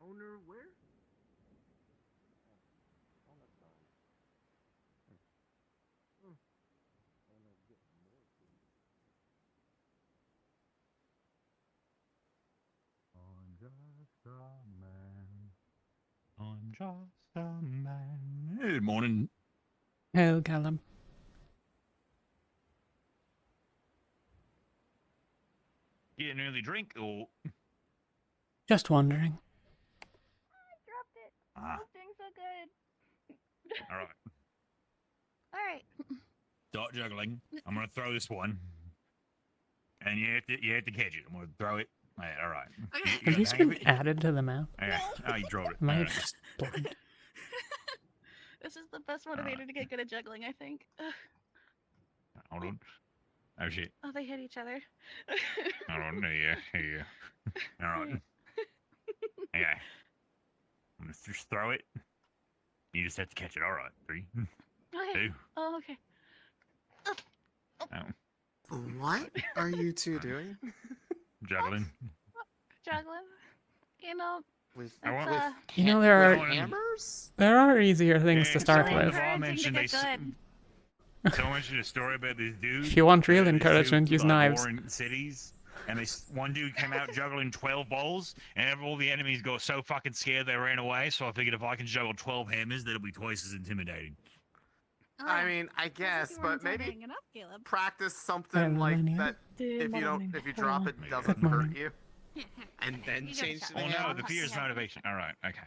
Owner where? On the side. Owner getting more food. I'm just a man. I'm just a man. Good morning. Hello, Callum. Getting an early drink or Just wondering. Dropped it. Ah. It's doing so good. all right. All right. Start juggling. I'm gonna throw this one, and you have to catch it. I'm gonna throw it. All right. Okay. You Have got these the hang of been it? added to the map? Okay. Oh, you drove it. Am I All right. just blind? This is the best motivator to get good at juggling, I think. Hold on. Oh shit. Oh, they hit each other. Hold on. Yeah. All right. Okay. I'm gonna just throw it. You just have to catch it. All right. 3, Okay. 2. Oh, okay. Oh, What are you two doing? juggling. Juggling. You know, With I want- it's You know, there with are hammers? easier things to start someone with. have all encouraging to mentioned get good. someone mentioned a story about this dude. If you want real that encouragement, shoot, use like, knives. war in cities, and one dude came out juggling 12 balls, and all the enemies got so fucking scared they ran away. So I figured if I can juggle 12 hammers, that'll be twice as intimidating. I mean, I guess, but maybe enough, Caleb. practice Hello, something like Lania. that. If you drop it, Good doesn't morning. hurt you, and then You gotta change shut to up. the Oh no, hammers. the fear is motivation. All right, okay.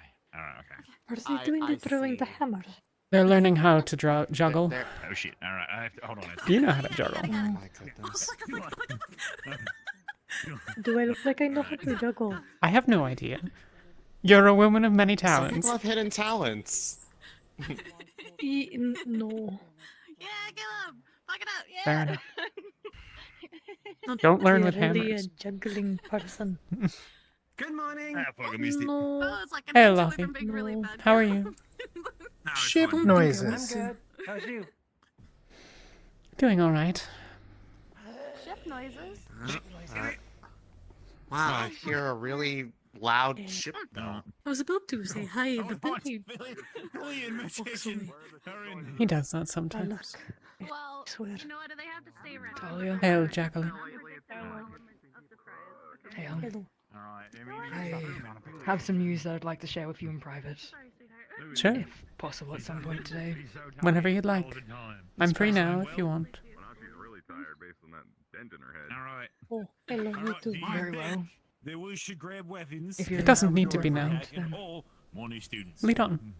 What are I- they doing I to throwing the see. hammers? They're learning how to juggle. There- Oh shit! All right, I have to hold on. Do you know how to juggle? Oh my goodness. Do I look like I know how to juggle? I have no idea. You're a woman of many Some talents. people have hidden talents. No. Yeah, Caleb. Fuck it out. Yeah. Fair enough. Not Don't learn with really hammers. a juggling person. Good morning. Ah, fuck, I missed it. No. Oh, it's like Hey, intentionally Luffy. from being really No. bad. How are you? No, it's Ship fine. noises. How's you? Doing all right. Ship noises. Wow, I hear a really loud ship. No. I was about to say hi, but then he Billy and magician are in. He does that bad sometimes. luck. Well, swear. you know what? Do they have to stay around? Talia. Hail, Jacqueline. Hey, Hello. All right. I have some news that I'd like to share with you in private, Sorry, sweetheart. Sure. if possible at some point today. Whenever you'd like. I'm free now if you want. Well, now she's really tired based on that dent in her head. All right. Oh, hello, All you right, too. do you Very bet well. that we should grab weapons? If you're It doesn't in need to your be right, now. then All money students. Lead on.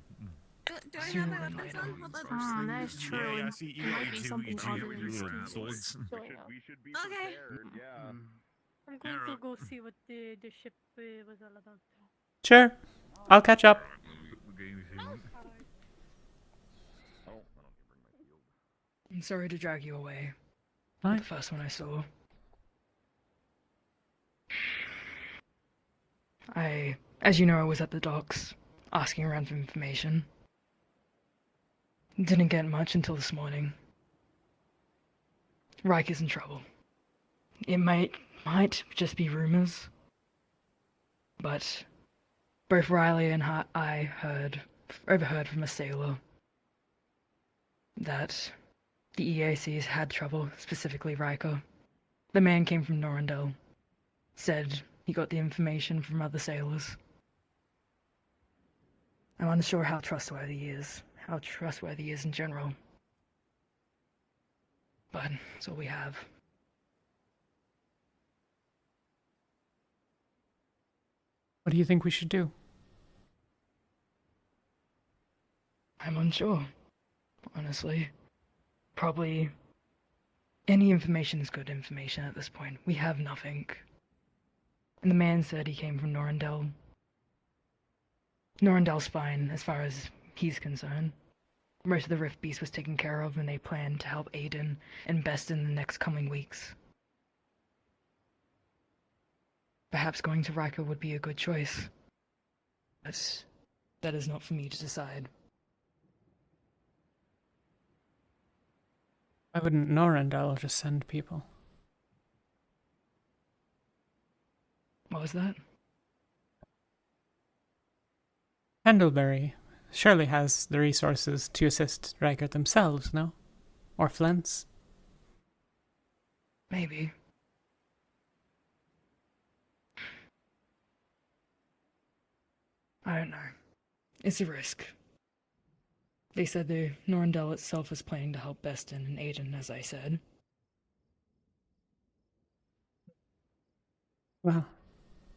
Do I have Sooner my than weapons later. on? Hold on. Oh, that is true. Yeah, I see. You There got might your be two, something your other than swords. showing up. should be Okay. Yeah. I'm going to Alright. go see what the ship was all about. Sure. I'll catch up. I'm sorry to drag you away. Fine. The first one I saw. As you know, I was at the docks, asking around for information. Didn't get much until this morning. Riker's in trouble. It might just be rumors, but both Riley and I overheard from a sailor that the EACs had trouble, specifically Riker. The man came from Norandel. Said he got the information from other sailors. I'm unsure how trustworthy he is in general. But that's all we have. What do you think we should do? I'm unsure, honestly. Probably any information is good information at this point. We have nothing. And the man said he came from Norandel. Norandel's fine as far as he's concerned. Most of the Rift Beast was taken care of, and they plan to help Aiden and Bestin in the next coming weeks. Perhaps going to Riker would be a good choice. But that is not for me to decide. Why wouldn't Norandel just send people? What was that? Pendlebury surely has the resources to assist Riker themselves, no? Or Flint's? Maybe. I don't know. It's a risk. They said the Norandel itself was planning to help Bestin and Aiden, as I said. Well,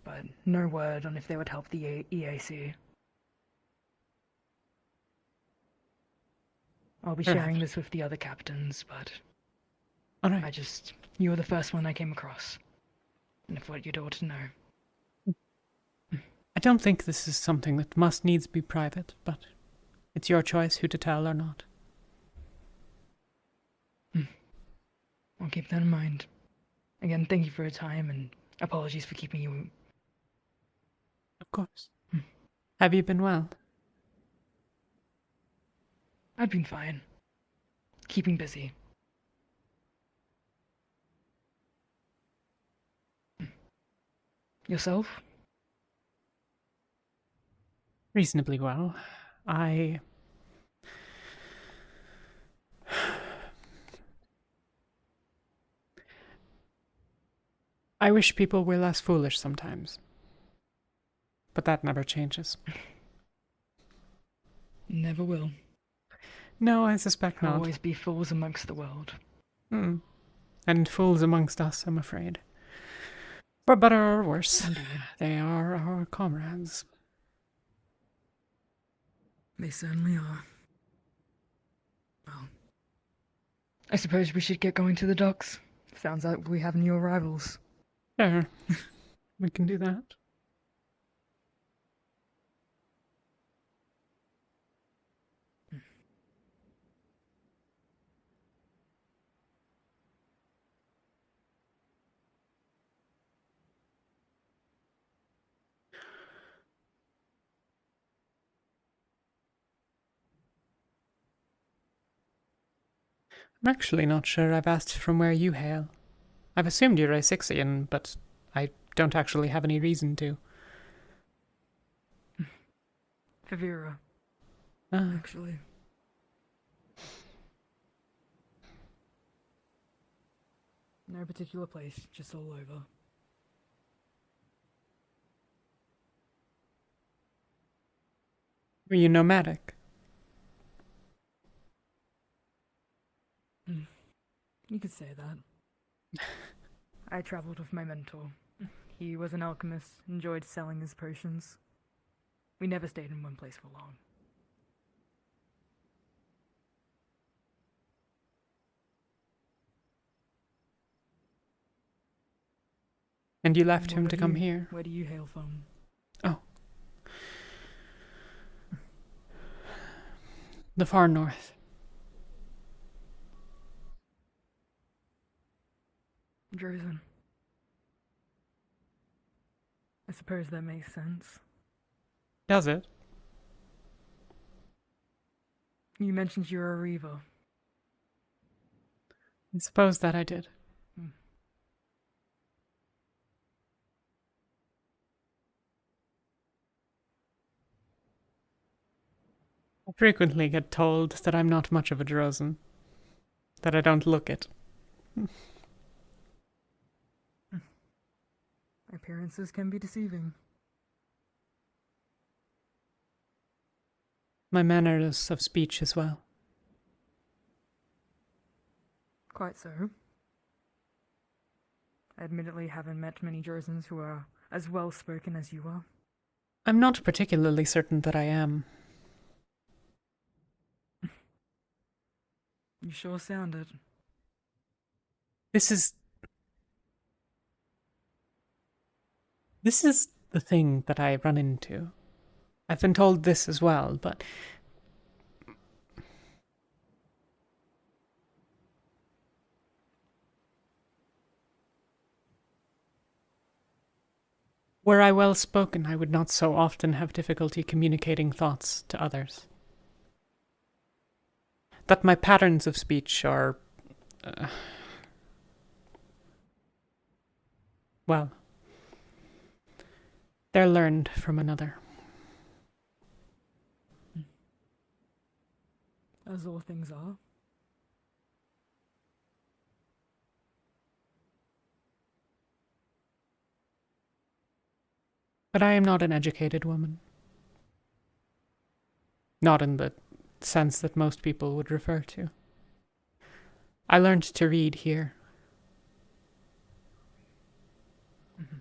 But no word on if they would help the EAC. I'll be sharing this with the other captains, but alright. you were the first one I came across. And I thought you'd ought to know. I don't think this is something that must needs be private, but it's your choice who to tell or not. I'll keep that in mind. Again, thank you for your time, and apologies for keeping you. Of course. Have you been well? I've been fine. Keeping busy. Yourself? Reasonably well. I wish people were less foolish sometimes. But that never changes. Never will. No, I suspect There'll not. always be fools amongst the world. And fools amongst us, I'm afraid. For better or worse, Indeed. they are our comrades. They certainly are. Well, I suppose we should get going to the docks. Sounds like we have new arrivals. Sure. We can do that. I'm actually not sure I've asked from where you hail. I've assumed you're Isixian, but I don't actually have any reason to. Favira, Ah, actually. No particular place, just all over. were you nomadic? You could say that. I traveled with my mentor. He was an alchemist, enjoyed selling his potions. We never stayed in one place for long. And you left What him to about come you? here? Where do you hail from? Oh. The far north. Drozen. I suppose that makes sense. Does it? You mentioned you're a Reaver. I suppose that I did. I frequently get told that I'm not much of a Drozen. That I don't look it. Appearances can be deceiving. My manners of speech as well. Quite so. I admittedly haven't met many Drozens who are as well spoken as you are. I'm not particularly certain that I am. You sure sound it. This is the thing that I run into. I've been told this as well, but were I well spoken, I would not so often have difficulty communicating thoughts to others. That my patterns of speech are, well, they're learned from another. as all things are. But I am not an educated woman. Not in the sense that most people would refer to. I learned to read here. Mhm.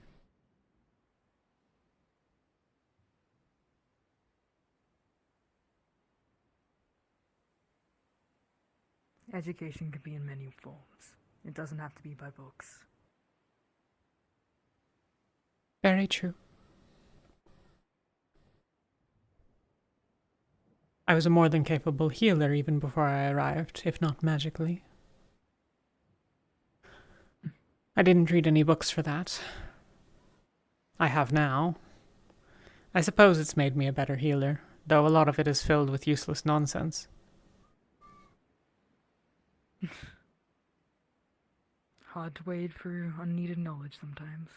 Education can be in many forms. It doesn't have to be by books. Very true. I was a more than capable healer even before I arrived, if not magically. I didn't read any books for that. I have now. I suppose it's made me a better healer, though a lot of it is filled with useless nonsense. Hard to wade through unneeded knowledge sometimes.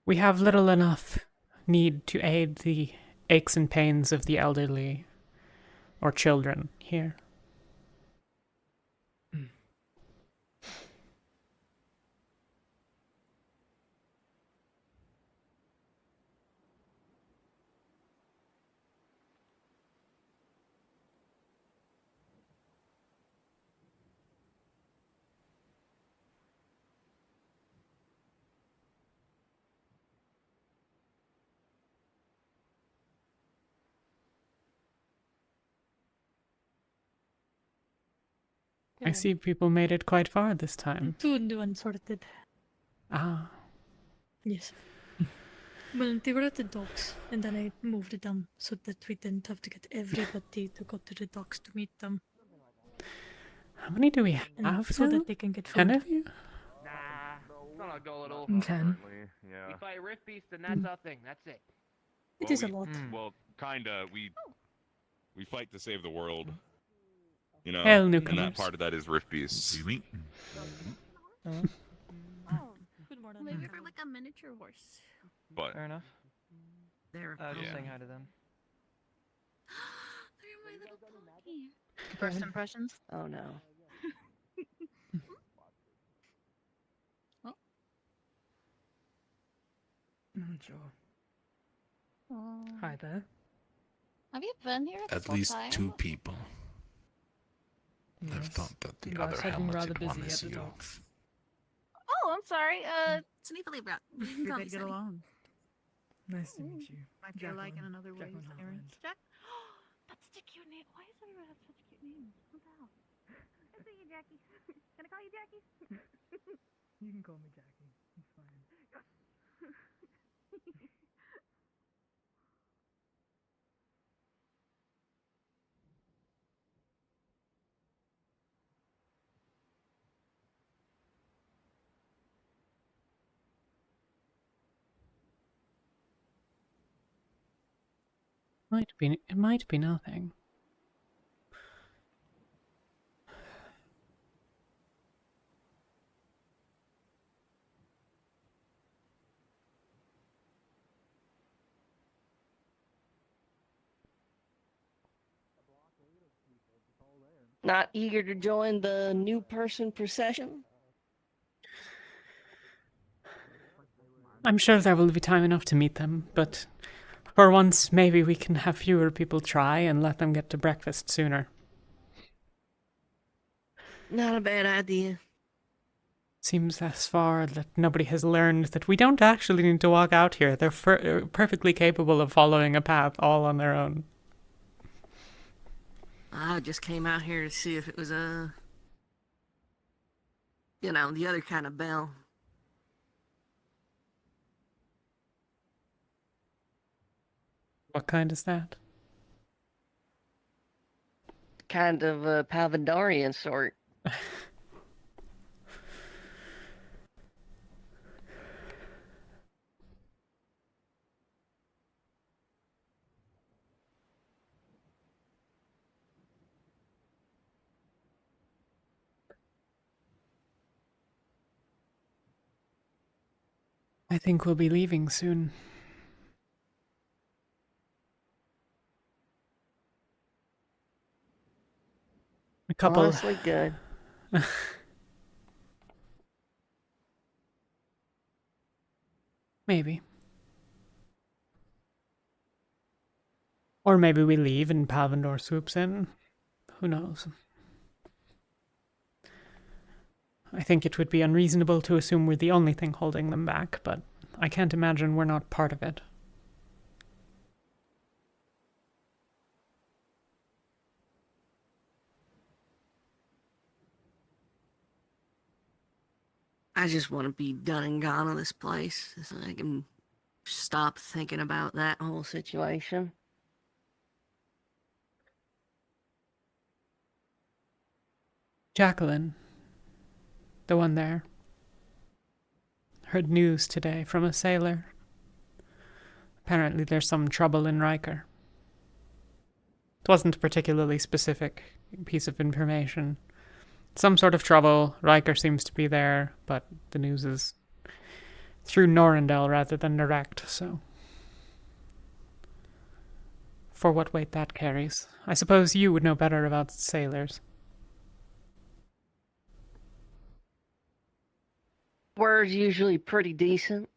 We have little enough need to aid the aches and pains of the elderly or children here. I see people made it quite far this time. Two new and sorted. Ah, Yes. Well, they were at the docks, and then I moved them so that we didn't have to get everybody to go to the docks to meet them, how many do we and have so now? that they can get 10 food. of you? Nah, it's not go little. 10. Yeah. We fight Rift Beast and that's our thing. That's it. It Well, is a lot. Well, kinda. We fight to save the world. You know, Hell, and newcomers. that part of that is Rift Beasts. Excuse me. Oh, Good morning. maybe for like a miniature horse. But Fair enough. They're Just Yeah. saying hi to them. They're my little pony. First impressions? Oh no. Sure. Oh. Hi there. Have you been here At full least time? 2 people. I've Yes. thought that the You guys other have been helmet rather did one busy is at the you. docks. Oh, I'm sorry. Sneaky Libra. You can call me get Sunny. along. Nice to meet you. Might feel like in Jacqueline. another way. Jacqueline Aaron. Holland. Jack. That's such a cute name. Why does everyone have such cute names? What the hell? Nice to meet you, Jackie. Can I call you Jackie? You can call me Jackie. It's fine. It might be nothing. Not eager to join the new person procession? I'm sure there will be time enough to meet them, but for once, maybe we can have fewer people try and let them get to breakfast sooner. Not a bad idea. Seems thus far that nobody has learned that we don't actually need to walk out here. They're perfectly capable of following a path all on their own. I just came out here to see if it was the other kind of bell. What kind is that? Kind of a Palvadorian sort. I think we'll be leaving soon. A couple. Honestly, good. Maybe. Or maybe we leave and Palvandor swoops in. Who knows? I think it would be unreasonable to assume we're the only thing holding them back, but I can't imagine we're not part of it. I just want to be done and gone of this place so I can stop thinking about that whole situation. Jacqueline, the one there, heard news today from a sailor. Apparently there's some trouble in Riker. It wasn't a particularly specific piece of information. Some sort of trouble. Riker seems to be there, but the news is through Norendel rather than direct, so... For what weight that carries. I suppose you would know better about sailors. Word's usually pretty decent.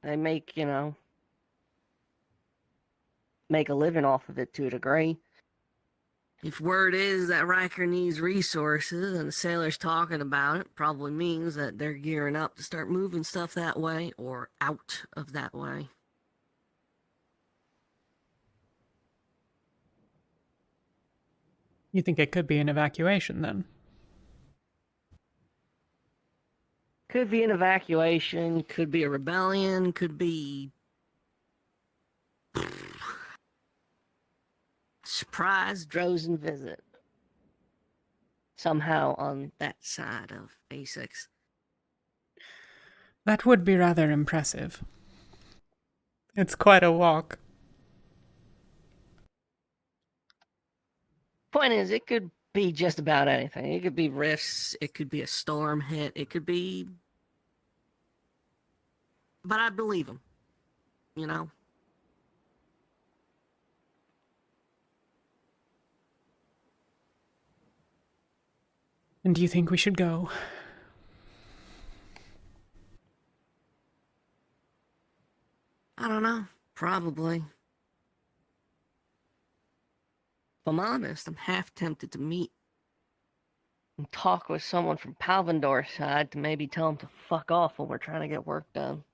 They make, make a living off of it to a degree. If word is that Riker needs resources and the sailors talking about it, probably means that they're gearing up to start moving stuff that way or out of that way. You think it could be an evacuation, then? Could be an evacuation, could be a rebellion, could be... surprise Drozen visit. Somehow on that side of A6. That would be rather impressive. It's quite a walk. Point is, it could be just about anything. It could be rifts, it could be a storm hit, it could be... But I believe him, And do you think we should go? I don't know. Probably. If I'm honest, I'm half tempted to meet and talk with someone from Palvandor's side to maybe tell them to fuck off when we're trying to get work done.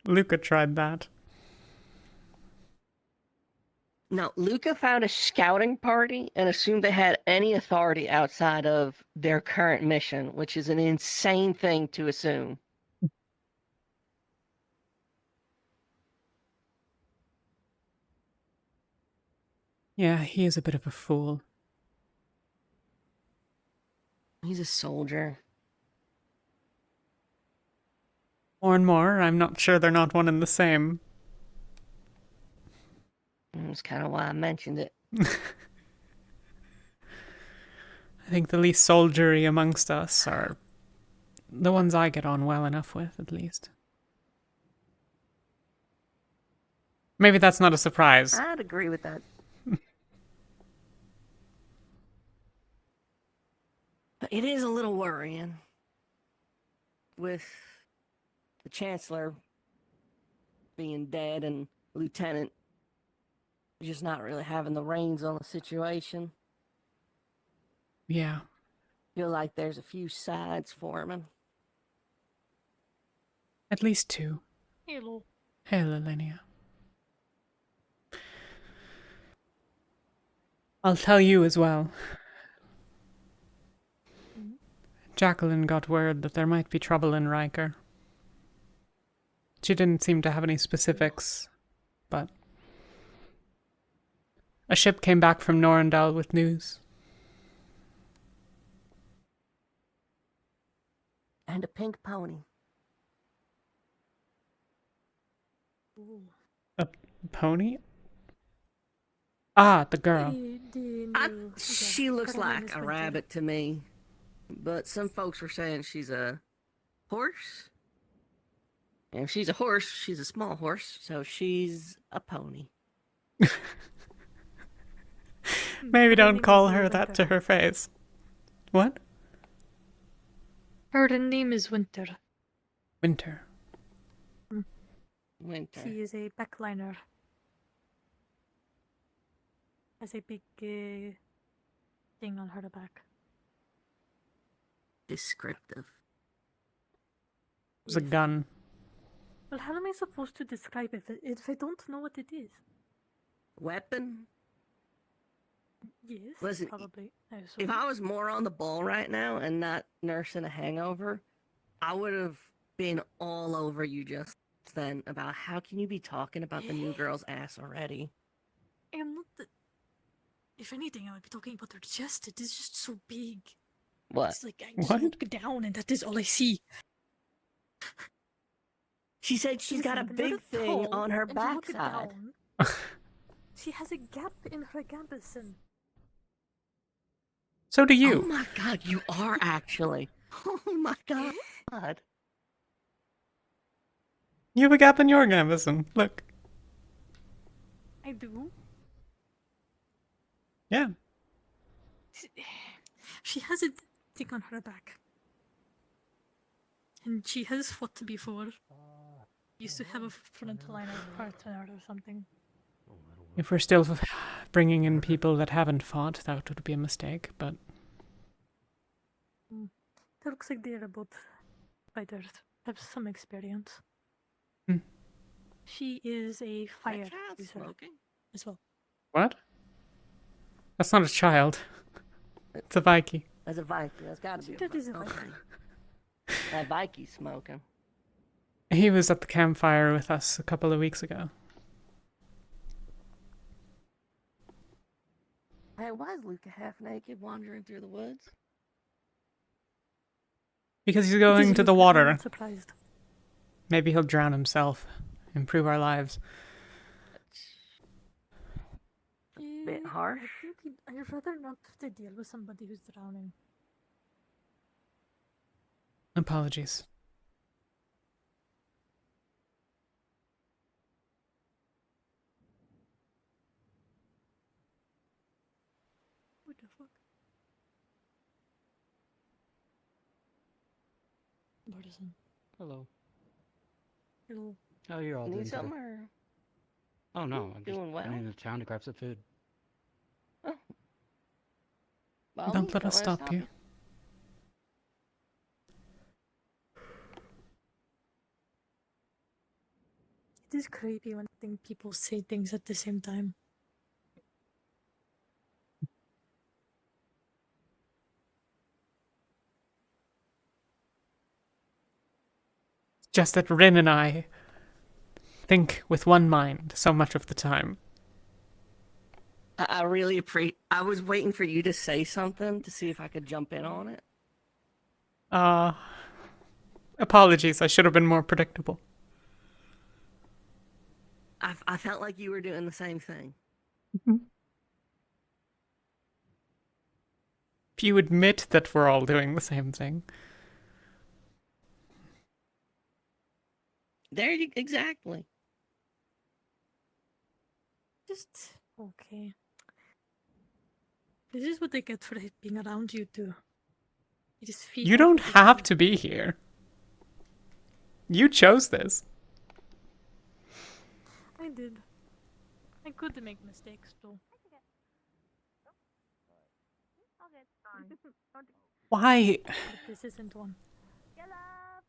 Luca tried that. No, Luca found a scouting party and assumed they had any authority outside of their current mission, which is an insane thing to assume. Yeah, he is a bit of a fool. He's a soldier. More and more, I'm not sure they're not one and the same. That's kind of why I mentioned it. I think the least soldiery amongst us are the ones I get on well enough with, at least. Maybe that's not a surprise. I'd agree with that. But it is a little worrying with the Chancellor being dead and Lieutenant just not really having the reins on the situation. Yeah. Feel like there's a few sides forming. At least two. Hello. Hello, Linnea. I'll tell you as well. Jacqueline got word that there might be trouble in Riker. She didn't seem to have any specifics, but a ship came back from Norendal with news. And a pink pony. A pony? Ah, the girl. She looks like a rabbit to me. But some folks were saying she's a horse. And if she's a horse, she's a small horse, so she's a pony. Maybe Her don't name call is her that Winter. to her face. What? Her name is Winter. Winter. Winter. She is a backliner. Has a big thing on her back. Descriptive. It's a gun. Well, how am I supposed to describe it if I don't know what it is? Weapon? Yes, Listen, probably. I if assume. I was more on the ball right now and not nursing a hangover, I would have been all over you just then about how can you be talking about the new girl's ass already? I am not the... If anything, I would be talking about her chest. It is just so big. What? It's like I What? look down and that is all I see. She said she's got a Listen, when you're big thing tall on her and you look backside. down, she has a gap in her gambeson. So do Oh you. my god, you are actually. Oh my god. You have a gap in your gambeson. Look. I do. Yeah. She has a thing on her back. And she has fought before. Used to have a frontline partner or something. If we're still bringing in people that haven't fought, that would be a mistake, but... It looks like they're about fighters. Have some experience. Hmm. She is a fire child user smoking? as well. What? That's not a child. It's a Viking. That's a Viking. That's gotta be That is a Viking. Viking. That Viking's smoking. He was at the campfire with us a couple of weeks ago. Hey, why is Luca half naked wandering through the woods? Because he's It going is to the Luca, I'm water. not surprised. Maybe he'll drown himself. Improve our lives. Bit harsh. I'd rather not have to deal with somebody who's drowning. Apologies. What the fuck? Bartisan. Hello. Hello. How are you all doing Need today? something or? Oh no, I'm just Doing well? running into town to grab some food. Oh. Well, Don't let us stop you. It is creepy when I think people say things at the same time. Just that Rin and I think with one mind so much of the time. I really appreciate. I was waiting for you to say something to see if I could jump in on it. Apologies, I should have been more predictable. I felt like you were doing the same thing. If you admit that we're all doing the same thing. There you exactly. Just okay. This is what I get for being around you two. You just feel You don't have to be here. You chose this. I did. I could make mistakes too. Okay, fine. Why? But this isn't one. Get up!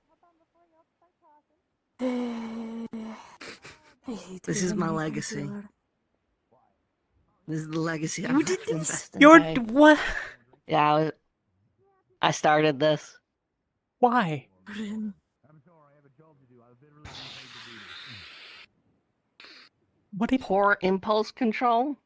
Hold on before you start talking. I hate This you is when my you legacy. do that. This is the legacy You I've did left in this? Bestin You're Bay. what? Yeah, I started this. Why? Rin. I'm sorry, I have a job to do. I've literally been paid to do this. What did... Poor impulse control.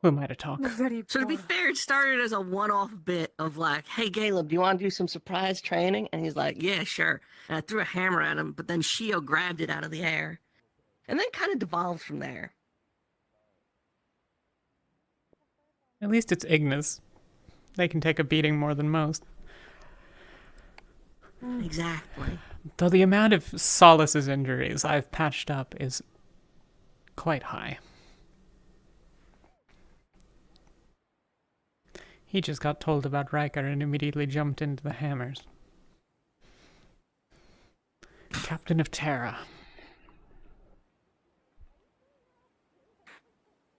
Who am I to talk? Very So to be poor. fair, it started as a one-off bit of like, "Hey, Caleb, do you want to do some surprise training?" And he's like, "Yeah, sure." And I threw a hammer at him, but then Shio grabbed it out of the air, and then kind of devolved from there. At least it's Ignis. They can take a beating more than most. Exactly. Though the amount of Solace's injuries I've patched up is quite high. He just got told about Riker and immediately jumped into the hammers. Captain of Terra.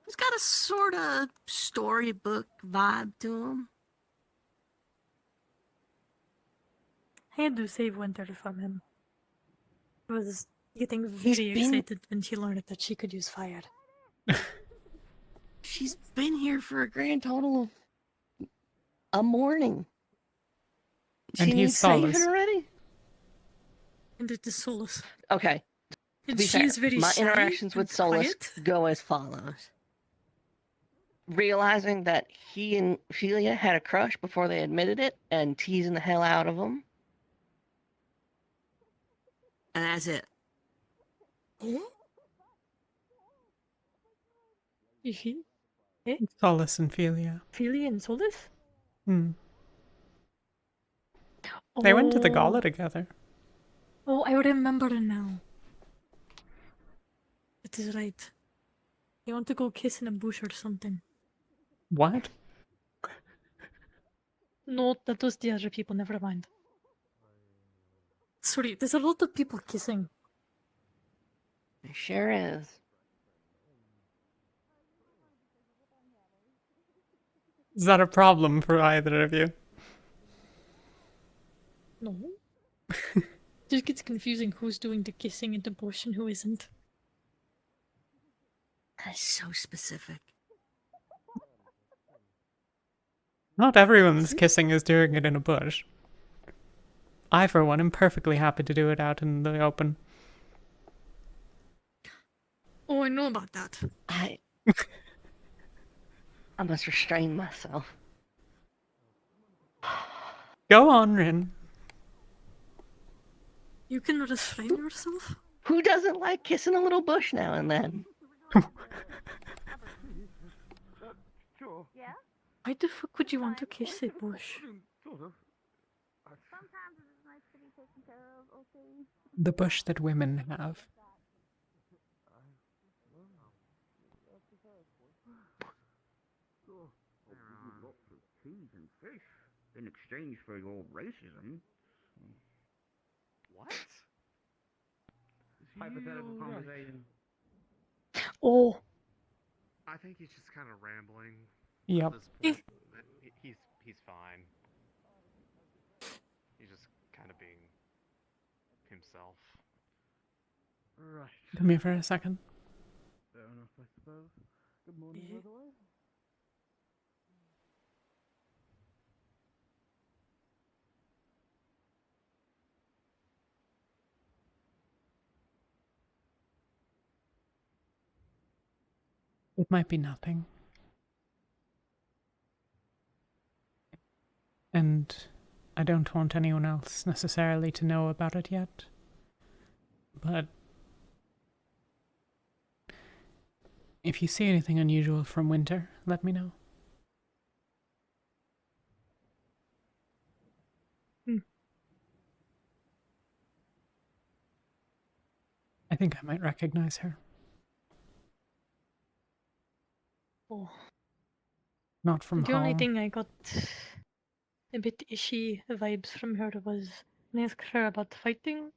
He's got a sort of storybook vibe to him. I had to save Winter from him. I was getting He's very been- excited when she learned that she could use fire. She's been here for a grand total of a morning. And She he's needs saving Solace. already? And it is Solus. Okay. To And be she fair, is very my shy interactions and with Solus quiet. go as follows. Realizing that he and Ophelia had a crush before they admitted it, and teasing the hell out of him. And that's it. You feel? Solace and Philia. Philia and Solus? Hmm. They went to the gala Oh. together. Oh, I remember now. It is right. They want to go kiss in a bush or something. What? No, that was the other people, never mind. Sorry, there's a lot of people kissing. It sure is. Is that a problem for either of you? No. Just gets confusing who's doing the kissing in the bush and who isn't. That's so specific. Not everyone's kissing is doing it in a bush. I, for one, am perfectly happy to do it out in the open. Oh, I know about that. I must restrain myself. Go on, Rin. You can restrain yourself? Who doesn't like kissing a little bush now and then? Why the fuck would you want to kiss a bush? Sometimes it's nice to be taken care of, okay? The bush that women have. Cheese and fish in exchange for your racism. What? Hypothetical conversation. Oh. I think he's just kind of rambling. Yep. At this point. He's fine. He's just kind of being himself. Right. Come here for a second. Fair enough, I suppose. Good morning, by the way. It might be nothing. And I don't want anyone else necessarily to know about it yet. But if you see anything unusual from Winter, let me know. I think I might recognize her. Oh. Not from The home. only thing I got a bit ishy vibes from her was when I asked her about fighting.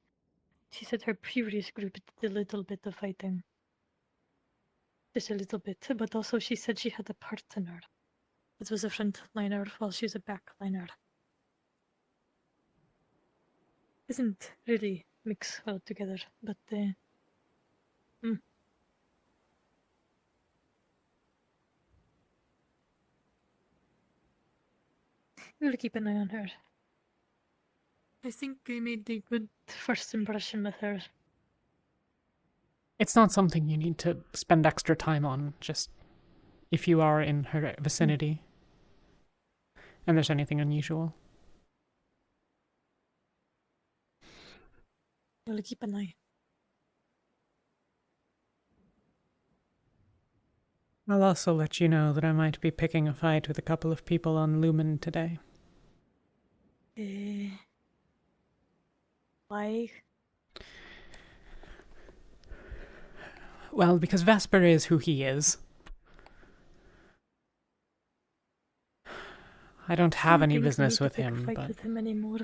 She said her previous group did a little bit of fighting. Just a little bit, but also she said she had a partner. It was a frontliner while she's a backliner. Isn't really mix well together, but we'll keep an eye on her. I think I made a good first impression with her. It's not something you need to spend extra time on, just if you are in her vicinity and there's anything unusual. We'll keep an eye. I'll also let you know that I might be picking a fight with a couple of people on Lumen today. Why? Well, because Vesper is who he is. I don't have don't any think we business need with to pick a him, fight but with him anymore.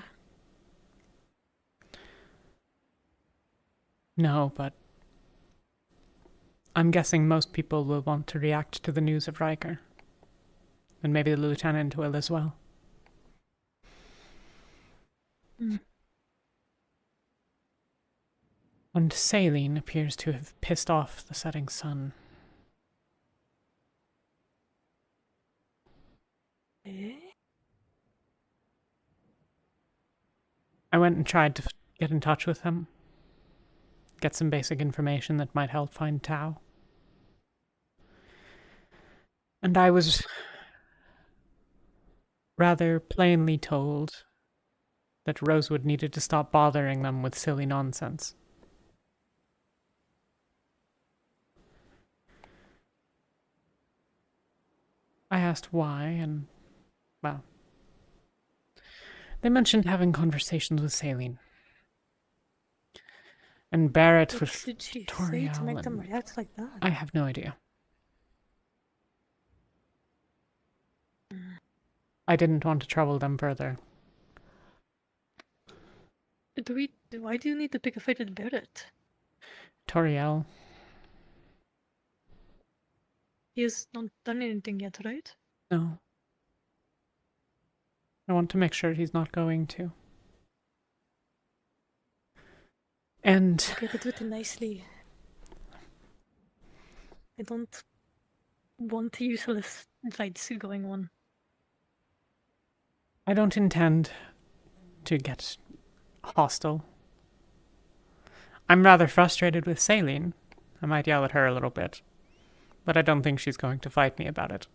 no, but I'm guessing most people will want to react to the news of Riker. And maybe the lieutenant will as well. Mm. And Saline appears to have pissed off the setting sun. Eh? I went and tried to get in touch with him. Get some basic information that might help find Tau. And I was rather plainly told that Rosewood needed to stop bothering them with silly nonsense. I asked why, and, well, they mentioned having conversations with Saline. And Barrett What with did she say to Toriel, make them and react like that? I have no idea. I didn't want to trouble them further. Why do you need to pick a fight with Barrett? Toriel, He has not done anything yet, right? no. I want to make sure he's not going to. And Okay, but do it nicely. I don't want useless fights going on. I don't intend to get hostile. I'm rather frustrated with Saline. I might yell at her a little bit, but I don't think she's going to fight me about it.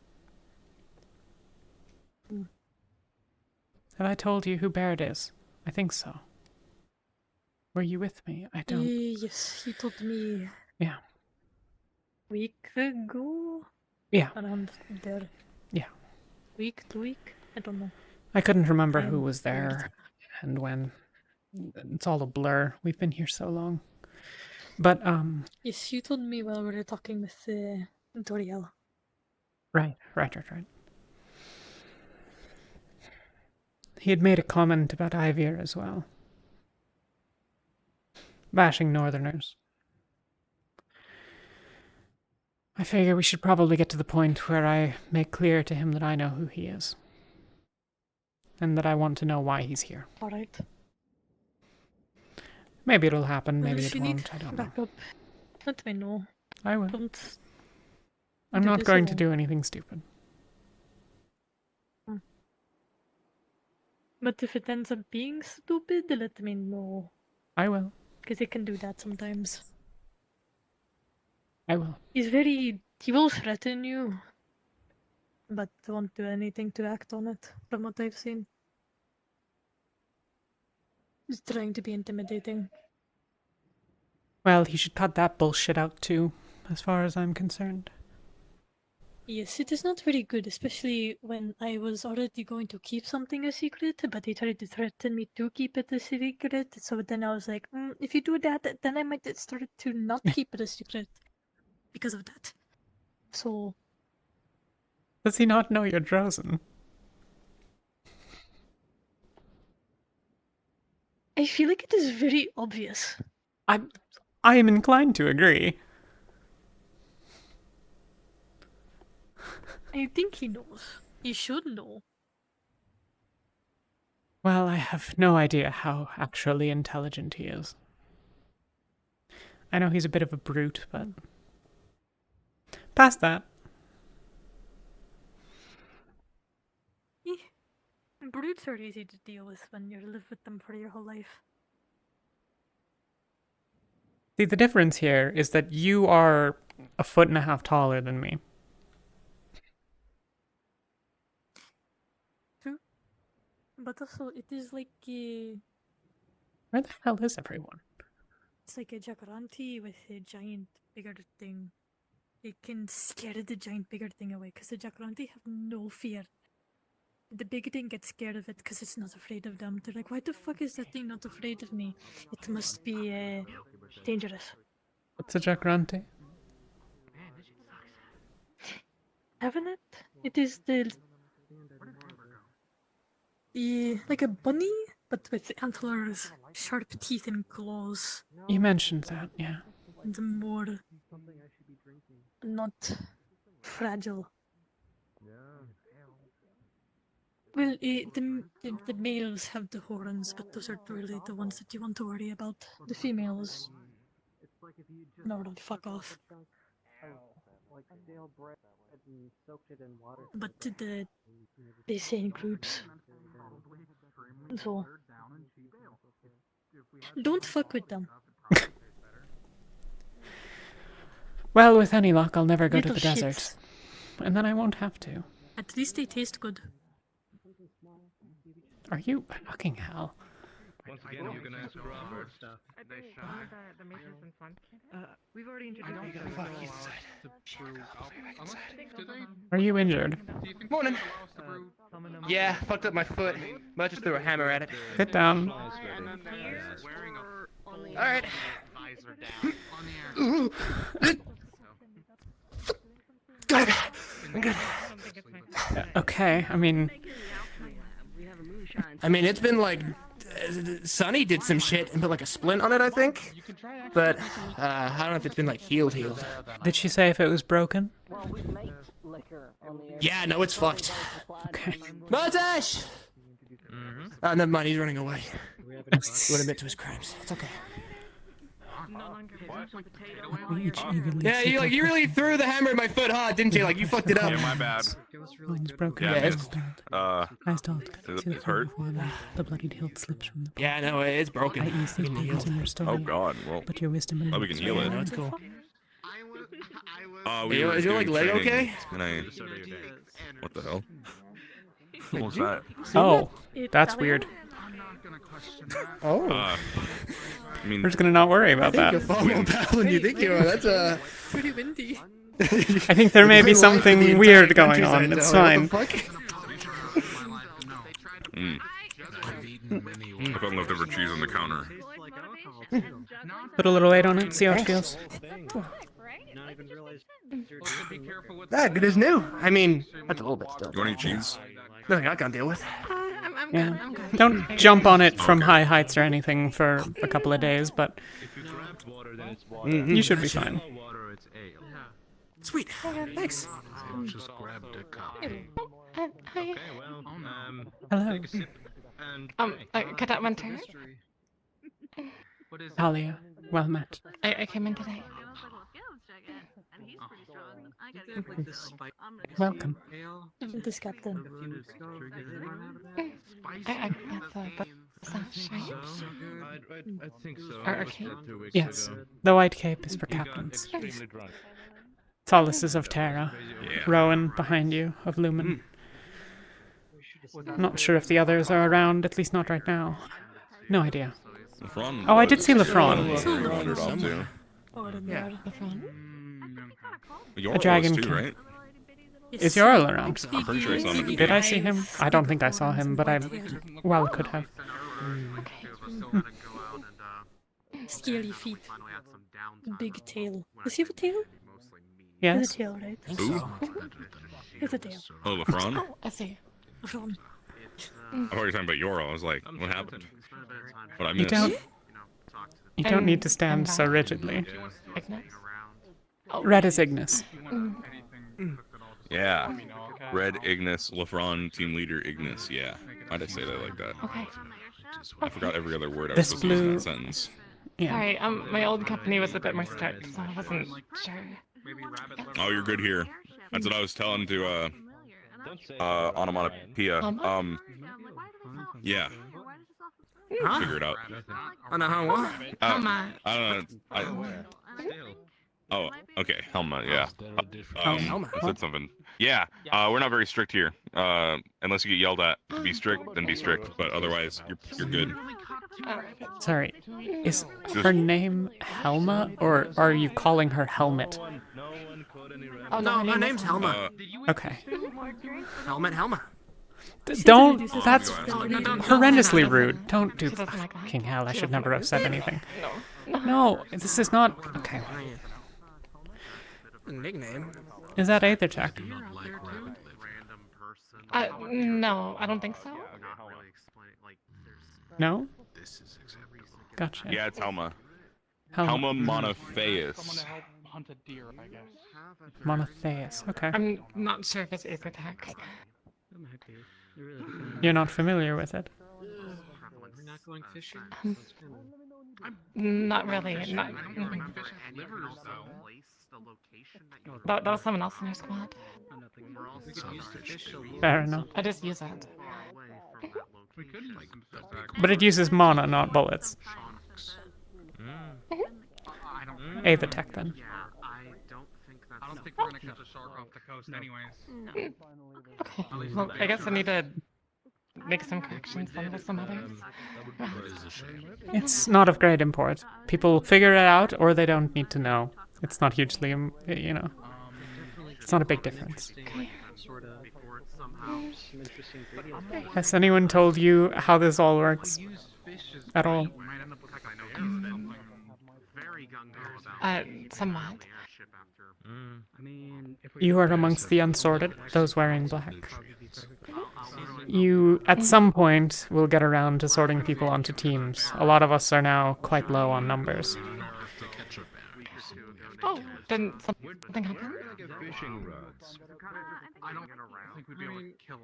Have I told you who Barrett is? I think so. Were you with me? I don't. Yes, you told me. Yeah. Week ago? Yeah. Around there. Yeah. Week, 2 week? I don't know. I couldn't remember who I'm was there and when. It's all a blur. We've been here so long. But, Yes, you told me while we were talking with Toriel. Right. He had made a comment about Ivir as well. Bashing Northerners. I figure we should probably get to the point where I make clear to him that I know who he is. And that I want to know why he's here. Alright. Maybe it'll happen, Well, maybe if it you need won't, I don't know. backup, let me know. I will. Don't I'm do not this going to alone. do anything stupid. But if it ends up being stupid, let me know. I will. Because it can do that sometimes. I will. He will threaten you, but won't do anything to act on it, from what I've seen. He's trying to be intimidating. Well, he should cut that bullshit out too, as far as I'm concerned. Yes, it is not very good, especially when I was already going to keep something a secret, but he tried to threaten me to keep it a secret, so then I was like, if you do that, then I might start to not keep it a secret. Because of that. So... Does he not know you're Drozen? I feel like it is very obvious. I am inclined to agree. I think he knows. He should know. Well, I have no idea how actually intelligent he is. I know he's a bit of a brute, but... Past that. Brutes are easy to deal with when you live with them for your whole life. See, the difference here is that you are 1.5 feet taller than me. True. But also, it is like a... Where the hell is everyone? It's like a Jacarante with a giant bigger thing. It can scare the giant bigger thing away, because the Jacarante have no fear. the big thing gets scared of it because it's not afraid of them. They're like, why the fuck is that thing not afraid of me? It must be dangerous. What's a Jagrante? Haven't it? It is the like a bunny, but with antlers, sharp teeth and claws. You mentioned that, yeah. And more not fragile. Well, the males have the horns, but those aren't really the ones that you want to worry about. The females, no, really, fuck off. But they say in groups. So, don't fuck with them. Well, with any luck, I'll never go to Little the shits. desert. And then I won't have to. At least they taste good. Are you fucking hell? Once again, you're gonna ask Robert. The mission's been fun. We've already introduced Are you injured? Morning. Yeah, fucked up my foot. Might just threw a hammer at it. Sit down. Alright. I'm good. Okay, I mean, It's been like Sonny did some shit and put like a splint on it, I think. But I don't know if it's been like healed. did she say if it was broken? Yeah, no, it's fucked. Okay. Montage! Never mind, he's running away. Wouldn't admit to his crimes. It's okay. Yeah, you really threw the hammer at my foot, huh? Didn't you? Like, you fucked it up. Yeah, my bad. Line's broken. Yeah, it's- Eyes dulled. it's hurt. The bloodied hilt slips from the Yeah, no, it's broken. I ease these pains in your story. Oh God. Well, But your wisdom and we can heal it. No, it's cool. We Is your, doing leg training, okay? and what the hell? What was that? Oh, that's weird. Oh. I mean, We're just gonna not worry about that. You're far more powerful than you think you are. That's Pretty windy. I think there may be something weird going on. It's fine. I found leftover cheese on the counter. Put a little weight on it. See how it feels. Good as new. That's a little bit still. You want any cheese? Nothing I can't deal with. Yeah. Don't jump on it from high heights or anything for a couple of days, but you should be fine. Sweet. Thanks. Just grabbed a cup. Hi. Hello. Could that one turn? Talia, well met. I came in today. Welcome. This captain. I think so. Or cape? Yes, the white cape is for captains. Solaces of Terra. Rowan behind you, of Lumen. Not sure if the others are around, at least not right now. No idea. Oh, I did see Lefron. A dragon too, king. right? Is Jarl around? I'm pretty sure I saw him at the Did I beach. see him? I don't think I saw him, but I could have. Scaly feet. Big tail. Does he have a tail? Yes. He has a tail, right? Who? He has a tail. Oh, Lefron? I see. Ron. I thought you were talking about Yoral. I was like, what happened? What I You missed? don't need to stand so rigidly. Ignis? Red is Ignis. Yeah. Red Ignis, Lefron, team leader Ignis. Yeah. Why'd I say that like that? Okay. I forgot every other word I was This supposed to use in blue- that sentence. Yeah. Sorry, my old company was a bit more strict, so I wasn't sure. Oh, you're good here. That's what I was telling to Onomatopoeia. Yeah. Huh? Figure it out. What? I don't know. Oh, okay. Helma, yeah. Helma. I said something. Yeah, we're not very strict here. Unless you get yelled at to be strict, then be strict. But otherwise, you're good. Sorry, is her name Helma, or are you calling her Helmet? Oh no, her name's Helma. Okay. Helmet Helma. Don't. This is That's really- horrendously rude. Don't do She doesn't that. like that. Fucking hell! I She should doesn't never like have said that. anything. No. No, this is not. Okay. Nickname. Is that Aethertech? No, I don't think so. No. Gotcha. Yeah, it's Helma. Helma. Helma Monotheus. Hunt a deer, I guess. Monotheus. Okay. I'm not sure if it's Aethertech. You're not familiar with it. We're not going fishing. Not really. Not. That was someone else in our squad. Fair enough. I just use it. But it uses mana, not bullets. Aethertech then. I don't think we're gonna catch a shark off the coast, anyways. Okay. Well, I guess I need to make some corrections then with some others. It's not of great import. People figure it out or they don't need to know. It's not hugely, you know. It's not a big difference. Has anyone told you how this all works? At all? Somewhat. You are amongst the unsorted, those wearing black. You, at some point, will get around to sorting people onto teams. A lot of us are now quite low on numbers. Oh, then something happened? I don't think we'd be able to kill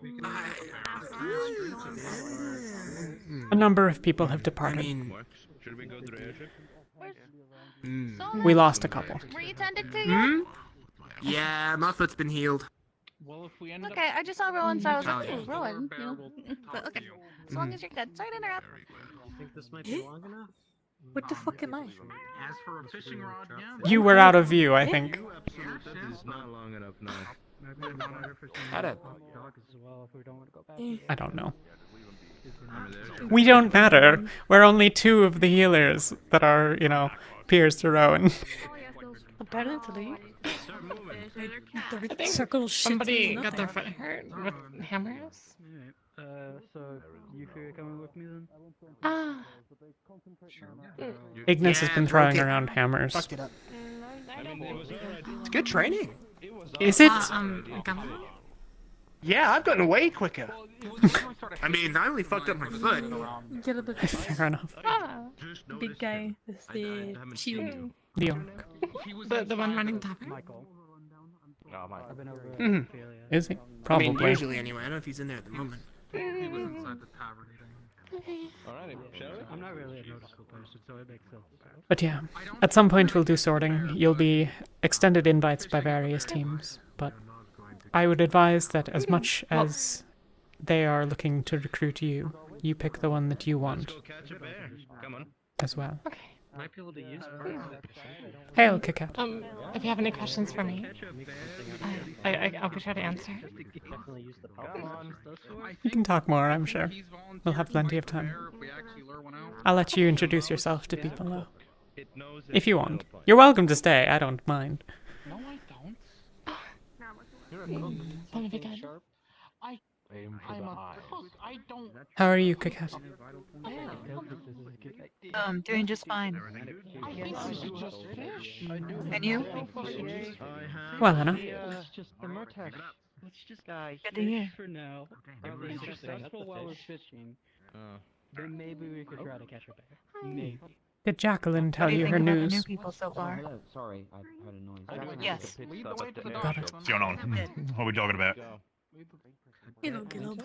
A number of people have departed. Should we go to the airship? We lost a couple. Were you tended to yet? Yeah, my foot's been healed. Well, if we end Okay, I just saw Rowan, so I was like, Oh, ooh, Rowan. You know? But okay, as long as you're good. Sorry to interrupt. I think this might be long enough. What the fuck am I? As for a fishing rod, yeah. You were out of view, I think. It's not long enough now. I don't know. We don't matter. We're only two of the healers that are, you know, peers to Rowan. Apparently. The I think circle shit somebody is got their nothing. foot hurt with hammers. So you feel you're coming with me then? Ah. Ignis has been throwing broke it. around hammers. Fucked it up. It's good training. Is it? Yeah, I've gotten way quicker. I mean, I only fucked up my foot. Get a bit Fair enough. Ah. big guy with the shield. The orc. The one running tavern? Is he? I Probably. mean, usually anyway. I don't know if he's in there at the moment. He was inside the tavern eating. I'm not really a nautical person, so it makes sense. But yeah, at some point we'll do sorting. You'll be extended invites by various teams, but I would advise that as much as they are looking to recruit you, you pick the one that you want as well. Okay. Might be able to use birds. Hail, Kikat. If you have any questions for me, I'll be sure to answer. You can talk more, I'm sure. We'll have plenty of time. I'll let you introduce yourself to people, though. If you want. You're welcome to stay, I don't mind. No, I don't. That'll be good. I'm a cook. I don't. How are you, Kikat? Doing just fine. I think I should just fish. And you? Well enough. It's just the Murtac. Let's just Good to hear. for now. If we're successful while we're fishing, then maybe we could try to catch a bear. Maybe. Did Jacqueline tell What do you you her think about the new news? people so far? Sorry, I heard a noise. Yes. Got it. What's going on? What are we talking about? Hello, Gilb.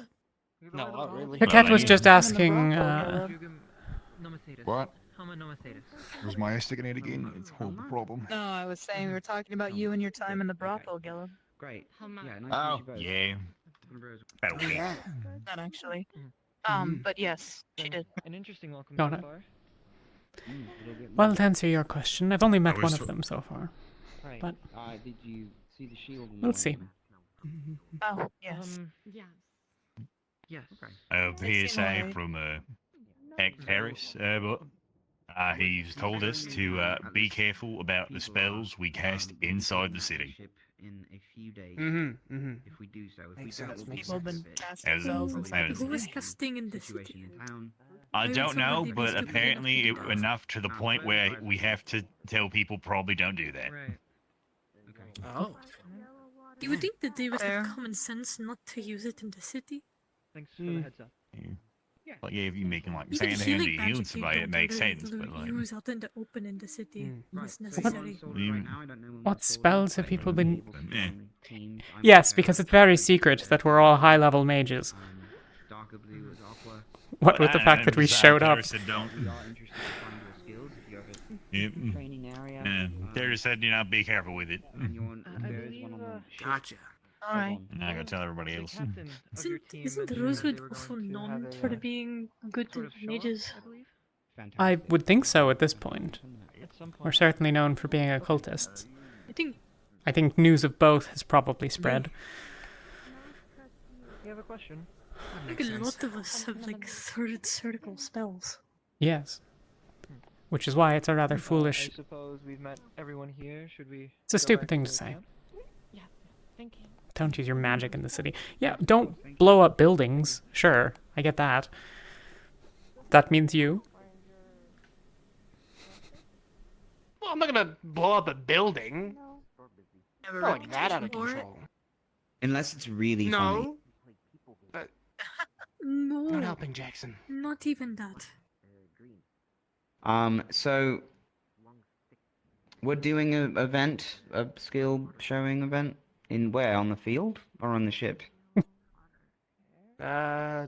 No, not really. Kikat was just asking, What? Was Maya sticking it again? It's a whole problem. No, I was saying we were talking about you and your time in the brothel, Gilb. Great. Oh, yeah. That'll be. Not actually. But yes, she did. An interesting welcome Got so it. far. Well, to answer your question, I've only met I one was of them so far. Right. But Did you see the shield? we'll see. Oh, yes. Yes. PSA from Hank Harris, but he's told us to be careful about the spells we cast inside the city. In a few day. If we do so, if Makes we do sense, it, makes we'll be sense. As Who was casting in the city? situation in town. I Why would don't know, somebody be but stupid enough to apparently do it, that? enough to the point where we have to tell people probably don't do that. Right. Oh. You would think that they would have common sense not to use it in the city. Thanks for the heads up. Like, yeah, if you're making like Even sand healing handy healing magic you somebody, it don't makes really sense. But like, use out in the open in the city Right, is so necessary. What spells have people been... eh. Yes, because it's very secret that we're all high-level mages. Darker blue is aqua. What with the fact that we showed up. Said don't. We are interested to find your skills if you have a Yep. training area. And Terry said, you know, be careful with it. And you want, if there is one on the ship, Gotcha. Alright. And I gotta tell everybody else. Isn't Rosewood also known for being good mages? I would think so at this point. We're certainly known for being occultists. I think news of both has probably spread. You have a question? I think a lot of us have like third circle spells. Yes. Which is why it's a rather I foolish... suppose we've met everyone here. Should we? It's a go stupid back thing the to say. camp? Yeah. Thank you. Don't use your magic in the city. Yeah, don't blow up buildings. Sure, I get that. That means you. Well, I'm not gonna blow up a building. Never Not like that out of reputation for it. control. unless it's really funny. No. No. Not helping Jackson. Not even that. So we're doing an event, a skill showing event in where? On the field or on the ship? I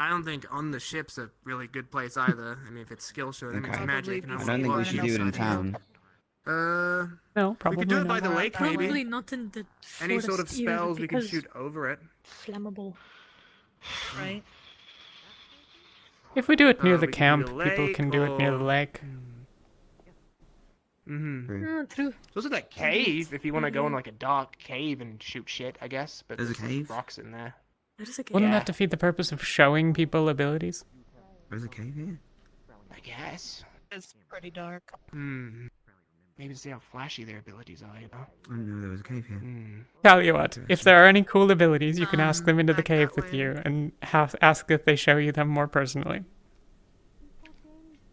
don't think on the ship's a really good place either. I mean, if it's skill show, that means Okay. magic. And I don't think we should do it in town. No, probably we could do it not. by the lake, Probably maybe. not in the Any sort of forest either, spells we can because shoot over it. Flammable. Right? If we do it near we the could do camp, the people lake can do it near the or- lake. Mm-hmm. True. Those are that cave, if you want to go in like a dark cave and shoot shit, I guess. But There's a like, cave? rocks in there. There's a cave. Wouldn't Yeah. that defeat the purpose of showing people abilities? There's a cave here. I guess. It's pretty dark. Hmm. Maybe to see how flashy their abilities are, you know? I didn't know there was a cave here. Hmm. Tell you what, if there are any cool abilities, you can ask them into the cave with you and ask if they show you them more personally.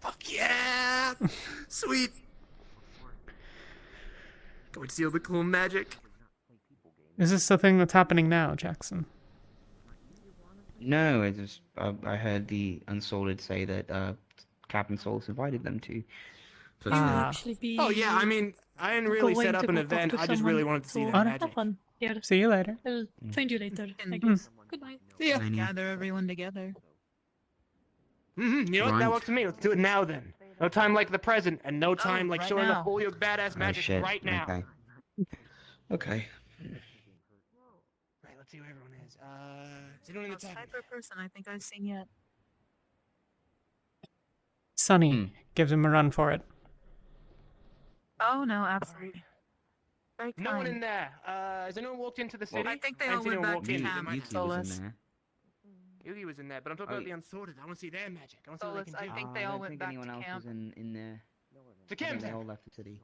Fuck yeah! Sweet! Can we see all the cool magic? Is this the thing that's happening now, Jackson? No, I heard the Unsalted say that Captain Solus invited them to. So Actually be Oh yeah, I mean, I didn't really going set up to an go talk event. to I just really someone, wanted to see so that have magic. fun. Yeah. See you later. I'll find you later, I Mm. guess. Goodbye. See ya. Gather everyone together. Mm-hmm. You know what? That Right. works for me. Let's do it now then. No time like the present, and no time like right showing now. off all your badass Oh magic shit. right now. Okay. Okay. Right, let's see where everyone is. Is anyone in the Most tavern? hyper person I think I've seen yet. Sunny gives him a run for it. Oh no, absolutely. Very kind. No one in there. Has anyone walked into the city? I think they I all didn't see went anyone back walk to in. camp. They might- Yuki was Solus. in there. Yugi was in there, but I'm talking Oh, about the unsorted. I want to see their magic. I want to see what they Solus, can do. I think they I all don't went think back anyone to else camp. was in there. To I think camp they then. all left the city.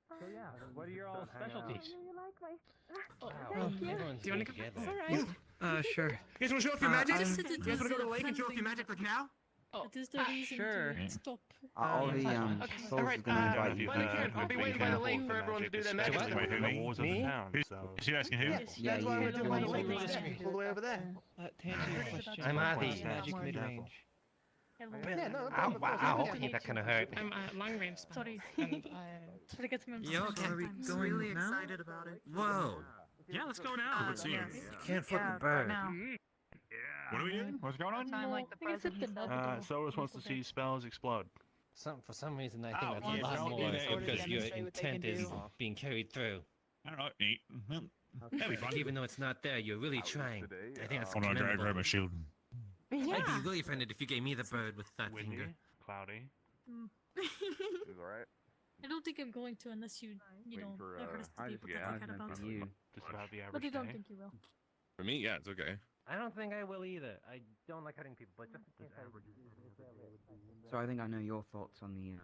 So yeah, what are your all specialties? Thank you. Do you want to go? Sure. You guys want to show off your magic? I You just guys said it want to go to the was lake and show off your friendly. magic like now? It is the reason sure. to stop. All the Okay, Solus alright, is gonna invite you. when you can, I'll be waiting by the lake for everyone to do their magic. Me? Who's asking who? Yes, Yeah, that's why you- we're doing by the lake. you- We're just all the way over there. To answer your question, I'm Adi. Adi. Magic mid-range. Yeah, no, Ow, no, wow. no, Okay, that kind of hurt. I'm long range spell. Sorry. And Sorry, gets me on Yo, something are we sometimes. going Really now? excited about it. Whoa. Yeah, let's go now. Yes. Can't flip Yeah, the bird. Now. What are we doing? What's going on? Time like the I think it's at president. the nub, though. Solus wants to see spells explode. For some reason, I think Oh, that's yeah, a lot don't more do that. because Again, your say what they can intent is do. being carried through. I don't know. Neat. Well, that'd be fun. Even though it's not there, you're really trying. I think that's Hold on, grab commendable. my shield. I'd be really offended if you gave me the bird with that finger. Cloudy. Mm. Is alright. I don't think I'm going to unless you know, for, offer us to I be just- able to yeah, think about. You. Just about the average But I don't day. think you will. For me, yeah, it's okay. I don't think I will either. I don't like hurting people, but just in case So I think I know your thoughts on the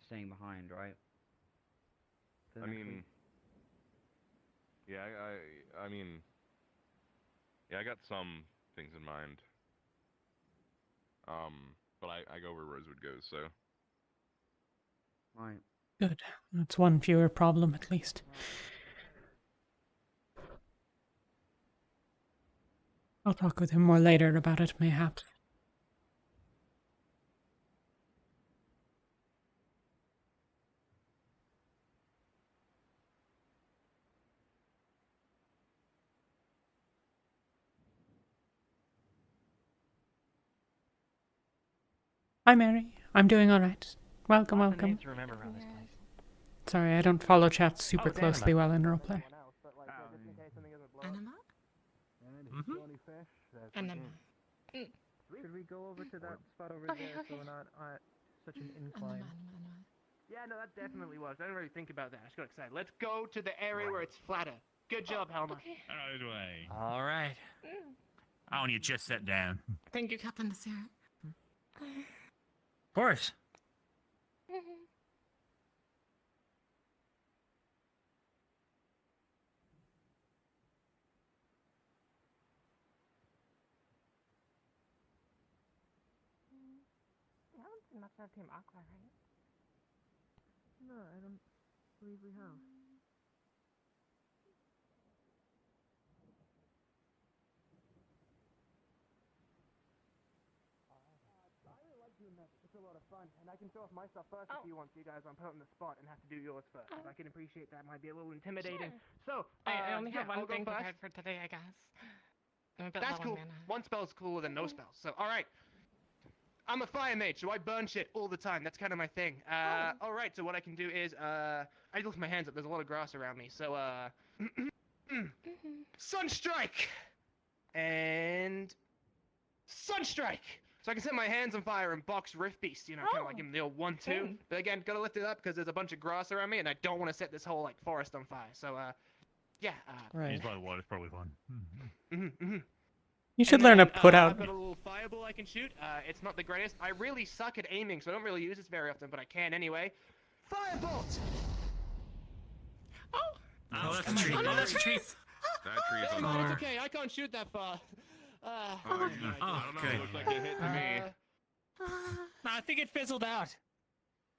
staying behind, right? I mean, yeah, I mean, yeah, I got some things in mind. But I go where Rosewood goes, so. Right. Good. That's one fewer problem, at least. I'll talk with him more later about it, mayhaps. Hi, Mary. I'm doing all right. Welcome, Lots of welcome. names to remember around this place. Sorry, I don't follow chat super it's closely Anima. while in roleplay. Anima? Anima. Should we go over to that spot over Okay, there okay. so we're not at such an incline? Yeah, no, that definitely was. I didn't really think about that. I just got excited. Let's go to the area where it's flatter. Good job, Helma. Okay. Right way. All right. I want you to just sit down. Thank you, Captain Desir. Of course. We haven't seen much of Team Aqua, right? No, I don't believe we have. It's a lot of fun, and I can show off my stuff first if you want, you guys. I'm put on the spot and have to do yours first. If I can appreciate that, might be a little intimidating. Sure. So, I only have one I'll go thing first. prepared for today, I guess. I'm a bit That's low on cool. mana. One spell's cooler than no spells. So, alright. I'm a fire mage, so I burn shit all the time. That's kind of my thing. Alright, so what I can do is, I lift my hands up. There's a lot of grass around me. So, Sunstrike! And... Sunstrike! So I can set my hands on fire and box Rift Beast, you know, kind of like in the old 1-2. Dang. But again, gotta lift it up because there's a bunch of grass around me, and I don't want to set this whole, like, forest on fire. So, yeah. Right. Use by the water is probably fun. You should And learn to then, put out. I've got a little fireball I can shoot. It's not the greatest. I really suck at aiming, so I don't really use this very often, but I can anyway. Firebolt! Oh, that's a tree. Oh, that's a tree. That tree is on No, fire. it's okay. I can't shoot that far. I don't know. okay. It looks like it hit to me. No, I think it fizzled out.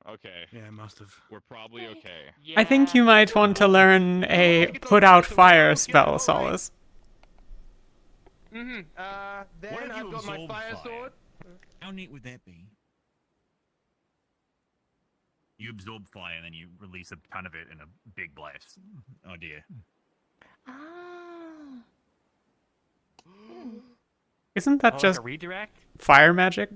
Okay. Yeah, it must have. We're probably okay. Yeah. I think you might want to learn a put out fire spell, Solace. Then What if I've you got my absorb fire fire? sword. How neat would that be? You absorb fire and then you release a ton of it in a big blast. Oh dear. Isn't that Like just a redirect? fire magic?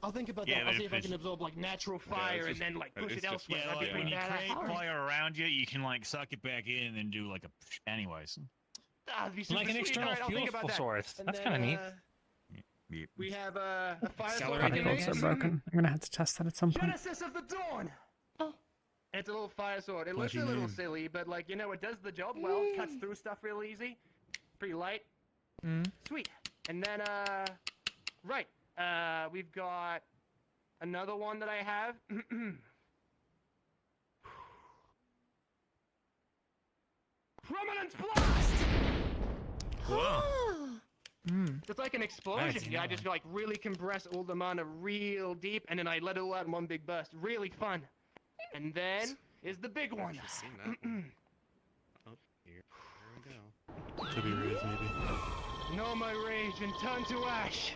I'll think about Yeah, that. but I'll see if if I it's- can absorb like natural it's fire and just- then like push it's it just- elsewhere. Yeah, That'd be like pretty when you create badass. fire around you, you can like suck it back in and do like a anyways. That'd be super Like an sweet. external Alright, I'll fuel think about that. source. And That's then, kind of neat. Yep. We have a fire sword. Accelerate I can Particles make. are broken. I'm gonna have to test that at some point. Genesis of the Dawn. Oh. It's a little fire sword. It looks Bloody a little name. silly, but like you know, it does the job well. Cuts through stuff real easy. Pretty light. Sweet. And then right. We've got another one that I have. Prominence blast. Whoa. It's like an explosion. Yeah, I just like really compress all the mana real deep, and then I let it all out in one big burst. Really fun. And then is the big one. Oh, here we go. To be raised, maybe. Know my rage and turn to ash.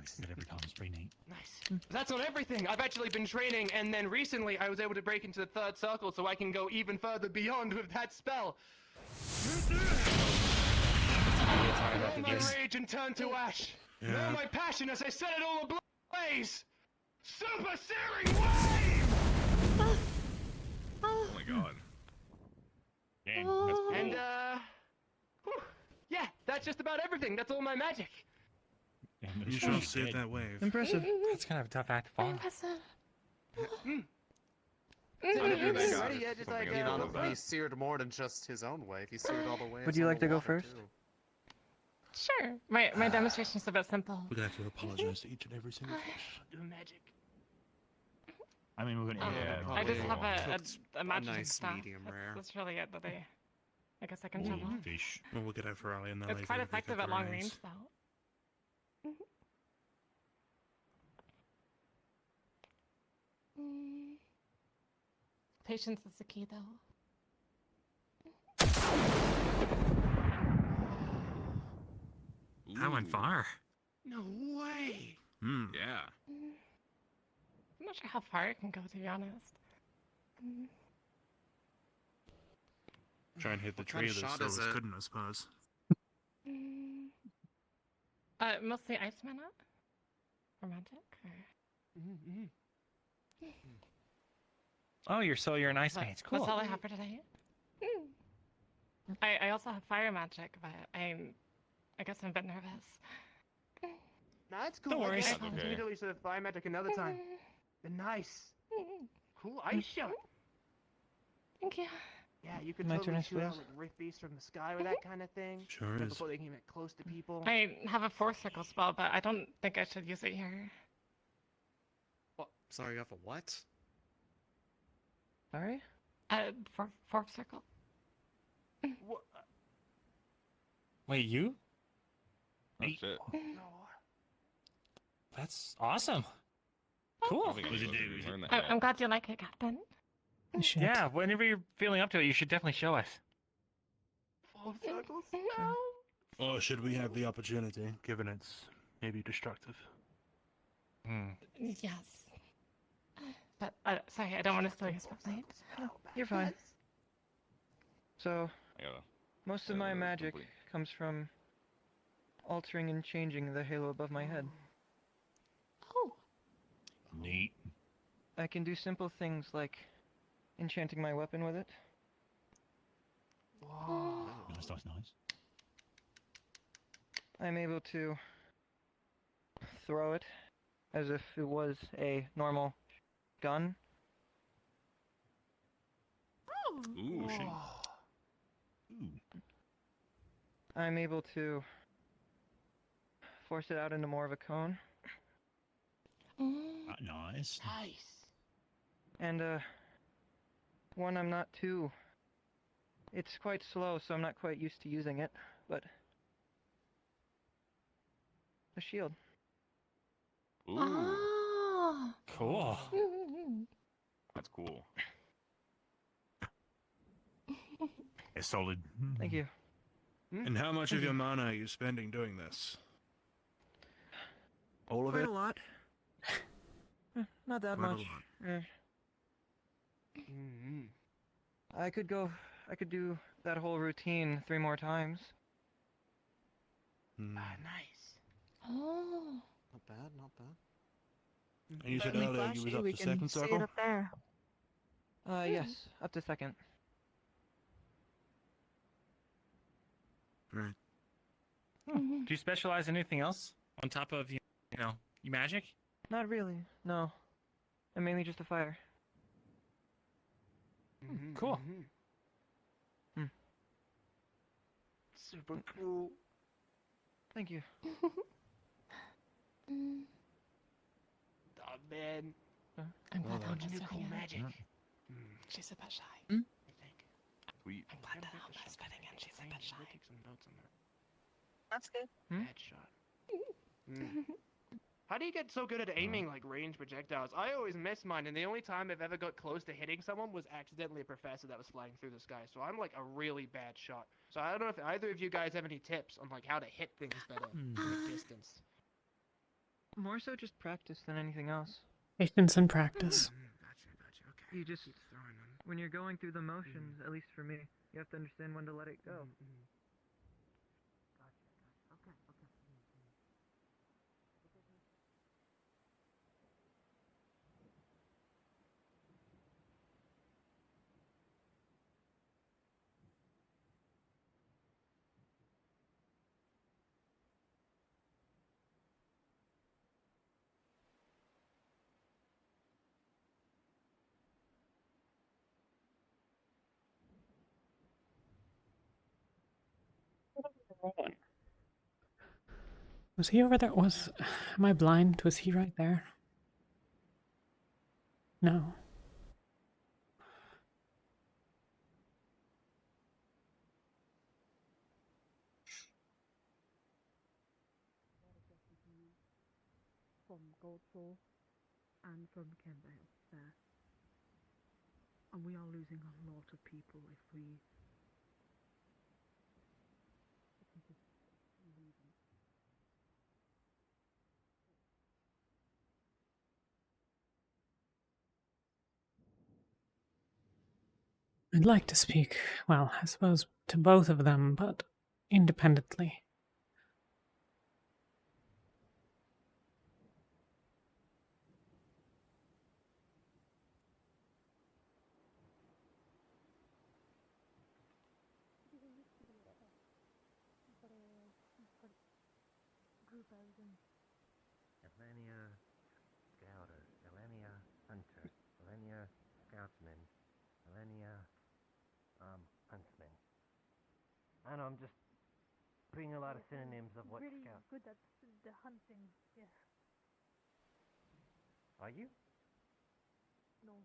This is every time. It's pretty neat. Nice. That's not everything. I've actually been training, and then recently I was able to break into the third circle, so I can go even further beyond with that spell. Know my rage and turn to ash. Know Yeah. my passion as I set it all ablaze. Super searing wave. Oh my god. Dang, that's cool. And whew, yeah, that's just about everything. That's all my magic. Damn, that's You pretty should have saved good. that wave. Impressive. That's kind of a tough act to follow. Impressive. Whenever they got ready yet, just like, you know, what's if he up? seared more than just his own way. If he seared all the way, Would it's you all like the to go water, first? too. Sure. My demonstration is a bit simple. We're gonna have to apologize to each and every single fish. Do magic. I mean, we're gonna. I just have Cooked a match nice staff. medium rare. That's really it that I guess I can juggle. Fish. Well, we'll get out for Ali and then It's quite effective at long range, though. Patience is the key, though. That went far. No way. Yeah. I'm not sure how far it can go, to be honest. Try and hit the What kind tree of that shot still is was it? couldn't, I suppose. Mostly ice mana? Or magic? Or... Oh, you're an ice mage. Cool. That's all I have for today. I also have fire magic, but I guess I'm a bit nervous. Nah, it's cool. Don't worry. I Okay. can totally sort of fire magic another time. But nice. Cool ice shot. Thank you. Yeah, you could My turn, totally I shoot out suppose. like rift beasts from the sky with that kind of thing. Sure Right is. before they can get close to people. I have a 4-circle spell, but I don't think I should use it here. What? Sorry, off a what? Sorry? Fourth circle. What? Wait, you? That's it. No. That's awesome. Cool. I think I should learn that. I'm glad you like it, Captain. Yeah, whenever you're feeling up to it, you should definitely show us. Full circles? Oh, should we have the opportunity, given it's maybe destructive? Yes. But, sorry, I don't want to steal your spotlight. You're fine. So, I gotta- most of my magic comes from altering and changing the halo above my head. Oh. Neat. I can do simple things like enchanting my weapon with it. Whoa. Nice. I'm able to throw it as if it was a normal gun. Ooh, shit. I'm able to force it out into more of a cone. Nice. Nice. And one I'm not too... It's quite slow, so I'm not quite used to using it, but... A shield. Ooh, Oh. Cool. that's cool. It's solid. Thank you. And how much of your mana are you spending doing this? All of Quite it? a lot. Not that Quite a much. lot. I could do that whole routine 3 more times. Hmm. Nice. Oh. Not bad, not bad. And you said earlier you was up to second circle? there. Yes, up to second. Right. Do you specialize in anything else on top of you know your magic? Not really, no. I'm mainly just a fire. Cool. Super cool. Thank you. Oh man. I'm glad Bunch of Alma's new cool fitting in. magic. She's a bit shy. I think. Sweet. I'm glad that Alma's fitting in. She's a bit shy. Take some notes on that. That's good. Headshot. How do you get so good at aiming like range projectiles? I always miss mine, and the only time I've ever got close to hitting someone was accidentally a professor that was flying through the sky. So I'm like a really bad shot. So I don't know if either of you guys have any tips on like how to hit things better from a distance. More so just practice than anything else. Patience and practice. Gotcha. Okay. You just, Keep throwing them. when you're going through the motions, at least for me, you have to understand when to let it go. Was he over there? Am I blind? Was he right there? No. From Goldsoul and from Canberra there. And we are losing a lot of people if we just leave them. I'd like to speak, well, I suppose to both of them, but independently. Elenia Scouter, Elenia Hunter, Elenia Scoutsman, Elenia Huntsman. I don't know, I'm just putting a lot of synonyms of what really scout. good at the hunting, yes. Are you? No.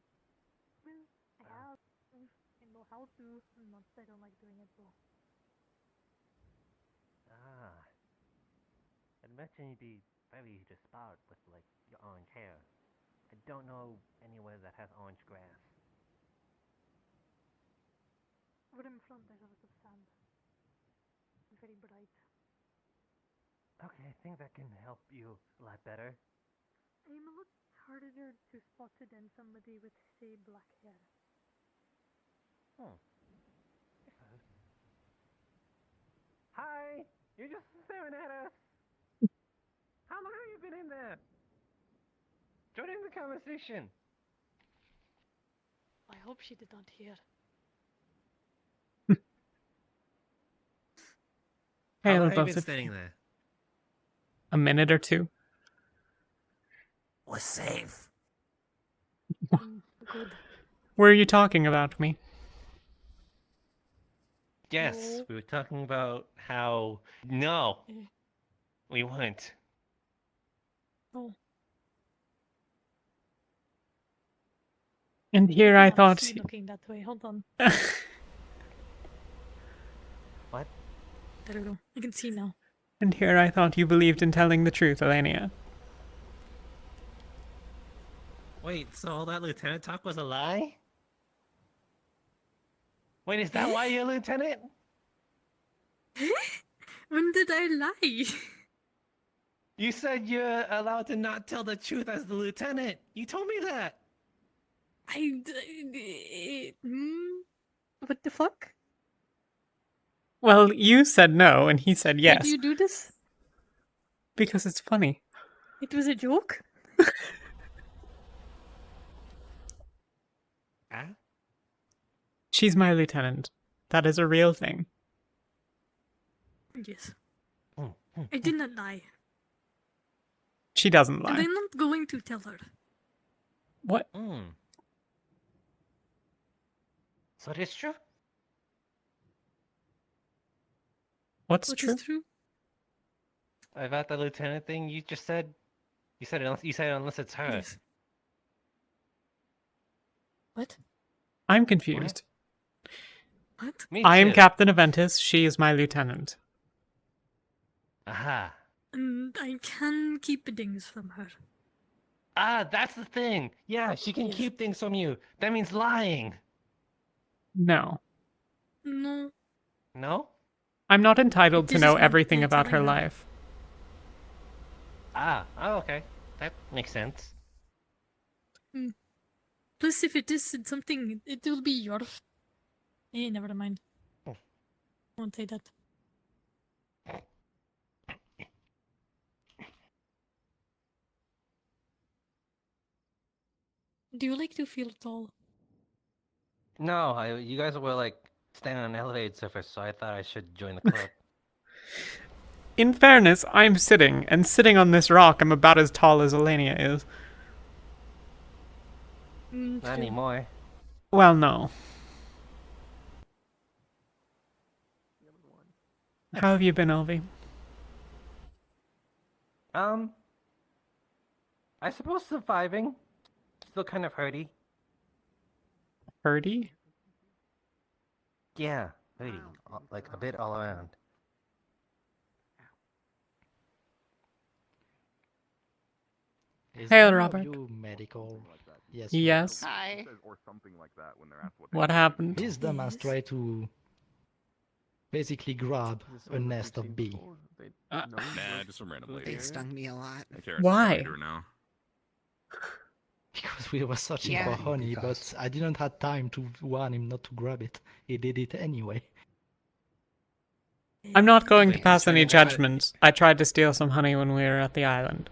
Well, I have. I know how to. Not I don't like doing it though. I'd imagine you'd be very disparate with, like, your orange hair. I don't know anywhere that has orange grass. Over in front there's a lot of sand. It's very bright. Okay, I think that can help you a lot better. I'm a lot harder to spot it than somebody with, say, black hair. I suppose. Hi! You're just staring at us! How long have you been in there? Join in the conversation! I hope she did not hear. Hey, How long hello, have you both been of standing you. there? A minute or two. We're safe. Good. Were you talking about me? Yes, No. we were talking about how... No! We weren't. No. And here I thought... See looking that way. Hold on. What? There we go. I can see now. And here I thought you believed in telling the truth, Elenia. Wait, so all that lieutenant talk was a lie? Wait, is that why you're a lieutenant? When did I lie? You said you're allowed to not tell the truth as the lieutenant. You told me that. What the fuck? Well, you said no, and he said Why yes. do you do this? Because it's funny. It was a joke? She's my lieutenant. That is a real thing. Yes. I did not lie. She doesn't And lie. I'm not going to tell her. What? So it is true? What's What true? is true? About the lieutenant thing you just said? You said unless it's her. Yes. What? I'm confused. What? Me I am too. Captain Aventus. She is my lieutenant. Aha. And I can keep things from her. Ah, that's the thing. Yeah, she can keep things from you. That means lying. No. No. No? I'm not entitled to This know is not everything me about her telling her. life. Ah, oh, okay. That makes sense. Plus, if it is something, it will be yours. Never mind. Won't say that. Do you like to feel tall? No, you guys were like standing on an elevated surface, so I thought I should join the club. In fairness, I'm sitting, and sitting on this rock, I'm about as tall as Elenia is. Not anymore. Well, no. How have you been, Ovi? I suppose surviving. Still kind of hurty. Hurdy? Yeah, hurty. Like a bit all around. Is Hey, any of Robert. you medical? Yes. Yes. Hi. Or something like that when they're asked what. What happened? This dumbass tried to basically grab a nest of bee. Nah, just some random lady. They stung me a lot. Why? Now. Because we were searching Yeah. for honey, but I didn't have time to warn him not to grab it. He did it anyway. I'm not going to Wait, pass he's trying any to grab it. judgment. I tried to steal some honey when we were at the island.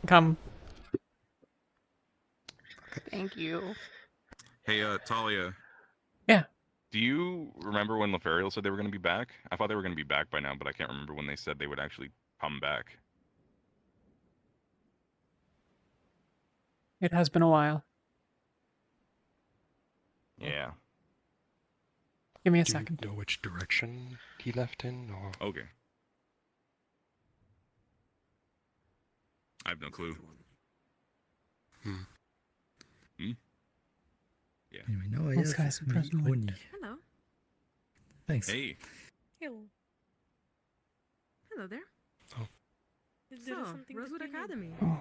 Come. Thank you. Hey, Talia. Yeah. Do you remember when Lefariel said they were going to be back? I thought they were going to be back by now, but I can't remember when they said they would actually come back. It has been a while. Yeah. Give me a Do second. you know which direction he left in, or? Okay. I have no clue. Hmm. Yeah. Anyway, no, I This have guy's me impressive. honey. Hello. Thanks. Hey. Hello. Hello there. Is there So, something that Rosewood you need? Academy. Oh.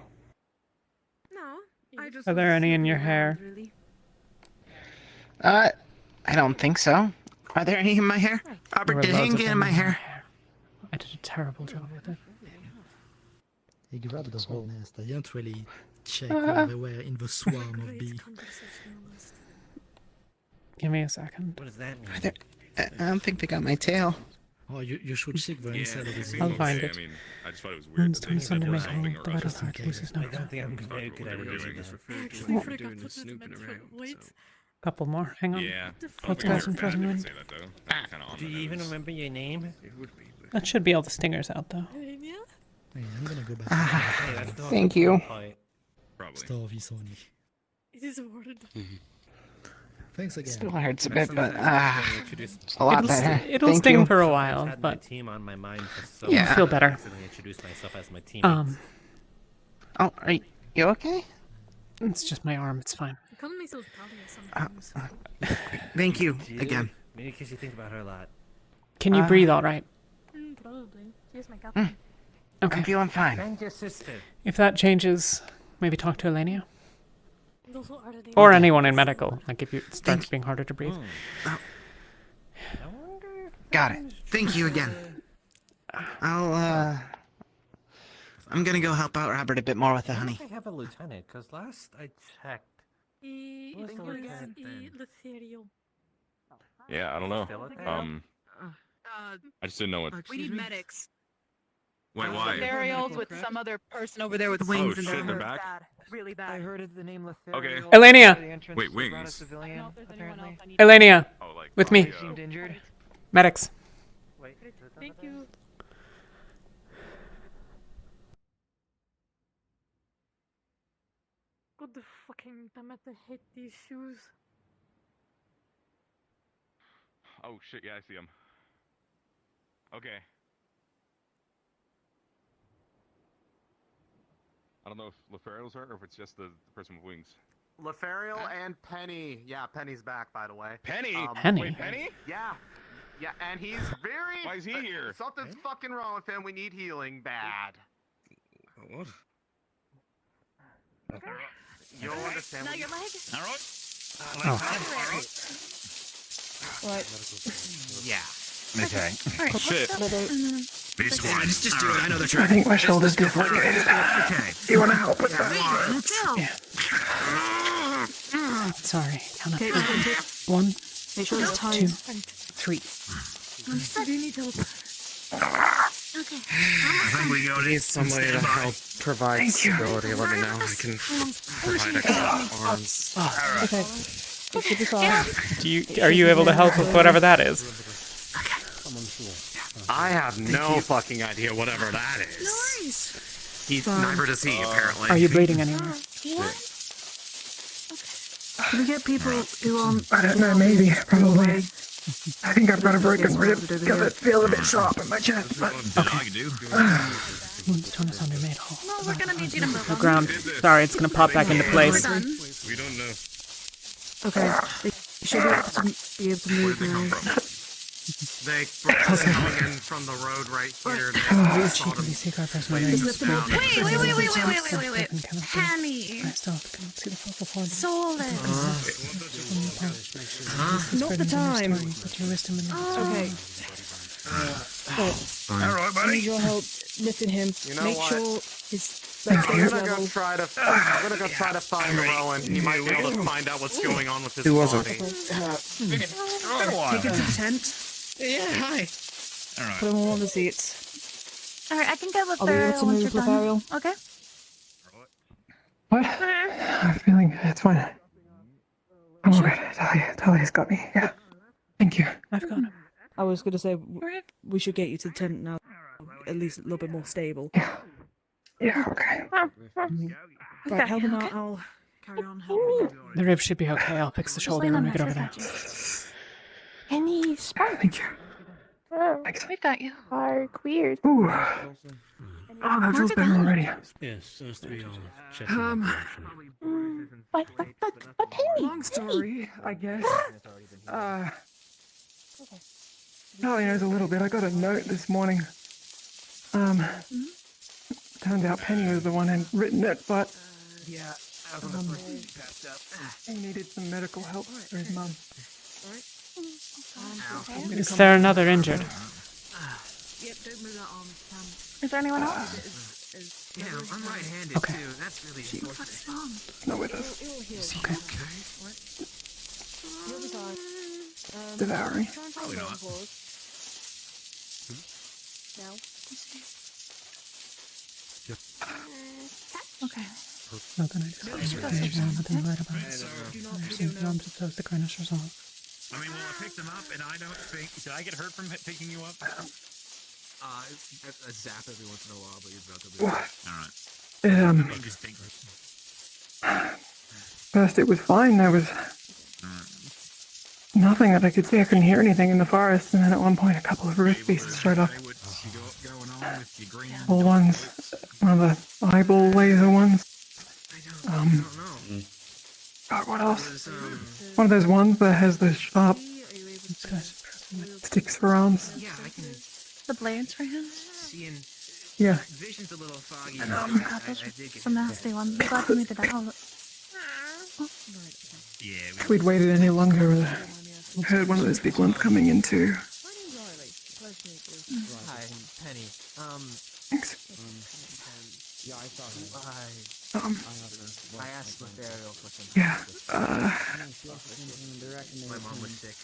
No, I just. Are there was any in snooping your around, hair? Really. I don't think so. Are there any in my hair? There Robert, were did loads Hayden of get in them my hair? I did a terrible job with it. He grabbed the whole nest. I didn't really check where they were in the swarm of bee. Give me a second. What does that mean? I don't think they got my tail. Oh, you should check the inside of the seems I'll okay. find it. I mean, I just thought it was weird Runes that to they said inside there my was something home, or the other. vital heart loses no I don't think I'm That's very what good they at were using doing. that. Actually, I forgot to put them in for wait. Couple more. Hang on. Yeah. Let's go some frozen wind. Say that, though. That's kind of on Do the you even nose. remember your name? That should be all the stingers out, though. Hey, I'm gonna go back. Hey, that's the Thank you. Probably. Store of his honey. It is a word. Thanks again. Still hurts a bit, but a a lot better. It'll Thank sting you. for a while, I've had my but team on my mind for so Yeah. long. feel better. I accidentally introduced myself as my teammates. Oh, are you okay? It's just my arm. It's fine. I call myself Talia sometimes. Thank you Do you? again. Maybe because you think about her a lot. Can you breathe all right? Probably. Here's my cup. Okay. I'm feeling fine. And your sister. If that changes, maybe talk to Elenia. Those are the Or names. anyone in medical. Like if it starts being harder to breathe. Got it. Thank you again. I'm gonna go help out Robert a bit more with the honey. I have a lieutenant, because last I checked. Who's the lieutenant then? Lothario. Yeah, I don't know. Still at that? I just didn't know what. We need medics. Wait, why? Burials with some other person over there with Oh wings shit, and they're they're back. bad. Really bad. I heard the name Lothario. Okay. Elenia! Wait, wings. Apparently. Elenia! Oh, like With me. He seemed injured. Medics. Wait. Thank you. God the fucking damn it, I hate these shoes. Oh shit, yeah, I see him. Okay. I don't know if Lefariel's hurt or if it's just the person with wings. Lefariel and Penny. Yeah, Penny's back, by the way. Penny? Penny? Wait, Penny? Yeah. Yeah, and he's very... Why is he here? Something's fucking wrong with him. We need healing bad. What? You'll understand. Now what your leg. Alright. What? Yeah. Okay. Alright, Shit. This one. Just do it. I know the I track. think my shoulder's dislocated. Okay. You wanna help with that? Yeah. Sorry. Count up. Okay, 1, make sure it's 2, tied. 3. Do you need help? Okay. I think we go Need somebody to help provide stability. Let me know. I can provide extra arms. Oh, okay. It should be fine. Are you able to help with whatever that is? I have no fucking idea whatever that is. No worries. He's neither does he, apparently. Are you bleeding anywhere? What? Can we get people who I don't know, maybe, probably. I think I've got a broken rib because it feels a bit sharp in my chest. But Wounds tone is under made whole. No, we're gonna need you to move The on. ground. Sorry, it's gonna pop back into place. We're done. We don't know. Okay, they should be able to move now. They brought coming in from the road right here. They saw them. Wait. Penny. Solid. Not the time. Okay. Alright, buddy. I need your help lifting him. You know Make what? sure his I'm level. gonna go try to find Rowan. He might be able to find out what's going on with his Who was it? body. Take it to the tent. Yeah, hi. Put him on the seats. Alright, I can get with I'll be able Burial to once move you're with Burial. done. Okay. What? I'm feeling it's fine. I'm alright. Talia's got me. Yeah. Thank you. I've got him. I was gonna say we should get you to the tent now, at least a little bit more stable. Yeah. Okay. Right, help him out. I'll carry on helping. The rib should be okay. I'll fix the shoulder when we get over there. Any spark? Thank you. We've got you. Spark. Weird. Ooh. Oh, that feels better already. Yes, those three all check. But Penny. Long story, I guess. Talia knows a little bit. I got a note this morning. Turns out Penny was the one who had written it, but he needed some medical help for his mum. Is there another injured? Yep, don't move that arm, Sam. Is there anyone else? Yeah, I'm right-handed Okay. too. That's really important. No, it is. Is he okay? You'll be fine. Devouring. Probably not. Now. Okay. Nothing I just nothing right about it. Symptoms of those the kindness result. I mean, well, I picked him up, and I don't think. Did I get hurt from picking you up? A zap every once in a while, but you're relatively Alright. First it was fine. There was nothing that I could see. I couldn't hear anything in the forest, and then at one point a couple of roof beasts showed up. All ones. One of the eyeball laser ones. God, what else? One of those ones that has the sharp sticks for arms. Yeah, I can The blades for him? see in. Yeah. Vision's a little foggy. God, those were some nasty ones. I'm glad you made it out. Yeah. If we'd waited any longer, I heard one of those big ones coming in too. Hi, Penny. Thanks. Yeah, I saw him. I asked with Ariel for some. Yeah. My mom was sick.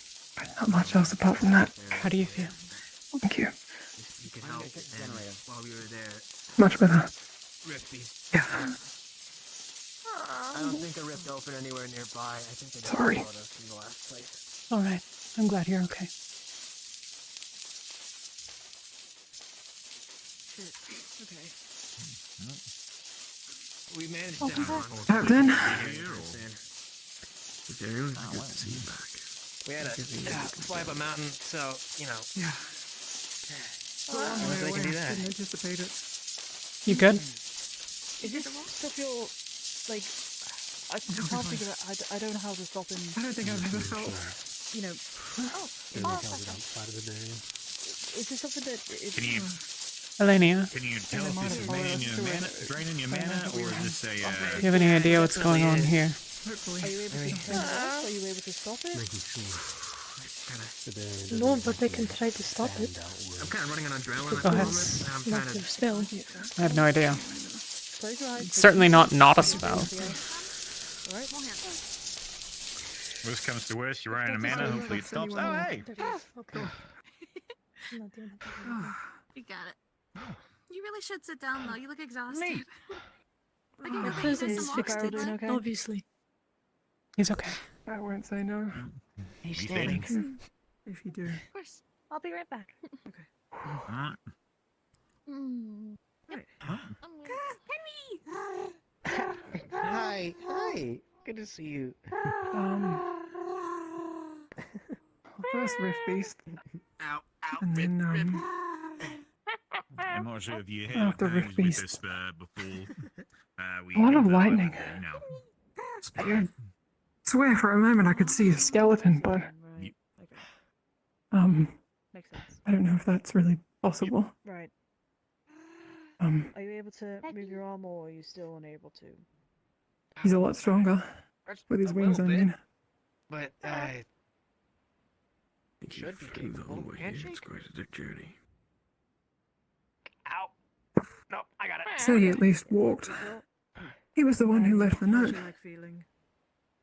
Not much else apart from that. How do you feel? Thank you. You could help, and while we were there, Much better. ripped these. Yeah. I don't think I ripped open anywhere nearby. I think they just Sorry. brought us from the last place. All right. I'm glad you're okay. Okay. We managed to Captain? Good to see you back. We had to fly up a mountain, so, you know. Yeah. I can do that. Didn't anticipate it. You good? Is this stuff you're like? I can't figure out. I don't know how to stop him. I don't think I've ever felt. You know. Is this something that? Can you? Elenia, Can you tell if this is draining your mana, or is this a? do you have any idea what's going on here? Hopefully. Are you able to turn it off? Are you able to stop it? No, but they can try to stop it. I'm kind of running on adrenaline Go at the ahead. moment. I'm Not kind the of. spell. I have no idea. Close your eyes. Certainly not a spell. Alright. Worst comes to worst, you're running a mana. Hopefully it stops. Oh, hey. Okay. I'm not doing it. You got it. You really should sit down though. You look exhausted. I can My go cousin get is some fixed oxygen. it, okay? obviously. He's okay. I won't say no. He's standing. If you do. Of course. I'll be right back. Alright. Penny! Hi. Good to see you. first Rift Beast. Ow, ow, And then, I'm not sure if you heard after things Rift with Beast. this before. We A lot of dropped it over lightning. there, you know. I swear for a moment I could see a skeleton, but Makes sense. I don't know if that's really possible. Right. Um, Are you able to move your arm, or are you still unable to? he's a lot stronger with his wings, I mean. But should be capable. Handshake? It's quite a journey. Ow. Nope, I got it. So he at least walked. He was the one who left the note. Feeling.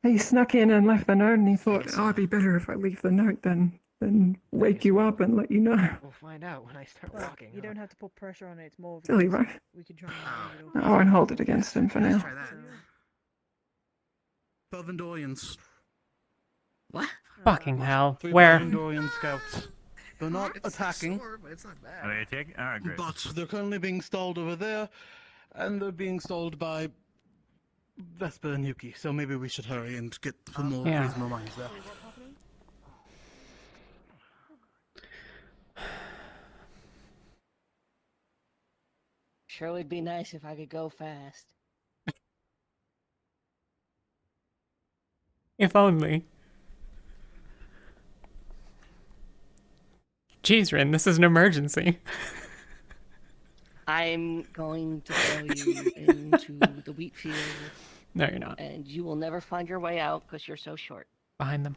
He snuck in and left the note, and he thought, oh, it'd be better if I leave the note than wake you up and let you know. We'll find out when I start walking. You don't have to put pressure on it. It's more of a Silly, case of right? we can try and move it I won't hold it against him for now. So, Belvendorians. What? Fucking hell. Three Where? Belvendorian scouts. They're not attacking. Are they attacking? Alright, great. But they're currently being stalled over there, and they're being stalled by Vesper and Yuki, so maybe we should hurry and get some more Yeah. reasonable minds there. Sure would be nice if I could go fast. If only. Jeez, Rin, this is an emergency. I'm going to throw you into the wheat field. No, you're not. And you will never find your way out because you're so short. Behind them.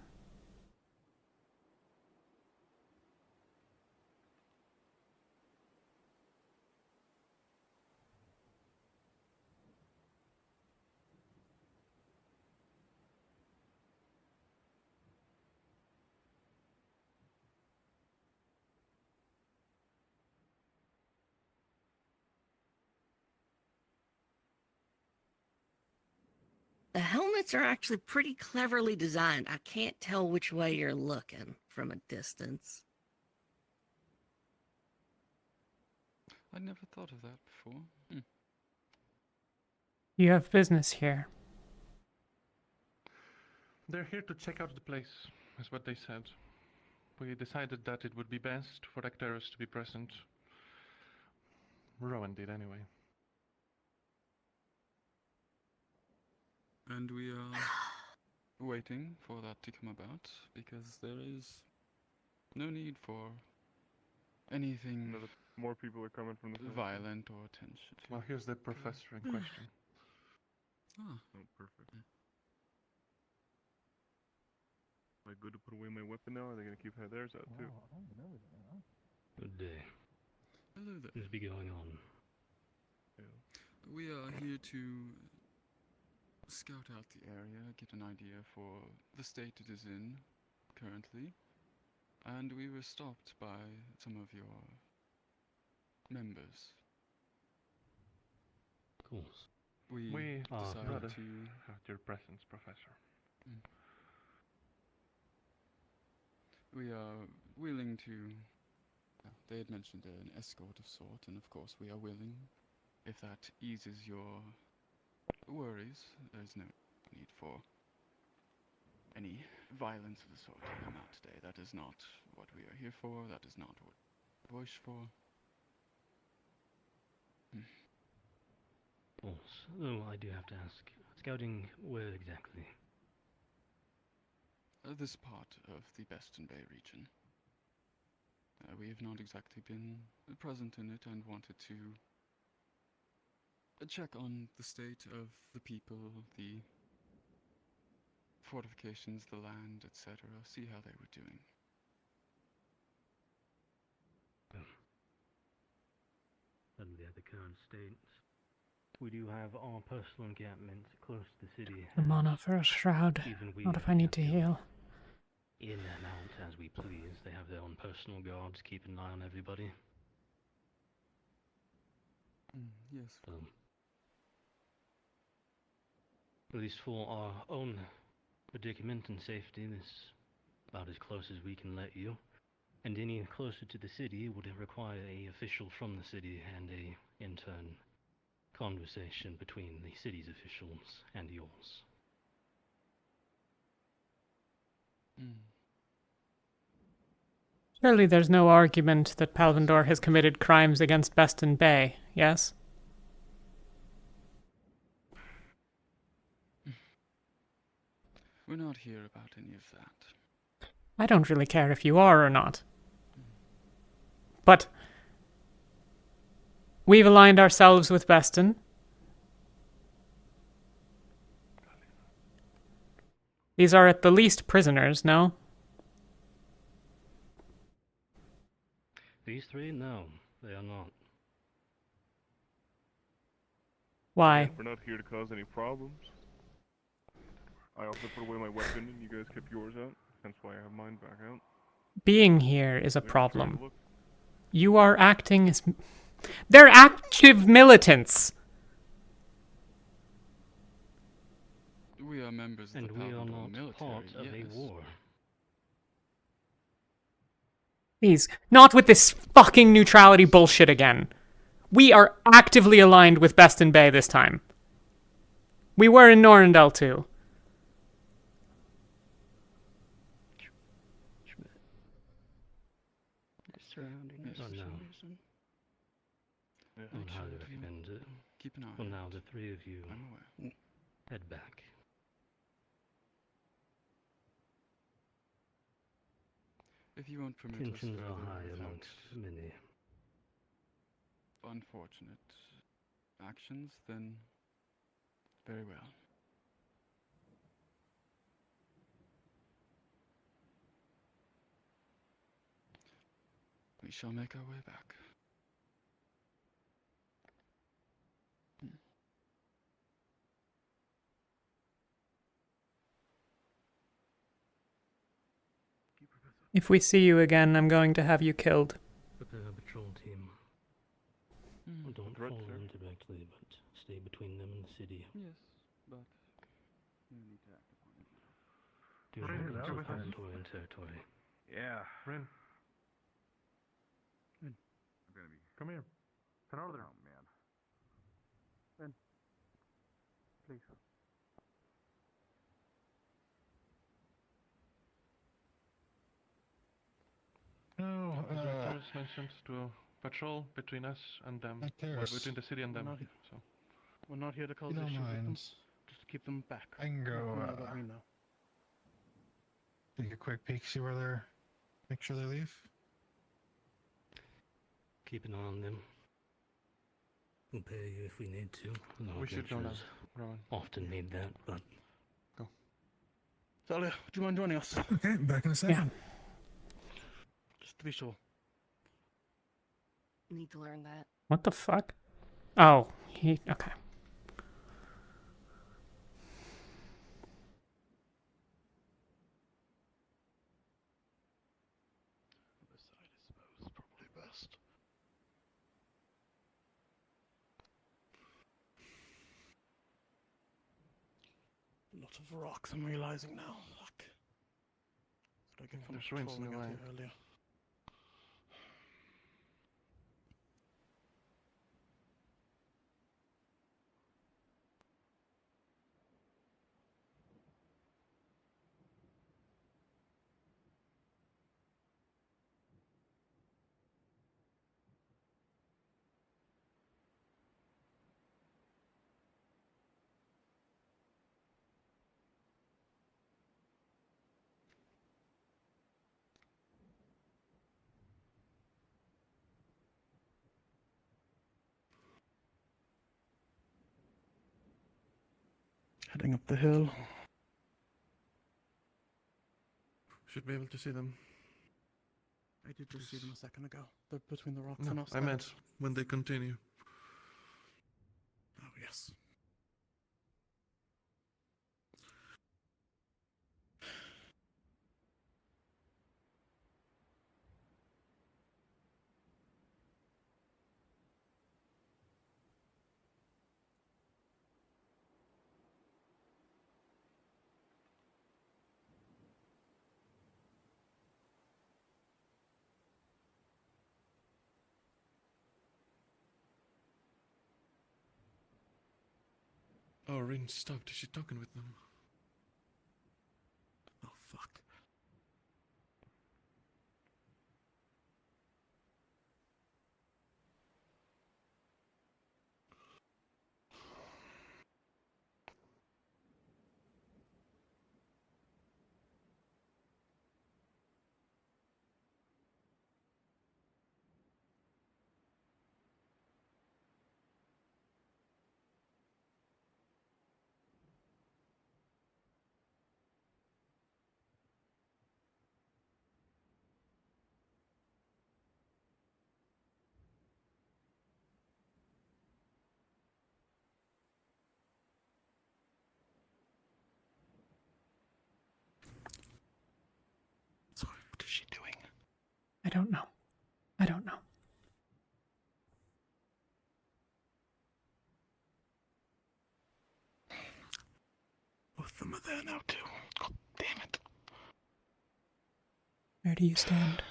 The helmets are actually pretty cleverly designed. I can't tell which way you're looking from a distance. I never thought of that before. You have business here. They're here to check out the place, is what they said. We decided that it would be best for Acteros to be present. Rowan did anyway. And we are waiting for that to come about, because there is no need for anything more people are coming from the violent or attention. Well, here's the professor in question. Ah. Oh, perfect. Am I good to put away my weapon now? Are they gonna keep theirs out too? Good day. Hello there. What's be going on? We are here to scout out the area, get an idea for the state it is in currently, and we were stopped by some of your members. Of course. We decided rather to at your presence, Professor. We are willing to. They had mentioned an escort of sort, and of course we are willing, if that eases your worries. There's no need for any violence of the sort to come out today. That is not what we are here for. That is not what we wish for. Of course. Oh, I do have to ask. Scouting where exactly? This part of the Bestin Bay region. We have not exactly been present in it and wanted to check on the state of the people, the fortifications, the land, etc., see how they were doing. Suddenly at the current state. We do have our personal encampment close to the city. I'm on a first shroud. Even we Not if I need to heal. in and out as we please. They have their own personal guards, keep an eye on everybody. Yes. So, at least for our own predicament and safety, this is about as close as we can let you. And any closer to the city would require a official from the city and a intern conversation between the city's officials and yours. Surely there's no argument that Palvindor has committed crimes against Bestin Bay, yes? We're not here about any of that. I don't really care if you are or not. But we've aligned ourselves with Bestin. These are at the least prisoners, no? These three? No, they are not. Why? We're not here to cause any problems. I also put away my weapon and you guys kept yours out. Hence why I have mine back out. Being here is a Maybe try to problem. look. You are acting as... They're active militants! We are members of And the we are Palvindor not military, part of yes. a war. Please, not with this fucking neutrality bullshit again. We are actively aligned with Bestin Bay this time. We were in Norandel too. Surrounding us Oh, for no. some reason. On how to defend it. Keep an eye Well, on now it. the three of you I'm aware. head back. If you won't permit us Tensions are further high without amongst many. unfortunate actions, then very well. We shall make our way back. If we see you again, I'm going to have you killed. Prepare a patrol team. Well, don't threat, follow sir. them directly, but stay between them and the city. Yes, but you need to act upon it. Do not enter Palvindorian territory. Yeah. Rin. Rin. I'm gonna be. Come here. Turn over there. Oh man. Rin. Please. No, Terrace mentioned to patrol between us and them. Or between the city and them. So. We're not here to cause You don't issues with them. mind. Just to keep them back. I can go, From what we know. Take a quick peek, see where they're. Make sure they leave. Keep an eye on them. We'll pay you if we need to. No We should go now, adventurers Rowan. often need that, but Talia, do you mind joining us? Okay, back in a second. Just to be sure. Need to learn that. What the fuck? Oh, okay. Other side, I suppose, probably best. A lot of rocks, I'm realizing now. Fuck. That's what I get from There's ruins in patrolling the out way. here earlier. Heading up the hill. Should be able to see them. I did just see them a second ago. They're between the rocks No, and us. I meant when they continue. Oh, yes. Oh, Rin stopped. Is she talking with them? Oh, fuck. don't know. I don't know. Both of them are there now too. God damn it. Where do you stand?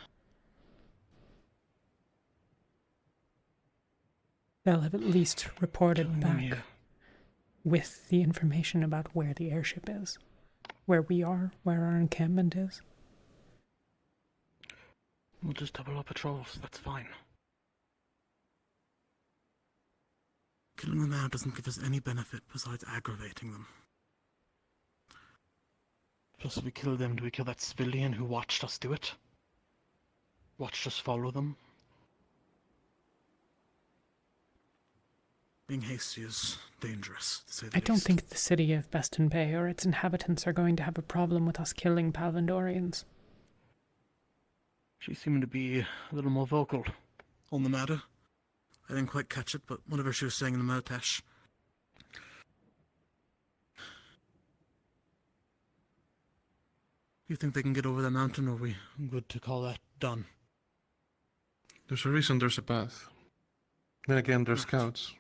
They'll have at least reported back with the information about where the airship is, where we are, where our encampment is. We'll just double our patrols, that's fine. Killing them now doesn't give us any benefit besides aggravating them. Plus, if we kill them, do we kill that civilian who watched us do it? Watched us follow them? Being hasty is dangerous, to say the I don't least. think the city of Bestin Bay or its inhabitants are going to have a problem with us killing Palvandorians. She seemed to be a little more vocal on the matter. I didn't quite catch it, but whatever she was saying in the Mertash. Do you think they can get over the mountain, or are we good to call that done? There's a reason there's a path. Then again, there's scouts.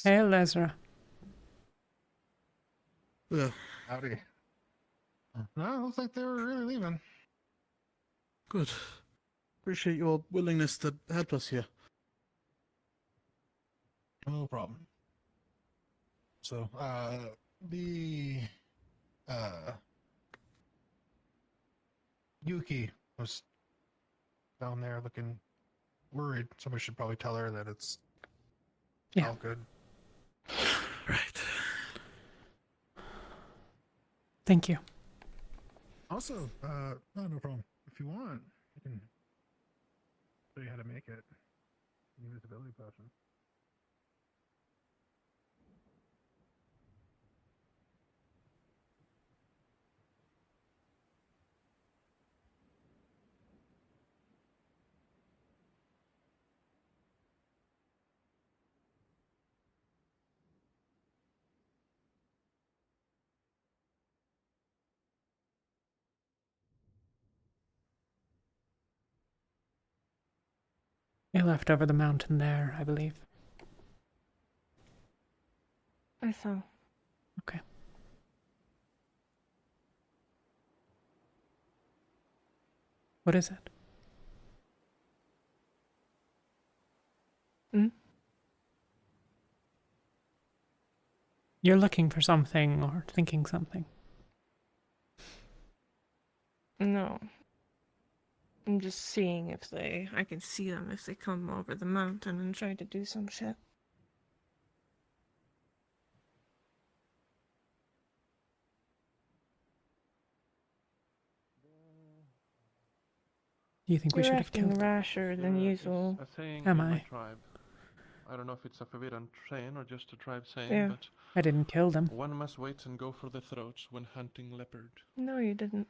Hail, Ezra. Yeah. Howdy. No, I don't think they were really leaving. Good. Appreciate your willingness to help us here. No problem. So, Yuki was down there looking worried. Somebody should probably tell her that it's all good. Right. Thank you. Also, no problem. If you want, I can show you how to make it. Invisibility potion. They left over the mountain there, I believe. I saw. Okay. What is it? Hmm? You're looking for something or thinking something. No. I'm just seeing if I can see them if they come over the mountain and try to do some shit. Do you think we You're should have acting killed? rasher than usual. A saying Am in my I? tribe. I don't know if it's a forbidden saying or just a tribe saying, Yeah. but I didn't kill them. one must wait and go for the throats when hunting leopard. No, you didn't.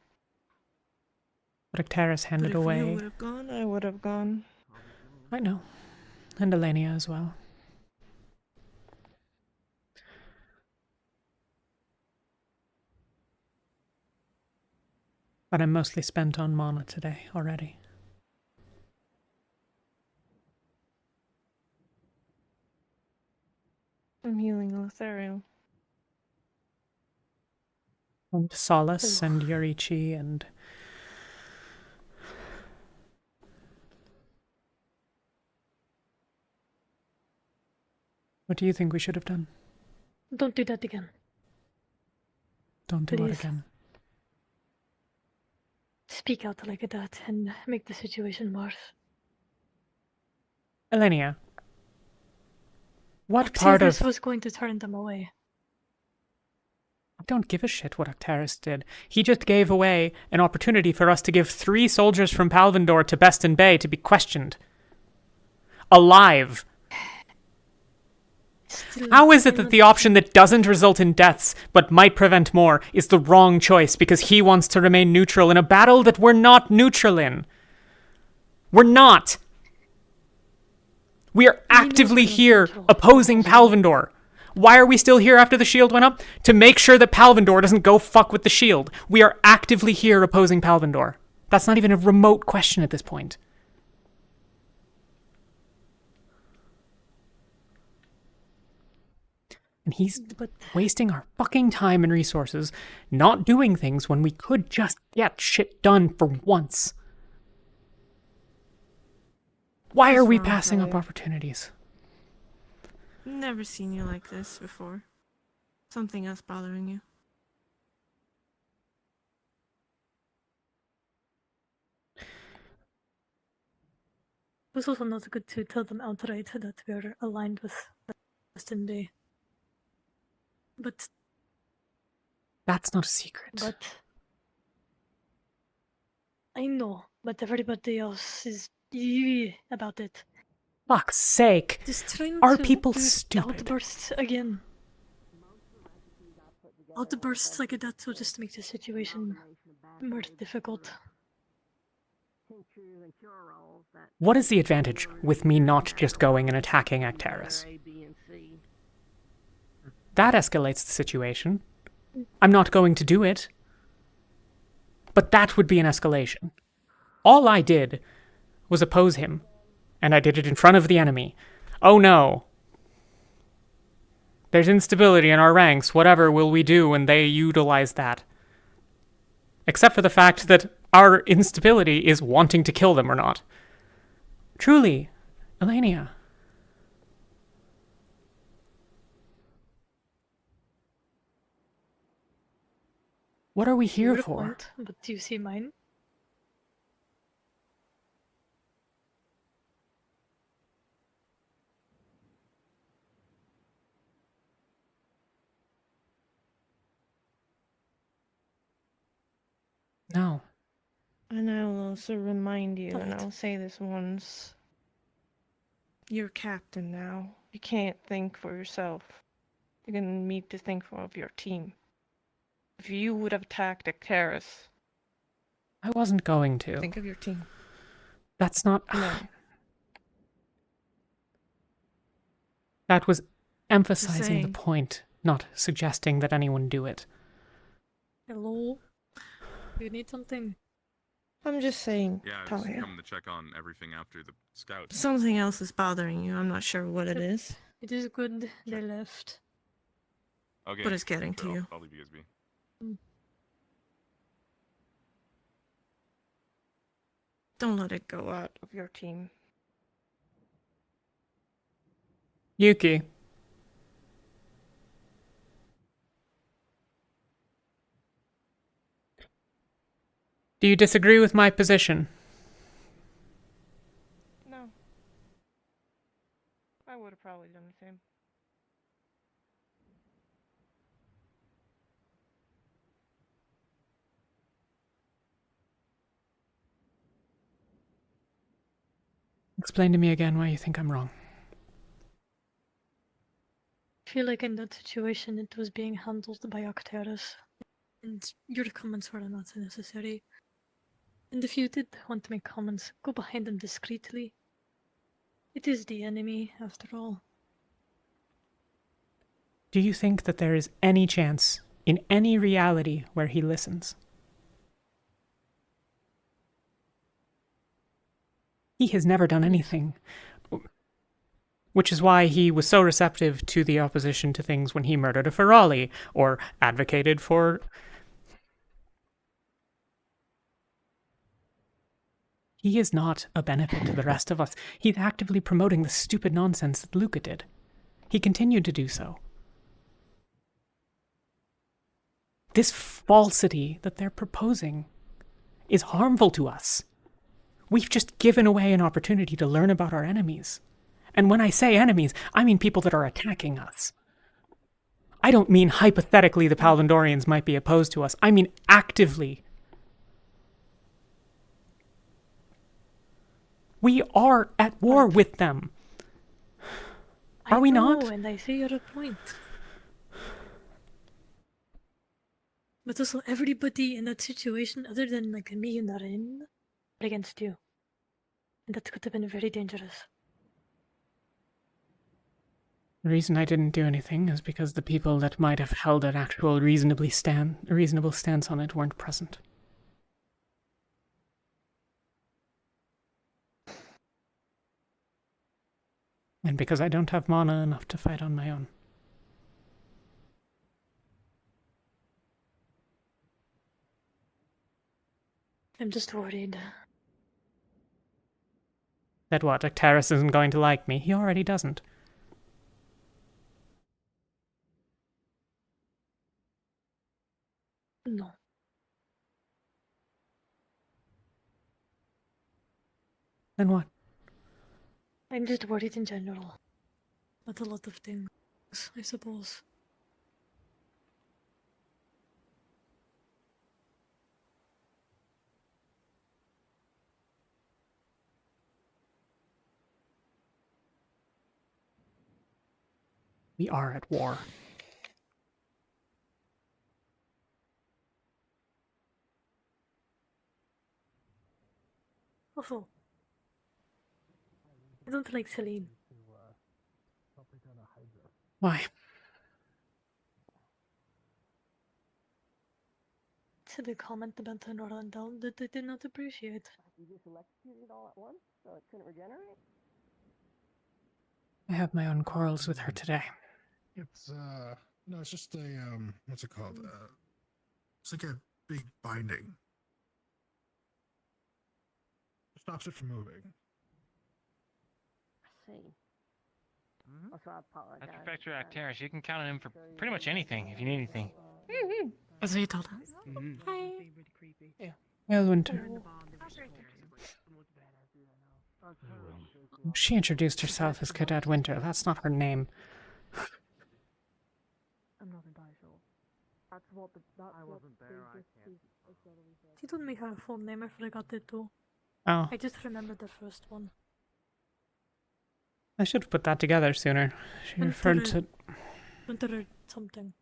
But Actaris But handed if away. you would have gone, I would have gone. I know. And Elenia as well. But I'm mostly spent on mana today already. I'm healing Lothario. And Solace and Yorichi and... What do you think we should have done? Don't do that again. Don't do what Please. again? Speak out like that and make the situation worse. Elenia. What part Octavius of... was going to turn them away. I don't give a shit what Actaris did. He just gave away an opportunity for us to give 3 soldiers from Palvandor to Bestin Bay to be questioned. Alive. How is it that the option that doesn't result in deaths, but might prevent more, is the wrong choice because he wants to remain neutral in a battle that we're not neutral in? We're not! We are actively here opposing Palvandor. Why are we still here after the shield went up? To make sure that Palvindor doesn't go fuck with the shield. We are actively here opposing Palvindor. That's not even a remote question at this point. And he's wasting our fucking time and resources not doing things when we could just get shit done for once. Why are we passing up opportunities? Never seen you like this before. Something else bothering you. It was also not good to tell them outright that we're aligned with Bestin Bay. But that's not a secret. But I know, but everybody else is about it. Fuck's sake. Just trying Are to people do stupid? Outbursts again. Outbursts like that will just make the situation more difficult. What is the advantage with me not just going and attacking Actaris? That escalates the situation. I'm not going to do it. But that would be an escalation. All I did was oppose him, and I did it in front of the enemy. Oh no. There's instability in our ranks. Whatever will we do when they utilize that? Except for the fact that our instability is wanting to kill them or not. Truly, Elenia. What are we here Your for? point, but do you see mine? No. And I will also remind you, and Right. I'll say this once. You're captain now. You can't think for yourself. You're gonna need to think of your team. If you would have attacked Actaris, I wasn't going to. think of your team. That's not... No. That was emphasizing the saying. point, not suggesting that anyone do it. Hello? You need something? I'm just saying, Yeah, I was Talia. coming to check on everything after the scout. Something else is bothering you. I'm not sure what it is, It is good they left. Okay. but it's getting to sure, you. I'll leave you guys be. Don't let it go out of your team. Yuki. Do you disagree with my position? No. I would have probably done the same. Explain to me again why you think I'm wrong. I feel like in that situation it was being handled by Actaris, and your comments were not necessary. And if you did want to make comments, go behind them discreetly. It is the enemy, after all. Do you think that there is any chance, in any reality, where he listens? He has never done anything. Which is why he was so receptive to the opposition to things when he murdered a Ferali, or advocated for... He is not a benefit to the rest of us. He's actively promoting the stupid nonsense that Luca did. He continued to do so. This falsity that they're proposing is harmful to us. We've just given away an opportunity to learn about our enemies. And when I say enemies, I mean people that are attacking us. I don't mean hypothetically the Palvindorians might be opposed to us. I mean actively. We are at war with them. Are we not? I know, and I see your point. But also, everybody in that situation, other than like me and Narin, are against you. And that could have been very dangerous. The reason I didn't do anything is because the people that might have held an actual reasonable stance on it weren't present. And because I don't have mana enough to fight on my own. I'm just worried. That what, Actaris isn't going to like me? He already doesn't. No. Then what? I'm just worried in general. About a lot of things, I suppose. We are at war. Awful. I don't like Celine. Why? Said a comment about the Northern Down that I did not appreciate. You just electrocuted all at once, so it couldn't regenerate? I have my own quarrels with her today. It's no, it's just a what's it called? It's like a big binding. It stops it from moving. I see. Also, I apologize. That's Prefecture Actaris. You can count on him for pretty much anything if you need anything. That's what you told us. Hi. Yeah. Well, Winter. She introduced herself as Cadet Winter. That's not her name. I'm not entirely sure. That's what the. I wasn't there. I can't. She told me her full name. I forgot it too. Oh. I just remembered the first one. I should have put that together sooner. She referred to... Winter something.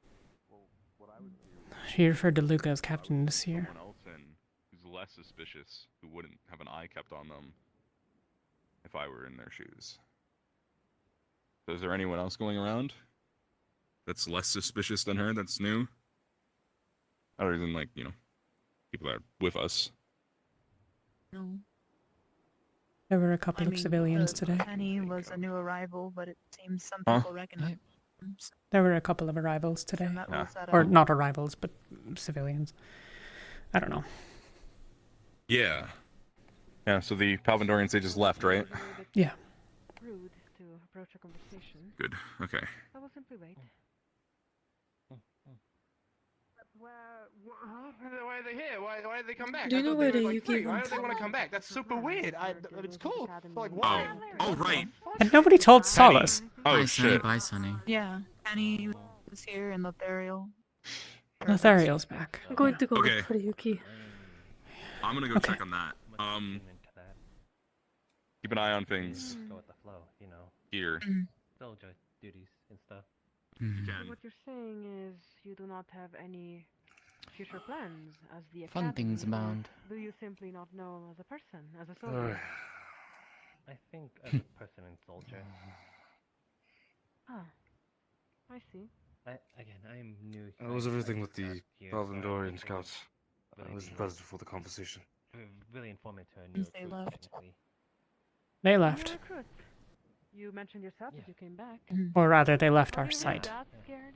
She referred to Luca as Captain Nasir. Someone else in who's less suspicious, who wouldn't have an eye kept on them if I were in their shoes. So is there anyone else going around that's less suspicious than her, that's new? Other than, like, you know, people that are with us. No. There were a couple of civilians today. Penny was a new arrival, but it seems some Huh? people recognize him. There were a couple of arrivals today. that rules that Or out. not arrivals, but civilians. I don't know. Yeah. Yeah, so the Palvandorians, they just left, right? Yeah. Rude to approach a conversation. Good, okay. I will simply wait. Why are they here? Why did they come back? Do you I know thought where they the were, like, Yuki free. Why went? do they want to come back? That's super weird. It's cool. Like, why? Oh, right. And nobody told Solace. Oh, Bye, Sonny. shit. Bye, Sonny. Yeah, Penny was here in Lothariel. Lothariel's back. I'm going to go Okay. look for Yuki. I'm gonna go check on that. Keep an eye on things Go with the flow, you know. here. Soldier duties and stuff. So what you're saying is you do not have any future plans as the Fun things Academy, or abound. Do you simply not know as a person, as a soldier? I think as a person and soldier. Ah, I see. I'm new. How was everything with the here, so Palvandorian everything scouts? really I was be present for the conversation. really informative to a new They recruit, left. technically. They New left. recruit. You mentioned yourself that you came back. Or rather, they left Are our you site. that scared?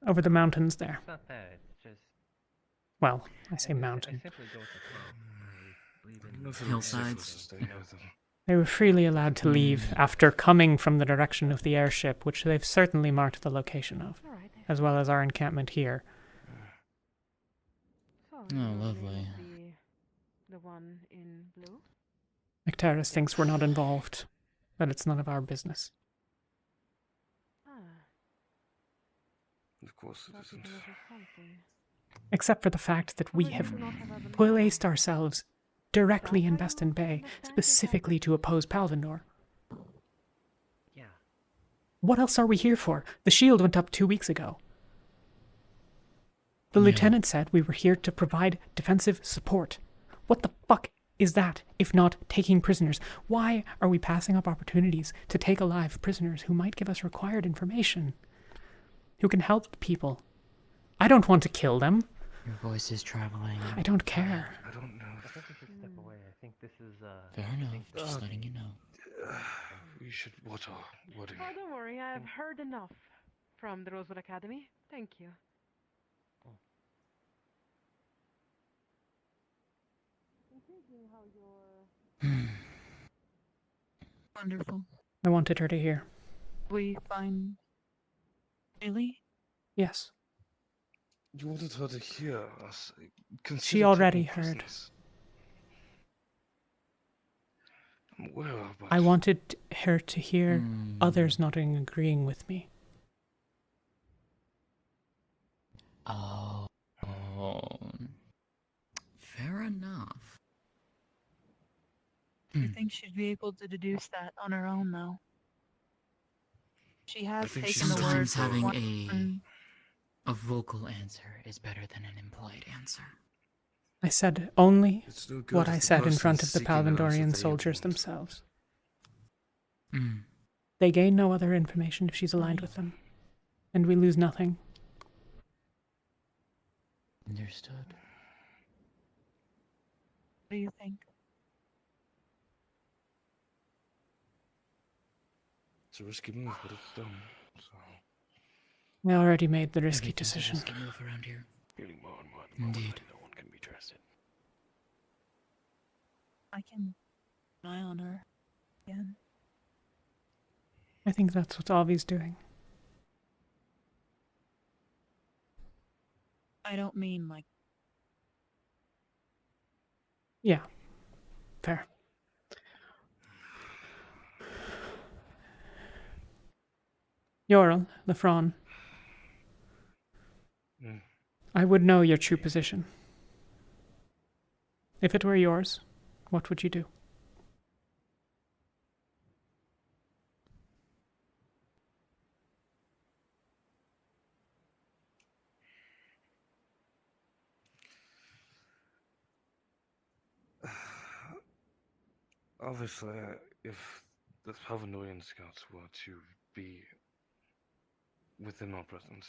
Over the mountains there. It's not that. It's just. Well, I say I mountain. simply go with the flow. Believe in Hillsides. They were freely allowed to leave after coming from the direction of the airship, which they've certainly marked the location of, as well as our encampment here. So, Oh, you lovely. The one in blue? Actaris thinks we're not involved, but it's none of our business. Ah, Of course it that isn't. even is something. Except for the fact that we have placed ourselves directly in Bestin Bay, specifically to oppose Palvandor. Yeah. What else are we here for? The shield went up 2 weeks ago. The lieutenant said we were here to provide defensive support. What the fuck is that, if not taking prisoners? Why are we passing up opportunities to take alive prisoners who might give us required information? Who can help people? I don't want to kill them. Your voice is traveling. I don't care. I don't know. I think we should step away. I think this is, Fair enough. Just letting you know. We should watch our wedding. Oh, don't worry. I've heard enough from the Rosewood Academy. Thank you. Wonderful. I wanted her to hear. We find Really? Yes. You wanted her to hear us. She already heard. I'm aware, but I wanted her to hear others not agreeing with me. Oh. Fair enough. I think she'd be able to deduce that on her own, though. She has taken the words Sometimes having one- a vocal answer is better than an implied answer. I said only It's no good what if I the said in person front of the seeking an answer Palvandorian they soldiers want. themselves. Mm. They gain no other information if she's aligned with them, and we lose nothing. Understood. What do you think? It's a risky move, but it's done. So. I already made the risky Everything's a decision. risky move around here. Feeling more and more at the moment Indeed. that no one can be trusted. I can keep an eye on her again. I think that's what Avi's doing. I don't mean like Yeah. Fair. Yorl, Lefron. Mm. I would know your true position. If it were yours, what would you do? Obviously, if the Palvandorian scouts were to be within our presence,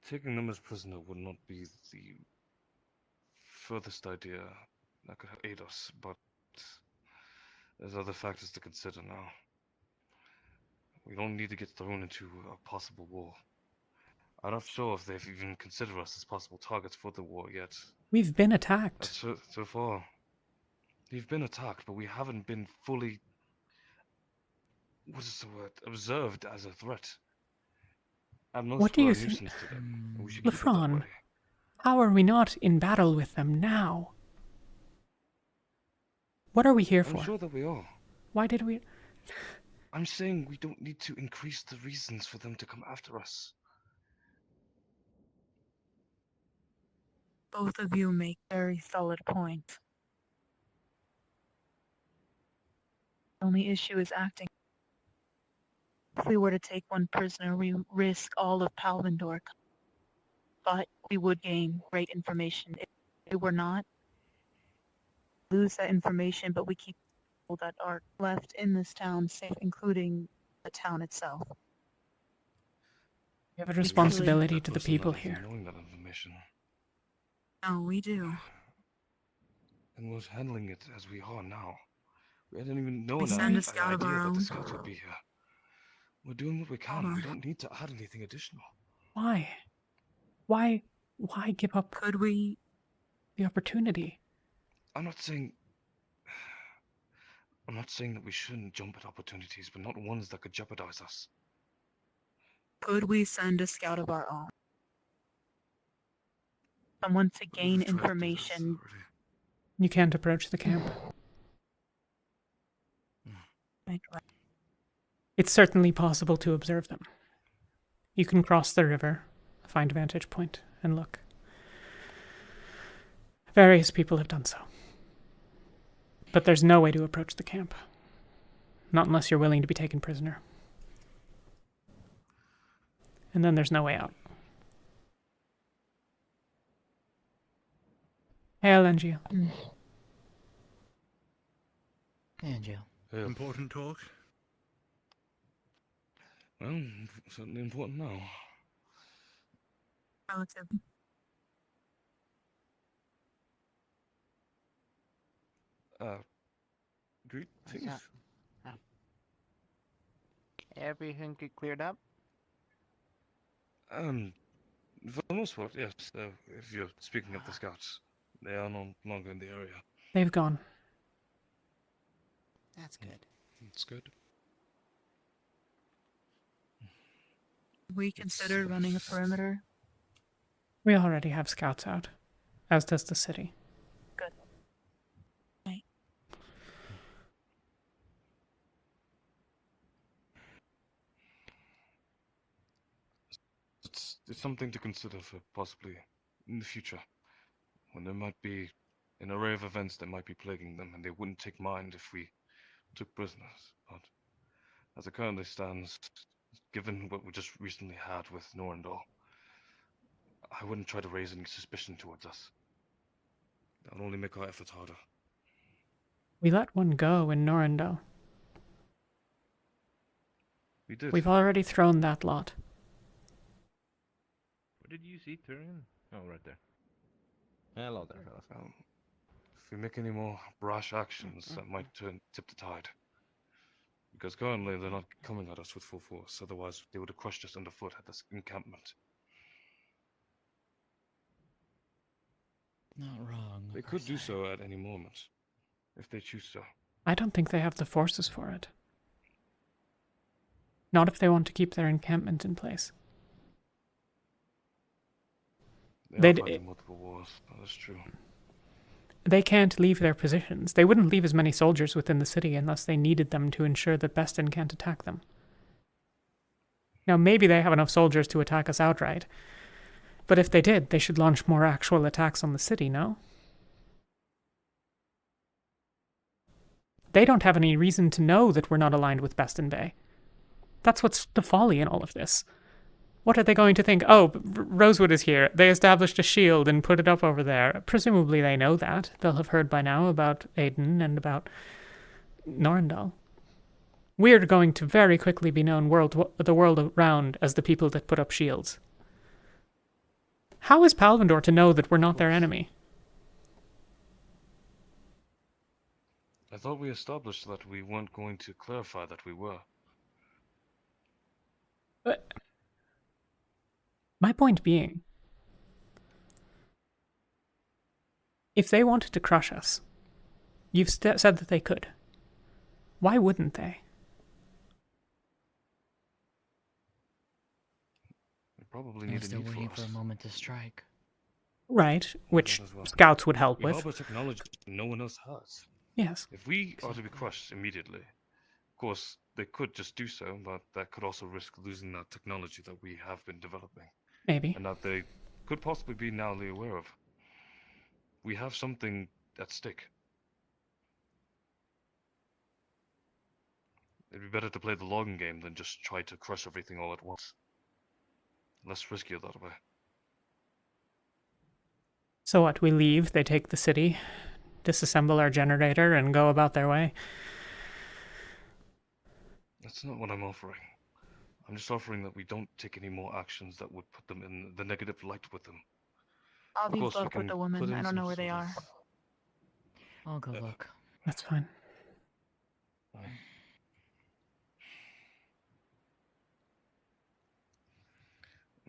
taking them as prisoner would not be the furthest idea that could aid us, but there's other factors to consider now. We don't need to get thrown into a possible war. I'm not sure if they've even considered us as possible targets for the war yet. We've been attacked. So far, we've been attacked, but we haven't been fully, what is the word, observed as a threat. At most, What do we're you a think? nuisance to them. We should keep it that Lefron, way. how are we not in battle with them now? What are we here for? I'm sure that we are. Why did we... I'm saying we don't need to increase the reasons for them to come after us. both of you make very solid points. The only issue is acting. If we were to take one prisoner, we risk all of Palvandor. But we would gain great information. If we were not, lose that information, but we keep people that are left in this town safe, including the town itself. We have a responsibility to the Person people not even here. knowing that information. Oh, we do. And was handling it as we are now. We hadn't even known We send a scout idea of our that the own. scouts would be here. We're doing what we can. We don't need to add anything additional. Why? Why give up Could we the opportunity? I'm not saying that we shouldn't jump at opportunities, but not ones that could jeopardize us. Could we send a scout of our own? Someone to gain tried to do this information. You can't approach the camp. It's certainly possible to observe them. You can cross the river, find a vantage point, and look. Various people have done so. But there's no way to approach the camp. Not unless you're willing to be taken prisoner. And then there's no way out. Hail, NGO. Angel. Important talk? Well, certainly important now. Relative. Greetings. Everything get cleared up? For the most part, yes. If you're speaking of the scouts, they are no longer in the area. They've gone. That's good. That's good. We considered running a perimeter. We already have scouts out, as does the city. Good. Right. It's something to consider for possibly in the future, when there might be an array of events that might be plaguing them, and they wouldn't take mind if we took prisoners. But as it currently stands, given what we just recently had with Norendal, I wouldn't try to raise any suspicion towards us. That would only make our efforts harder. We let one go in Norendal. We did. We've already thrown that lot. What did you see, Tyrion? Oh, right there. Hello there, fellas. If we make any more brash actions, that might tip the tide. Because currently they're not coming at us with full force, otherwise they would have crushed us underfoot at this encampment. Not wrong. They could do so at any moment, if they choose so. I don't think they have the forces for it. Not if they want to keep their encampment in place. They are fighting multiple wars, that is true. They can't leave their positions. They wouldn't leave as many soldiers within the city unless they needed them to ensure that Bestin can't attack them. Now, maybe they have enough soldiers to attack us outright, but if they did, they should launch more actual attacks on the city, no? They don't have any reason to know that we're not aligned with Bestin Bay. That's what's the folly in all of this. What are they going to think? Oh, Rosewood is here. They established a shield and put it up over there. Presumably they know that. They'll have heard by now about Aiden and about Norendal. We're going to very quickly be known the world around as the people that put up shields. How is Palvindor to know that we're not their enemy? I thought we established that we weren't going to clarify that we were. But my point being, if they wanted to crush us, you've said that they could. Why wouldn't they? We probably They're need a still need waiting for for us. a moment to strike. Right, which That as well. scouts would help We with. harbor technology no one else has. Yes. If we are to be crushed immediately, of course, they could just do so, but that could also risk losing that technology that we have been developing. Maybe. And that they could possibly be nowly aware of. We have something at stake. It'd be better to play the long game than just try to crush everything all at once. Less riskier that way. So what, we leave, they take the city, disassemble our generator, and go about their way? That's not what I'm offering. I'm just offering that we don't take any more actions that would put them in the negative light with them. I'll Of be course, we both with can the put woman. in I don't some know where they sort are. of- I'll go look. That's fine.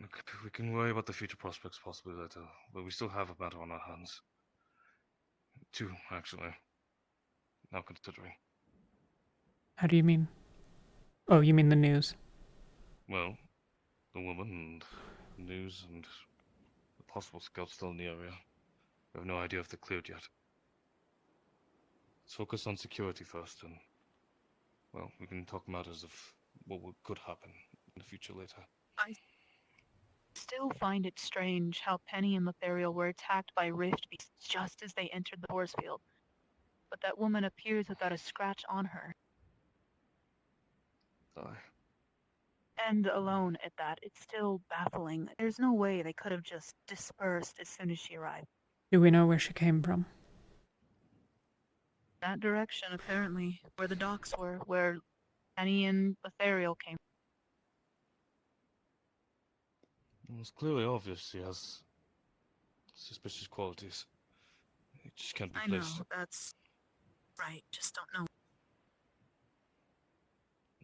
Look, we can worry about the future prospects possibly later, but we still have a matter on our hands. Two, actually. Now considering. How do you mean? Oh, you mean the news? Well, the woman and news and the possible scouts still in the area. We have no idea if they're cleared yet. Let's focus on security first, and, well, we can talk matters of what could happen in the future later. I still find it strange how Penny and Lothario were attacked by rift beasts just as they entered the force field. But that woman appears without a scratch on her. Aye. And alone at that, it's still baffling. There's no way they could have just dispersed as soon as she arrived. Do we know where she came from? That direction, apparently, where the docks were, where Penny and Ethereal came. Well, it's clearly obvious he has suspicious qualities. He just can't be I know, placed. that's right. Just don't know.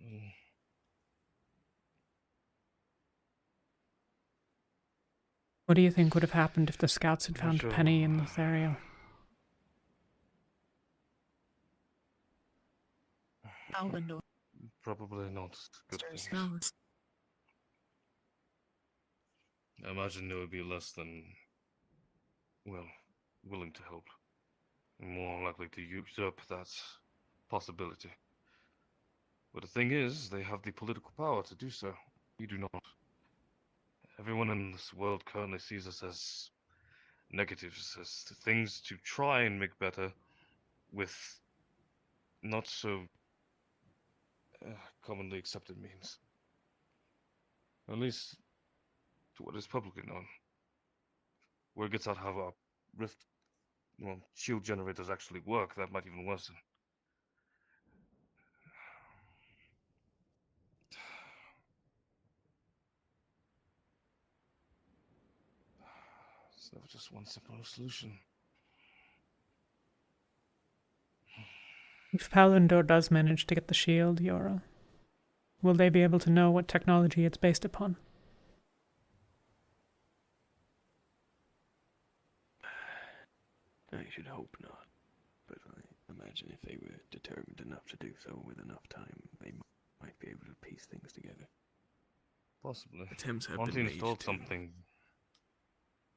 Mm. What do you think would have happened if the scouts had Not found sure. Penny and Lothario? Alvindor. Probably not good things. Smells. I imagine they would be less than, well, willing to help. And more likely to usurp that possibility. But the thing is, they have the political power to do so. We do not. Everyone in this world currently sees us as negatives, as things to try and make better with not so commonly accepted means. At least to what is publicly known. Word gets out how our rift, well, shield generators actually work, that might even worsen. It's never just one simple solution. If Palindor does manage to get the shield, Yora, will they be able to know what technology it's based upon? I should hope not, but I imagine if they were determined enough to do so with enough time, they might be able to piece things together. Possibly. Attempts have Monty been made installed to... something.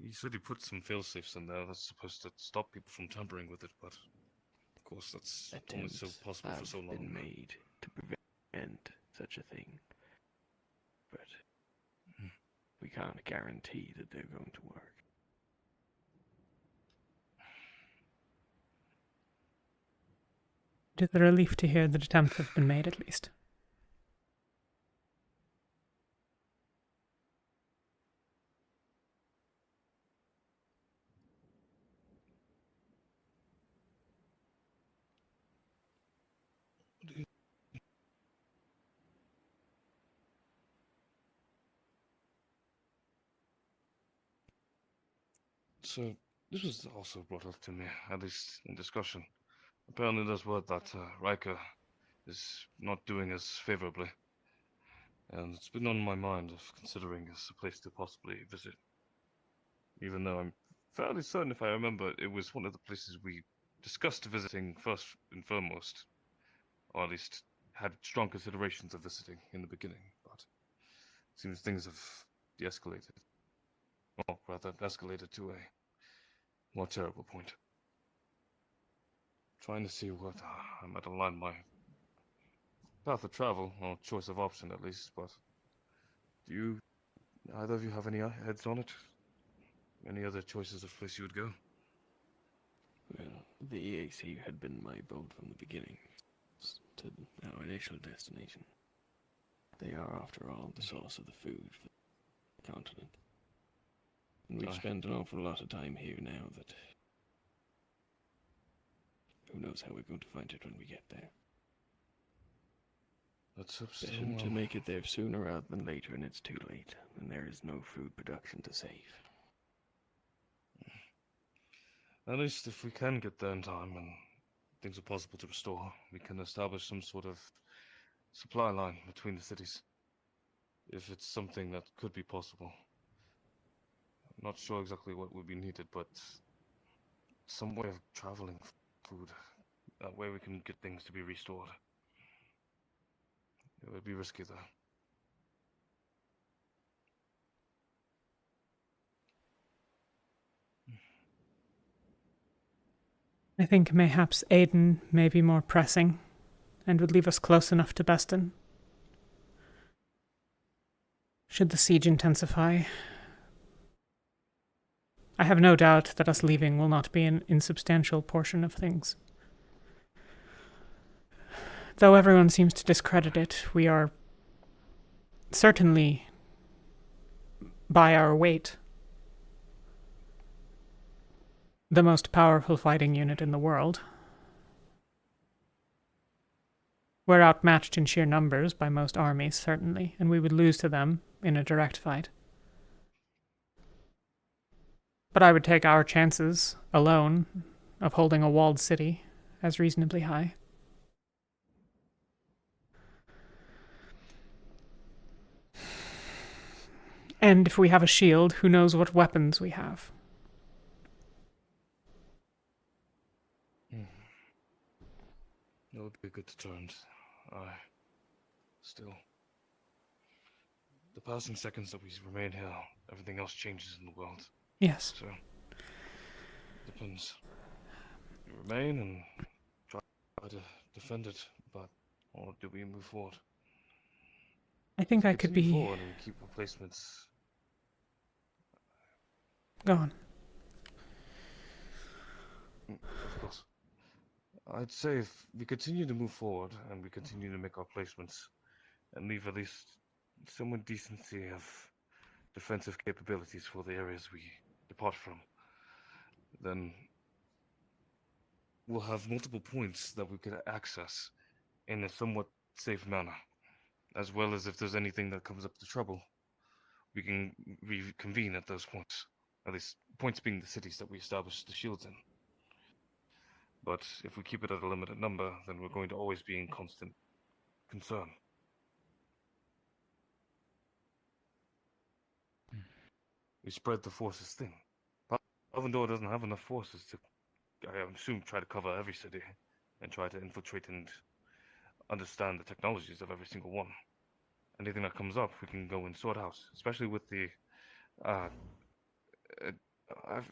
He said he put some failsafes in there that's supposed to stop people from tampering with it, but of course that's only so possible for so long. Been made to prevent such a thing, but we can't guarantee that they're going to work. It is a relief to hear that attempts have been made, at least. So, this was also brought up to me, at least in discussion. Apparently there's word that Riker is not doing as favorably. And it's been on my mind of considering as a place to possibly visit. Even though I'm fairly certain, if I remember, it was one of the places we discussed visiting first and foremost. Or at least had strong considerations of visiting in the beginning. But it seems things have de-escalated. Or rather, escalated to a more terrible point. Trying to see what I might align my path of travel, or choice of option at least, but do either of you have any heads on it? Any other choices of place you would go? Well, the EAC had been my vote from the beginning to our initial destination. They are, after all, the source of the food for the continent. And we've spent an awful lot of time here now that... who knows how we're going to find it when we get there. Let's hope so. Better to make it there sooner rather than later, and it's too late, and there is no food production to save. At least if we can get there in time and things are possible to restore, we can establish some sort of supply line between the cities. If it's something that could be possible. I'm not sure exactly what would be needed, but some way of traveling food. That way we can get things to be restored. It would be risky though. I think mayhaps Aiden may be more pressing, and would leave us close enough to Bestin. Should the siege intensify, I have no doubt that us leaving will not be an insubstantial portion of things. Though everyone seems to discredit it, we are certainly by our weight. the most powerful fighting unit in the world. We're outmatched in sheer numbers by most armies, certainly, and we would lose to them in a direct fight. But I would take our chances, alone, of holding a walled city as reasonably high. And if we have a shield, who knows what weapons we have? It would be good deterrent. Still. The passing seconds that we remain here, everything else changes in the world. Yes. So, depends. We remain and try to defend it, or do we move forward? I think if we I could continue be... forward and keep replacements. Go on. Of course. I'd say if we continue to move forward and we continue to make our placements and leave at least somewhat decency of defensive capabilities for the areas we depart from, then we'll have multiple points that we could access in a somewhat safe manner, as well as if there's anything that comes up to trouble, we can reconvene at those points. At least, points being the cities that we established the shields in. But if we keep it at a limited number, then we're going to always be in constant concern. We spread the forces thin. Palvendor doesn't have enough forces to, I assume, try to cover every city and try to infiltrate and understand the technologies of every single one. Anything that comes up, we can go and sort out, especially with the,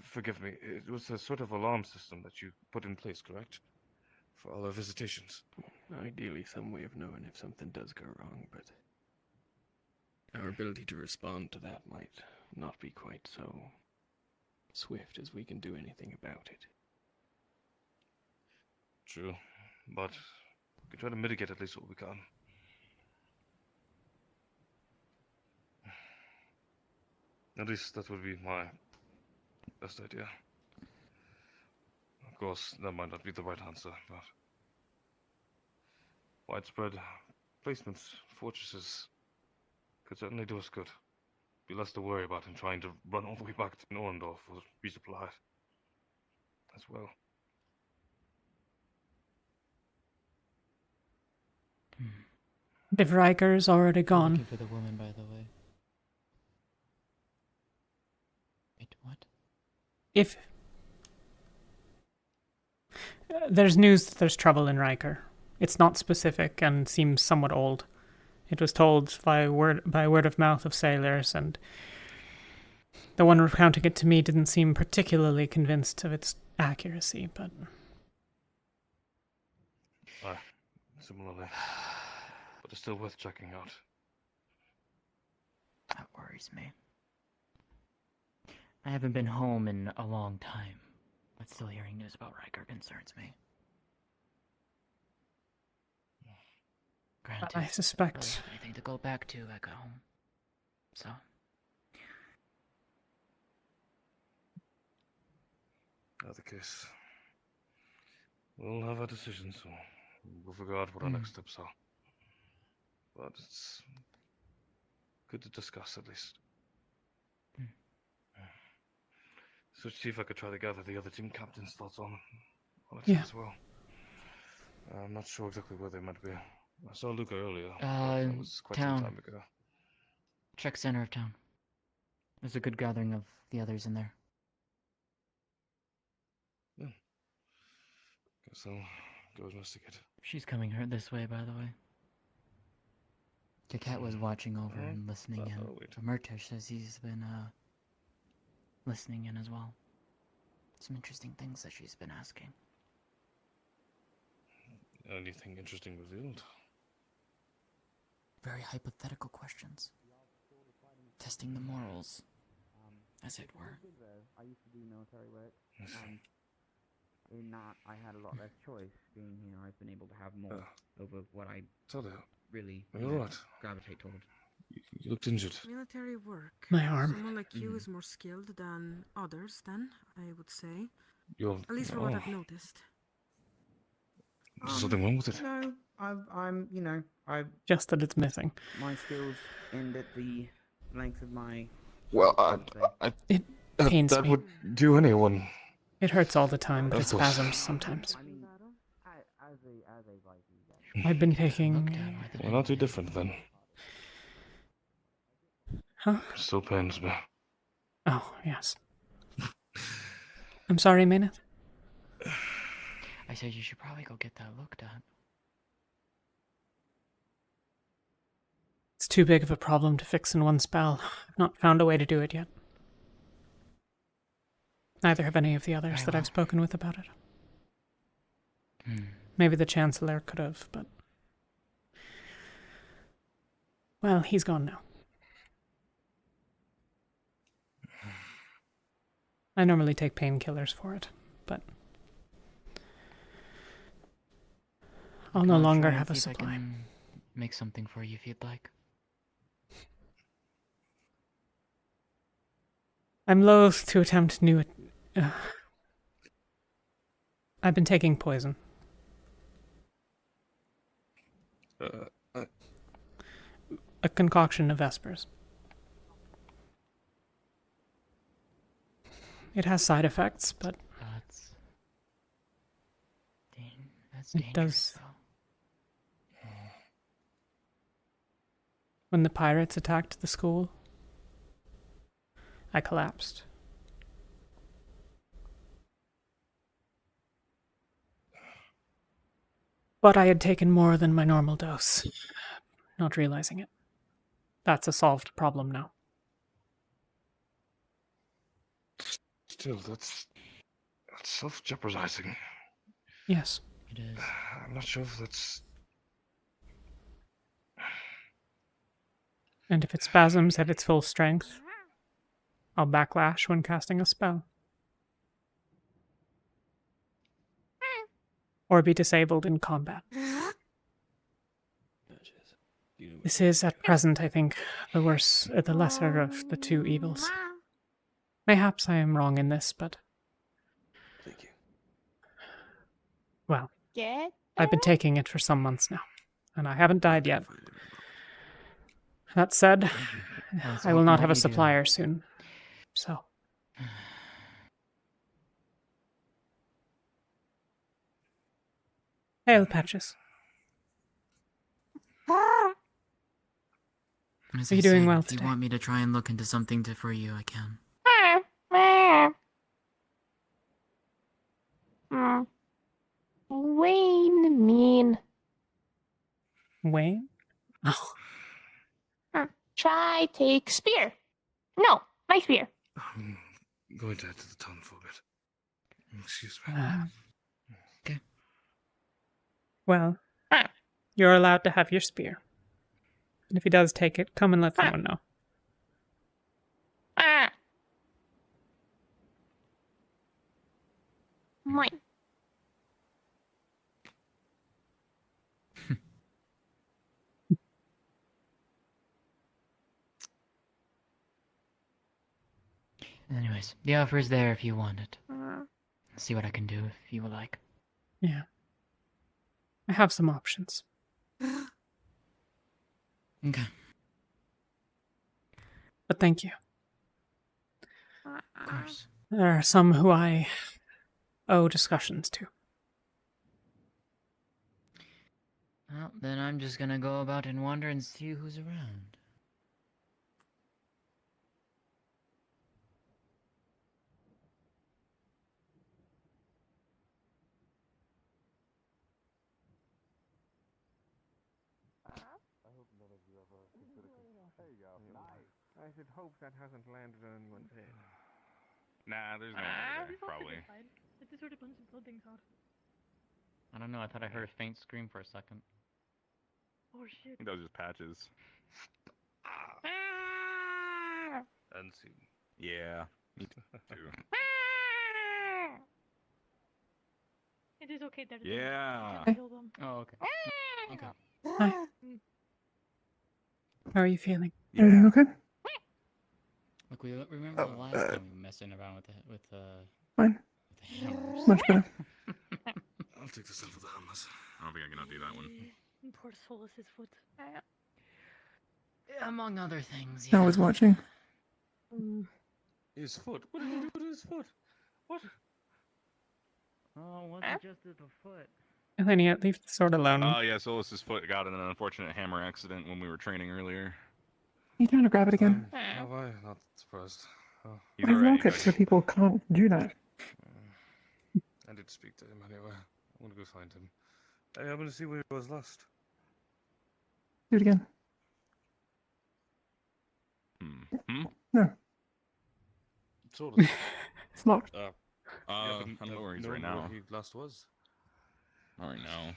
forgive me, it was a sort of alarm system that you put in place, correct? For all our visitations. Ideally, some way of knowing if something does go wrong, but our ability to respond to that might not be quite so swift as we can do anything about it. True, but we can try to mitigate at least what we can. At least that would be my best idea. Of course, that might not be the right answer, but widespread placements, fortresses, could certainly do us good. Be less to worry about in trying to run all the way back to Norendorf for resupply as well. If Riker's already We're gone. looking for the woman, by the way. Wait, what? If... there's news that there's trouble in Riker. It's not specific and seems somewhat old. It was told by word of mouth of sailors, and the one recounting it to me didn't seem particularly convinced of its accuracy, but... Similarly. But it's still worth checking out. That worries me. I haven't been home in a long time, but still hearing news about Riker concerns me. Granted, I suspect... I don't really have anything to go back to back at home. So... Not the case. We'll have our decisions, so we'll figure out what our next steps are. But it's good to discuss, at least. So see if I could try to gather the other team captains' thoughts on it as well. I'm not sure exactly where they might be. I saw Luca earlier. That was quite some time ago. Check center of town. There's a good gathering of the others in there. Yeah. Guess I'll go investigate. She's coming this way, by the way. Kakat was watching over and listening in. Murtish says he's been, listening in as well. Some interesting things that she's been asking. Anything interesting revealed? Very hypothetical questions. Testing the morals, as it were. I used to do military work, and in that I had a lot less choice. Being here, I've been able to have more over what I really gravitate toward. You looked injured. Military work. My arm. Someone like you is more skilled than others, then, I would say. You're. At least for what I've noticed. There's something wrong with it. No, I've Just that it's missing. my skills end at the length of my. Well, It pains that me. would do anyone. It hurts all the time, but Of it course. spasms sometimes. I mean, as a Viking. I've been taking. We're not too different then. Huh? Still pains me. Oh, yes. I'm sorry, Maynard. I said you should probably go get that looked at. It's too big of a problem to fix in one spell. I've not found a way to do it yet. Neither have any of the others that I've spoken with about it. Maybe the Chancellor could have, but... Well, he's gone now. I normally take painkillers for it, but... I'll no longer have a supply. I can make something for you if you'd like. I'm loath to attempt new... I've been taking poison. A concoction of Vespers. It has side effects, but... That's it does... dangerous, When the pirates attacked the school, I collapsed. But I had taken more than my normal dose, not realizing it. That's a solved problem now. Still, that's self-jeopardizing. Yes. It is. I'm not sure if that's... And if it spasms at its full strength, I'll backlash when casting a spell. Or be disabled in combat. This is, at present, I think, the lesser of the two evils. Mayhaps I am wrong in this, but... Thank you. Well, I've been taking it for some months now, and I haven't died yet. That said, I will not have a supplier soon, so... Hail, Patches. As Are I you doing said, well if today? you want me to try and look into something for you, I can. Wayne mean. Wayne? Oh. Try take spear. No, my spear. I'm going to head to the town for a bit. Excuse me. Okay. Well, you're allowed to have your spear. And if he does take it, come and let someone know. Mine. Anyways, the offer is there if you want it. See what I can do if you would like. Yeah. I have some options. Okay. But thank you. Of course. There are some who I owe discussions to. Well, then I'm just gonna go about and wander and see who's around. I should hope that hasn't landed on anyone's head. Nah, there's no one there, probably. It is where a bunch of buildings are. I don't know, I thought I heard a faint scream for a second. Oh shit. That was just Patches. And see. Yeah, me too. It is okay, there. Yeah. Kill them. Oh, okay. Okay. Hi. How are you feeling? Everything okay? Look, we remember the last time we were messing around with Fine. Much better. I'll take this off with the hammers. I don't think I can undo that one. Poor Solus's foot. Among other things, I yeah. was watching. His foot? What did he do with his foot? What? Oh, it wasn't just at the foot. Elenia, leave the sword alone. Oh, yeah, Solus's foot got in an unfortunate hammer accident when we were training earlier. You trying to grab it again? Have I? Not surprised. Oh. He's I already lock it done. so people can't do that. I did speak to him anyway. I'm gonna go find him. Hey, I'm gonna see where he was last. Do it again. No. Sort of. It's locked. I'm not where he's right now. Where he last was. Not right now.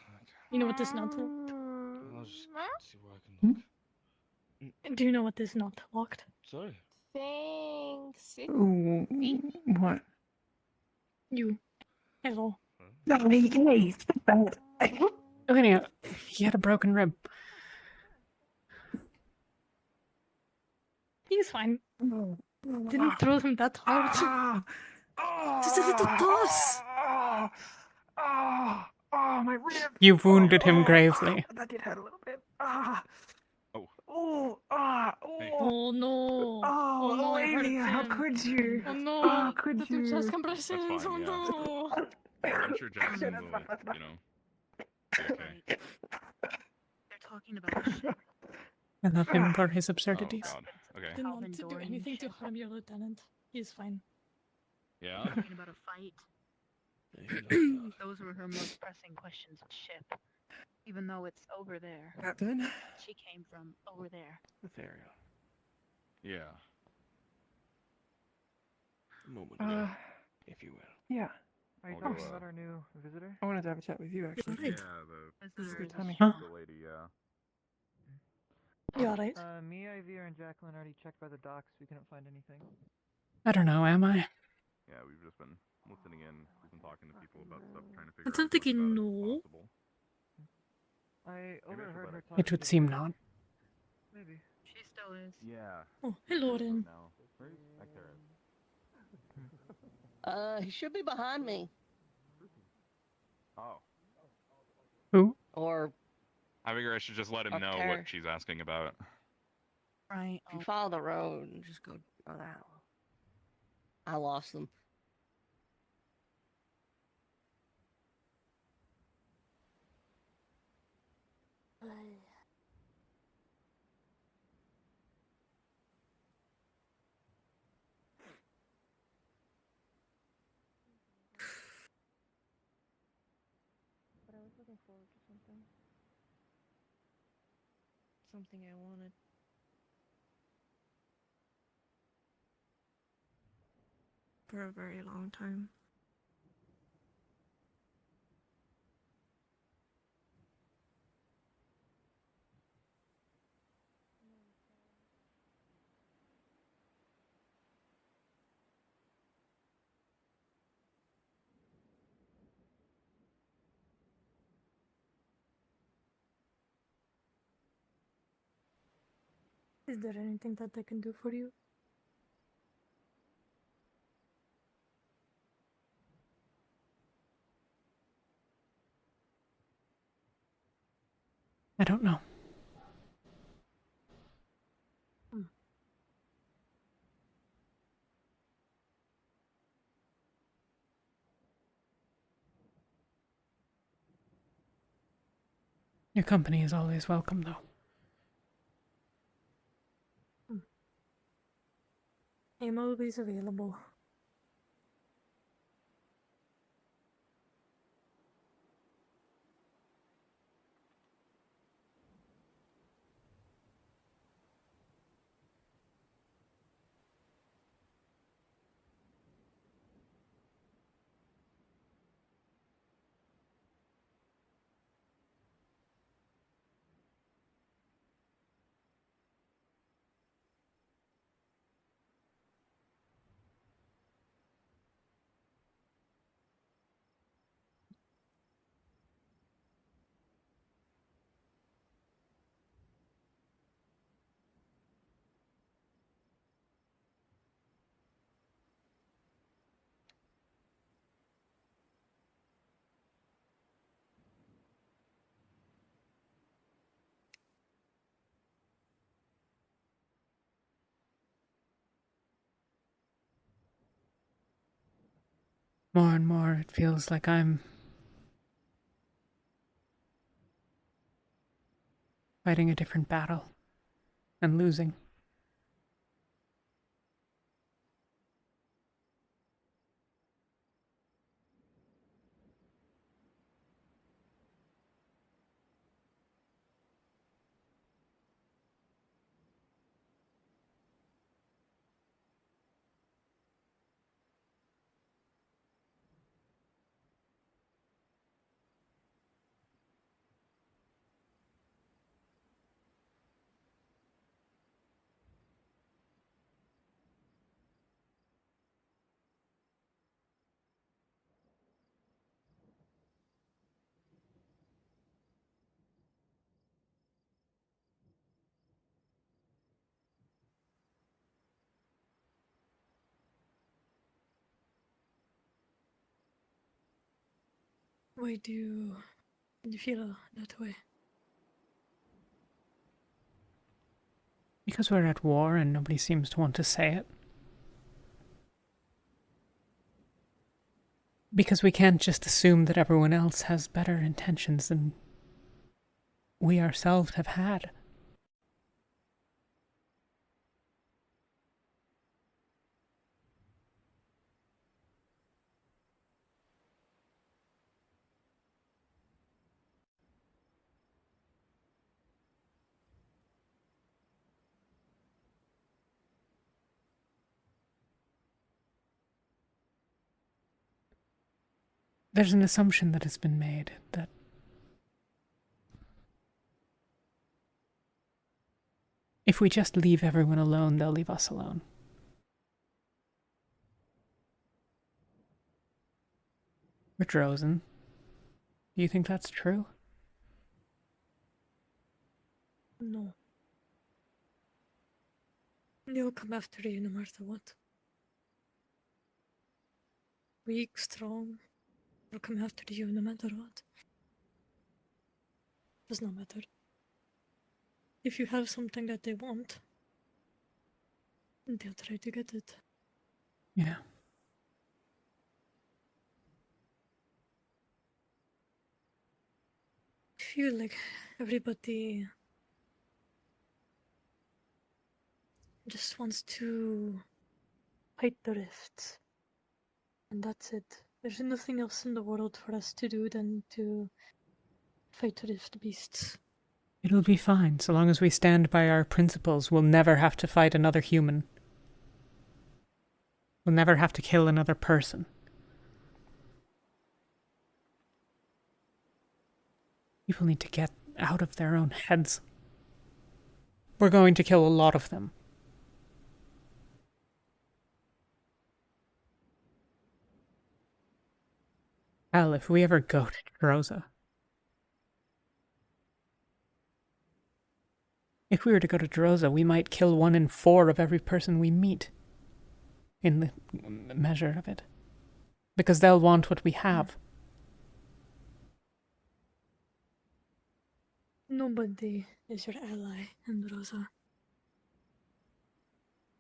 You know what this not locked? I'll just see where I can look. Do you know what this not locked? Sorry. Thanks. Ooh, what? You. Hello. No, hey, stop that. Elenia, he had a broken rib. He's fine. Didn't throw him that hard. Just a little toss. My rib. You wounded him gravely. That did hurt a little bit. Oh no. Oh no, I hurt Amy, how him. could you? Oh no. How could the you? chest compressions. That's fine, Oh yeah. no. I'm sure Jackson will, you know, be okay. They're talking about the ship. I love him for his absurdities. Oh, God. Okay. Didn't want to do anything to harm your lieutenant. He's fine. Yeah? Talking about a fight. Those were her most pressing questions of ship. Even though it's over there. Captain? She came from over there. This area. Yeah. A moment ago, if you will. Yeah. Are you I'll talking go, about our new visitor? I wanted to have a chat with you, actually. Yeah, This is good timing. the lady, yeah. You alright? Me, Ivy, and Jacqueline already checked by the docks. We couldn't find anything. I don't know, am I? Yeah, we've just been listening in. We've been talking to people about stuff, trying to I figure out don't think what's you about it know. possible. I overheard her talking. It would seem not. Maybe. She still is. Yeah. Oh, hello then. Now, where's Icterus? He should be behind me. Oh. Who? Or I figure I should just let him Up know there. what she's asking about. Right. if you follow the road and just go around. I lost them. But I was looking forward to something. Something I wanted. For a very long time. Is there anything that I can do for you? I don't know. Your company is always welcome, though. I'm always available. More and more, it feels like I'm fighting a different battle and losing. Why do you feel that way? Because we're at war and nobody seems to want to say it. Because we can't just assume that everyone else has better intentions than we ourselves have had. There's an assumption that has been made that if we just leave everyone alone, they'll leave us alone. Rich Rosen, do you think that's true? No. They'll come after you no matter what. Weak, strong, they'll come after you no matter what. Does not matter. If you have something that they want, they'll try to get it. Yeah. I feel like everybody just wants to fight the rifts. And that's it. There's nothing else in the world for us to do than to fight rift beasts. It'll be fine, so long as we stand by our principles. We'll never have to fight another human. We'll never have to kill another person. People need to get out of their own heads. We're going to kill a lot of them. Hell, if we ever go to Rosa. If we were to go to Droza, we might kill 1 in 4 of every person we meet. In the measure of it. Because they'll want what we have. Nobody is your ally in Rosa.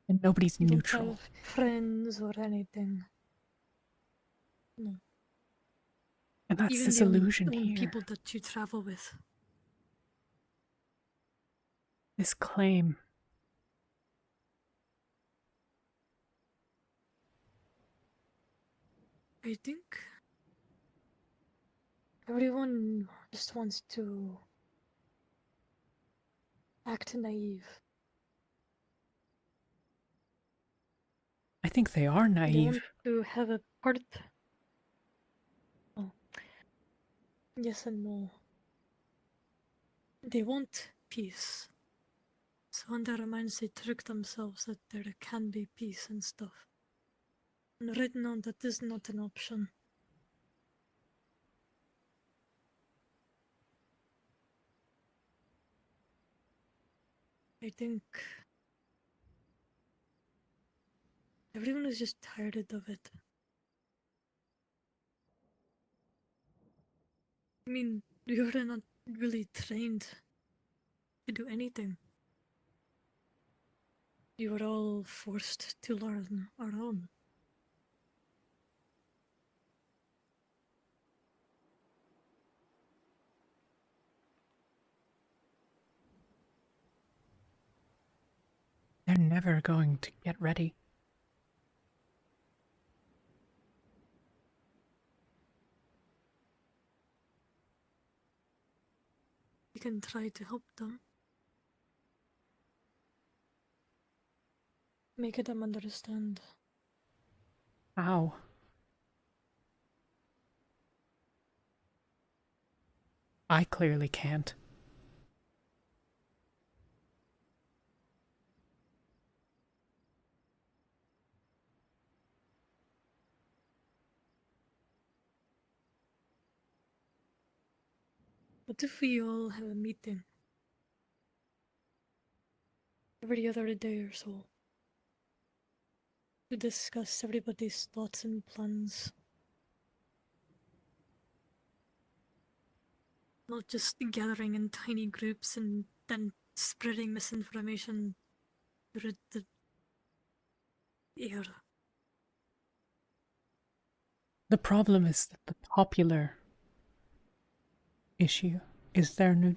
And nobody's You neutral. don't have friends or anything. No. And that's Even this the illusion own here. people that you travel with. This claim. I think everyone just wants to act naive. I think they are They naive. want to have a part. Oh. Yes and no. They want peace. So in their minds they trick themselves that there can be peace and stuff. And right now that is not an option. I think everyone is just tired of it. I mean, you're not really trained to do anything. You were all forced to learn our own. They're never going to get ready. You can try to help them. Make them understand. How? I clearly can't. What if we all have a meeting? Every other day or so. To discuss everybody's thoughts and plans. Not just gathering in tiny groups and then spreading misinformation through the air. The problem is that the popular issue is their new.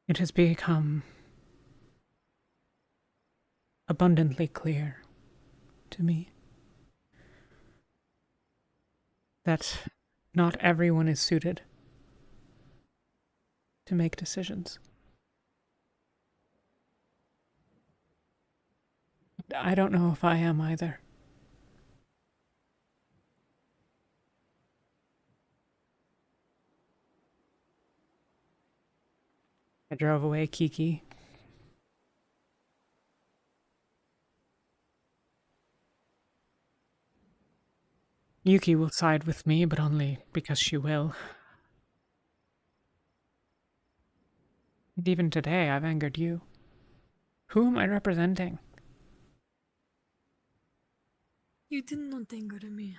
It has become abundantly clear to me that not everyone is suited to make decisions. I don't know if I am either. I drove away Kiki. Yuki will side with me, but only because she will. And even today, I've angered you. Who am I representing? You did not anger me.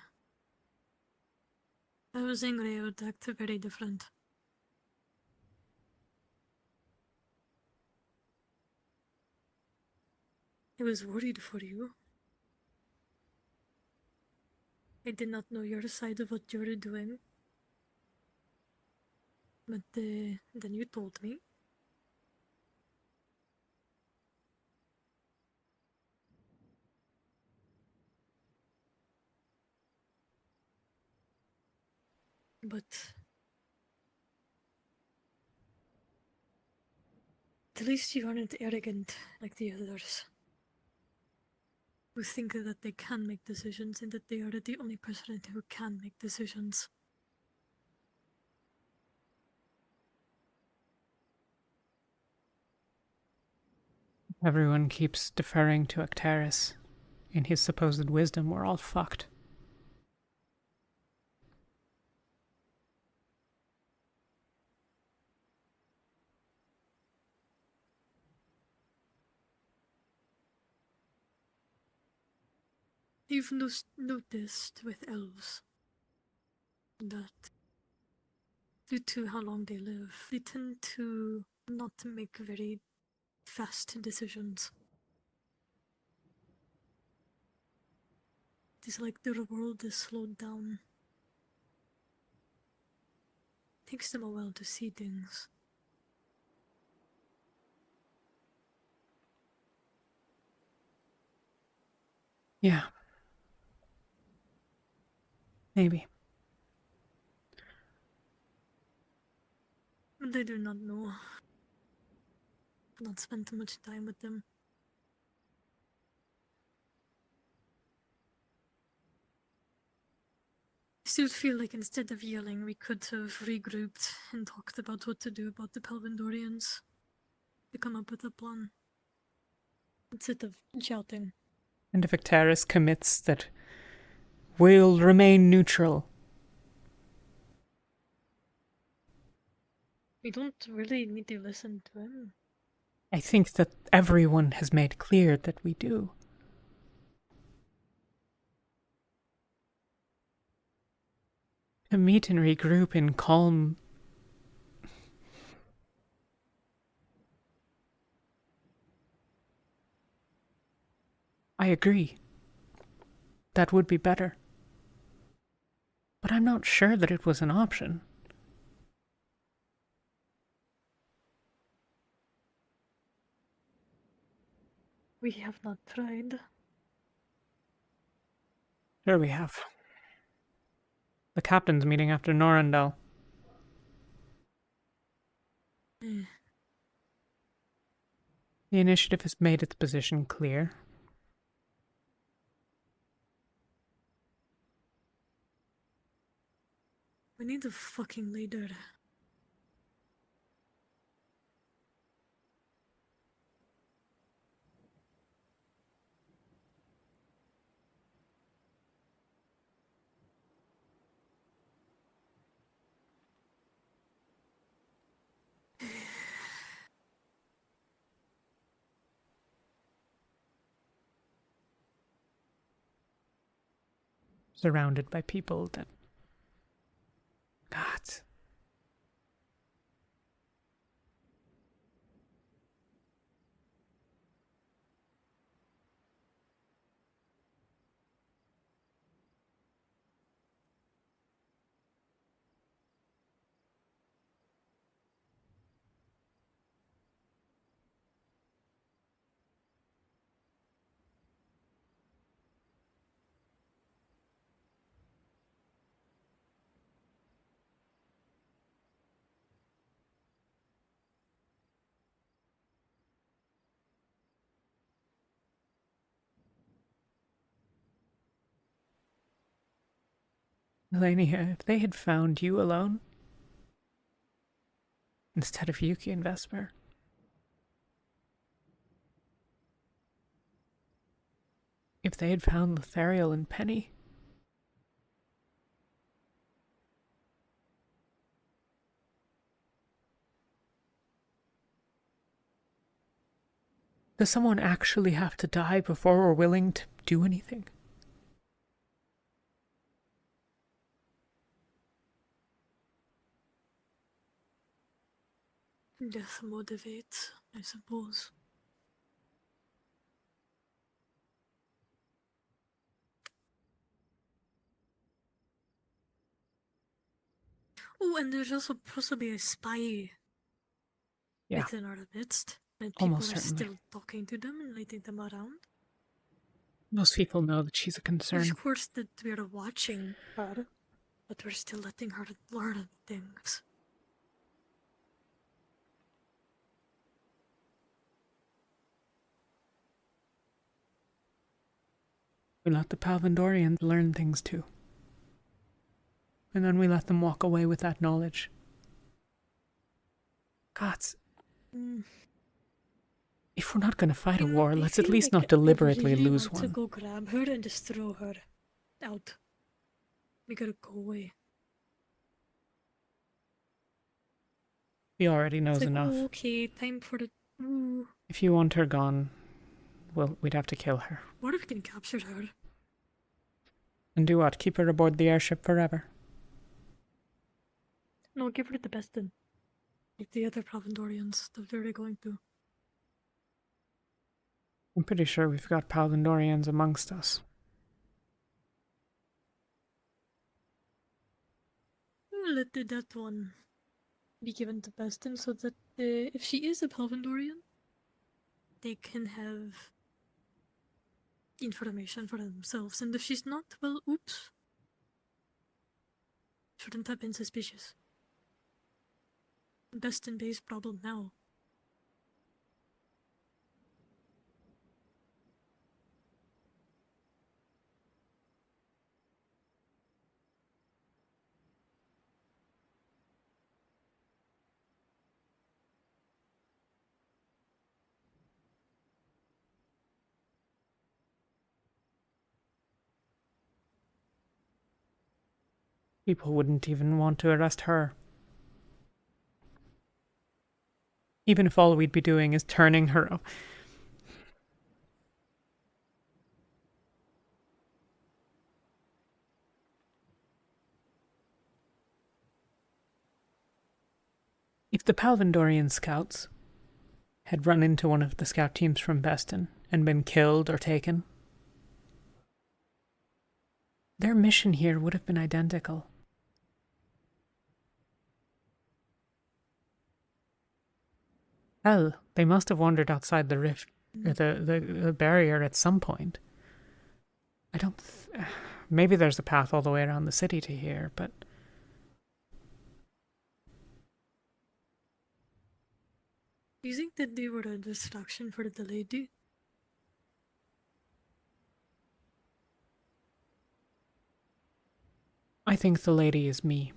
I was angry, I would act very different. I was worried for you. I did not know your side of what you were doing. But then you told me. But at least you aren't arrogant like the others. Who think that they can make decisions and that they are the only person who can make decisions. Everyone keeps deferring to Actaris. In his supposed wisdom, we're all fucked. You've noticed with elves that due to how long they live, they tend to not make very fast decisions. It's like their world is slowed down. It takes them a while to see things. Yeah. Maybe. But I do not know. I've not spent too much time with them. I still feel like instead of yelling, we could have regrouped and talked about what to do about the Pelvindorians. To come up with a plan. Instead of shouting. And if Actaris commits that we'll remain neutral. We don't really need to listen to him. I think that everyone has made clear that we do. To meet and regroup in calm. I agree. That would be better. But I'm not sure that it was an option. We have not tried. Sure we have. The captain's meeting after Norandel. Eh. The initiative has made its position clear. We need a fucking leader. Surrounded by people that... God. Melania, if they had found you alone, instead of Yuki and Vesper, if they had found Lothariel and Penny, does someone actually have to die before we're willing to do anything? Death motivates, I suppose. Oh, and there's also possibly a spy within our midst. And people Almost are certainly. still talking to them and leading them around. Most people know that she's a concern. Of course that we're watching her, but we're still letting her learn things. We let the Palvandorians learn things too. And then we let them walk away with that knowledge. Gods. If we're not going to fight a war, let's at least not deliberately lose I really want to one. go grab her and just throw her out. We gotta go away. He already knows It's like, enough. oh, okay, time for the... Ooh. If you want her gone, well, we'd have to kill her. What if we can capture her? And do what? Keep her aboard the airship forever? No, give her the Bestin. Like the other Provendorians that they're going to. I'm pretty sure we've got Palvandorians amongst us. Let that one be given to Bestin so that if she is a Palvandorian, they can have information for themselves. And if she's not, well, oops. Shouldn't have been suspicious. Bestin Bay's problem now. People wouldn't even want to arrest her. Even if all we'd be doing is turning her... If the Palvandorian scouts had run into one of the scout teams from Bestin and been killed or taken, their mission here would have been identical. Hell, they must have wandered outside the rift, or the barrier at some point. I don't. Maybe there's a path all the way around the city to here, but Do you think that they were a distraction for the lady? I think the lady is me.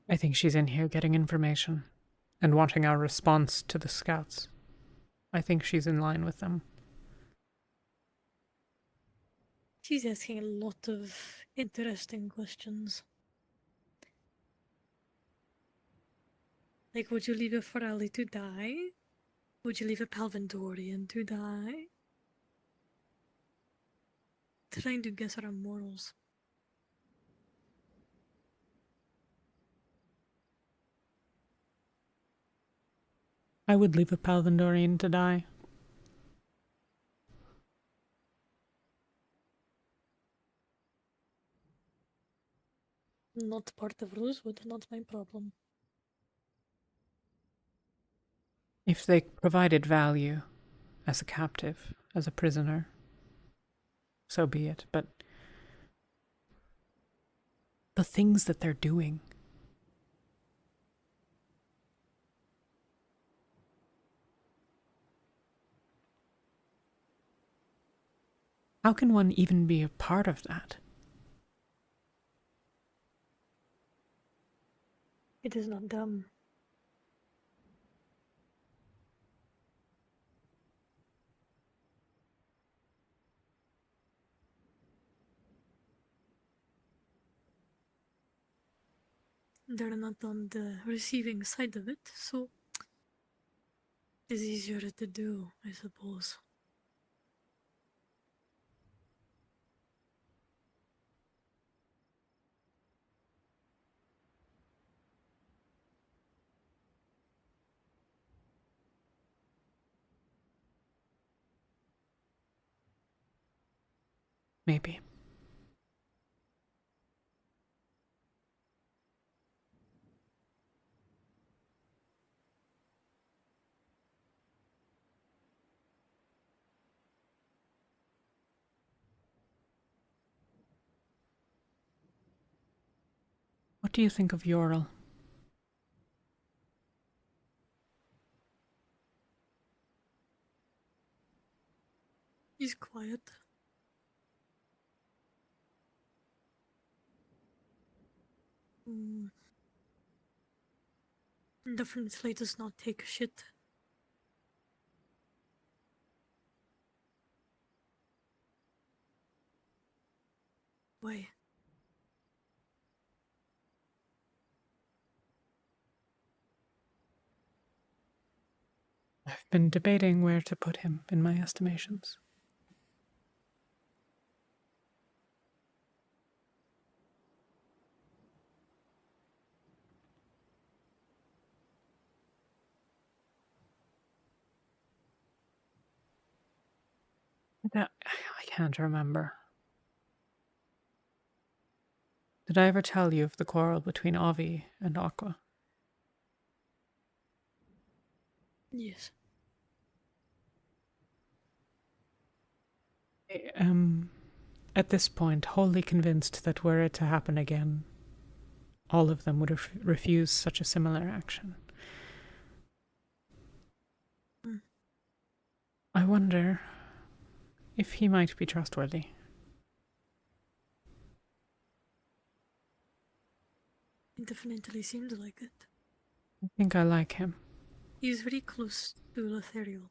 I think she's in here getting information and wanting our response to the scouts. I think she's in line with them. She's asking a lot of interesting questions. Like, would you leave a Forelli to die? Would you leave a Palvandorian to die? Trying to guess our morals. I would leave a Palvandorian to die. Not part of Rosewood, not my problem. If they provided value as a captive, as a prisoner, so be it. But the things that they're doing. How can one even be a part of that? It is not dumb. They're not on the receiving side of it, so it's easier to do, I suppose. Maybe. What do you think of Yoral? He's quiet. Definitely does not take shit. Why? I've been debating where to put him in my estimations. I can't remember. Did I ever tell you of the quarrel between Avi and Aqua? Yes. I am, at this point, wholly convinced that were it to happen again, all of them would refuse such a similar action. I wonder if he might be trustworthy. It definitely seemed like it. I think I like him. He's very close to Lothariel,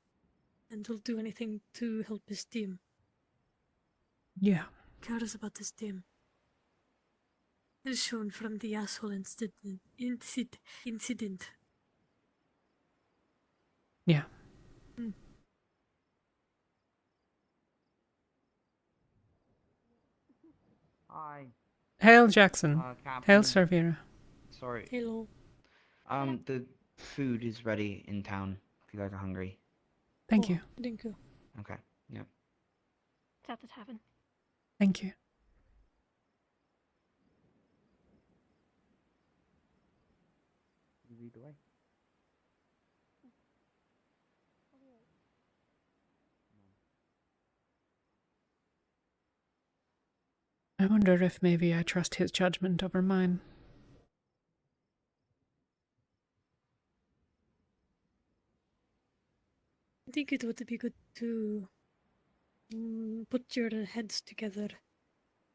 and will do anything to help his team. Yeah. Cares about his team. As shown from the asshole incident. Yeah. Hi. Hail, Jackson. Captain. Hail, Servira. Sorry. Hello. The food is ready in town if you guys are hungry. Thank you. Thank you. Okay. Yep. It's at the tavern. Thank you. You lead the way. I wonder if maybe I trust his judgment over mine. I think it would be good to put your heads together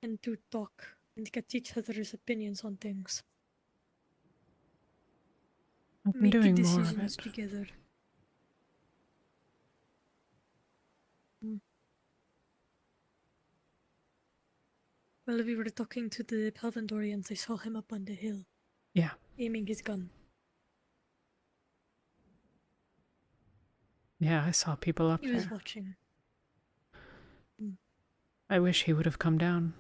and to talk and get each other's opinions on things. I've been Make doing more of decisions it. together. Well, we were talking to the Palvandorians. I saw him up on the hill. Yeah. Aiming his gun. Yeah, I saw people up He there. was watching. I wish he would have come down.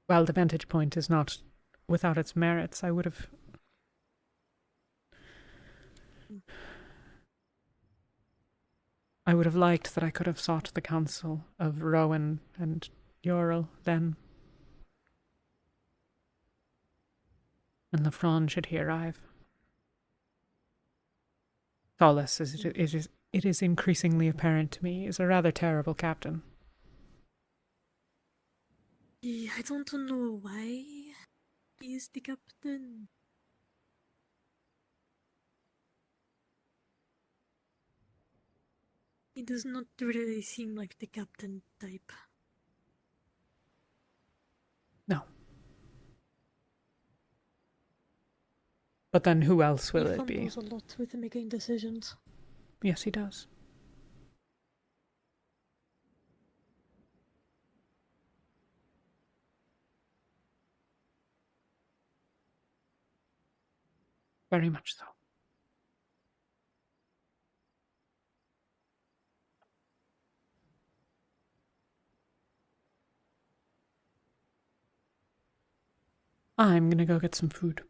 While the vantage point is not without its merits, I would have... I would have liked that I could have sought the counsel of Rowan and Ural then. And the Fron should he arrive. Solace, it is increasingly apparent to me, is a rather terrible captain. I don't know why he is the captain. He does not really seem like the captain type. No. But then who else will He it be? fumbles a lot with making decisions. Yes, he does. Very much so. I'm gonna go get some food.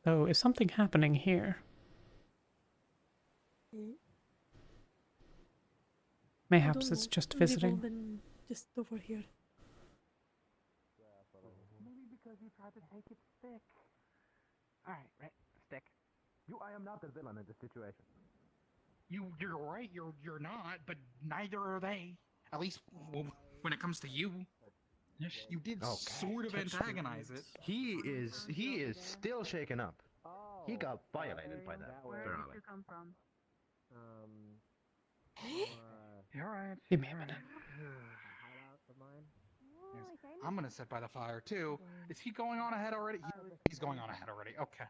So, is something happening here? Mayhaps it's just We've all visiting. been just over here. Maybe because you tried to take its stick. Alright, right, stick. I am not the villain in this situation. You're right. You're not, but neither are they. At least when it comes to you. You did sort of antagonize it. He is still shaken up. He got violated by that. Where did you come from? You're right. Give me a minute. I'm gonna sit by the fire too. Is he going on ahead already? He's going on ahead already. Okay.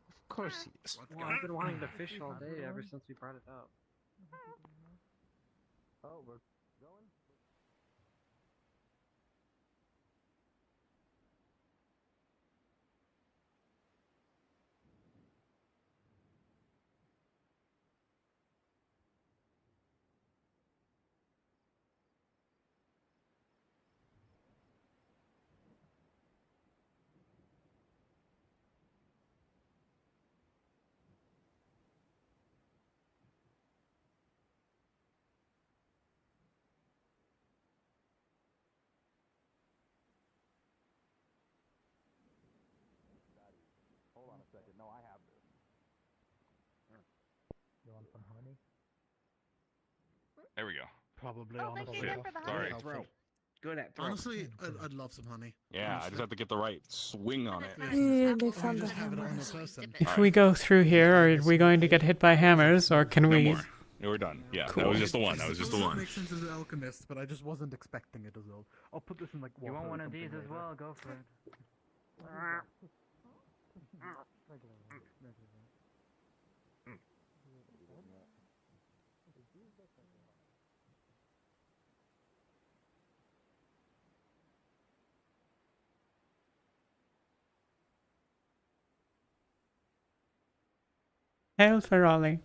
Of course he is. Well, I've been wanting to fish all day ever since we brought it up. Oh, we're going? Hold on a second. No, I have this. You want some honey? There we go. Probably Oh, thank you again for the honey. Sorry. Good at throw. Honestly, I'd love some honey. Yeah, I just have to get the right swing on it. Yeah, they found the Just have it on hammers. the person. If we go through here, are we going to get hit by hammers, or can No we... more. Yeah, we're done. Yeah, Cool. that was just the one. That was just the one. Makes sense as an alchemist, but I just wasn't expecting it as well. I'll put this in like water. You want or one of something these as later. well? Go for it. Hail for Raleigh.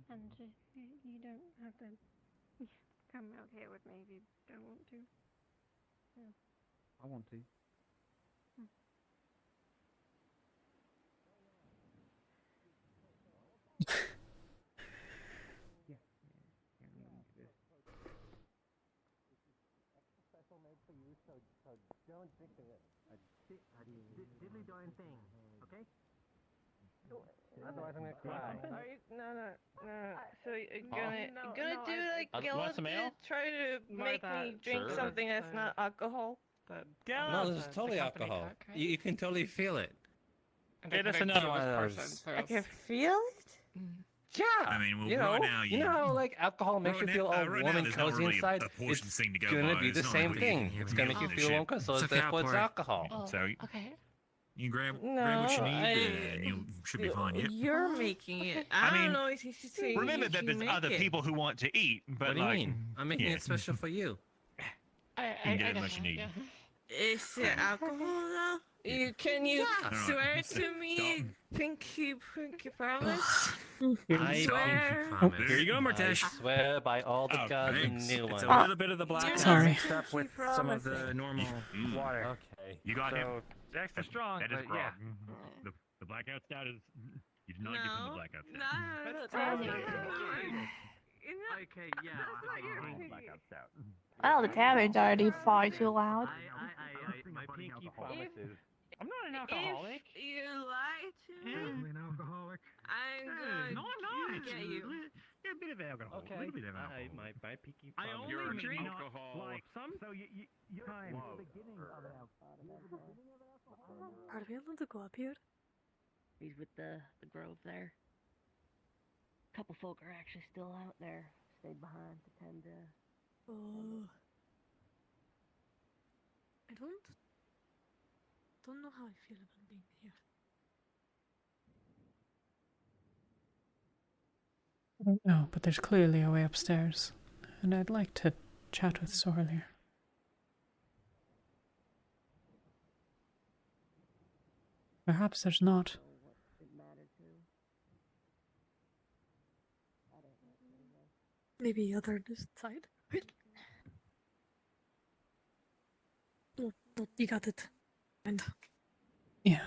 And you don't have to come out here with me if you don't want to. Yeah. I want to. Special made for you, so don't drink it. Diddly darn thing, okay? Otherwise I'm gonna cry. No. So you're Oh. gonna do like You want some ale? try to make me drink Sure. something that's not alcohol? No, this is totally alcohol. You can totally feel it. Get us another one of those. I can feel it? Yeah. I mean, well, you know, right now you know how like alcohol makes you feel all right warm now, and there's not cozy really inside? a portion It's thing to go gonna by. be It's the not same like thing. you It's can gonna get make you all feel this warm shit. cozy. It's So okay, that's I'll what's pour it. alcohol. So you grab what you No, need, and you should be fine. Yep. You're making it. I I mean, don't know if you should say Remember if that you there's make other it. people who want to eat, but What do you like, mean? I'm making yeah. it special for you. You can get as much as you need. Is it alcohol though? Can you swear to me, pinky promise? I swear. Here you go, Martesh. I swear by all the gods and thanks. new It's ones. a little bit of the black Sorry. mixed up with some of the normal water. Okay. You got him. It's extra strong, That is but grog. yeah. The blackout stout is. You did not give him the blackout stout. Okay, yeah. Blackout stout. Well, the tavern's already far too loud. My pinky promises. I'm not an alcoholic. If you lie to me, Definitely an alcoholic. I'm gonna No, I'm not. get you. Yeah, a bit of alcohol. Okay. A little bit of alcohol. My pinky I promise. only You're an drink alcohol. like some. So you time. Are we allowed to go up here? He's with the grove there. A couple folk are actually still out there. Stayed behind to tend to. Oh. I don't know how I feel about being here. I don't know, but there's clearly a way upstairs, and I'd like to chat with Sorlier. Perhaps there's not. Maybe other this side. No, you got it. And Yeah.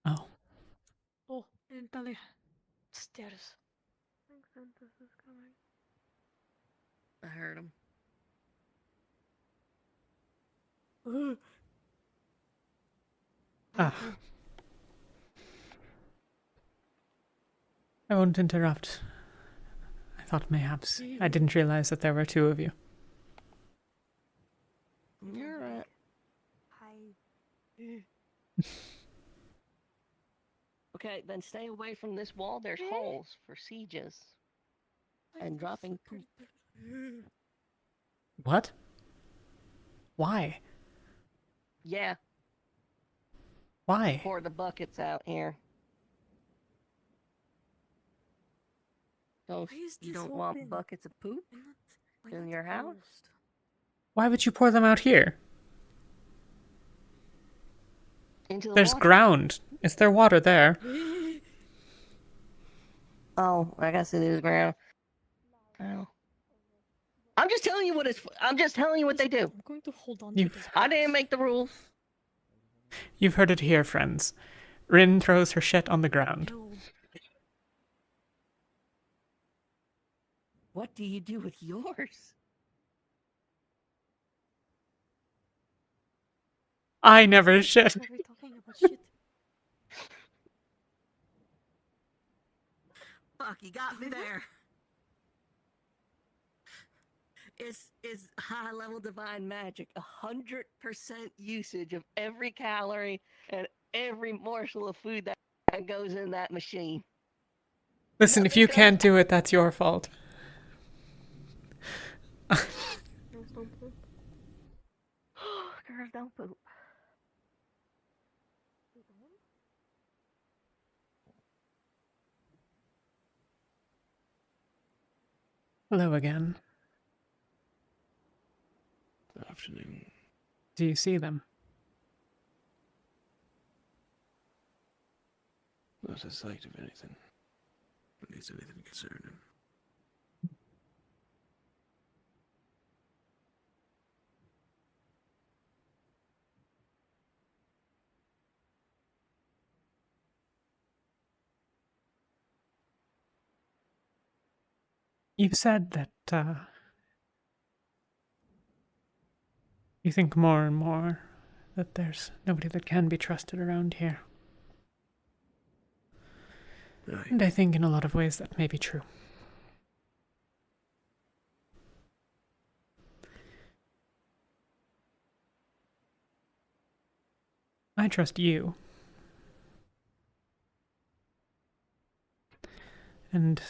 Oh. Oh, and Talia. Stairs. I think Santos is coming. I heard him. Ah. I won't interrupt. I thought mayhaps. I didn't realize that there were two of you. You're right. Hi. Okay, then stay away from this wall. There's holes for sieges. And dropping poop. What? Why? Yeah. Why? Pour the buckets out here. Don't, you don't want buckets of poop in your house? Why would you pour them out here? Into the There's water. ground. Is there water there? Oh, I guess it is ground. Oh. I'm just telling you what it's. I'm just telling you what they do. I'm going to hold on You- to this. I didn't make the rules. You've heard it here, friends. Rin throws her shit on the ground. What do you do with yours? I never shit. What are we talking about shit? Fuck, you got me there. It's high level divine magic. 100% usage of every calorie and every morsel of food that goes in that machine. Listen, if you can't do it, that's your fault. Girls don't poop. Hello again. afternoon. Do you see them? Not a sight of anything. At least anything concerning. You've said that you think more and more that there's nobody that can be trusted around here. Aye. And I think in a lot of ways that may be true. I trust you. And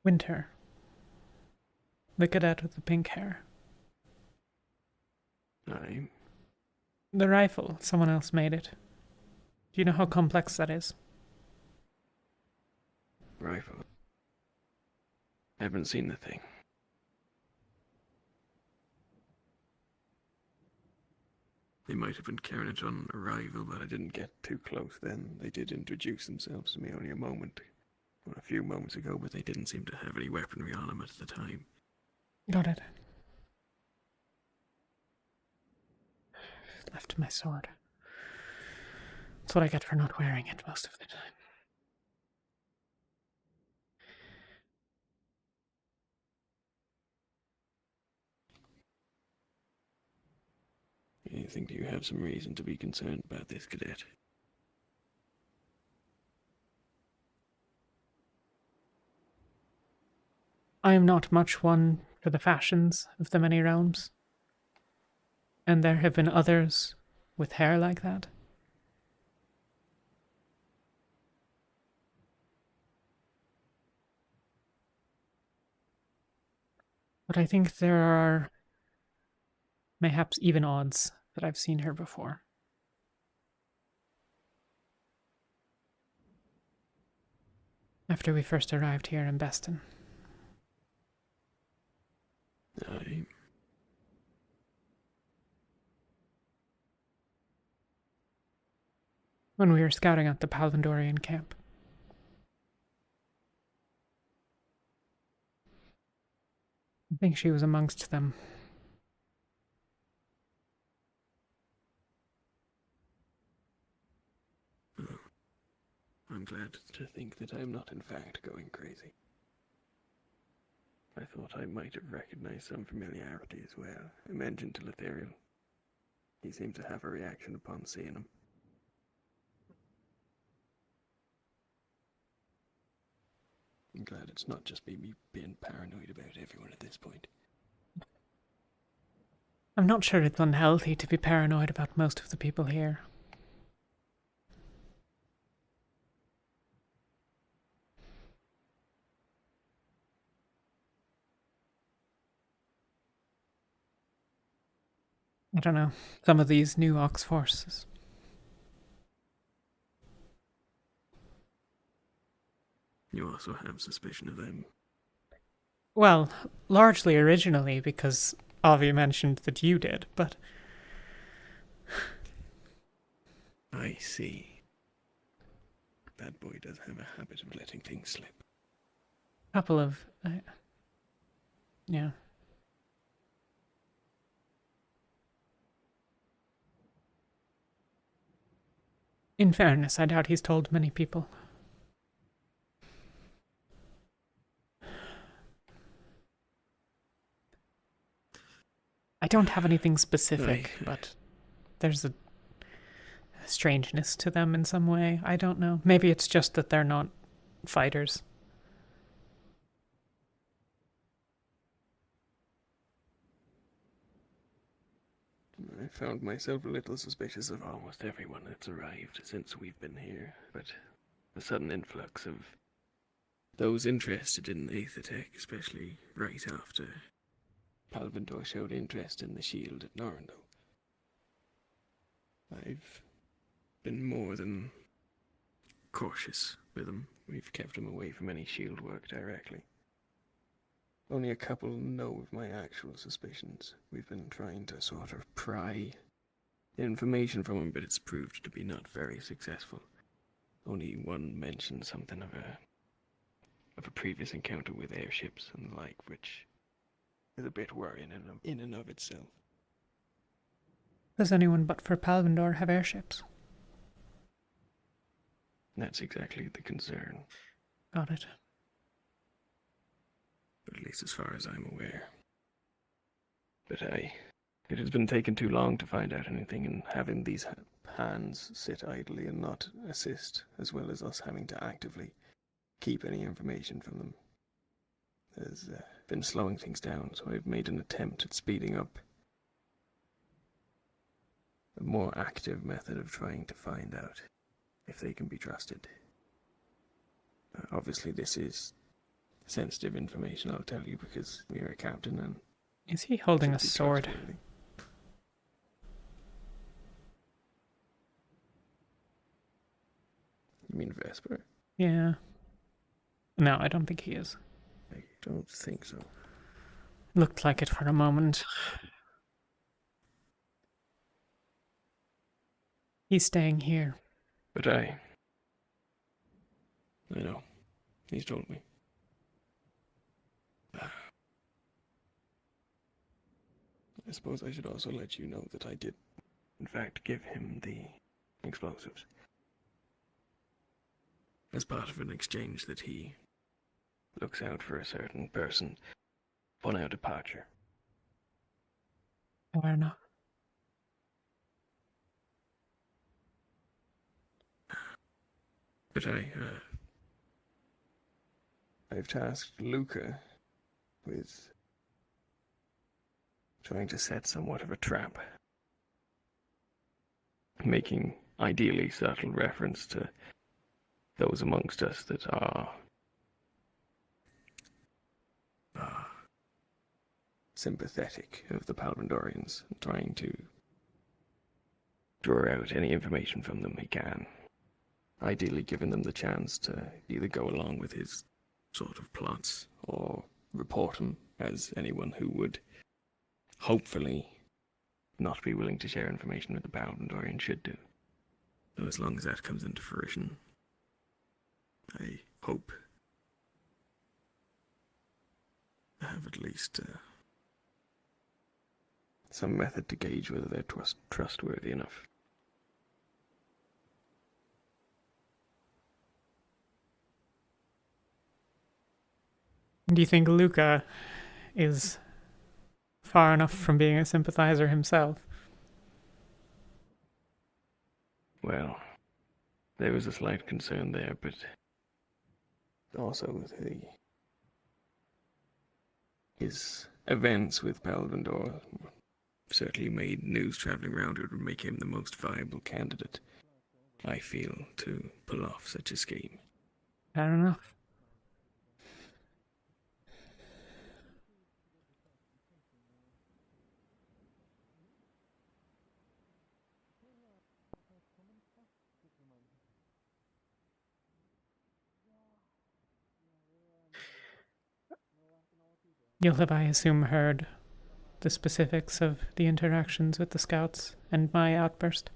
Winter. The cadet with the pink hair. Aye. The rifle, someone else made it. Do you know how complex that is? Rifle. Haven't seen the thing. They might have been carrying it on arrival, but I didn't get too close then. They did introduce themselves to me only a few moments ago, but they didn't seem to have any weaponry on them at the time. Got it. Left my sword. That's what I get for not wearing it most of the time. You think you have some reason to be concerned about this cadet? I am not much one for the fashions of the many realms. And there have been others with hair like that. But I think there are mayhaps even odds that I've seen her before. After we first arrived here in Bestin. Aye. When we were scouting out the Palvandorian camp. I think she was amongst them. Oh. I'm glad to think that I'm not in fact going crazy. I thought I might have recognized some familiarity as well. I mentioned to Letheriel. He seemed to have a reaction upon seeing him. I'm glad it's not just me being paranoid about everyone at this point. I'm not sure it's unhealthy to be paranoid about most of the people here. I don't know, some of these new Ox forces. You also have suspicion of them. Well, largely originally because Avi mentioned that you did, but... I see. That boy does have a habit of letting things slip. Couple of... yeah. In fairness, I doubt he's told many people. I don't have anything specific, but there's a strangeness to them in some way. I don't know. Maybe it's just that they're not fighters. I found myself a little suspicious of almost everyone that's arrived since we've been here, but the sudden influx of those interested in Aethetech, especially right after Palvandor showed interest in the shield at Norando. I've been more than cautious with them, we've kept him away from any shield work directly. Only a couple know of my actual suspicions. We've been trying to sort of pry information from him, but it's proved to be not very successful. Only one mentioned something of a previous encounter with airships and the like, which is a bit worrying in and of itself. Does anyone but for Palvindor have airships? That's exactly the concern. Got it. But at least as far as I'm aware. But it has been taking too long to find out anything, and having these hands sit idly and not assist, as well as us having to actively keep any information from them, has been slowing things down. So I've made an attempt at speeding up a more active method of trying to find out if they can be trusted. Obviously this is sensitive information, I'll tell you, because we're a captain and... Is he holding a sword? You mean Vesper? Yeah. No, I don't think he is. I don't think so. Looked like it for a moment. He's staying here. But I know. He's told me. I suppose I should also let you know that I did, in fact, give him the explosives. As part of an exchange that he looks out for a certain person upon our departure. Fair enough. But I've tasked Luca with trying to set somewhat of a trap, making ideally subtle reference to those amongst us that are sympathetic of the Palvindorians, trying to draw out any information from them he can, ideally giving them the chance to either go along with his sort of plots or report him as anyone who would hopefully not be willing to share information with the Palvindorian should do. So as long as that comes into fruition, I hope I have at least some method to gauge whether they're trustworthy enough. Do you think Luca is far enough from being a sympathizer himself? Well, there was a slight concern there, but also his events with Palvindor certainly made news travelling around it would make him the most viable candidate, I feel, to pull off such a scheme. Fair enough. You'll have, I assume, heard the specifics of the interactions with the scouts and my outburst.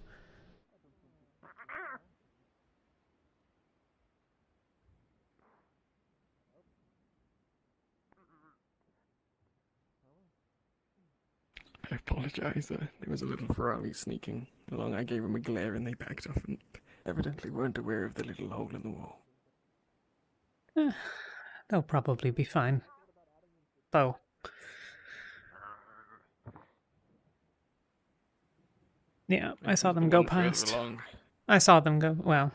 I apologize. There was a little Ferrari sneaking along. I gave him a glare and they backed off and evidently weren't aware of the little hole in the wall. They'll probably be fine. Though. Yeah, I saw them go past. I saw them go, well.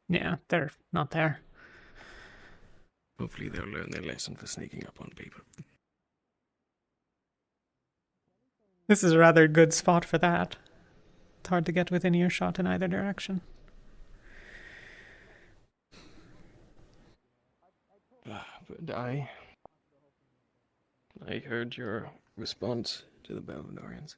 Yeah, they're not there. Hopefully they'll learn their lesson for sneaking up on people. This is a rather good spot for that. It's hard to get within earshot in either direction. But I heard your response to the Belvadorians.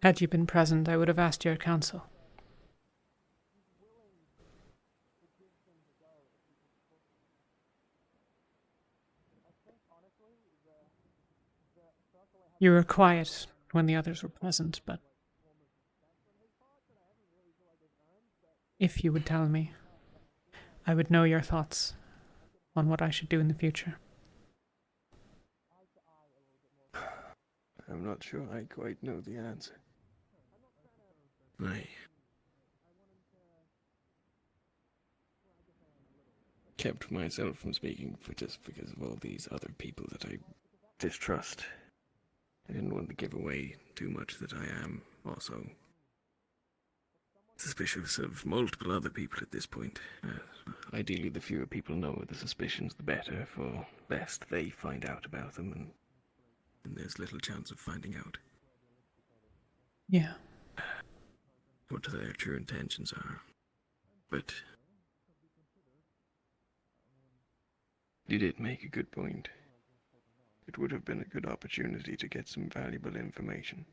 Had you been present, I would have asked your counsel. You were quiet when the others were present, but if you would tell me, I would know your thoughts on what I should do in the future. I'm not sure I quite know the answer. I kept myself from speaking just because of all these other people that I distrust. I didn't want to give away too much that I am also suspicious of multiple other people at this point. Ideally, the fewer people know the suspicions, the better, for best they find out about them, and there's little chance of finding out. Yeah. What their true intentions are. But you did make a good point. It would have been a good opportunity to get some valuable information.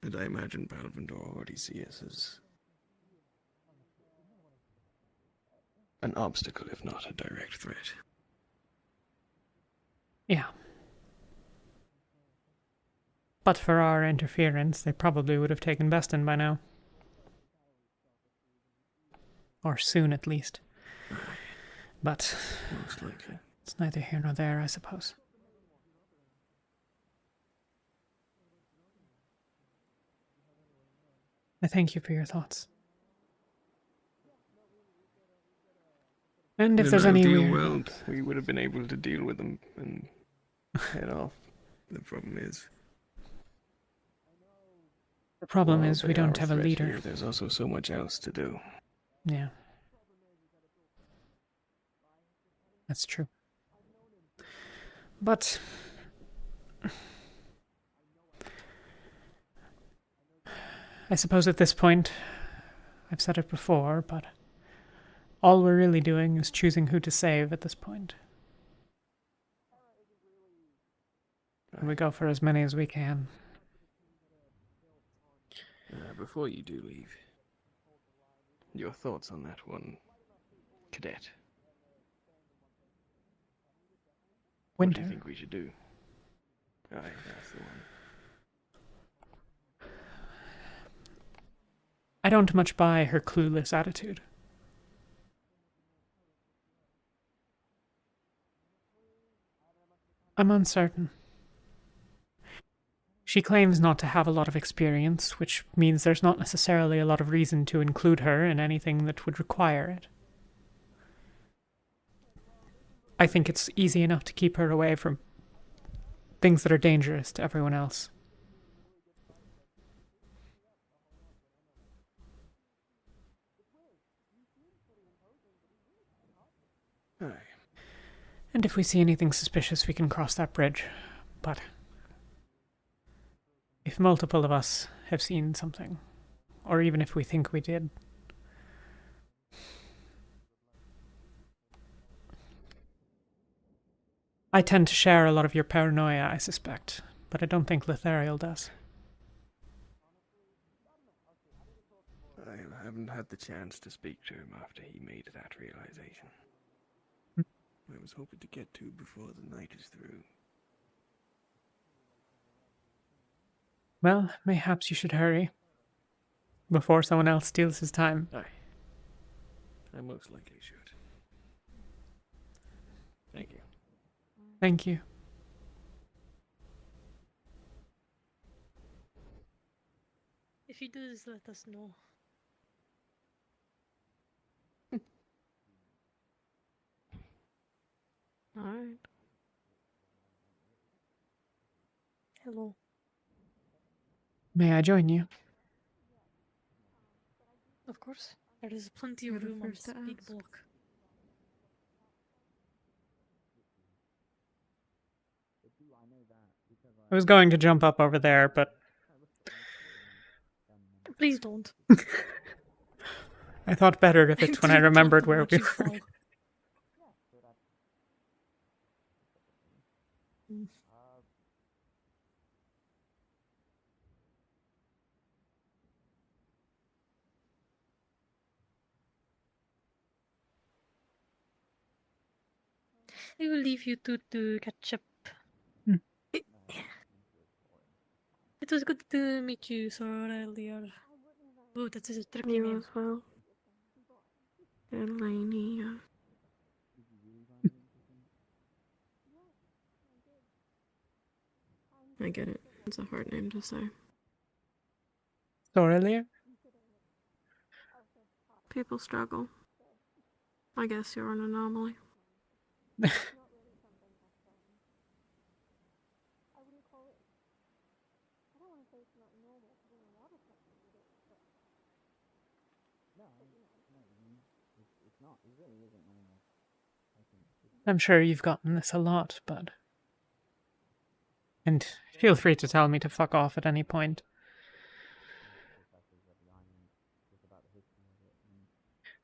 And I imagine Palvindor already sees us as an obstacle, if not a direct threat. Yeah. But for our interference, they probably would have taken Bestin by now. Or soon, at least. But most likely. It's neither here nor there, I suppose. I thank you for your thoughts. And if there's any weird world, we would have been able to deal with them and head off. The problem is... The problem is we don't have a leader. Here, there's also so much else to do. Yeah. That's true. But... I suppose at this point, I've said it before, but all we're really doing is choosing who to save at this point. And we go for as many as we can. Before you do leave, your thoughts on that one cadet? Winter. What do you think we should do? Aye, that's the one. I don't much buy her clueless attitude. I'm uncertain. She claims not to have a lot of experience, which means there's not necessarily a lot of reason to include her in anything that would require it. I think it's easy enough to keep her away from things that are dangerous to everyone else. Aye. And if we see anything suspicious, we can cross that bridge. But if multiple of us have seen something, or even if we think we did, I tend to share a lot of your paranoia, I suspect, but I don't think Lithariel does. I haven't had the chance to speak to him after he made that realization. I was hoping to get to before the night is through. Well, mayhaps you should hurry, before someone else steals his time. Aye. I most likely should. Thank you. Thank you. If he does, let us know. Alright. Hello. May I join you? Of course. There is plenty of room on this big block. I was going to jump up over there, but... Please don't. I thought better of it when I remembered where we were. I will leave you two to catch up. Hmm. It was good to meet you, Sora, earlier. Oh, that is a tricky You name. as well. And Lainey. I get it. It's a hard name to say. So earlier? People struggle. I guess you're an anomaly. I'm sure you've gotten this a lot, but... And feel free to tell me to fuck off at any point.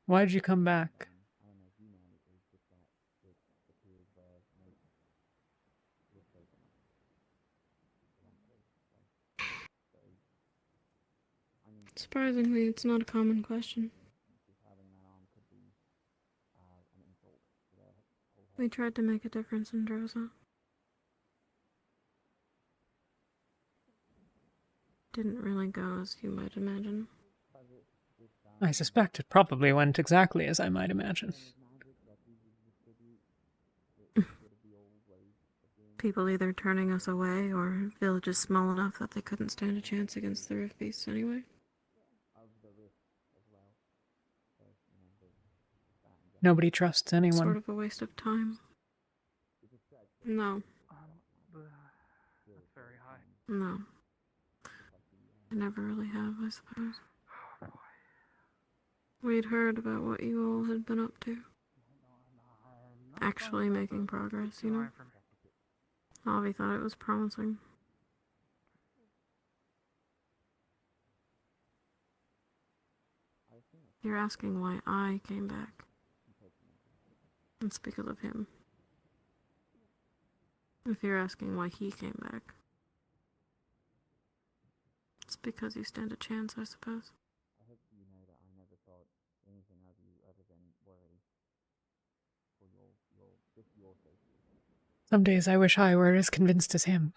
Why'd you come back? Surprisingly, it's not a common question. We tried to make a difference in Droza. Didn't really go as you might imagine. I suspect it probably went exactly as I might imagine. People either turning us away or villages small enough that they couldn't stand a chance against the Rift Beasts anyway. Nobody trusts anyone. Sort of a waste of time. No. That's very high. No. I never really have, I suppose. We'd heard about what you all had been up to. Actually making progress, you know? Avi thought it was promising. You're asking why I came back. It's because of him. If you're asking why he came back, it's because you stand a chance, I suppose. Some days I wish I were as convinced as him.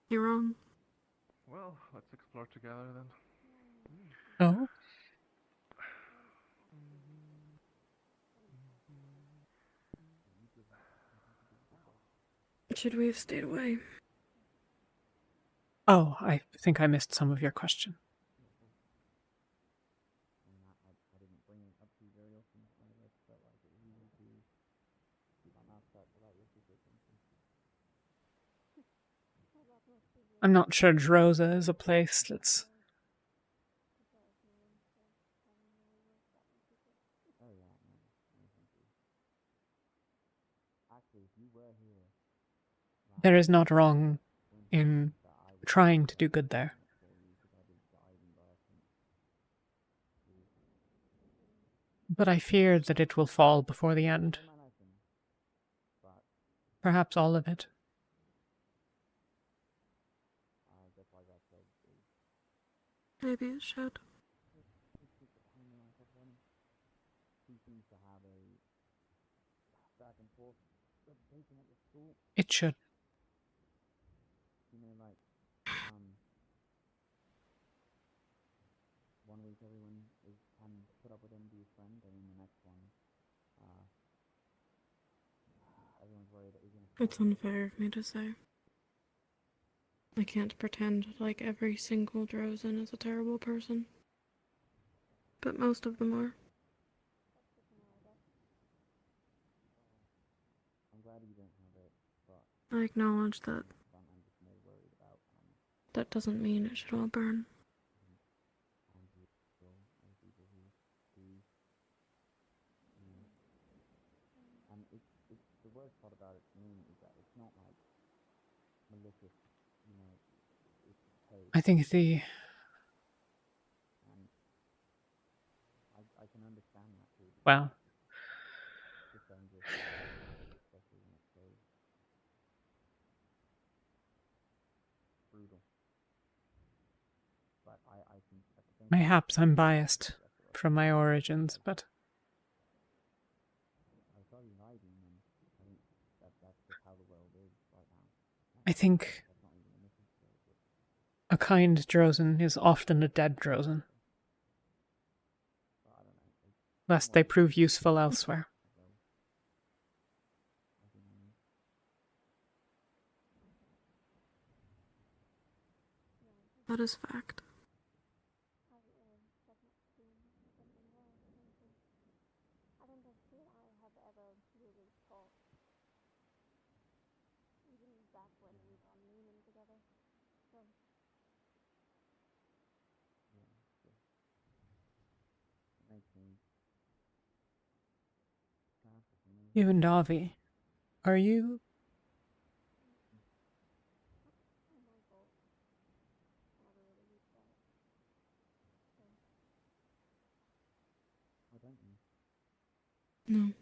You're wrong. Well, let's explore together then. Oh? Should we have stayed away? Oh, I think I missed some of your question. I'm not sure Droza is a place that's... There is not wrong in trying to do good there. But I fear that it will fall before the end. Perhaps all of it. Maybe it should. It should. One week everyone can put up with him, be his friend, and then the next one, everyone's worried that he's gonna... It's unfair of me to say. I can't pretend like every single Drozen is a terrible person. But most of them are. I'm glad you don't have it, but... I acknowledge that. That doesn't mean it should all burn. And it's the worst part about it to me is that it's not like malicious, you know, it's paid. I think the... And I can understand that too. Well... It's dangerous, especially when it's so brutal. But I think at the same time... Mayhaps I'm biased from my origins, but I think a kind Drozen is often a dead Drozen, lest they prove useful elsewhere. That is fact. You and Avi, are you? No.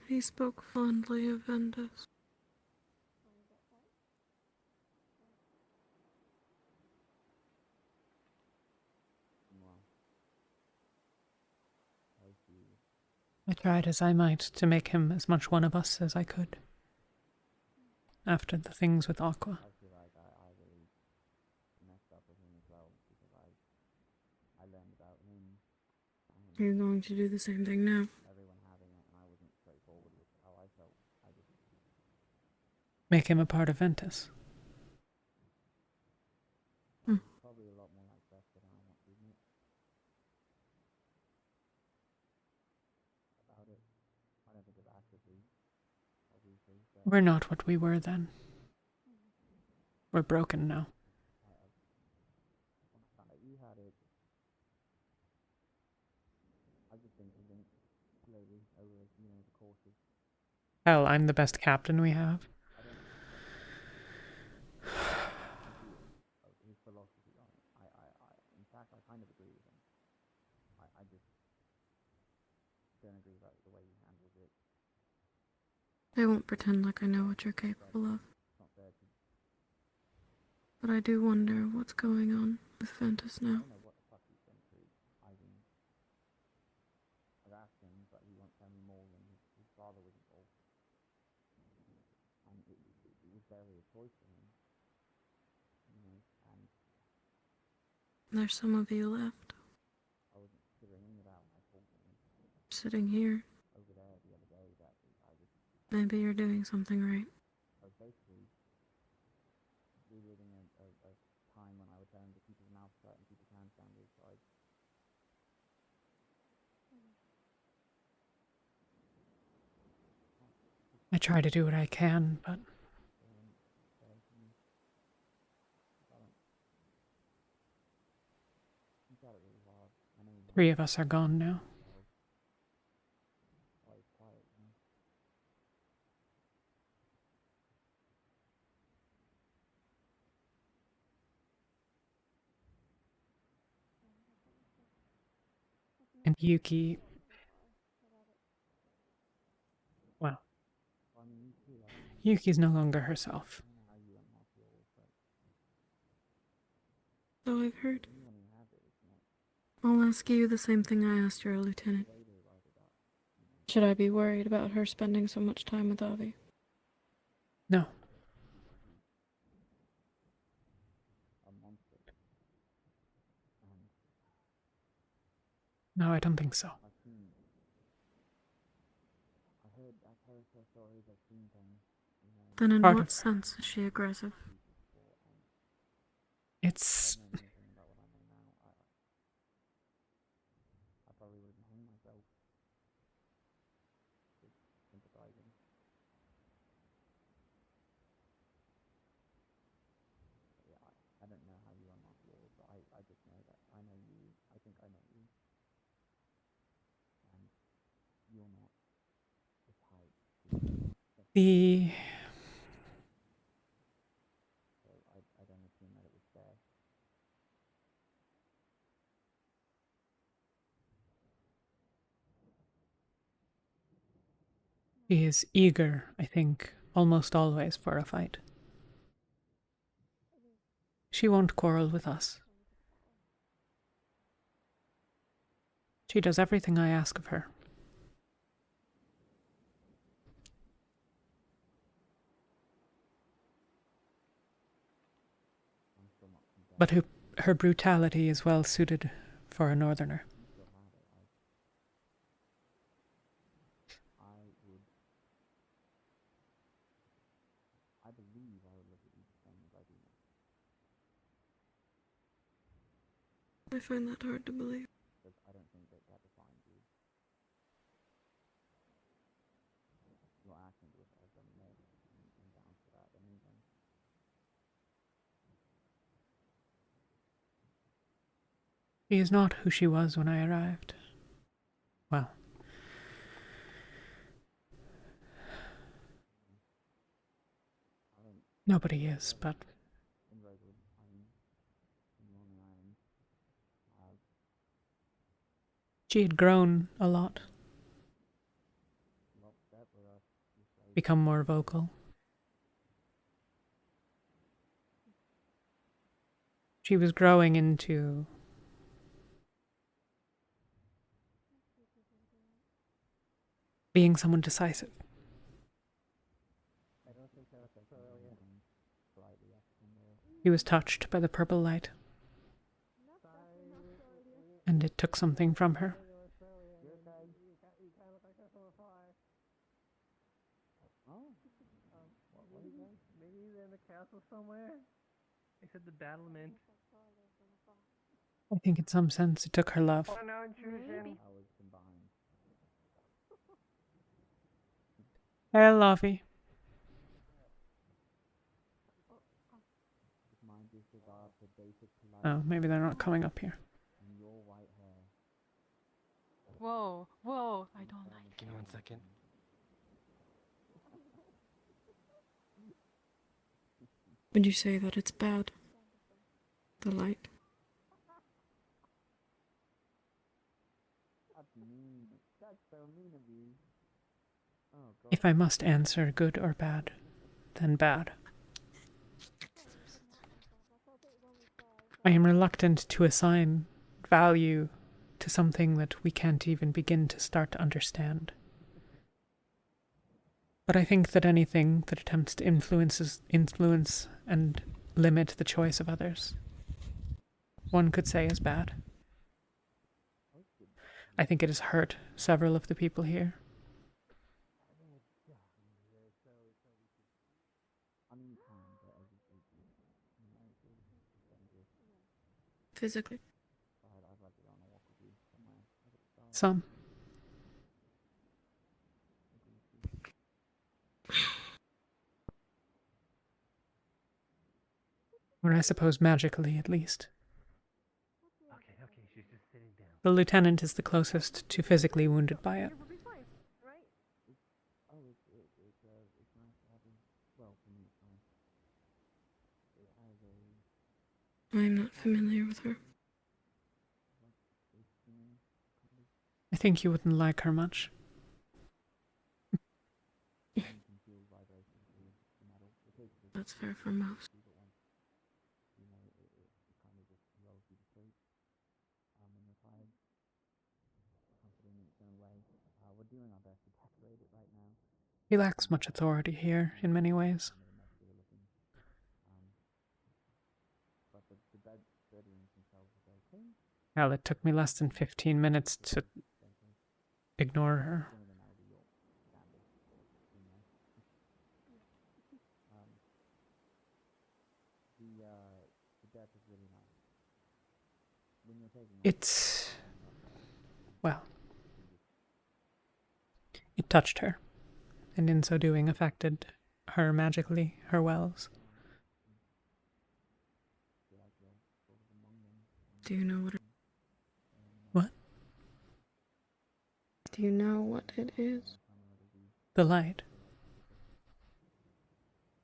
He spoke fondly of Ventus. I tried as I might to make him as much one of us as I could. After the things with Aqua. I feel like I really messed up with him as well because I learned about him. Are you going to do the same thing now? Everyone having it, and I wasn't straightforward with how I felt. I just Make him a part of Ventus. probably a lot more like Bestin than I want to admit. About it, I don't think of actively, obviously. But We're not what we were then. We're broken now. when I found out you had it, I've just been convinced slowly over the course of. Hell, I'm the best captain we have. I don't his philosophy on it. In fact, I kind of agree with him. I just don't agree about the way he handles it. I won't pretend like I know what you're capable of. It's not fair to. But I do wonder what's going on with Ventus now. I don't know what the fuck he's been through. I've asked him, but he won't tell me more than his father was involved. And it was barely a choice for him. And There's some of you left. I wasn't considering it out when I told him. Sitting here. Over there the other day that I was. Maybe you're doing something right. I was basically reliving a time when I would tell him to keep his mouth shut and keep his hands down to his side. I try to do what I can, but three of us are gone now. And Yuki... Well, Yuki's no longer herself. So I've heard. I'll ask you the same thing I asked your lieutenant. Should I be worried about her spending so much time with Avi? No. No, I don't think so. Then in Part what of- sense is she aggressive? It's... I probably would have hung myself. Sympathizing. Yeah, I don't know how you unlock walls, but I just know that I know you. I think I know you. And you're not the type. The... He is eager, I think, almost always for a fight. She won't quarrel with us. She does everything I ask of her. But her brutality is well suited for a northerner. I believe I would look at you the same as I do now. I find that hard to believe. Because I don't think that defines you. Your actions would have done more and down for that than anything. She is not who she was when I arrived. Well, nobody is, but In Rosewood, in Long Island, she had grown a lot, become more vocal. She was growing into being someone decisive. He was touched by the purple light, and it took something from her. Maybe they're in the castle somewhere. They said the battlement. I think in some sense it took her love. Oh, no intrusion. Hey, Lovey. Oh, maybe they're not coming up here. Whoa, whoa, I don't like Give me 1 second. Would you say that it's bad? The light? That's mean. That's so mean of you. Oh, God. If I must answer good or bad, then bad. I am reluctant to assign value to something that we can't even begin to start to understand. But I think that anything that attempts to influence and limit the choice of others, one could say is bad. I think it has hurt several of the people here. Physically? Some. Or I suppose magically, at least. Okay, she's just sitting down. The lieutenant is the closest to physically wounded by it. It's nice to have you. Well, for me, it's fine. It has a... I'm not familiar with her. I think you wouldn't like her much. That's fair for most. We're doing our best to calculate it right now. He lacks much authority here, in many ways. But the bedrooms themselves are very clean. Hell, it took me less than 15 minutes to ignore her. The death is really nice. When you're taking It's... well... it touched her, and in so doing affected her magically, her wells. Do you know what it... What? Do you know what it is? The light.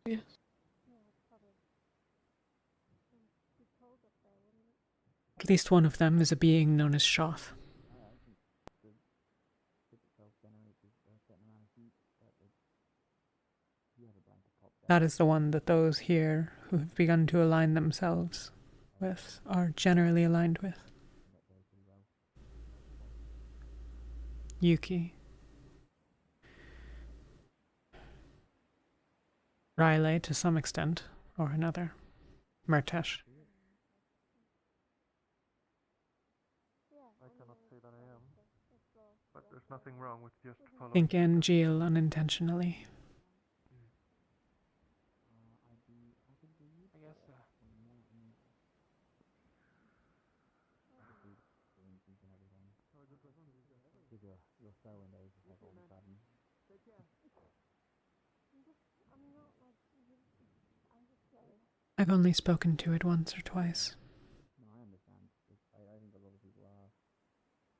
Yes. At least one of them is a being known as Shoth. That is the one that those here who have begun to align themselves with are generally aligned with. Yuki. Riley to some extent or another. Murtesh. I cannot say that I am, but there's nothing wrong with just following. Think Angeal unintentionally. I guess, I've only spoken to it once or twice. No, I understand. I think a lot of people are.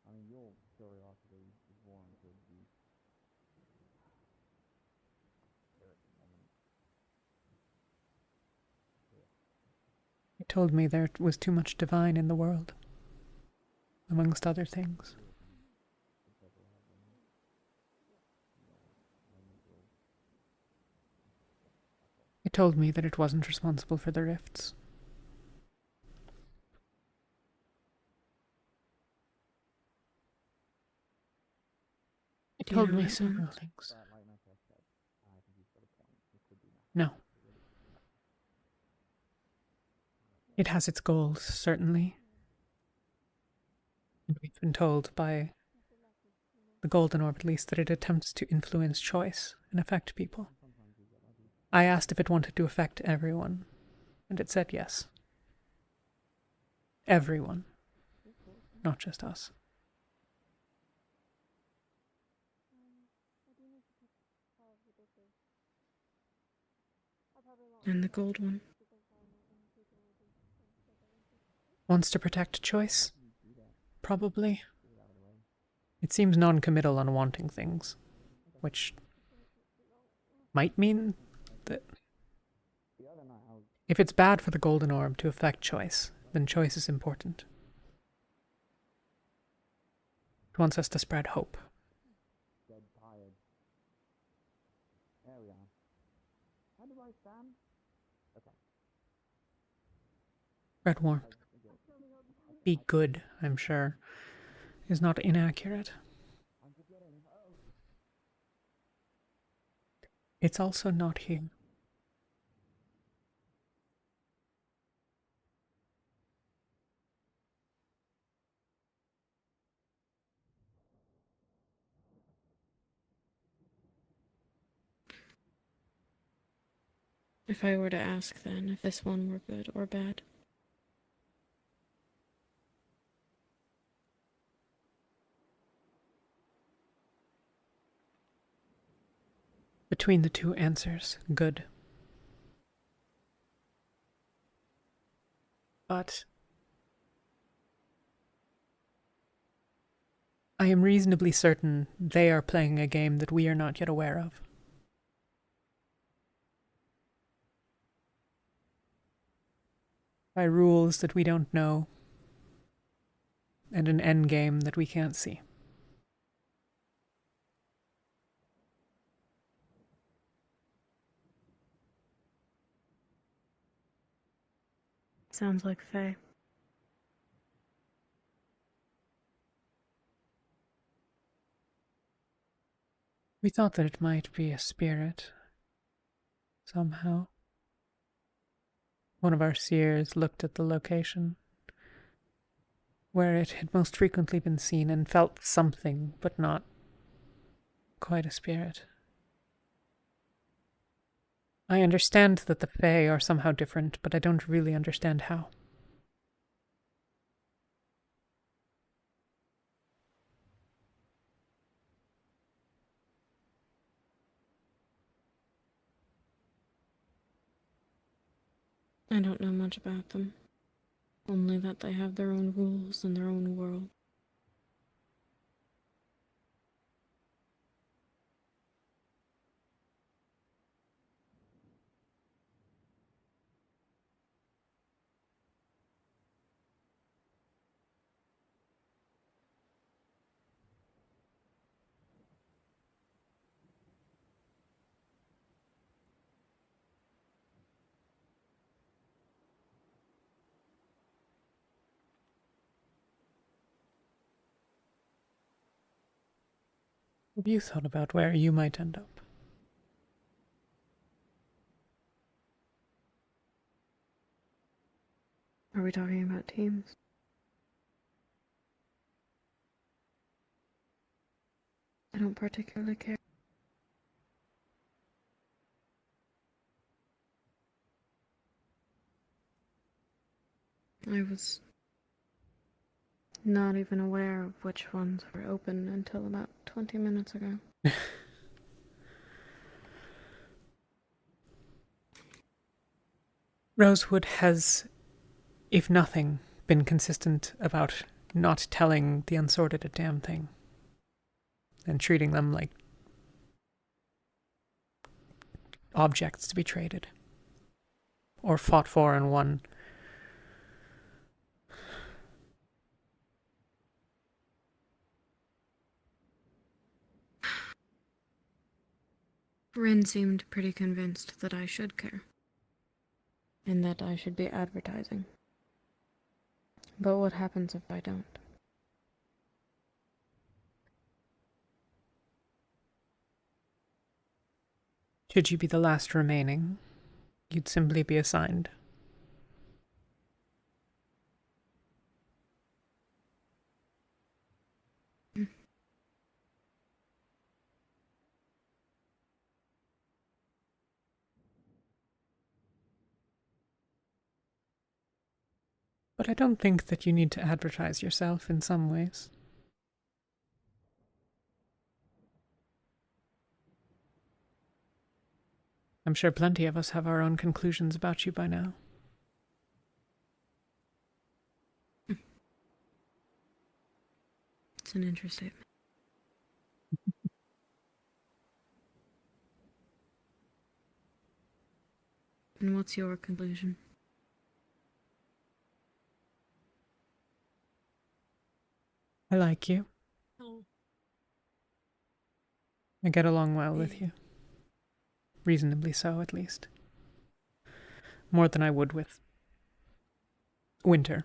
I mean, your curiosity is warranted. It told me there was too much divine in the world, amongst other things. It told me that it wasn't responsible for the rifts. It told me several things. No. It has its goals, certainly. And we've been told by the Golden Orb, at least, that it attempts to influence choice and affect people. I asked if it wanted to affect everyone, and it said yes. Everyone. Not just us. And the gold one. Wants to protect choice? Probably. It seems non-committal on wanting things, which might mean that if it's bad for the Golden Orb to affect choice, then choice is important. It wants us to spread hope. Dead tired. There we are. How do I stand? Okay. Spread warmth. Be good, I'm sure, is not inaccurate. It's also not here. If I were to ask then if this one were good or bad. Between the two answers, good. But I am reasonably certain they are playing a game that we are not yet aware of. By rules that we don't know, and an endgame that we can't see. Sounds like Faye. We thought that it might be a spirit, somehow. One of our seers looked at the location where it had most frequently been seen and felt something, but not quite a spirit. I understand that the Fae are somehow different, but I don't really understand how. I don't know much about them. Only that they have their own rules and their own world. Have you thought about where you might end up? Are we talking about teams? I don't particularly care. I was not even aware of which ones were open until about 20 minutes ago. Rosewood has, if nothing, been consistent about not telling the Unsorted a damn thing. And treating them like objects to be traded. Or fought for and won. Rin seemed pretty convinced that I should care. And that I should be advertising. But what happens if I don't? Should you be the last remaining, you'd simply be assigned. But I don't think that you need to advertise yourself in some ways. I'm sure plenty of us have our own conclusions about you by now. It's an interesting. And what's your conclusion? I like you. Oh. I get along well with you. Reasonably so, at least. More than I would with Winter.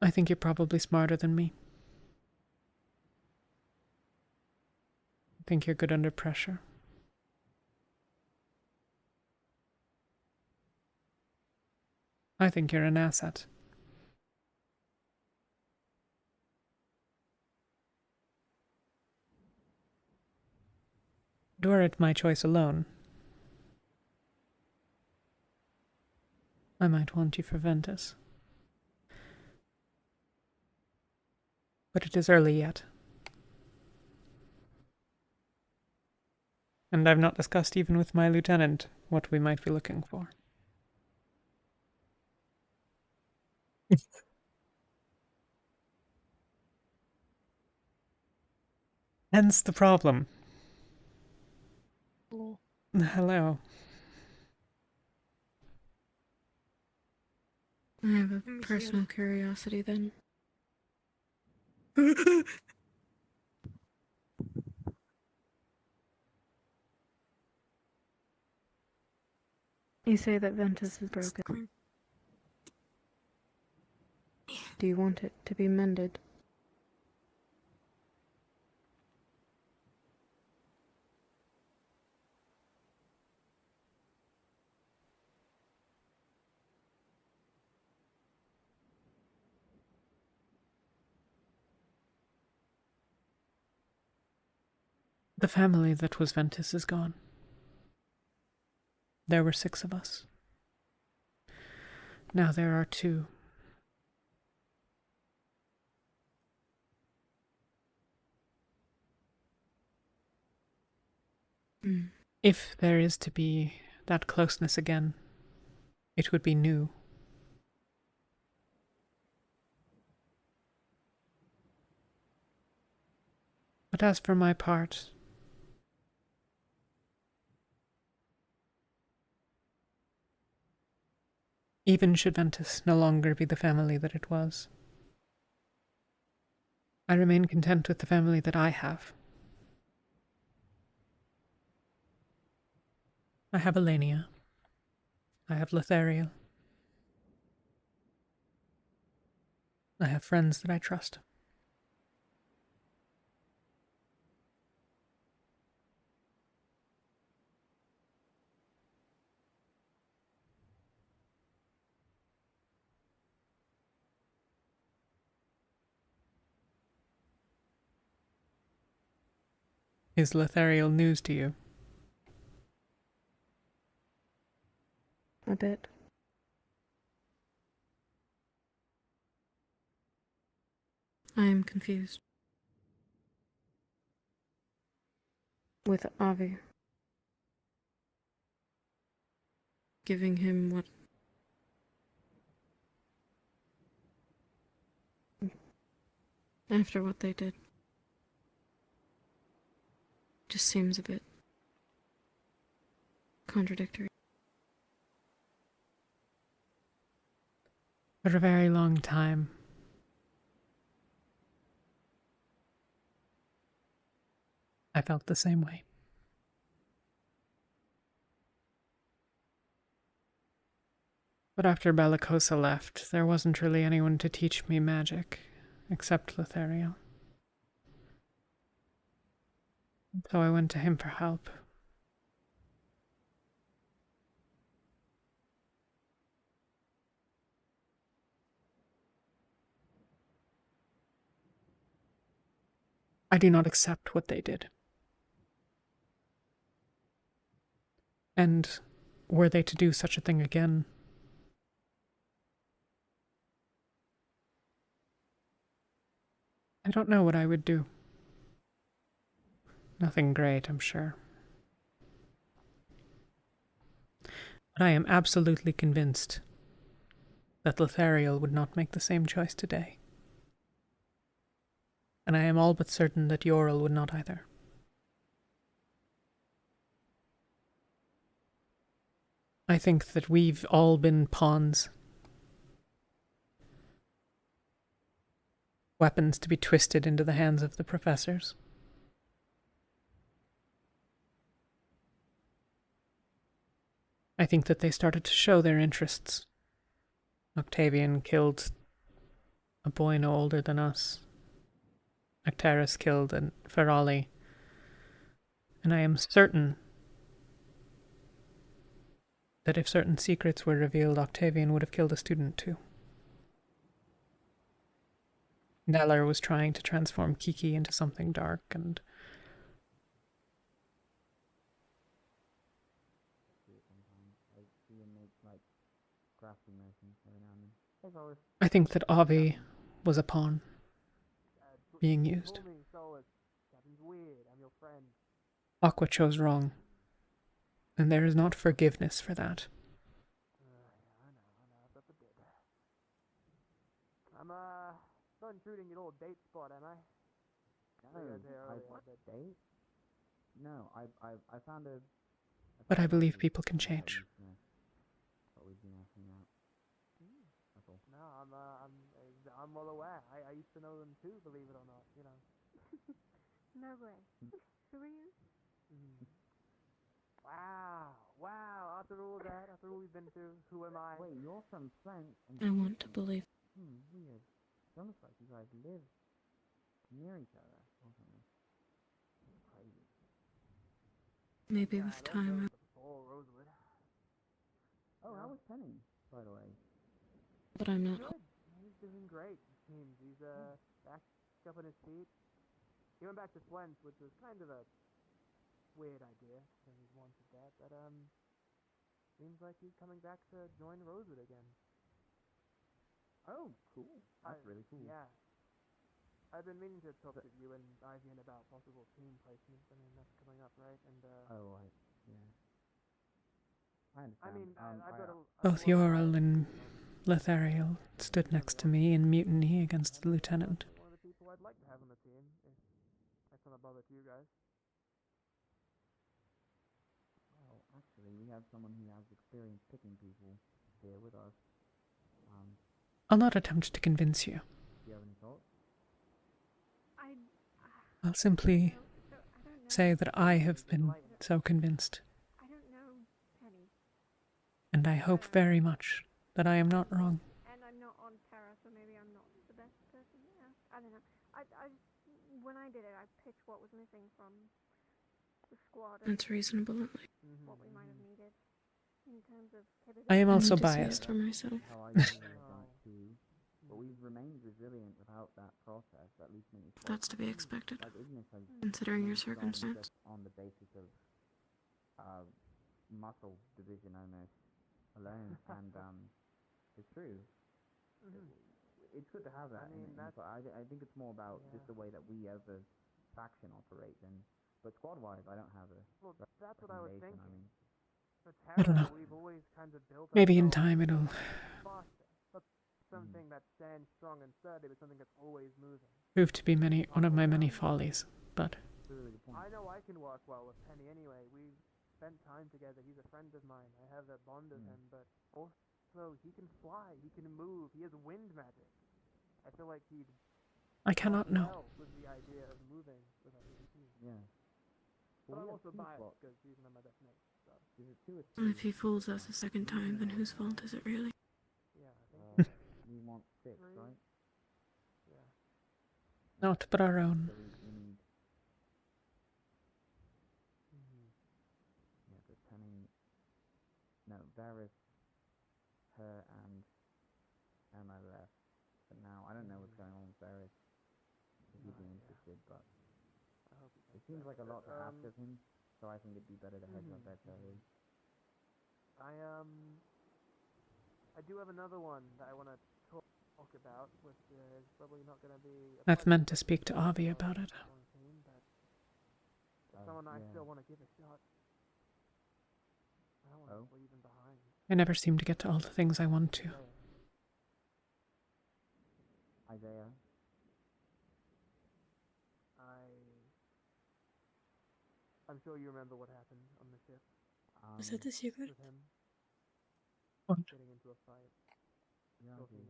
I think you're probably smarter than me. I think you're good under pressure. I think you're an asset. Were it my choice alone, I might want you for Ventus. But it is early yet. And I've not discussed even with my lieutenant what we might be looking for. Hence the problem. Hello. Hello. I have a personal curiosity then. You say that Ventus is broken. Do you want it to be mended? The family that was Ventus is gone. There were 6 of us. Now there are 2. If there is to be that closeness again, it would be new. But as for my part, even should Ventus no longer be the family that it was, I remain content with the family that I have. I have Elenia. I have Lothario. I have friends that I trust. Is Letherial news to you? A bit. I am confused. With Avi. Giving him what? After what they did. Just seems a bit contradictory. For a very long time, I felt the same way. But after Bellicosa left, there wasn't really anyone to teach me magic, except Letheriel. So I went to him for help. I do not accept what they did. And were they to do such a thing again, I don't know what I would do. Nothing great, I'm sure. But I am absolutely convinced that Letheriel would not make the same choice today. And I am all but certain that Yoral would not either. I think that we've all been pawns. Weapons to be twisted into the hands of the professors. I think that they started to show their interests. Octavian killed a boy no older than us. Actaris killed a Ferali. And I am certain that if certain secrets were revealed, Octavian would have killed a student too. Neller was trying to transform Kiki into something dark, and I think that Avi was a pawn being used. Aqua chose wrong, and there is not forgiveness for that. I'm not intruding your little date spot, am I? Date? No, I found a. But I believe people can change. No, I'm well aware. I used to know them too, believe it or not. You know. No way. Who are you? Wow. After all that, after all we've been through, who am I? Wait, you're from Flint. I want to believe. Weird. It's almost like you guys live near each other or something. Crazy. Maybe with time. Before Rosewood. Oh, how was Penny, by the way? But I'm not. Good. He's doing great, it seems. He's back up on his feet. He went back to Flint, which was kind of a weird idea, because he's wanted that, but seems like he's coming back to join Rosewood again. Oh, cool. That's really cool. Yeah. I've been meaning to talk to you and Ivian about possible team placements. I mean, that's coming up, right? And yeah. I understand. I mean, I've got a Both Yoral and Letheriel stood next to me in mutiny against the lieutenant. one of the people I'd like to have on the team, if that's not a bother to you guys. Well, actually, we have someone who has experience picking people here with us. I'll not attempt to convince you. Do you have any thoughts? I'll simply say that I have been so convinced. I don't know Penny. And I hope very much that I am not wrong. And I'm not on Terra, so maybe I'm not the best when I did it, I pitched what was missing from the squad. That's reasonable. What we might have needed in terms of I am also to see it biased. for myself. How I usually like too. But we've remained resilient without that process, at least many times. That's to be expected, Like Ignis has considering your remained strong circumstance. just on the basis of muscle division almost alone, and it's true. It's good to have that. I think it's more about just the way that we as a faction operate. But squad-wise, I don't have a. Well, that's what I was thinking. I mean, I don't know. We've always kind of built Maybe in ourselves time it'll faster. Not something that stands strong and sturdy, but something that's always moving. prove to be one of my many follies, but I know I can work well with Penny anyway. We've spent time together. He's a friend of mine. I have that bond with him, but also he can fly, he can move, he has wind magic. I feel like he'd I cannot know. hell with the idea of moving with us as a team. Yeah. But I'm we have also two biased slots. because he's one of my best mates. So. Is it 2 or 3? And if he fools us a second time, then whose fault is it really? Yeah, I think we want 6, right? Yeah. not but our own. So we need. Yeah, but Penny. No, Varys, her, and Emma left. But now, I don't know what's going on with Varys. If you'd be interested, but. It seems like a lot to ask of him, so I think it'd be better to heads up that early. I do have another one that I want to talk about, which is probably not going to be. I've meant to speak to Avi about it. But someone I still want to give a shot. I don't want to leave him behind. I never seem to get to all the things I want to. Isaiah. I'm sure you remember what happened on the ship. Is that the secret? With him What? getting into a fight.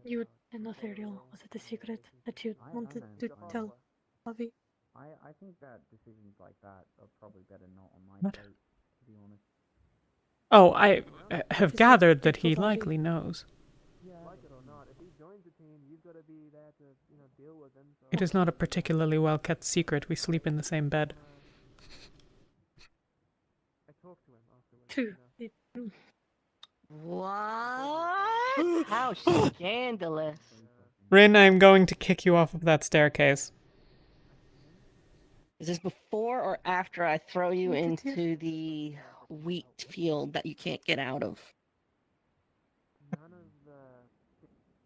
You and Ethereal, was it the secret that you wanted to tell Avi? I think that decisions like that are probably better not on my plate, to be honest. Oh, I have gathered that he likely knows. Like it or not, if he joins the team, you've got to be there to, deal with him. So It is not a particularly well-kept secret. We sleep in the same bed. I talked to him afterwards. True. What? How scandalous. Rin, I'm going to kick you off of that staircase. Is this before or after I throw you into the wheat field that you can't get out of? None of the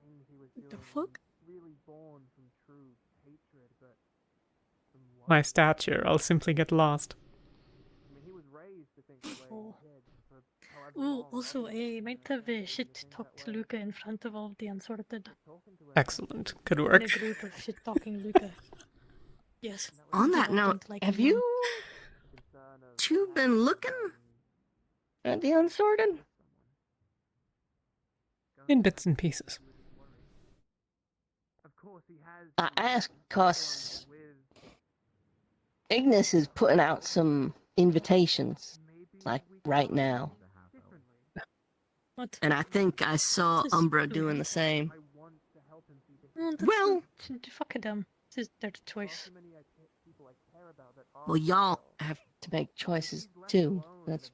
things he was doing The fuck? really born from true hatred, but from love. My stature, I'll simply get lost. I mean, he was raised to think the way he did for however Oh, long. also, I might have shit talked to Luca in front of all the unsorted. Excellent. Good In work. a group of shit talking Luca. Yes. On that They all note, don't like have him you two been looking at the unsorted? In bits and pieces. Of course, he has. I ask cause Ignis is putting out some invitations, like right now. What? And I think I saw This is Umbra really- doing the same. Well, fuck them. This is their choice. Well, y'all have to make choices too. That's,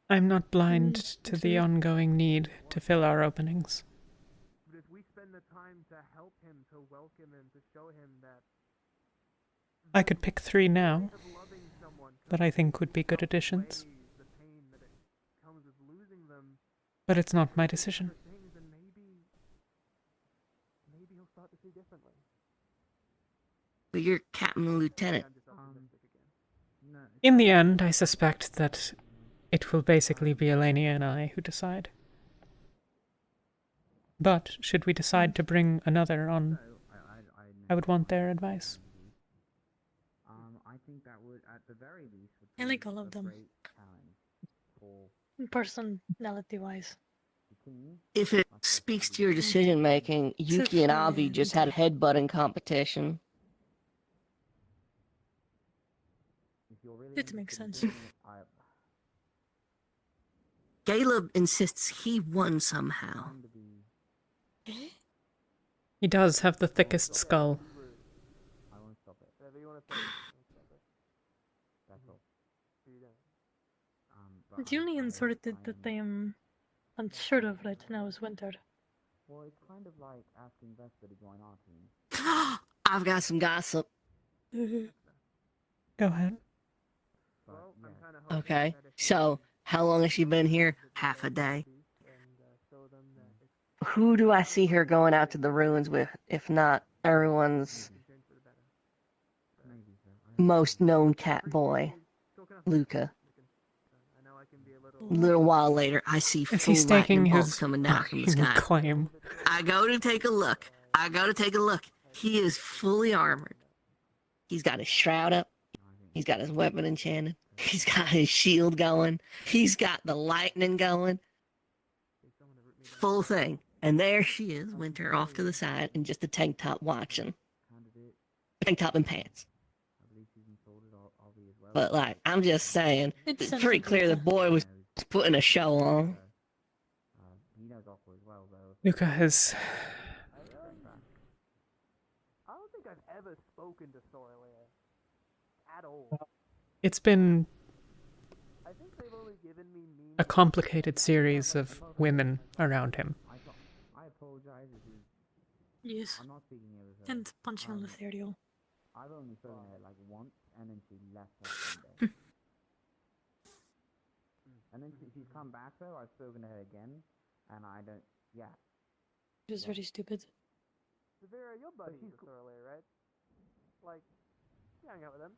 I'm not blind to the ongoing need to fill our openings. But if we spend the time to help him, to welcome him, to show him that I could pick 3 now that I think would be good additions. the pain that it comes with losing them, But it's not my decision. then maybe he'll start to see differently. But you're captain and lieutenant. In the end, I suspect that it will basically be Elenia and I who decide. But should we decide to bring another on, I would want their advice. I think that would, at the very least, I like all of them. Personality-wise. If it speaks to your decision making, Yuki and Avi just had a headbutting competition. It makes sense. Caleb insists he won somehow. He does have the thickest skull. I won't stop it. Whatever you want to say, don't stop it. That's all. But The only insorted that I am unsure of right now is Winter. well, it's kind of like asking Vesper to join our team. I've got some gossip. Go ahead. Okay, so how long has she been here? Half a day. Who do I see her going out to the ruins with, if not everyone's most known cat boy, Luca? A little while later, I see Is full he staking lightning bolts his coming down from the sky. claim? I go to take a look. He is fully armored. He's got his shroud up. He's got his weapon enchanted. He's got his shield going. He's got the lightning going. Full thing. And there she is, Winter, off to the side in just a tank top watching. Tank top and pants. But, like, I'm just saying, it's pretty clear the boy was putting a show on. Luca has... I don't think I've ever spoken to Soralia at all. It's been I think they've only given me a complicated series of women around him. I apologize if you... Yes. I'm not speaking ill of her. And punching on the cereal. I've only spoken to her like once, and then she left that same day. And then she's come back though, I've spoken to her again, and I don't... Yeah. It was very stupid. Severa, your buddy is Soralia, right? Like, you hang out with them.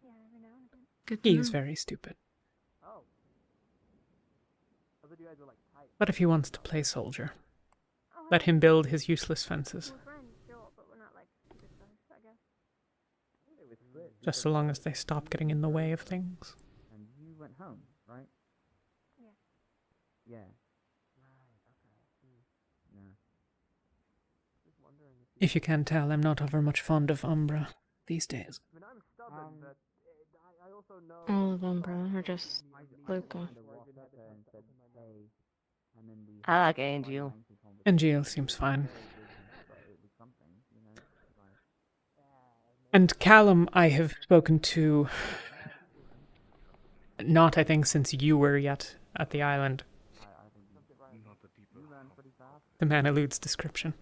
Yeah, every now and again. Good to He's know. very stupid. Oh. I thought you guys were like tight. But if he wants to play soldier, let him build his useless fences. We're friends, sure, but we're not like super close, I guess. Just so long as they stop getting in the way of things. And you went home, right? Yeah. Yeah. Right, okay. Yeah. Just wondering if If you can tell, I'm not over much fond of Umbra these days. I mean, I'm stubborn, but I also know... All of them, bro, or just Luca. I like Angel. Angel seems fine. And Callum, I have spoken to... Not, I think, since you were yet at the island. The man eludes description.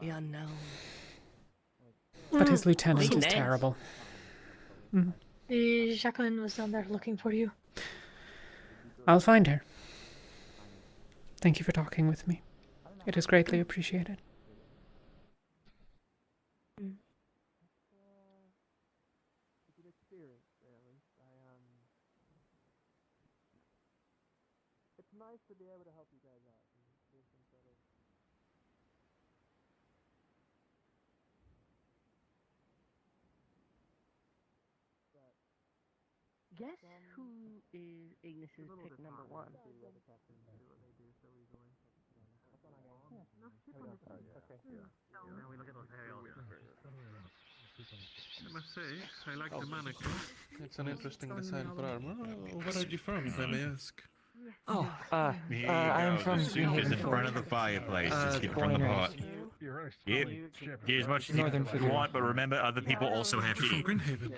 The unknown. But his lieutenant is Names. terrible. Jacqueline was down there looking for you. I'll find her. Thank you for talking with me. It is greatly appreciated. It's an experience, at least. It's nice to be able to help you guys out and do some sort of... Guess who is Ignis's pick number one? I must say, I like the mannequin. It's an interesting design for armor. Where are you from, if I may ask? Oh, Here I'm you go. from The soup is in Northern front of the fireplace. Just get it from the pot. Yep. Get as much as Northern you food. want, but remember, other people also have to You're from eat. Greenhaven.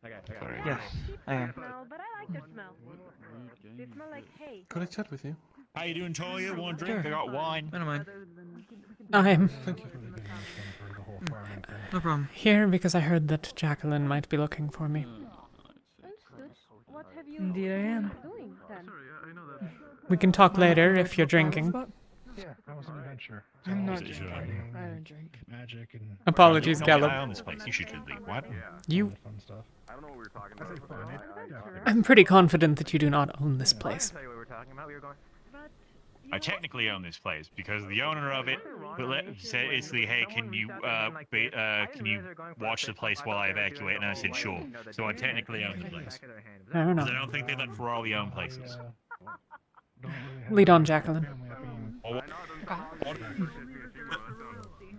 Okay. Yes, I am. No, but I like their smell. They smell like hay. Could I chat with you? How you doing, Talia? Want a drink? Sure. I got wine. I don't mind. I'm Thank you. No problem. here because I heard that Jacqueline might be looking for me. Understood. What have you Indeed I am. been doing then? I know that. We can talk later if you're drinking. Yeah, that was an adventure. I'm not Is it, drinking. I don't drink. Magic and Apologies, Don't know Gallup. I own this place. You should leave. What? You... fun stuff. I don't know what we were talking I about. say fun. Yeah, I'm pretty confident that you do not own this I place. can tell you what we were talking about. We were going... I technically own this place because the owner of it said basically, hey, can you watch the place while I evacuate? And I said sure. So I technically own the place. Fair enough. Because I don't think they let Ferrari own places. Lead on, Jacqueline.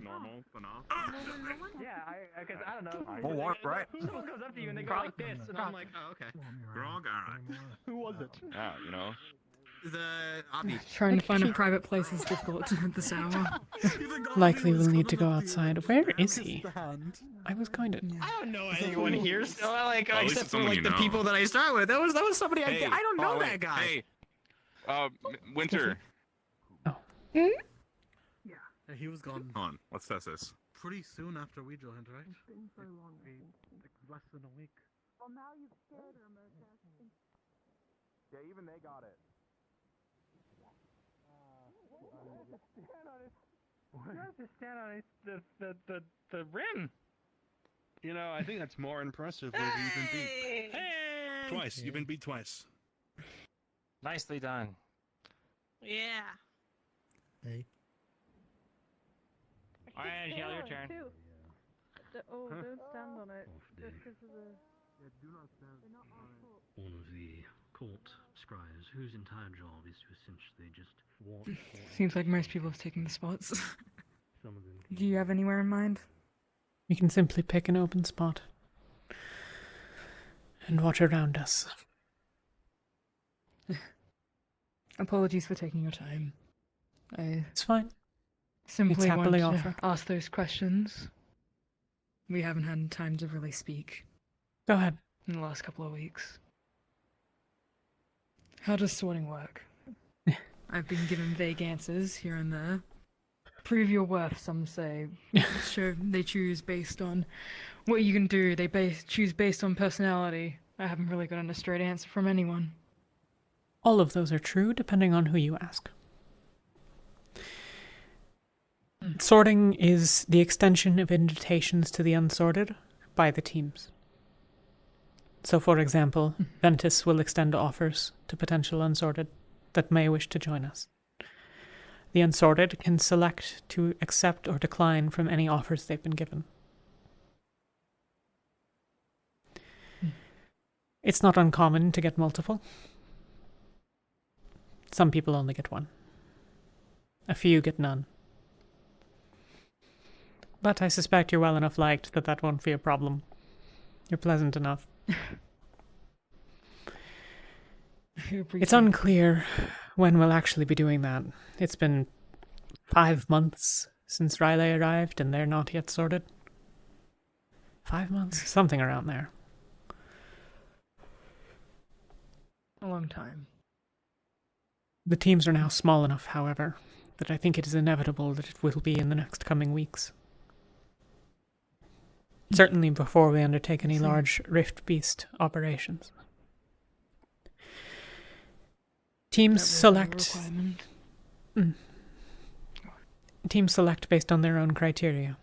Normal for now. Yeah, because I don't know. Oh, what, right? Someone goes up to you and they go like this, and I'm like, oh, okay. Grog? Alright. Who was it? Yeah, you know. the Avi. Trying to find a private place is difficult at this hour. Likely we'll need to go outside. Where is he? I was going to. I don't know anyone here still, like, Well, at least except it's for someone like you the know. people that I start with. That was somebody Hey, I don't know that wait, guy. Hey, Winter. Yeah, he was gone Hold on, let's test this. pretty soon after we joined, right? It's been so long. Like less than a week. Well, now you've scared her, America. Yeah, even they got it. You have to stand on the rim. You know, I think that's more impressive when you've been beat. Hey! Twice. You've been beat twice. Nicely done. Yeah. Hey. Alright, Angel, your turn. Oh, don't stand on it. Just because of the. Yeah, do not stand One of the court scribes, whose entire job is to essentially just watch. Seems like most people have taken the spots. Some of them Do you have anywhere in mind? We can simply pick an open spot and watch around us. Apologies for taking your time. It's fine. Simply It's happily want offered. to ask those questions. We haven't had time to really speak Go ahead. in the last couple of weeks. How does sorting work? I've been given vague answers here and there. Prove your worth, some say. Sure, they choose based on what you can do. They choose based on personality. I haven't really gotten a straight answer from anyone. All of those are true, depending on who you ask. Sorting is the extension of invitations to the unsorted by the teams. So, for example, Ventus will extend offers to potential unsorted that may wish to join us. The unsorted can select to accept or decline from any offers they've been given. It's not uncommon to get multiple. Some people only get one. A few get none. But I suspect you're well enough liked that that won't be a problem. You're pleasant enough. It's unclear when we'll actually be doing that. It's been 5 months since Riley arrived and they're not yet sorted. 5 months? Something around there. A long time. The teams are now small enough, however, that I think it is inevitable that it will be in the next coming weeks. Certainly before we undertake any large Rift Beast operations. Teams select... Teams select based on their own criteria.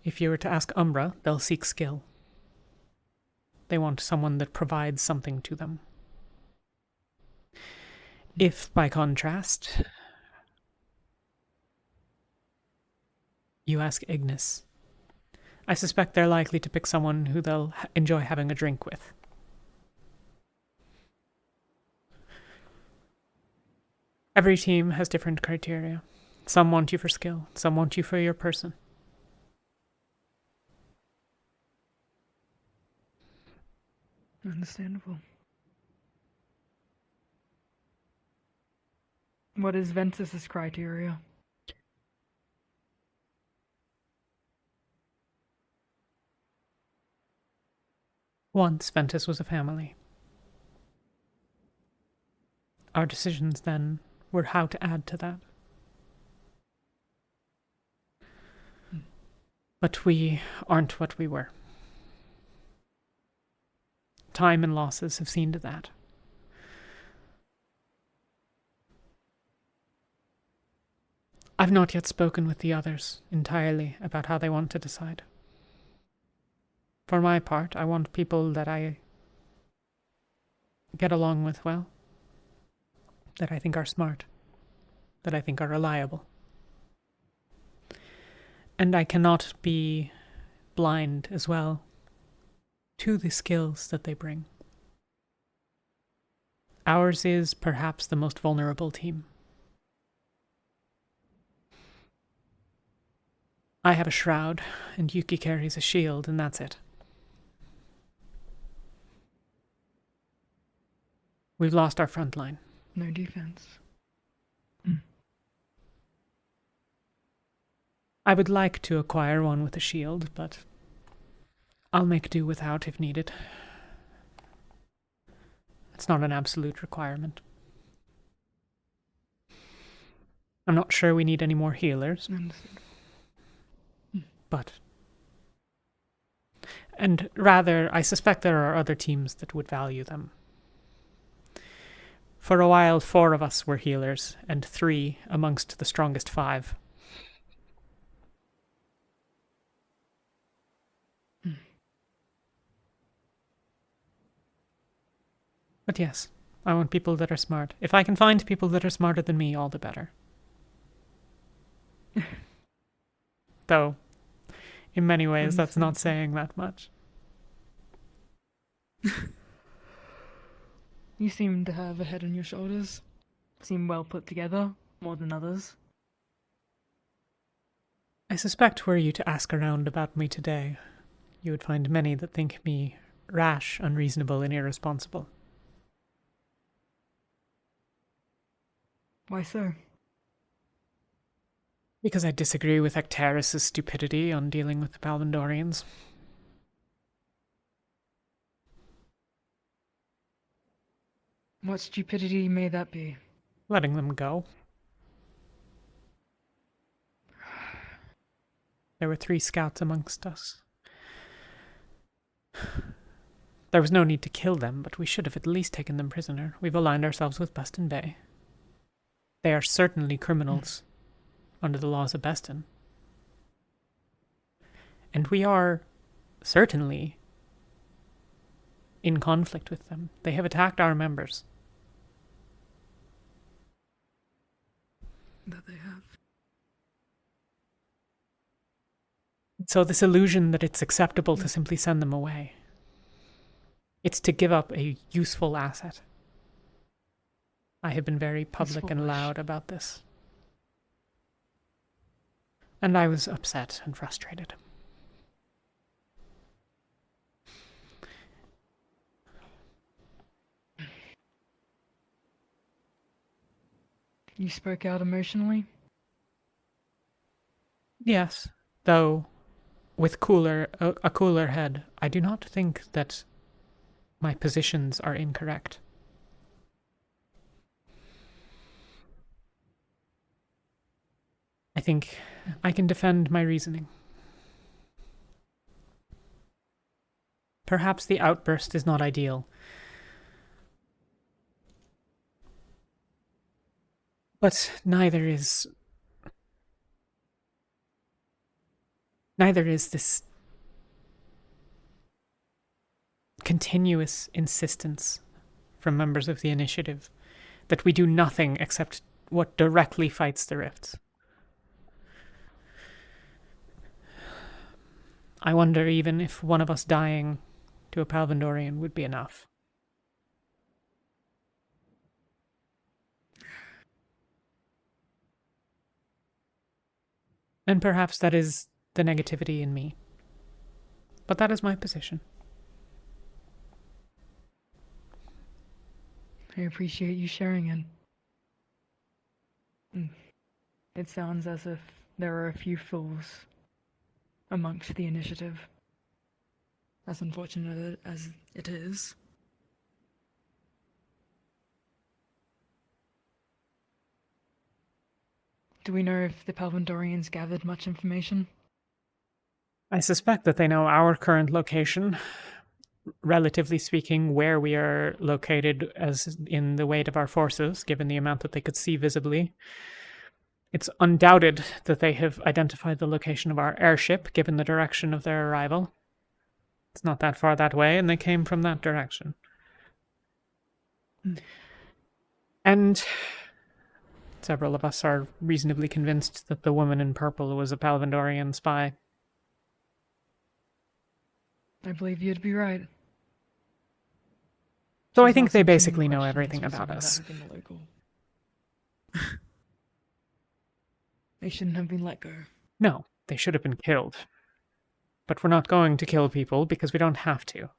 If you were to ask Umbra, they'll seek skill. They want someone that provides something to them. If, by contrast, you ask Ignis, I suspect they're likely to pick someone who they'll enjoy having a drink with. Every team has different criteria. Some want you for skill, some want you for your person. Understandable. What is Ventus's criteria? Once Ventus was a family. Our decisions then were how to add to that. But we aren't what we were. Time and losses have seen to that. I've not yet spoken with the others entirely about how they want to decide. For my part, I want people that I get along with well, that I think are smart, that I think are reliable. And I cannot be blind as well to the skills that they bring. Ours is perhaps the most vulnerable team. I have a shroud, and Yuki carries a shield, and that's it. We've lost our front line. no defense. I would like to acquire one with a shield, but I'll make do without if needed. It's not an absolute requirement. I'm not sure we need any more healers. But... And rather, I suspect there are other teams that would value them. For a while, 4 of us were healers, and 3 amongst the strongest 5. But yes, I want people that are smart. If I can find people that are smarter than me, all the better. Though, in many ways, that's not saying that much. You seem to have a head on your shoulders. Seem well put together, more than others. I suspect were you to ask around about me today, you would find many that think me rash, unreasonable, and irresponsible. Why so? Because I disagree with Actaris' stupidity on dealing with the Palvandorians. What stupidity may that be? Letting them go. There were 3 scouts amongst us. There was no need to kill them, but we should have at least taken them prisoner. We've aligned ourselves with Bestin Bay. They are certainly criminals under the laws of Bestin. And we are certainly in conflict with them. They have attacked our members. That they have. So this illusion that it's acceptable to simply send them away. It's to give up a useful asset. I have been very public and loud about this. And I was upset and frustrated. You spoke out emotionally? Yes, though with a cooler head. I do not think that my positions are incorrect. I think I can defend my reasoning. Perhaps the outburst is not ideal. But neither is this continuous insistence from members of the initiative that we do nothing except what directly fights the rifts. I wonder even if one of us dying to a Palvandorian would be enough. And perhaps that is the negativity in me. But that is my position. I appreciate you sharing it. It sounds as if there are a few fools amongst the initiative. As unfortunate as it is. Do we know if the Palvandorians gathered much information? I suspect that they know our current location, relatively speaking, where we are located as in the weight of our forces, given the amount that they could see visibly. It's undoubted that they have identified the location of our airship, given the direction of their arrival. It's not that far that way, and they came from that direction. And several of us are reasonably convinced that the woman in purple was a Palvandorian spy. I believe you'd be right. So I think they basically know everything about us. They shouldn't have been let go. No, they should have been killed. But we're not going to kill people because we don't have to.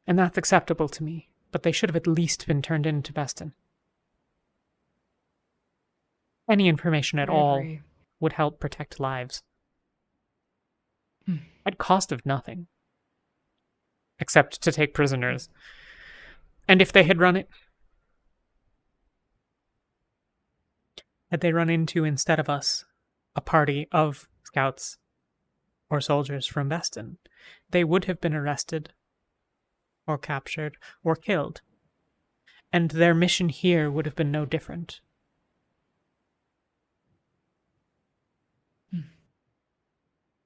And that's acceptable to me. but they should have at least been turned in to Bestin. Any information at I all agree. would help protect lives. Hmm. At cost of nothing. Except to take prisoners. And if they had they run into, instead of us, a party of scouts or soldiers from Bestin, they would have been arrested or captured or killed. And their mission here would have been no different.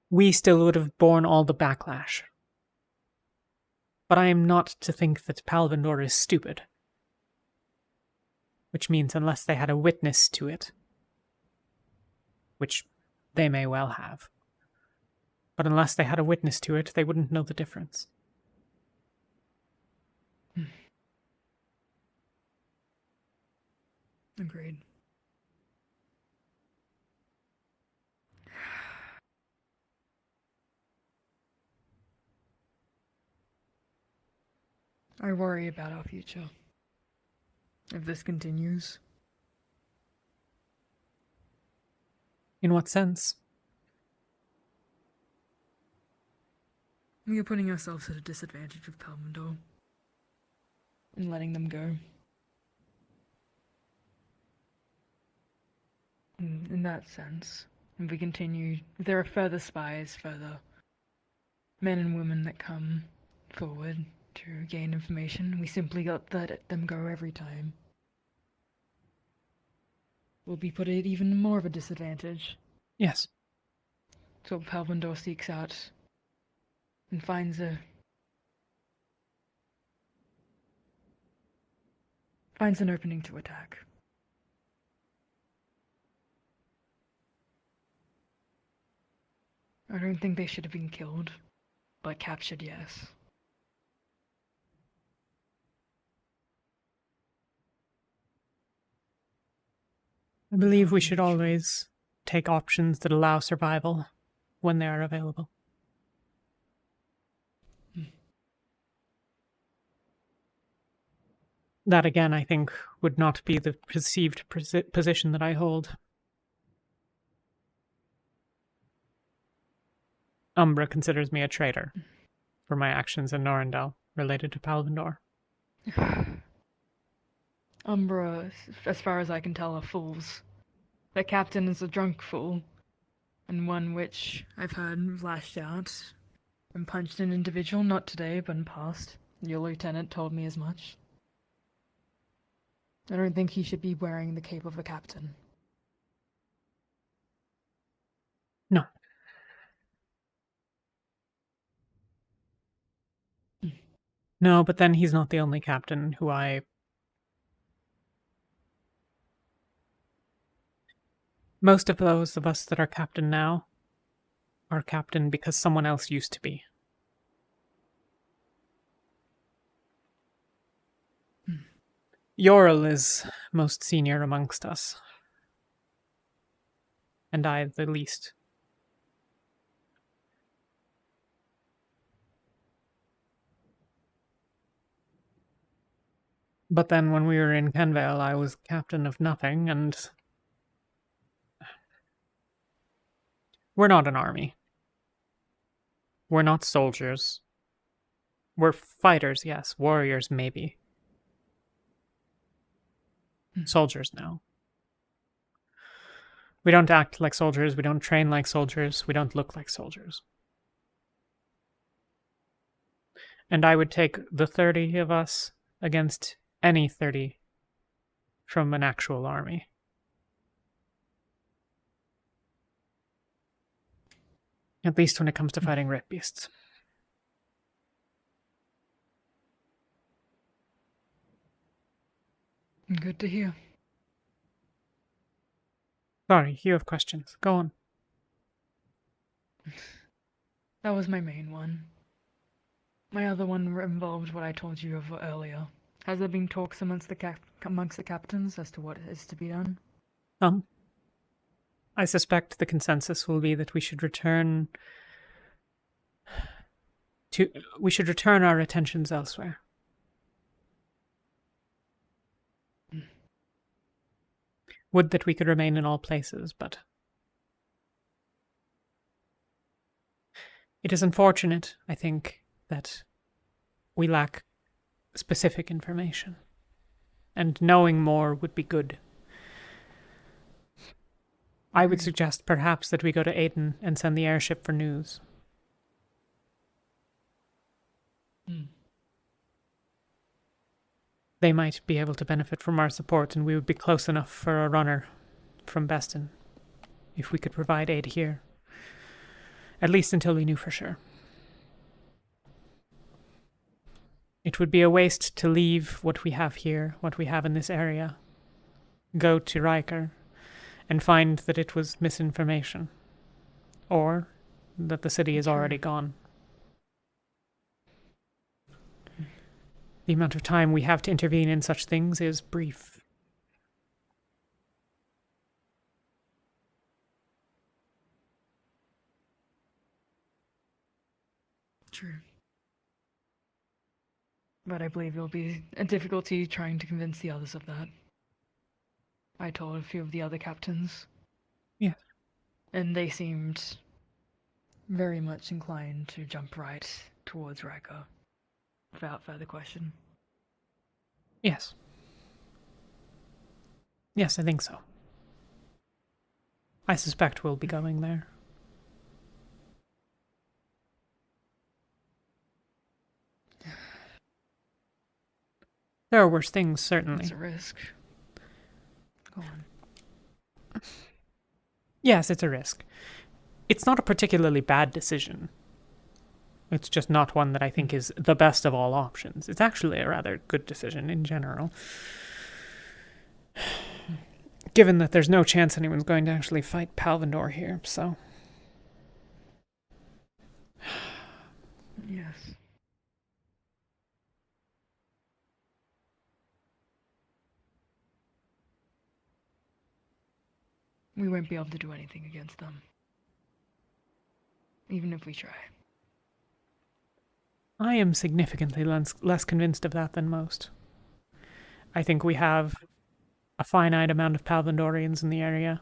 We still would have borne all the backlash. But I am not to think that Palvindor is stupid. Which means unless they had a witness to it, which they may well have, but unless they had a witness to it, they wouldn't know the difference. Agreed. I worry about our future. If this continues. In what sense? We are putting ourselves at a disadvantage with Palvindor. And letting them go. In that sense, if we continue, if there are further spies, further men and women that come forward to gain information, we simply got to let them go every time. We'll be put at even more of a disadvantage. Yes. So Palvindor seeks out and finds an opening to attack. I don't think they should have been killed, but captured, yes. I believe we should always take options that allow survival when they are available. That, again, I think, would not be the perceived position that I hold. Umbra considers me a traitor for my actions in Norendel related to Palvindor. Umbra, as far as I can tell, are fools. Their captain is a drunk fool, and one which I've heard lashed out and punched an individual, not today, but in past. Your lieutenant told me as much. I don't think he should be wearing the cape of a captain. No. No, but then he's not the only captain who Most of those of us that are captain now are captain because someone else used to be. Yorl is most senior amongst us. And I the least. But then when we were in Kenvale, I was captain of nothing, and we're not an army. We're not soldiers. We're fighters, yes. Warriors, maybe. Soldiers, no. We don't act like soldiers, we don't train like soldiers, we don't look like soldiers. And I would take the 30 of us against any 30 from an actual army. At least when it comes to fighting red beasts. Good to hear. Sorry, you have questions. Go on. That was my main one. My other one involved what I told you of earlier. Has there been talks amongst the captains as to what is to be done? I suspect the consensus will be that we should return our attentions elsewhere. Would that we could remain in all places, but it is unfortunate, I think, that we lack specific information. And knowing more would be good. I would suggest perhaps that we go to Aden and send the airship for news. They might be able to benefit from our support, and we would be close enough for a runner from Bestin if we could provide aid here. At least until we knew for sure. It would be a waste to leave what we have here, what we have in this area, go to Riker, and find that it was misinformation, or that the city is already gone. The amount of time we have to intervene in such things is brief. True. But I believe it'll be a difficulty trying to convince the others of that. I told a few of the other captains. Yeah. And they seemed very much inclined to jump right towards Riker, without further question. Yes. Yes, I think so. I suspect we'll be going there. There are worse things, certainly. It's a risk. Go on. Yes, it's a risk. It's not a particularly bad decision. It's just not one that I think is the best of all options. It's actually a rather good decision in general. Given that there's no chance anyone's going to actually fight Palvindor here, so... Yes. We won't be able to do anything against them. Even if we try. I am significantly less convinced of that than most. I think we have a finite amount of Palvindorians in the area.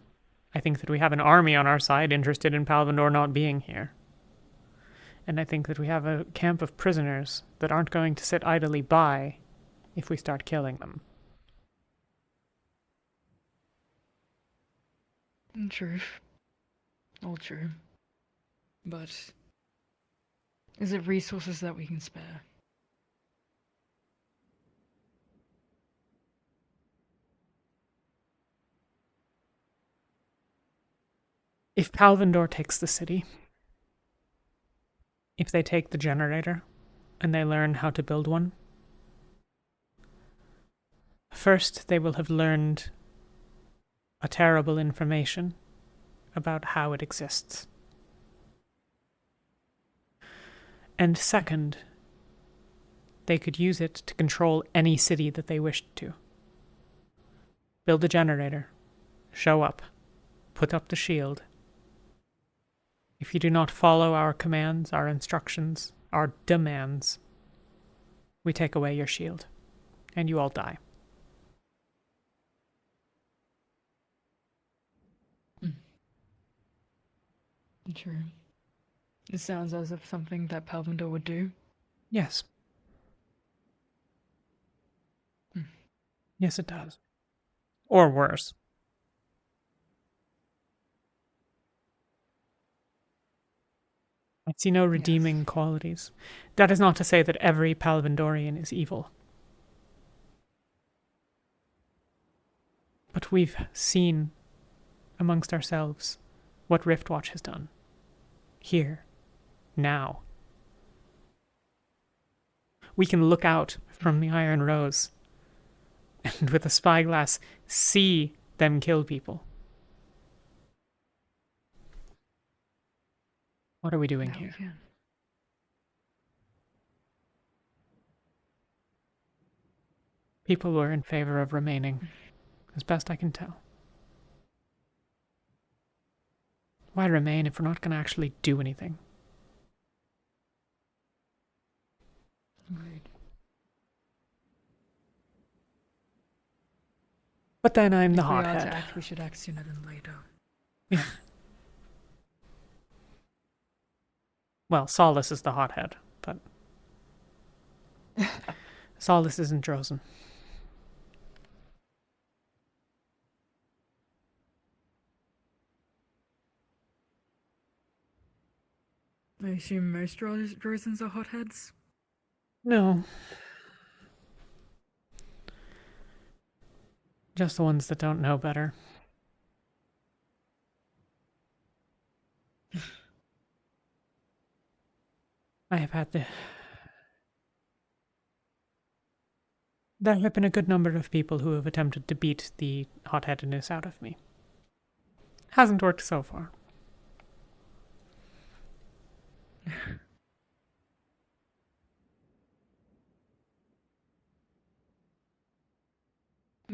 I think that we have an army on our side interested in Palvindor not being here. And I think that we have a camp of prisoners that aren't going to sit idly by if we start killing them. True. All true. But is it resources that we can spare? If Palvindor takes the city, if they take the generator, and they learn how to build one, first they will have learned a terrible information about how it exists. And second, they could use it to control any city that they wished to. Build a generator, show up, put up the shield. If you do not follow our commands, our instructions, our demands, we take away your shield, and you all die. True. It sounds as if something that Palvindor would do. Yes. Yes, it does. Or worse. I see no redeeming qualities. That is not to say that every Palvindorian is evil. But we've seen amongst ourselves what Riftwatch has done. Here. Now. We can look out from the Iron Rose and with a spyglass see them kill people. What are we doing Now here? we can. People were in favor of remaining, as best I can tell. Why remain if we're not going to actually do anything? Right. But then I'm the If we are hothead. to act, we should act sooner than later. Yeah. Well, Solace is the hothead, but Solace isn't Drozen. I assume most Drozens are hotheads? No. Just the ones that don't know better. I have had the... There have been a good number of people who have attempted to beat the hot-headedness out of me. Hasn't worked so far.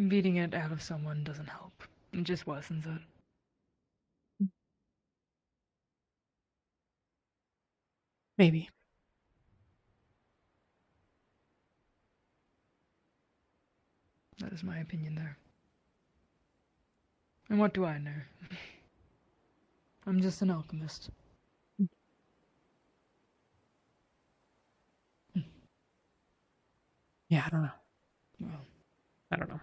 Beating it out of someone doesn't help. It just worsens it. Maybe. That is my opinion there. And what do I know? I'm just an alchemist. Yeah, I don't know. Well, I don't know.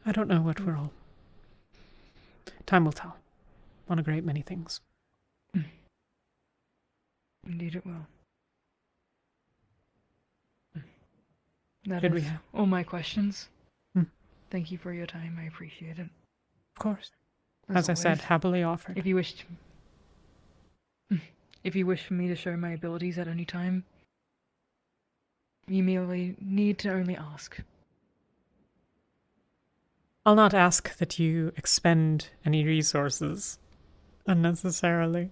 I don't know what we're all... Time will tell. On a great many things. Indeed it will. That Should we is have... all my questions. Hmm. Thank you for your time. I appreciate it. Of course. As I said, always, happily offered. If you wish for me to show my abilities at any time, you merely need to only ask. I'll not ask that you expend any resources unnecessarily.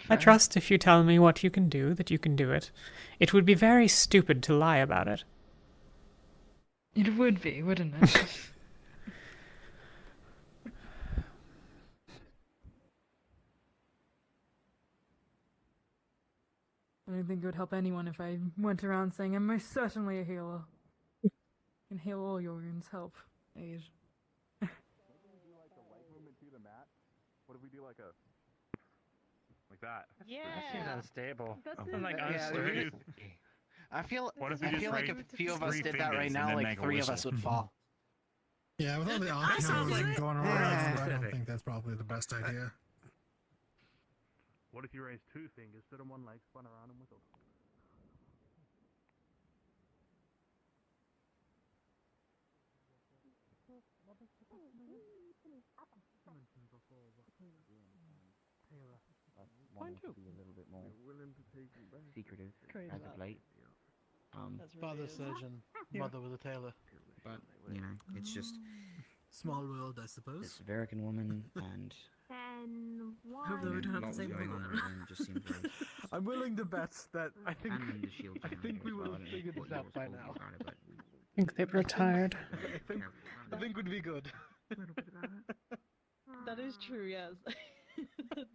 I trust if you tell me what you can do, that you can do it. It would be very stupid to lie about it. It would be, wouldn't it? I don't think it would help anyone if I went around saying I'm most certainly a healer. Can heal all your wounds, help, aid. What if we do like a... Like that? Yeah. That seems unstable. Something like Yeah, unsmooth. I feel What if we I just feel like if raise a few of us 3 did that right fingers and now, then like make a 3 of us whistle? would fall. Yeah, with all the That sounds options like- going Yeah. around, I don't think that's probably the best idea. What if you raise 2 fingers, sit on one leg, spun around and whistled? Wanting to be a little bit more secretive as of late. Father surgeon, mother with a tailor. But, you know, it's just Small world, I suppose. this Verican woman and Hope that we don't have the lots same going on in the room just seems very... I'm willing to bet that I think And then the shield I down think here we as would well. I have don't know figured what this out yours by called now. about it, but I think they've retired. I think would be good. That is true, yes.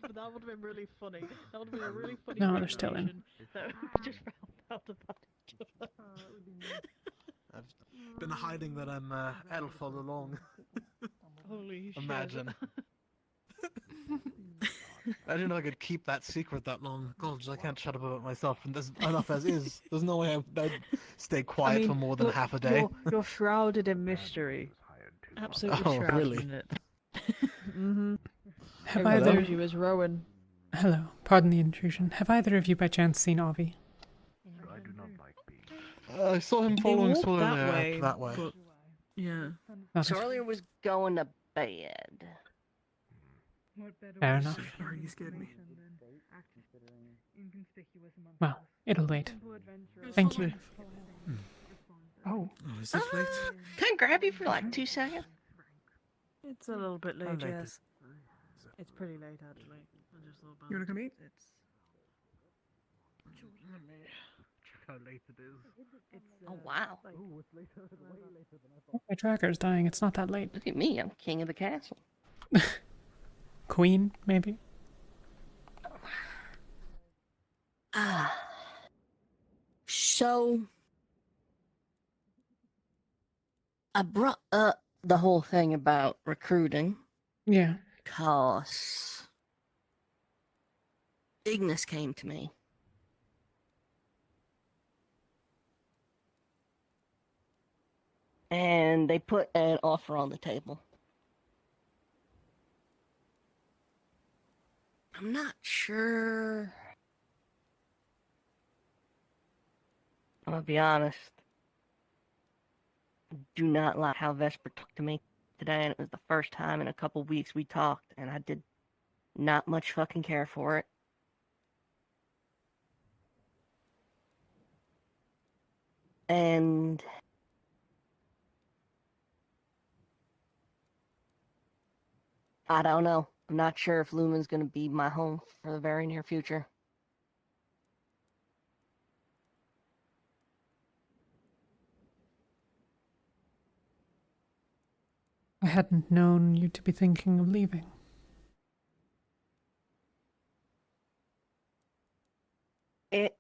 But that would have been really funny. That would have been a really funny No, they're still in. revelation that we just found out about each other. I've been hiding that I'm elf all along. Holy shit. Imagine. I didn't know I could keep that secret that long. God, I can't shut up about myself, and there's enough as is. There's no way I'd stay quiet for more than half a day. You're shrouded in mystery. Absolutely Oh, shrouded really? in it. Mm-hmm. Have I either... you as Rowan. Hello, pardon the intrusion. Have either of you by chance seen Avi? I do not like being. I saw him They following walked Sawyer that way, that way. but yeah. Sawyer was going to bed. Fair enough. Sorry, you scared me. Well, it'll wait. Thank you. Oh, is this late? Can I grab you for like 2 seconds? It's a little bit How late, late yes. It's pretty late, actually. I just thought about You wanna come eat? It's... Let me check how late it is. Oh, wow. Ooh, it's later, way later than I thought. My tracker's dying. It's not that late. Look at me, I'm king of the castle. Queen, maybe? So, I brought up the whole thing about recruiting. Yeah. Because Ignis came to me. And they put an offer on the table. I'm not sure. I'm gonna be honest. I do not like how Vesper talked to me today, and it was the first time in a couple weeks we talked, and I did not much fucking care for it. And I don't know. I'm not sure if Lumen's gonna be my home for the very near future. I hadn't known you to be thinking of leaving. I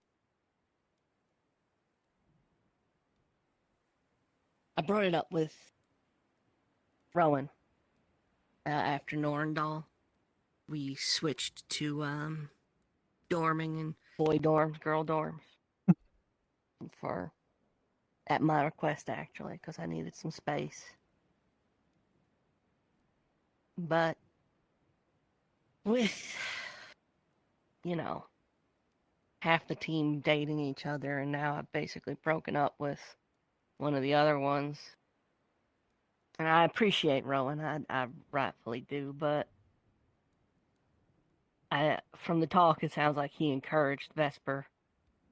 brought it up with Rowan after Norndal. We switched to dorming in boy dorms, girl dorms. At my request, actually, because I needed some space. But with, half the team dating each other, and now I've basically broken up with one of the other ones. And I appreciate Rowan, I rightfully do, but from the talk, it sounds like he encouraged Vesper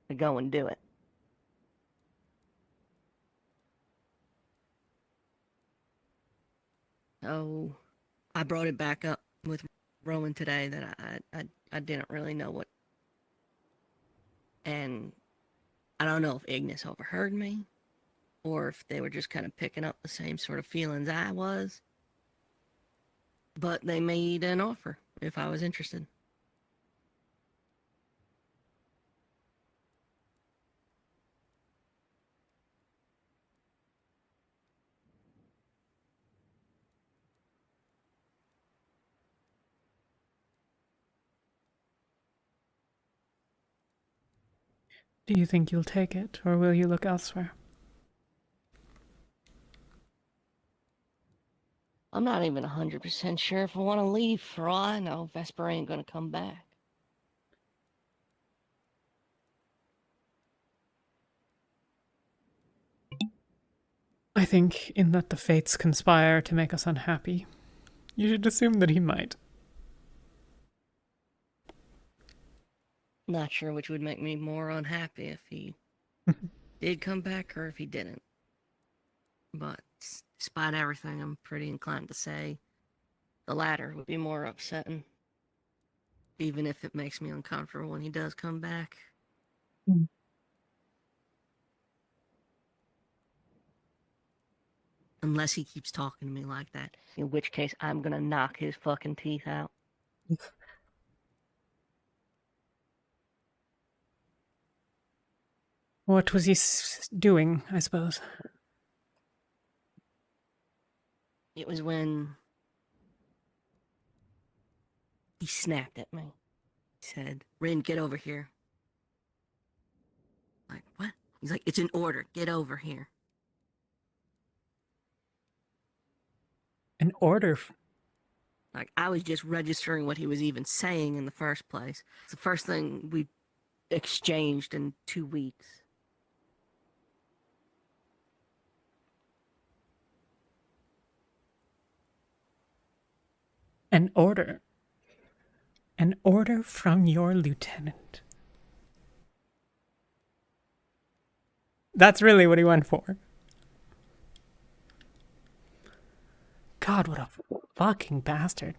to go and do it. So I brought it back up with Rowan today that I didn't really know what. And I don't know if Ignis overheard me, or if they were just kind of picking up the same sort of feelings I was. But they made an offer if I was interested. Do you think you'll take it, or will you look elsewhere? I'm not even 100% sure if I want to leave. For all I know, Vesper ain't gonna come back. I think, in that the fates conspire to make us unhappy, you should assume that he might. Not sure which would make me more unhappy, if he did come back or if he didn't. But despite everything, I'm pretty inclined to say the latter would be more upsetting. Even if it makes me uncomfortable when he does come back. Unless he keeps talking to me like that. In which case, I'm gonna knock his fucking teeth out. What was he doing, I suppose? It was when he snapped at me. He said, "Rin, get over here." Like, what? He's like, "It's an order. Get over here." An order? Like, I was just registering what he was even saying in the first place. It's the first thing we exchanged in 2 weeks. An order? An order from your lieutenant? That's really what he went for. God, what a fucking bastard.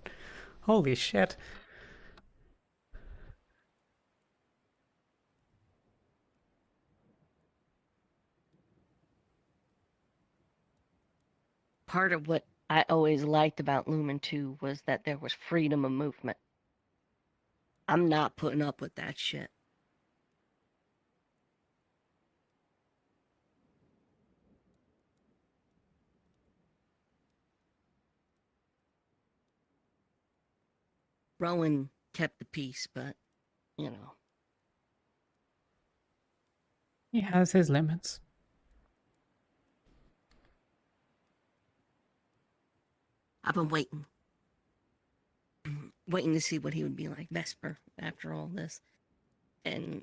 Holy shit. Part of what I always liked about Lumen 2 was that there was freedom of movement. I'm not putting up with that shit. Rowan kept the peace, but, you know. He has his limits. I've been waiting. Waiting to see what he would be like, Vesper, after all this. And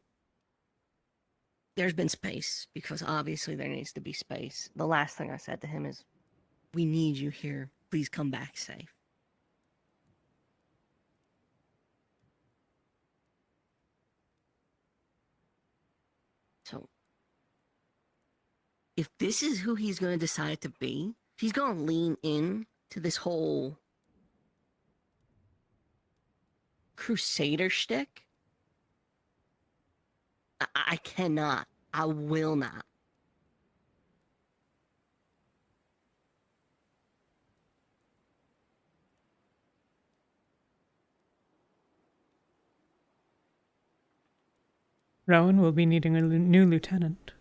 there's been space, because obviously there needs to be space. The last thing I said to him is, we need you here. Please come back safe. So, if this is who he's going to decide to be, he's going to lean in to this whole crusader shtick. I cannot. I will not. Rowan will be needing a new lieutenant.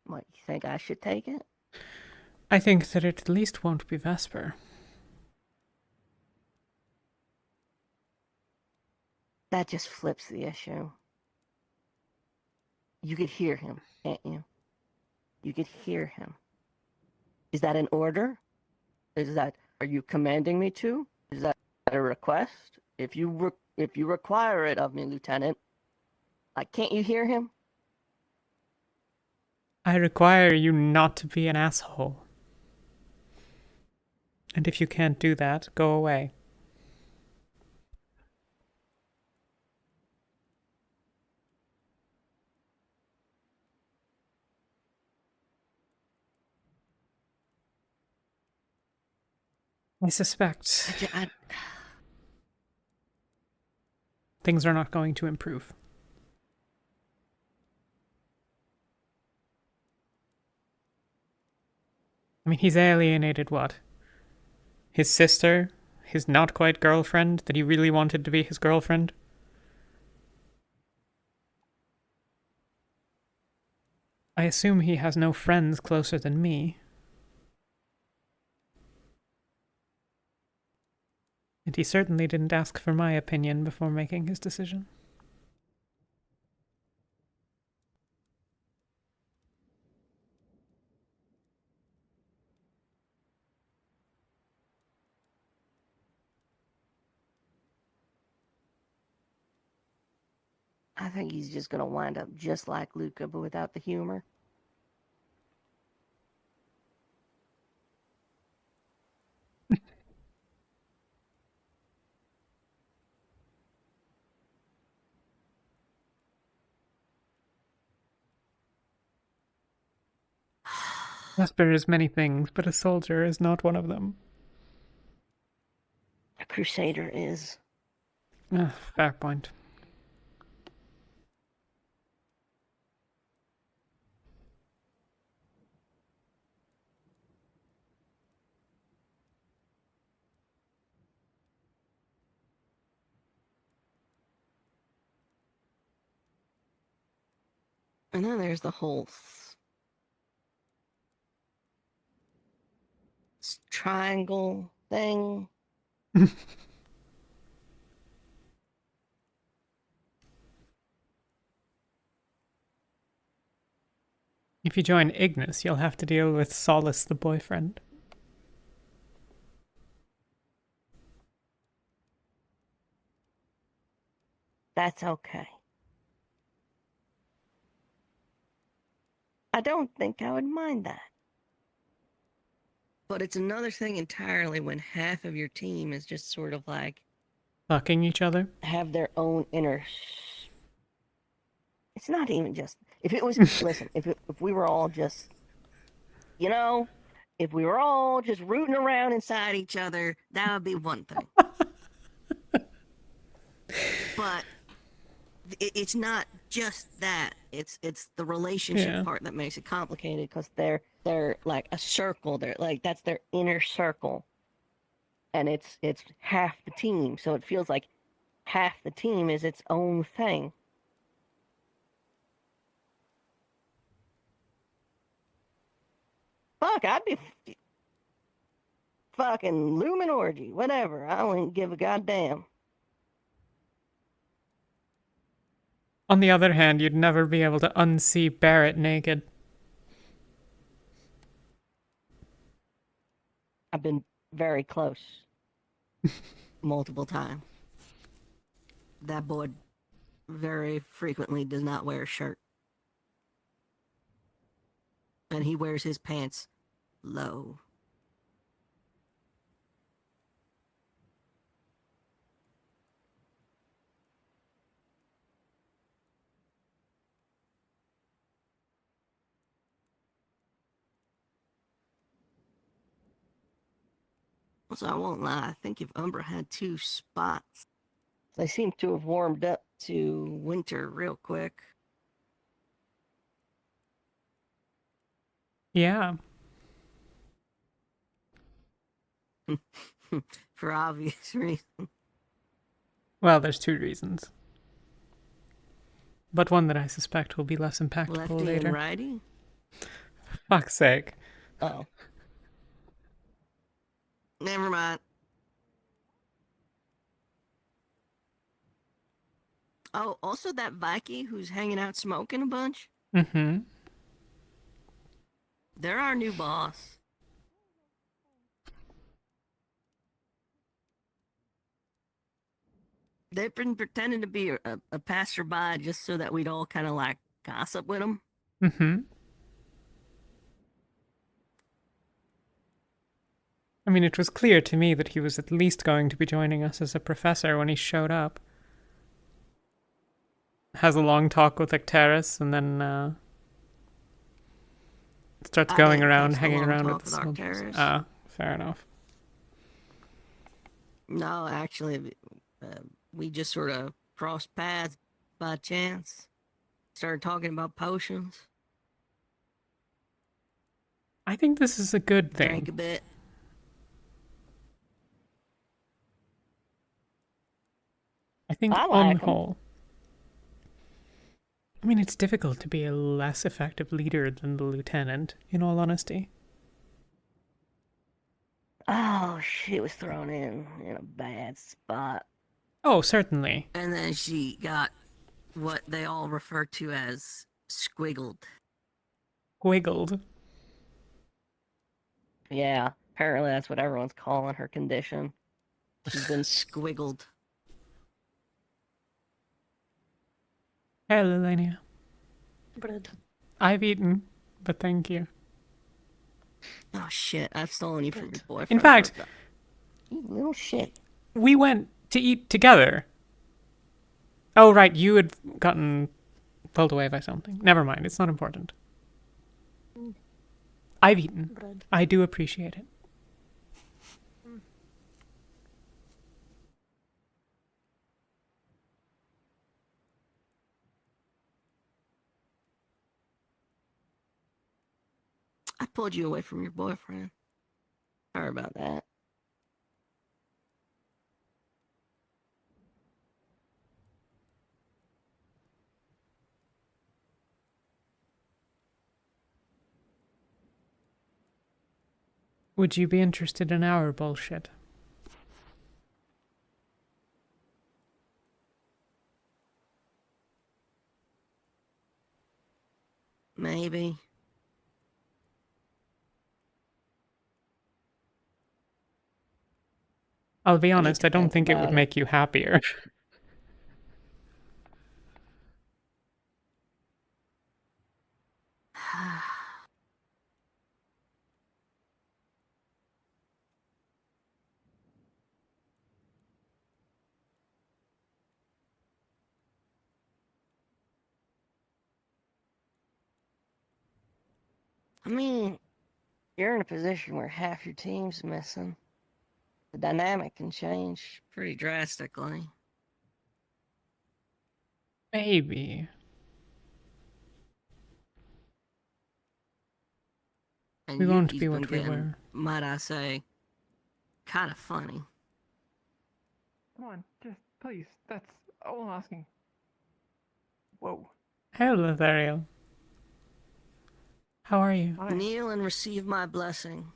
What, you think I should take it? I think that it at least won't be Vesper. That just flips the issue. You could hear him, can't you? You could hear him. Is that an order? Are you commanding me to? Is that a request? If you require it of me, Lieutenant, can't you hear him? I require you not to be an asshole. And if you can't do that, go away. I suspect things are not going to improve. I mean, he's alienated what? His sister? His not quite girlfriend that he really wanted to be his girlfriend? I assume he has no friends closer than me. And he certainly didn't ask for my opinion before making his decision. I think he's just gonna wind up just like Luca, but without the humor. Vesper is many things, but a soldier is not one of them. A crusader is. Fair point. And then there's the whole triangle thing. If you join Ignis, you'll have to deal with Solace the boyfriend. That's okay. I don't think I would mind that. But it's another thing entirely when half of your team is just sort of like... fucking each other? Have their own inner... It's not even just... If it was... listen, if we were all just... You know? If we were all just rooting around inside each other, that would be one thing. But... it's not just that. It's the relationship part that makes it complicated, because they're like a circle. They're like, that's their inner circle, and it's half the team. So it feels like half the team is its own thing. Fuck, I'd be fucking Lumen Orgy, whatever. I wouldn't give a goddamn. On the other hand, you'd never be able to unsee Barrett naked. I've been very close. Multiple times. That boy very frequently does not wear a shirt. And he wears his pants low. So I won't lie, I think if Umbra had 2 spots, they seem to have warmed up to winter real quick. Yeah. For obvious reasons. Well, there's 2 reasons. But one that I suspect will be less impactful Lefty later. and righty? Fuck's sake. Oh. Never mind. Oh, also that Viking who's hanging out smoking a bunch. Mm-hmm. They're our new boss. They've been pretending to be a passerby just so that we'd all kind of like gossip with them. Mm-hmm. I mean, it was clear to me that he was at least going to be joining us as a professor when he showed up. Has a long talk with Arcturus and then starts going around, hanging around with the soldiers. Ah, fair enough. No, actually, we just sort of crossed paths by chance. Started talking about potions. I think this is a good thing. Drank a bit. I think on the whole, I mean, it's difficult to be a less effective leader than the lieutenant, in all honesty. Oh, she was thrown in a bad spot. Oh, certainly. And then she got what they all refer to as squiggled. Squiggled? Yeah, apparently that's what everyone's calling her condition. She's been squiggled. Hey, Lilania. Bread. I've eaten, but thank you. Oh shit, I've stolen you from your boyfriend. In fact, you little shit. We went to eat together. Oh, right, you had gotten pulled away by something. Never mind, it's not important. I've eaten. Bread. I do appreciate it. I pulled you away from your boyfriend. Sorry about that. Would you be interested in our bullshit? Maybe. I'll be honest, I don't think it would make you happier. I mean, you're in a position where half your team's missing. The dynamic can change pretty drastically. Maybe. And We won't Yuki's be been what we getting, were. might I say, kind of funny. Come on, just Please, that's all I'm asking. Whoa. Hello, Lothario. How are you? Hi. Kneel and receive my blessing.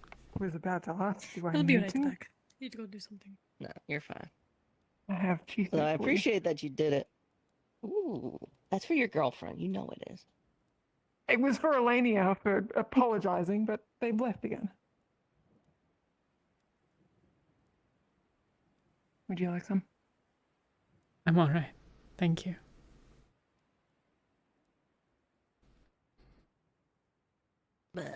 I was about to ask, do I He'll be need right to? back. Need to go do something. No, you're fine. I have cheese. Well, I appreciate that you did it. Ooh, that's for your girlfriend. You know it is. It was for Elenia for apologizing, but they've left again. Would you like some? I'm alright. Thank you. Bleh.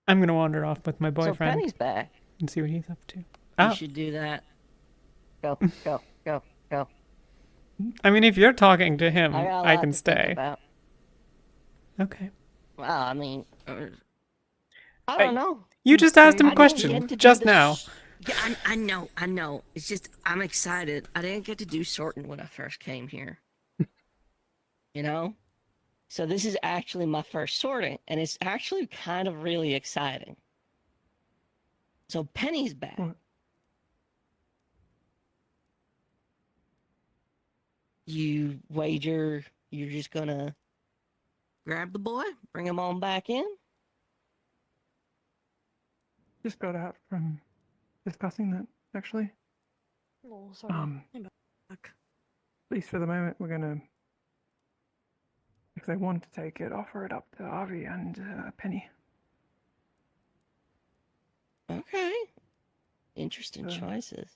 I'm gonna wander off with my So boyfriend Penny's back. and see what he's up to. You Oh, should do that. Go, go, go, go. I mean, if you're talking to him, I got a I lot can to think stay. about. Okay. Well, I mean, I don't know. You just asked him a I didn't question get to do just the now. Yeah, I know. It's just I'm excited. I didn't get to do sorting when I first came here. You know? So this is actually my first sorting, and it's actually kind of really exciting. So Penny's back. What? You wager you're just gonna grab the boy, bring him on back in? Just got out from discussing that, actually. Oh, sorry. Um, I'm back. At least for the moment, we're gonna, if they want to take it, offer it up to Avi and Penny. Okay. Interesting choices.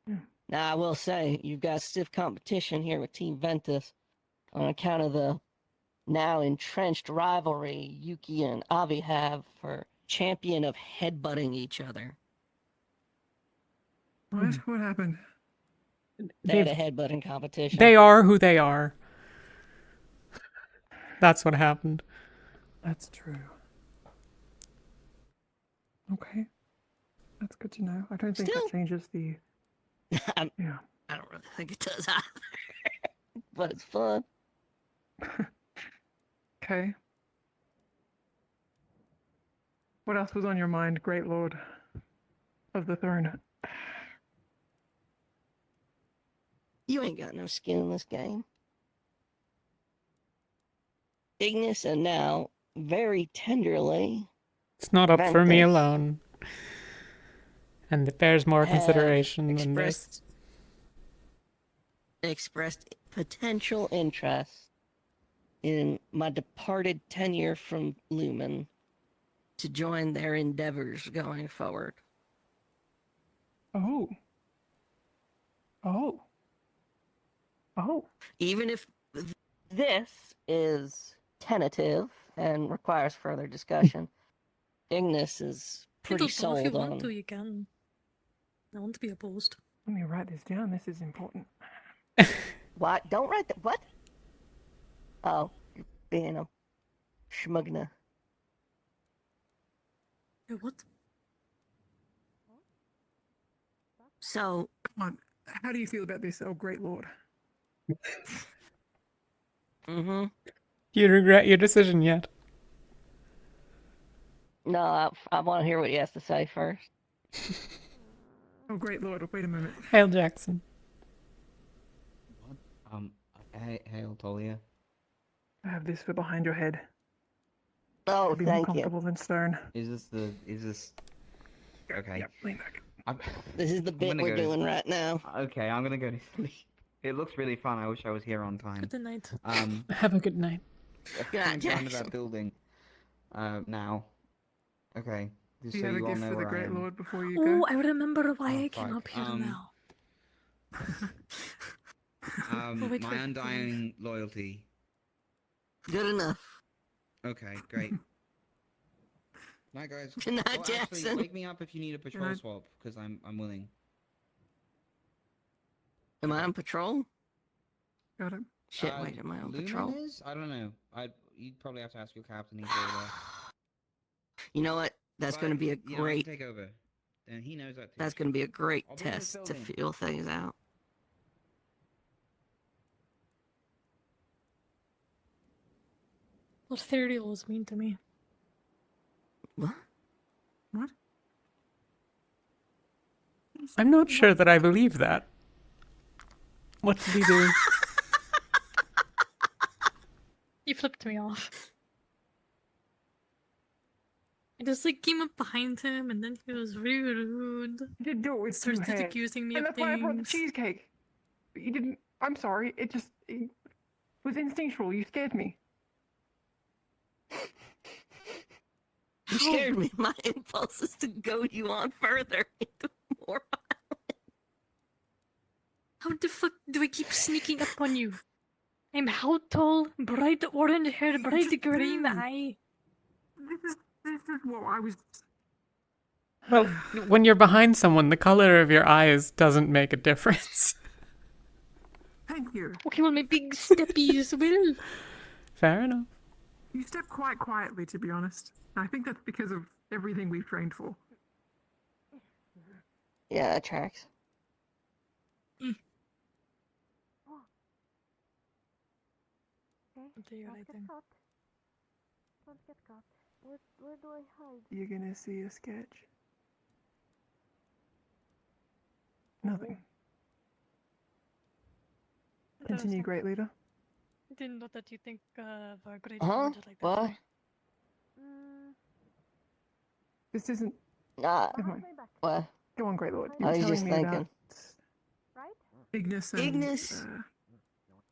Yeah. Now, I will say, you've got stiff competition here with Team Ventus on account of the now entrenched rivalry Yuki and Avi have for champion of headbutting each other. What? What happened? They had a headbutting competition. They are who they are. That's what happened. That's true. Okay. That's good to know. I don't think that changes the... Yeah. I don't really think it does either. But it's fun. Okay. What else was on your mind, Great Lord of the Throne? You ain't got no skin in this game. Ignis and now, very tenderly, It's not up for me Ventus alone. And it bears more have consideration than this. expressed potential interest in my departed tenure from Lumen to join their endeavors going forward. Oh. Oh. Oh. Even if this is tentative and requires further discussion, Ignis is pretty If you sold want on. to, you can. I want to be opposed. Let me write this down. This is important. What? Don't write that. What? Oh, you're being a schmugna. Yeah, what? So, Come on. How do you feel about this, oh Great Lord? mm-hmm. Do you regret your decision yet? No, I want to hear what he has to say first. Oh Great Lord, wait a minute. Hail Jackson. Hail, Talia. I have this for behind your head. Oh, It'll be more thank you. comfortable than stone. Is this... Okay. Yep, lean back. This is the bit we're doing right now. Okay, I'm gonna go to sleep. It looks really fun. I wish I was here on time. Good night. Have a good night. Good night, I'm going to Jackson. that building. Now. Okay. Just Do you so have a you all gift know for the where I Great am. Lord before you Oh, go? I remember why Oh, I came fuck. up here now. Oh, wait, My wait, undying loyalty. Good enough. Okay, great. Night, guys. Good night, Actually, Jackson. wake me up if you need a patrol night. swap, because I'm willing. Am I on patrol? Got it. Shit, wait, am I on Lumen patrol? is? I don't know. You'd probably have to ask your captain. He's over there. You know what? That's going to be a Yeah, I can great. take over. And he knows that too. That's going to be a great I'll be in this test to building. feel things out. What theory was mean to me? What? What? I'm not sure that I believe that. What did he do? He flipped me off. I just like came up behind him and then he was really rude. You did do it with two Started hands. accusing me And of that's why I brought the things. cheesecake. But you didn't. I'm sorry. It was instinctual. You scared me. You scared me. My impulse is to goad you on further into more. How the fuck do I keep sneaking up on you? I'm how tall, bright orange hair, bright green eye. This is what I was. Well, when you're behind someone, the color of your eyes doesn't make a difference. Thank you. Okay, well, my big steppies will. Fair enough. You step quite quietly, to be honest. I think that's because of everything we've trained for. Yeah, that tracks. What are you writing? Let's get caught. Where do I hide? You're gonna see a sketch. Nothing. Continue, great leader. I didn't know that you think of a great Huh? leader like that. What? This isn't. Nah. Never mind. What? Go on, great lord. I You were was telling just me thinking. about Ignis and Ignis.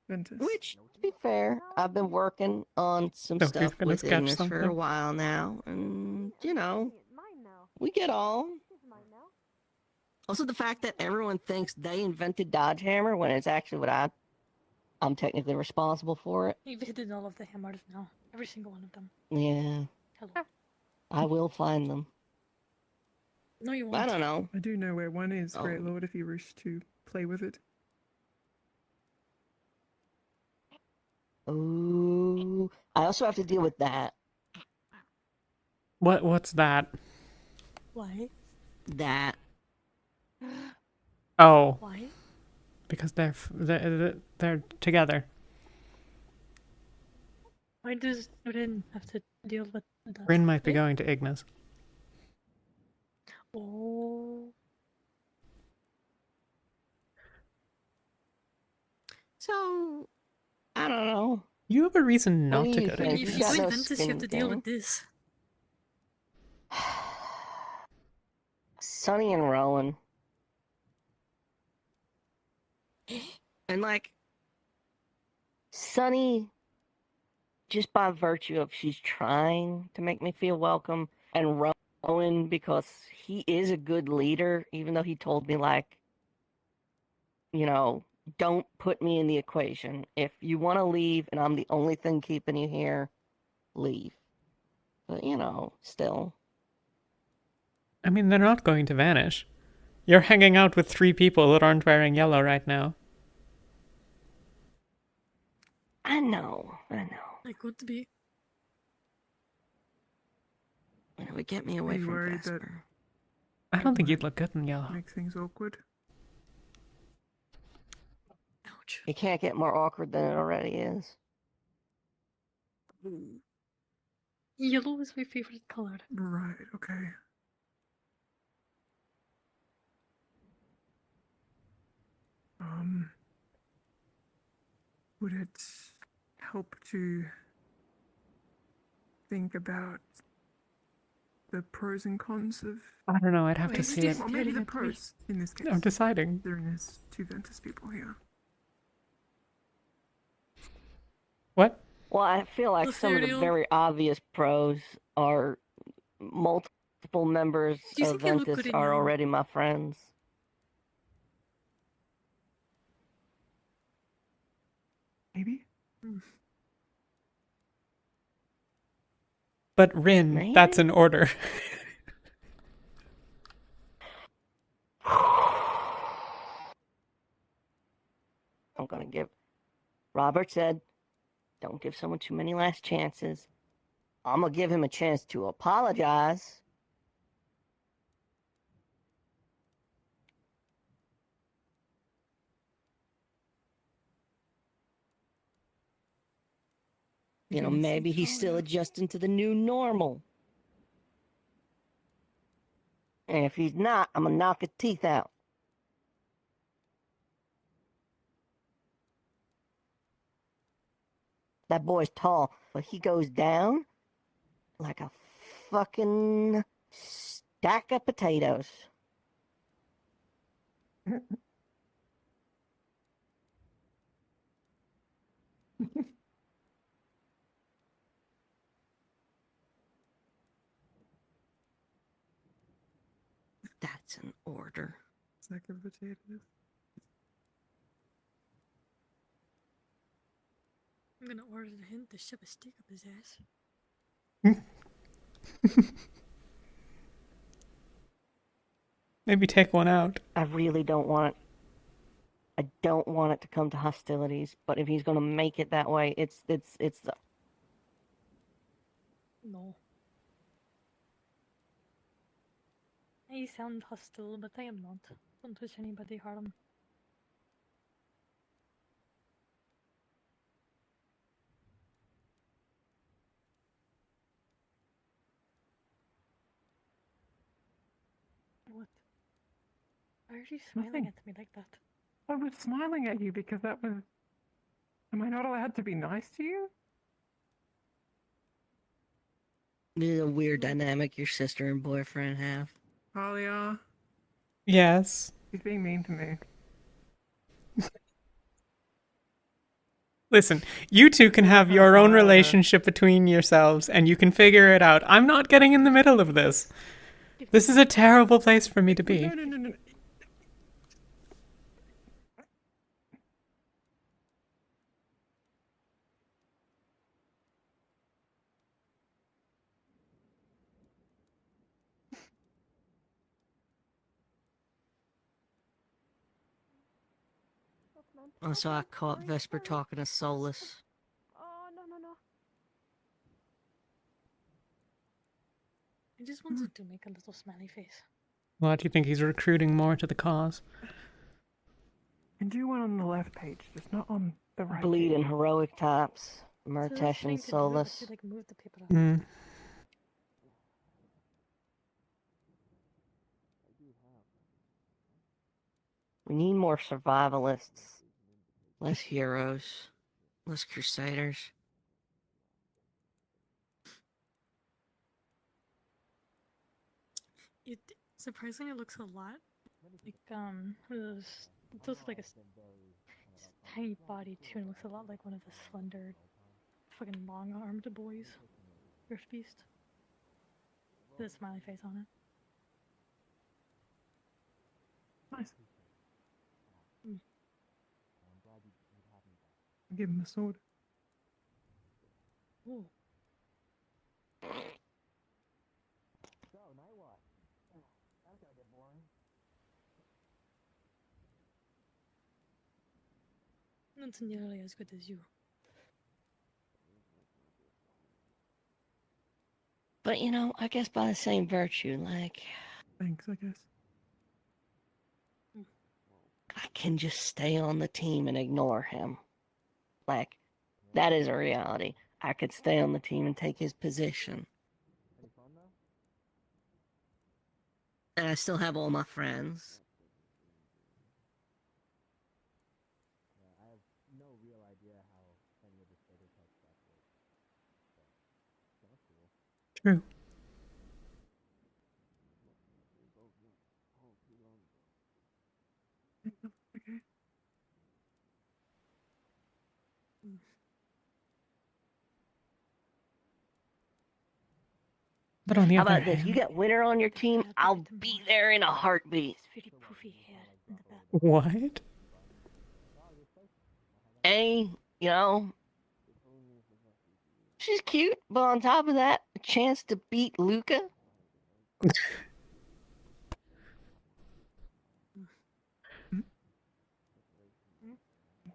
Ventus. Which, to be fair, I've been working on some So he's stuff gonna with sketch Ignis for a something. while now, and you know, we get on. Also, the fact that everyone thinks they invented Dodge Hammer when it's actually what I'm technically responsible for it. You've hidden all of the hammers now. Every single one of them. Yeah, Hello. I will find them. No, you won't. I don't know. I do know where one is, great Oh. lord, if you wish to play with it. Ooh, I also have to deal with that. What's that? Why? That. Oh. Why? Because they're together. Why does Rin have to deal with that? Rin might be going to Ignis. Oh. So, I don't know. You have a reason What not do to you go to think? If Ignis. you got go no Ventus, you skin have to deal game. with this. Sonny and Rowan. And like, Sonny, just by virtue of she's trying to make me feel welcome, and Rowan, because he is a good leader, even though he told me, like, you know, don't put me in the equation. If you want to leave and I'm the only thing keeping you here, leave. But, you know, still. I mean, they're not going to vanish. You're hanging out with 3 people that aren't wearing yellow right now. I know. It could be. It would get me away Are you from worried that Vesper. I don't think you'd look good in yellow. makes things awkward? It can't get more awkward than it already is. Yellow is my favorite color. Right, okay. Would it help to think about the pros and cons of... I don't know, I'd have to maybe see it. Or maybe the pros, in this case. I'm deciding. There is 2 Ventus people here. What? Well, I feel like some of the Ethereal. very obvious pros are multiple members Do you of think I look Ventus good in are yellow? already my friends. Maybe? But Rin, Maybe? that's an order. I'm gonna give... Robert said, don't give someone too many last chances. I'm gonna give him a chance to apologize. You know, maybe he's still adjusting to the new normal. And if he's not, I'm gonna knock his teeth out. That boy's tall, but he goes down like a fucking stack of potatoes. That's an order. Sack of potatoes. I'm gonna order him to shove a stick up his ass. Maybe take one out. I really don't want it. I don't want it to come to hostilities, but if he's gonna make it that way, it's the... No. I sound hostile, but I am not. Don't wish anybody harm. What? Why are you smiling Nothing. at me like that? I was smiling at you because that was... Am I not allowed to be nice to you? This is a weird dynamic your sister and boyfriend have. Talia. Yes. He's being mean to me. Listen, you two can have your own relationship between yourselves and you can figure it out. I'm not getting in the middle of this. This is a terrible place for me to be. No. Also, I caught Vesper talking to Solus. Oh, no. I just wanted to make a little smiley face. Why do you think he's recruiting more to the cause? And do one on the left page, just not on the right. Bleeding heroic types. So I was Murtesh trying and to do it, but Solus. you, like, moved the paper up. Mm. We need more survivalists. Less heroes. Less crusaders. It surprisingly looks a lot like it looks like a tiny body too, and looks a lot like one of the slender, fucking long-armed boys. Earth Beast. With a smiley face on it. Nice. Mm. Give him a sword. Ooh. So, night watch. That's gonna get boring. Not nearly as good as you. But you know, I guess by the same virtue, like... Thanks, I guess. I can just stay on the team and ignore him. Like, that is a reality. I could stay on the team and take his position. Any fun though? And I still have all my friends. Yeah, I have no real idea how any of the stereotype stuff works. So, that's cool. True. Okay. But on the How other about this? You hand... got Winter on your team, I'll be there in a heartbeat. Very poofy hair in the back. What? You know, she's cute, but on top of that, a chance to beat Luca.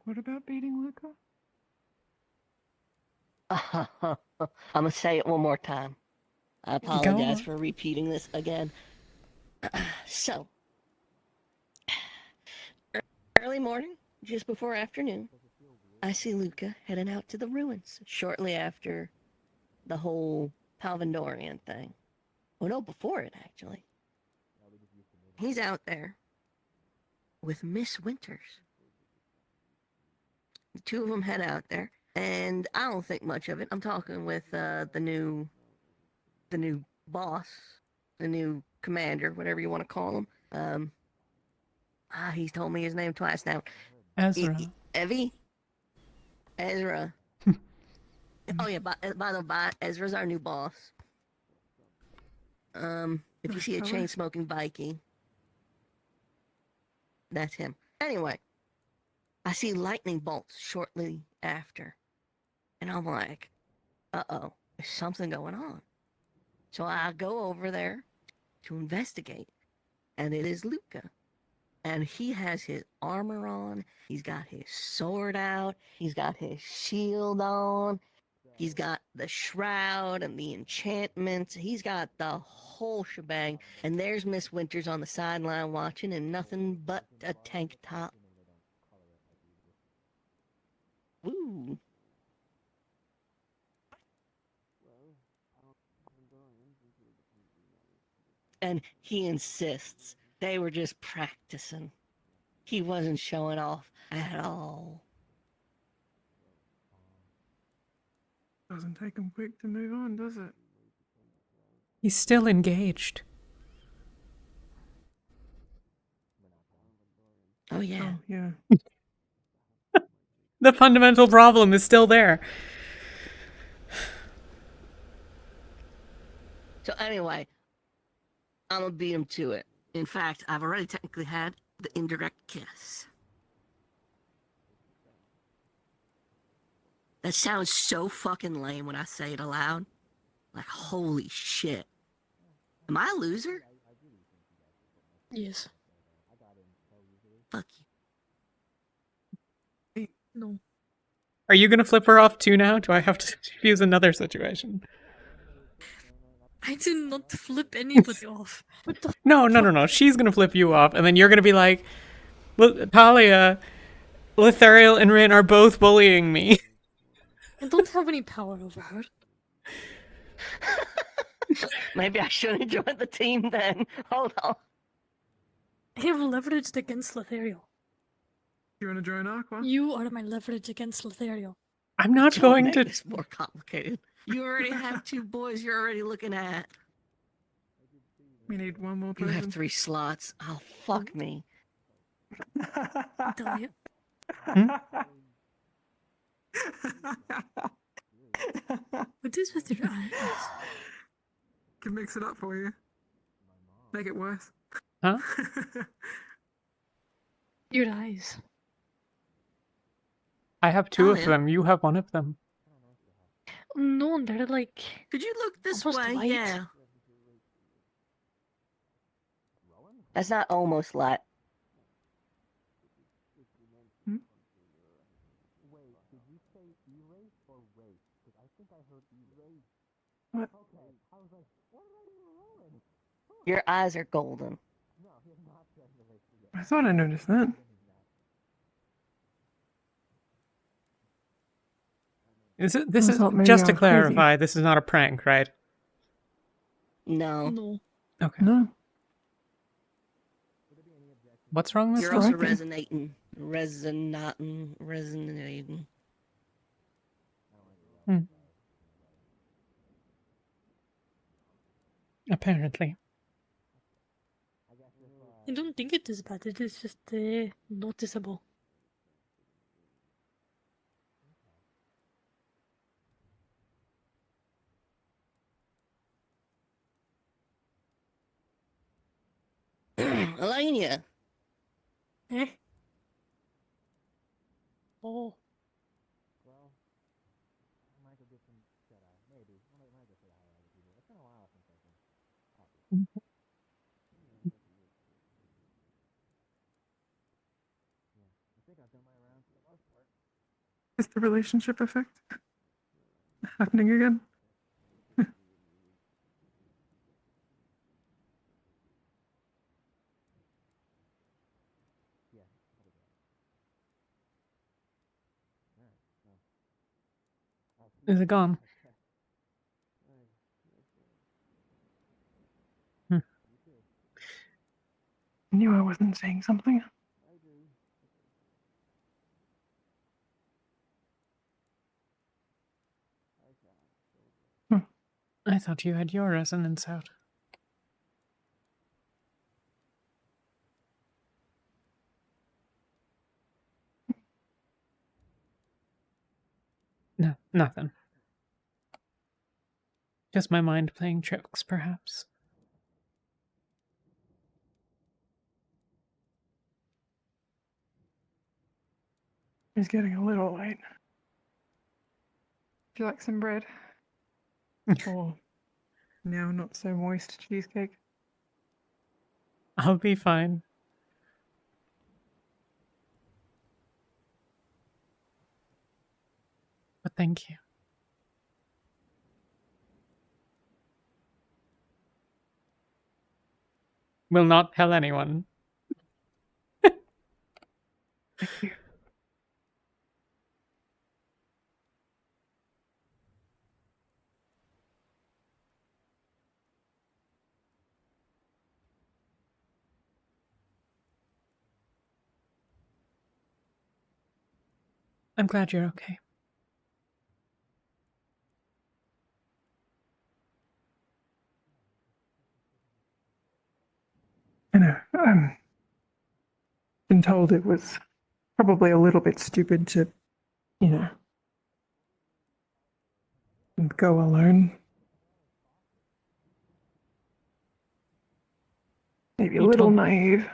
What about beating Luca? I'm gonna say it one more time. I apologize for repeating this again. So, early morning, just before afternoon, I see Luca heading out to the ruins shortly after the whole Palvandorian thing. Well, no, before it, actually. He's out there with Miss Winters. The two of them head out there, and I don't think much of it. I'm talking with the new boss, the new commander, whatever you want to call him. He's told me his name twice now. Ezra. Evie? Ezra. Oh yeah, by the way, Ezra's our new boss. If you see a chain smoking Viking, that's him. Anyway, I see lightning bolts shortly after, and I'm like, uh-oh, there's something going on. So I go over there to investigate, and it is Luca. And he has his armor on, he's got his sword out, he's got his shield on, he's got the shroud and the enchantments, he's got the whole shebang. And there's Miss Winters on the sideline watching in nothing but a tank top. Woo. And he insists they were just practicing. He wasn't showing off at all. Doesn't take him quick to move on, does it? He's still engaged. Oh, yeah. Oh, yeah. The fundamental problem is still there. So anyway, I'm gonna beat him to it. In fact, I've already technically had the indirect kiss. That sounds so fucking lame when I say it aloud. Like, holy shit. Am I a loser? Yes. Fuck you. No. Are you gonna flip her off too now? Do I have to use another situation? I did not flip anybody off. What the No. She's gonna flip you off, and then you're gonna be like, Talia, Lethariel and Rin are both bullying me. I don't have any power over her. Maybe I shouldn't join the team then. Hold on. I have leveraged against Lethariel. You want to join Aqua? You are my leverage against Lethariel. I'm not Don't going make to. this more complicated. You already have 2 boys you're already looking at. We need one more You person. have 3 slots. Oh, fuck me. Talia. What is with your eyes? Can mix it up for you. Make it worse. Huh? Your eyes. I have 2 of Talia. them. You have 1 of them. No, they're like. Could you look this almost way? white. Yeah. That's not almost light. What? Your eyes are golden. I thought I noticed that. Is it? This I is thought maybe just I to was crazy. clarify. This is not a prank, right? No. No. Okay. No. What's wrong with You're this? also striking. resonating. Apparently. I don't think it is bad. It is just noticeable. Elenia. Eh? Oh. Is the relationship effect happening again? Is it gone? I knew I wasn't saying something. I thought you had your resonance out. No, nothing. Just my mind playing tricks, perhaps. It's getting a little late. Would you like some bread? Or now not so moist cheesecake? I'll be fine. But thank you. Will not tell anyone. Thank you. I'm glad you're okay. I know. Been told it was probably a little bit stupid to, you know, go alone. Maybe a little naive.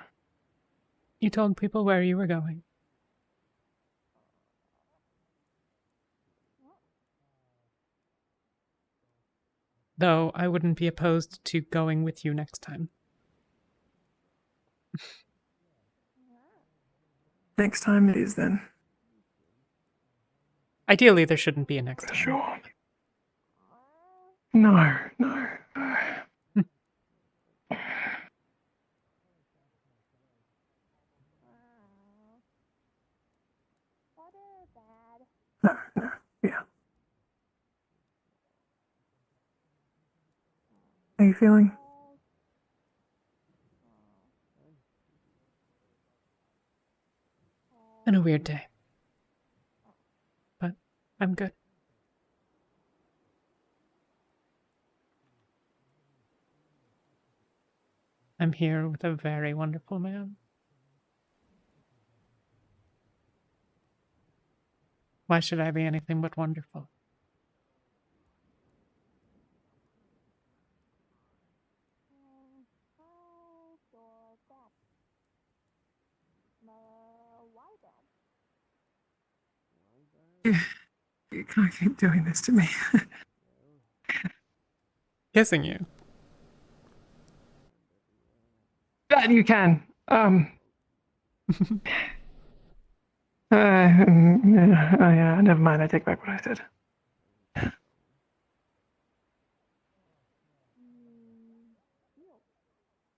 You told people where you were going. Though I wouldn't be opposed to going with you next time. Next time it is then. Ideally, there shouldn't be a next time. Sure. No, no. No, no, yeah. How you feeling? Been a weird day. But I'm good. I'm here with a very wonderful man. Why should I be anything but wonderful? You can't keep doing this to me. Kissing you. That you can. Yeah, never mind. I take back what I said.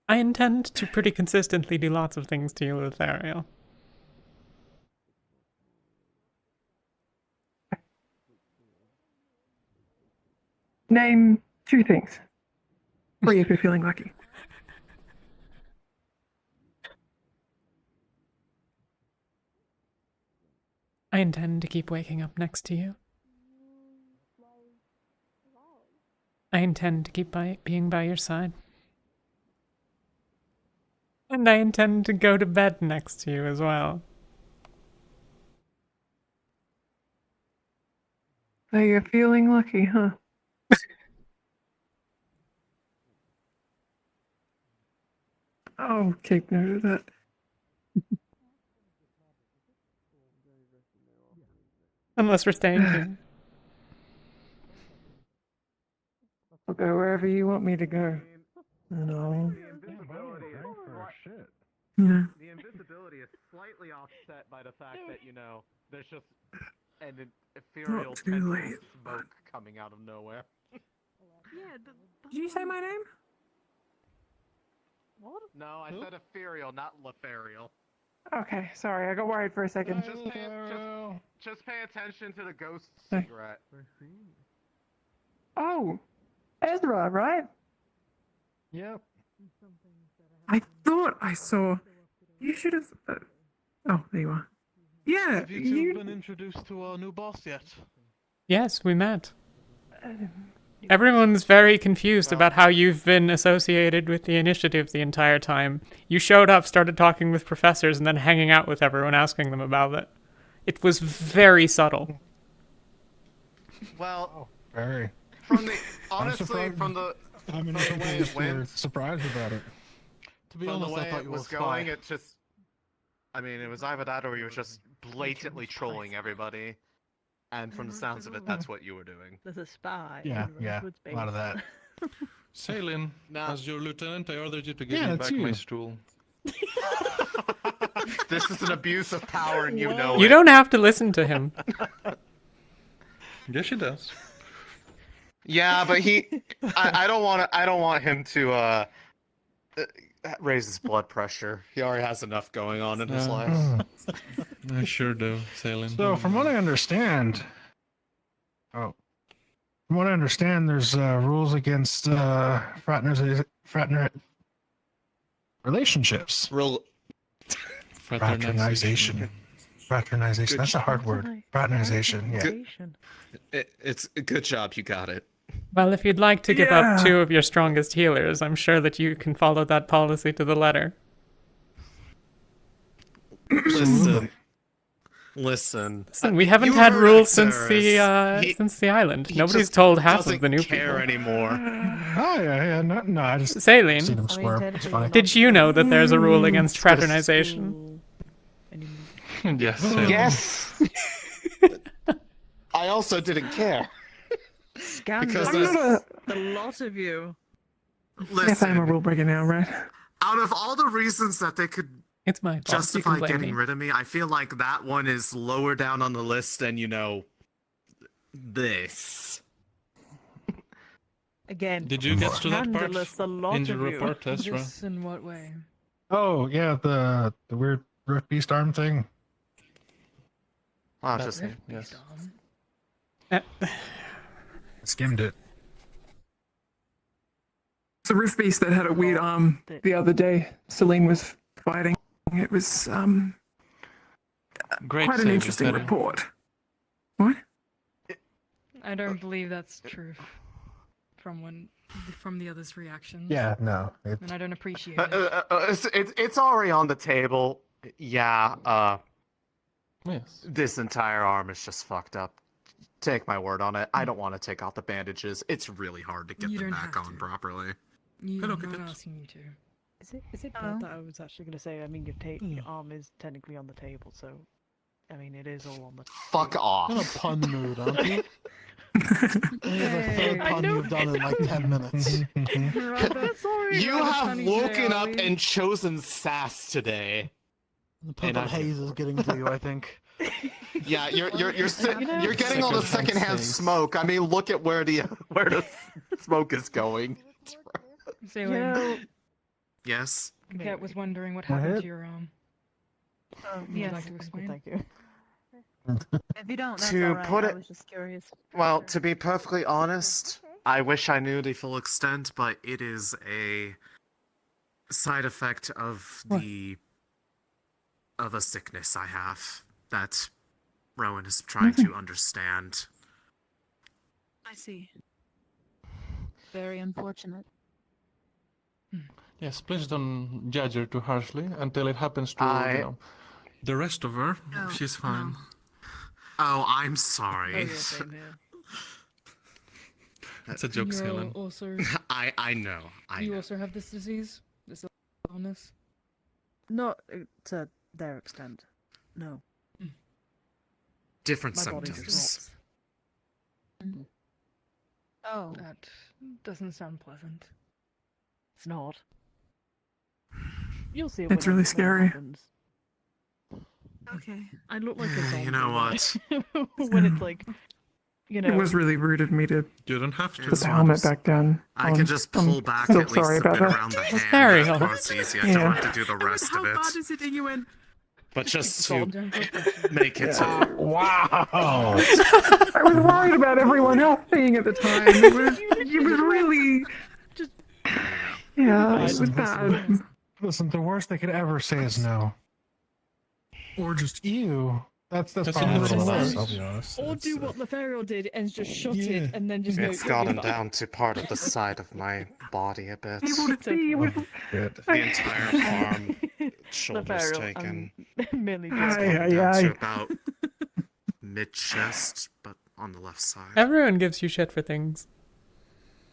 I intend to pretty consistently do lots of things to you, Lothario. Name 2 things. 3 if you're feeling lucky. I intend to keep waking up next to you. I intend to keep being by your side. And I intend to go to bed next to you as well. So you're feeling lucky, huh? I'll keep note of that. Unless we're staying here. I'll go wherever you want me to go. And I'll... Yeah. The invisibility is slightly offset by the fact that, you know, there's just an ethereal Not too tentacle late. smoke coming out of nowhere. Did you say my name? What? No, I said ethereal, not Letherial. Okay, sorry, I got worried for a second. Just pay attention to the ghost Hey. cigarette. Oh, Ezra, right? Yep. I thought I saw. You should have. Oh, there you are. Yeah, Have you two been introduced to our new boss yet? Yes, we met. Everyone's very confused about how you've been associated with the initiative the entire time. You showed up, started talking with professors, and then hanging out with everyone, asking them about it. It was very subtle. Well, Very. from the honestly, from the I'm from the way it went, surprised about it. To be from the honest, I way thought it you were a was going, spy. it just. I mean, it was either that or you were just blatantly trolling everybody. And from the sounds of it, that's what you were doing. There's a spy. Yeah, in yeah, Rosewood's a lot of base. that. Salin, Now- as your lieutenant, I ordered you to give Yeah, me that's back my you. stool. This is an abuse of power, and you know You it. don't have to listen to him. Yes, she does. Yeah, but I don't want to. I don't want him to raise his blood pressure. He already has enough going on in his life. I sure do, Salin. So, from what I understand, from what I understand, there's rules against relationships. Fraternization. Fraternization. That's a hard word. Fraternization. Yeah. It's a good job. You got it. Well, if you'd like to give up 2 of your strongest healers, I'm sure that you can follow that policy to the letter. Listen. We haven't had rules since the island. Nobody's told half of the new people. Care anymore. Oh yeah. No. I just Saline, seen him squirm. It's fine. did you know that there's a rule against fraternization? Yes. Yes. I also didn't care. Scandalous. The lot of you. Yes, I'm a rule breaker now, right? Out of all the reasons that they could It's my fault. justify You can blame getting me. rid of me, I feel like that one is lower down on the list than, this. Again. Did you get to that part scandalous, the lot in of your you. report, Ezra? This in what way? Oh yeah, the weird Rift Beast arm thing. Oh, just yes. I skimmed it. It's a Rift Beast that had a weird arm the other day. Celine was fighting. It was Great quite an save, interesting Betty. report. What? I don't believe that's true. From the others' reactions. Yeah, no. And I don't appreciate it. It's already on the table. Yeah. Yes. This entire arm is just fucked up. Take my word on it. I don't want to take off the bandages. It's really hard to get You them don't back have on to. properly. I'm Hello, not kittens. asking you to. Is it bad that I was actually going to say, I mean, your arm is technically on the table, so, I mean, it is all on the Fuck off. You're in a pun mood, aren't you? Only the third pun you've done in like 10 minutes. You have woken up and chosen sass today. The purple haze is getting to you, I think. Yeah, you're getting all the secondhand smoke. I mean, look at where the smoke is going. Salem, Yes. Kat was wondering what Go happened ahead. to your arm. Oh, Would you like to explain? Thank you. If you don't, that's To alright. put I it- was just curious. Well, to be perfectly honest, I wish I knew the full extent, but it is a side effect of a sickness I have that Rowan is trying to understand. I see. Very unfortunate. Yes, please don't judge her too harshly until it happens to I- the rest of her. Oh, She's fine. Oh, I'm sorry. That's a joke, You're Salem. also, I know. you also have this disease? This illness? Not to their extent. No. Different My body symptoms. does not. Oh. That doesn't sound pleasant. It's not. You'll see it It's when really it scary. happens. Okay. I look like a zombie. You know what? when it's like, you know. It was really rude of me to You don't have to. put the helmet back down. I can just pull back so at least sorry a about bit that. around the hand. very That helpful. part's easy. I Yeah. don't have to do the rest of How bad it. is it that you went? But just Calm to down, go make it to... Wow. I was worried about everyone else seeing at the time. It was really Just. yeah. It was bad. Listen, the worst they could ever say is no. Or just ew. That's That's probably a little what it less, was. I'll be honest. Or It's, do what Lothario did and just shut Yeah. it and then just go. It's "You'll be gotten fine." down to part of the side of my body a bit. Able to see with good. The entire arm, shoulders Lothario, taken. I'm merely It's joking. gotten Aye, down aye, to aye. about mid-chest, but on the left side. Everyone gives you shit for things.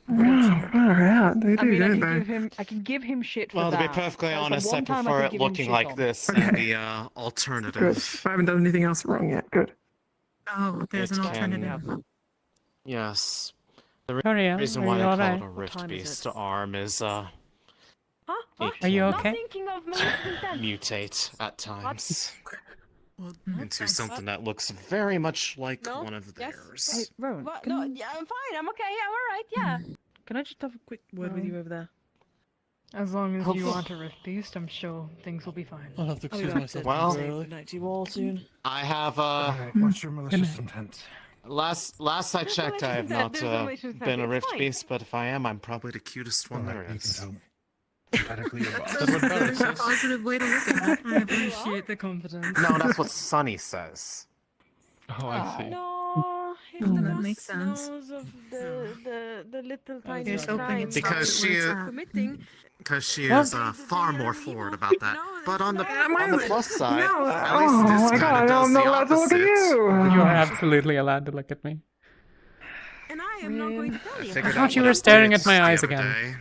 Wow, far out. They I do, mean, don't they? I can give him shit for Well, to that. be perfectly That's the honest, I one time prefer could it give him looking shit like on. this Okay. than the Good. alternative. I haven't done anything else wrong yet. Good. Oh, there's It an can- alternative. Yes. The Toriel, reason are why you they call alright? it a rift time is beast it? arm is Huh? What? Are you can okay? Thinking of Maleficent then? mutate at times into What? something that looks very much like No? one of Yes? theirs. Hey, Rowan. What? Can... No, yeah, I'm fine. I'm okay. Yeah, I'm alright. Yeah. Can I just have a quick word with you over there? As long as you Hopefully- aren't a rift beast, I'm sure things will be fine. I'll have to I'll be excuse back myself. to Well- say goodnight to you all soon. I have Alright, what's your malicious intent? last I checked, I have not There's no malicious intent, been a it's rift fine. beast, but if I am, I'm probably the cutest one there Alright, you can is. tell. Emphatically your boss. That's what Barrett There's a says. positive way to look at it. I appreciate the confidence. No, that's what Sunny says. Oh, I see. No, if Oh, the that boss makes sense. knows of the little tiny Here's hoping crimes it's Because not she- where it's at. committing. Because she Well- is far more forward about that. But on the plus side, No, at least oh this my kind god, of does I'm the not allowed to look at opposite. you. You are absolutely allowed to look at me. And I am not going to tell you. figured thought out you what were it staring did at my the eyes other again. day.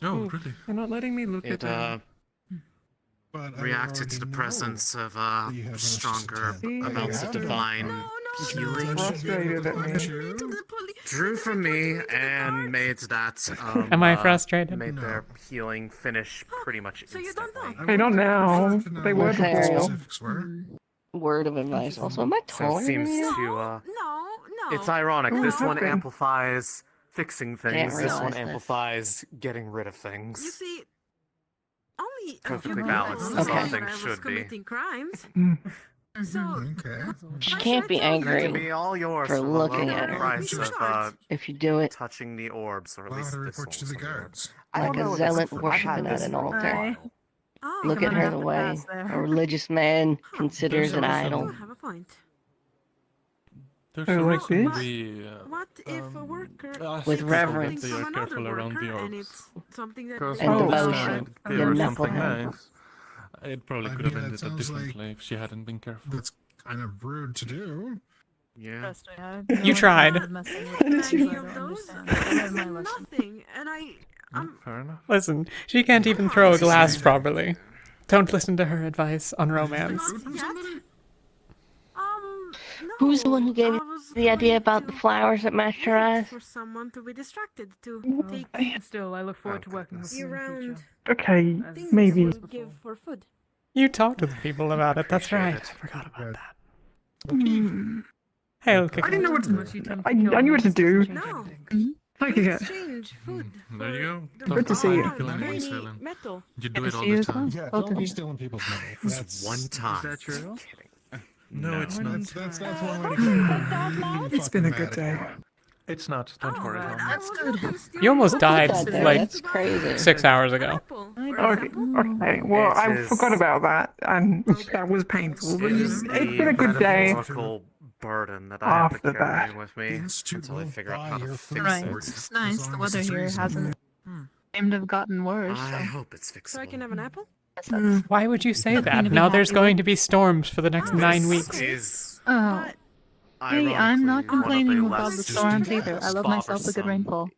Oh, really? You're not letting me look It at them. But I reacted to the already presence know of that you have malicious stronger intent. amounts of Yeah. divine healing. Frustrated at me. Drew from me and made that. Am I frustrated? Made No. their healing finish pretty much So you don't instantly. know? Hey, not now. They were Okay. before. Specifics were. Word of advice. Also, am I So taller it seems than you? to. No. It's ironic. Oh, This one okay. amplifies fixing things. This realize one that. amplifies getting rid of You things. see, only a few Perfectly people balanced, as all knew things that I was should be. committing crimes. So Okay. She why can't should be I tell you? It can angry be all yours for for the looking low at her. price of if you do it touching the orbs, or at Well, least the this report to one the was on the guards. orbs. I like don't know a if it's zealot for- I've worshiping had at this an for a altar. while. Oh, Look I'm at gonna her have the to way pass there. a religious man considers an There's idol. you have a point. There's Oh, like also this? the What if a worker With takes reverence. something They are from another careful around worker the and orbs. it's something that Because they And don't devotion. know? Karen gave Your her nipple something head. nice. It probably I could have mean, that ended it sounds differently if she hadn't been careful. That's kind of rude to do. Yeah. Trust me, I've You no tried. intention of messing with things Any I of don't those? understand. I learned my It's lesson. nothing, and I'm Fair enough. Listen, she can't even throw a glass properly. Don't listen to her advice on romance. not yet. No, Who's the one who gave I you was the idea going about the to flowers that matched her wait eyes? for someone to be distracted to Well, take still, I look forward to working with you in the year-round future. Okay, things maybe. we'll give for food. You talked to the people about it, that's Appreciate right. it. I forgot about that. Hmm. Hey, okay. I didn't know what Unless to. you I, attempt I to kill knew me, what to this doesn't do. change No. anything. Like We it. exchange food. There you go. the Don't Good to see you. kill anyone, tiny Salem. metal. You do Good it to all see you the as well. time. Yeah, Both don't of be you. stealing people's money. That's One time. Is that true? Kidding. No, it's not. That's one way Don't to say go. that out loud. It's been a good day. It's not. Don't worry. but Helen. I was not gonna steal You almost your died, That there, like, that's crazy. 6 hours ago. apple, for Okay, example. okay. Well, I It is- forgot about that, and that was painful. But It is it's the been a good day. metaphorical burden that I have to After carry that. with me until I figure out how to fix Right. it. It's nice. The weather here hasn't seemed to have gotten worse. I So. hope it's fixable. So I can have an apple? Why would you say Something that? to be Now there's happy going with. to be storms for the next 9 This weeks. is Oh, hey, I'm not ironically one of complaining the about less the storms either. I love myself a good bothersome rainfall.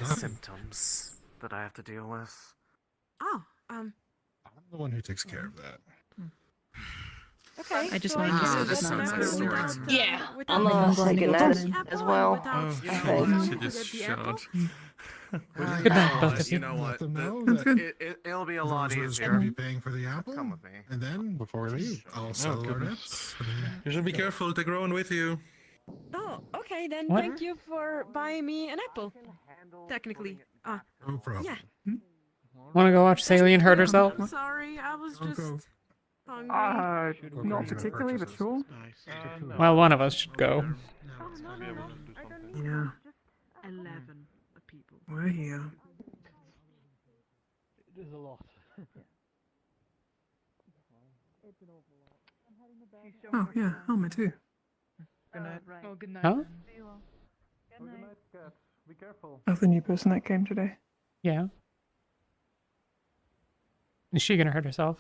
symptoms that I have to deal with. Oh, I'm the one who takes care of that. okay. I just so wanted I to can say get that's an not apple good. without, Yeah, without I'm I'm going to taking go that to the as well. without Oh, I sure. think. going She to just get the apple. showed. Good night, both of You you. know what? Let them The- know That's that good. It'll be a lot Rosewood's easier. going to be paying for the apple. Come with me. And then, before we leave, I'll settle our goodness. debts. You should be careful. Take Rowan with you. Oh, okay then. What? Thank you for buying me an apple. Technically. No problem. Yeah. Wanna go watch Salient hurt herself? I'm sorry. I was Don't go. just hungry. Not particularly, but sure. Well, one of us should go. Oh, no, no, no. I don't need Yeah, 11 people. we're here. It is a lot. Oh, yeah, Alma too. Good night. Oh, good night. Huh? then. See you all. Good night. Cat. Be careful. That's the new person that came today. Yeah. Is she gonna hurt herself?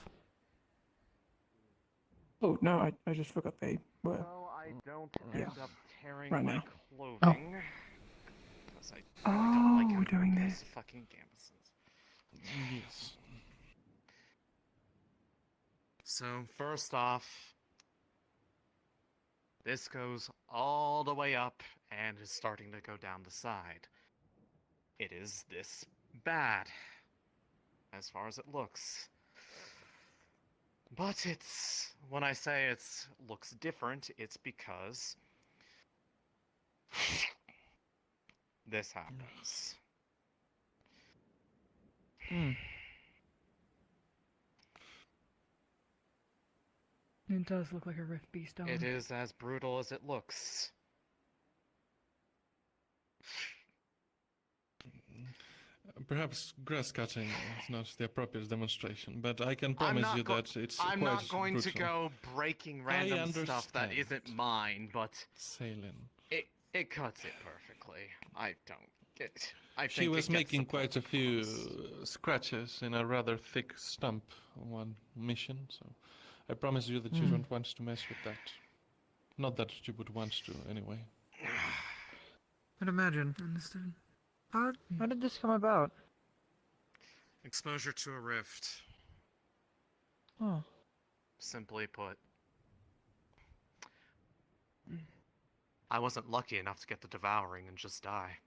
Oh, no, I just forgot they were. So I don't Yeah. end up tearing Right my now. clothing. Because I really don't like Oh, we're doing those this. fucking campuses. Yes. So first off, this goes all the way up and is starting to go down the side. It is this bad, as far as it looks. But when I say it looks different, it's because this happens. It does look like a rift beast on. It is as brutal as it looks. Perhaps grass cutting is not the appropriate demonstration, but I can I'm promise not you go- that it's I'm quite not going brutal. to go breaking random stuff that understand. isn't mine, but Sailing. it cuts it perfectly. I don't get. I She think was it gets making the point quite a few across. scratches in a rather thick stump on one mission, so I promise you that you don't want to mess with that. Not that you would want to, anyway. I'd imagine. Understood. How did this come about? Exposure to a rift. Oh. Simply put. I wasn't lucky enough to get the devouring and just die.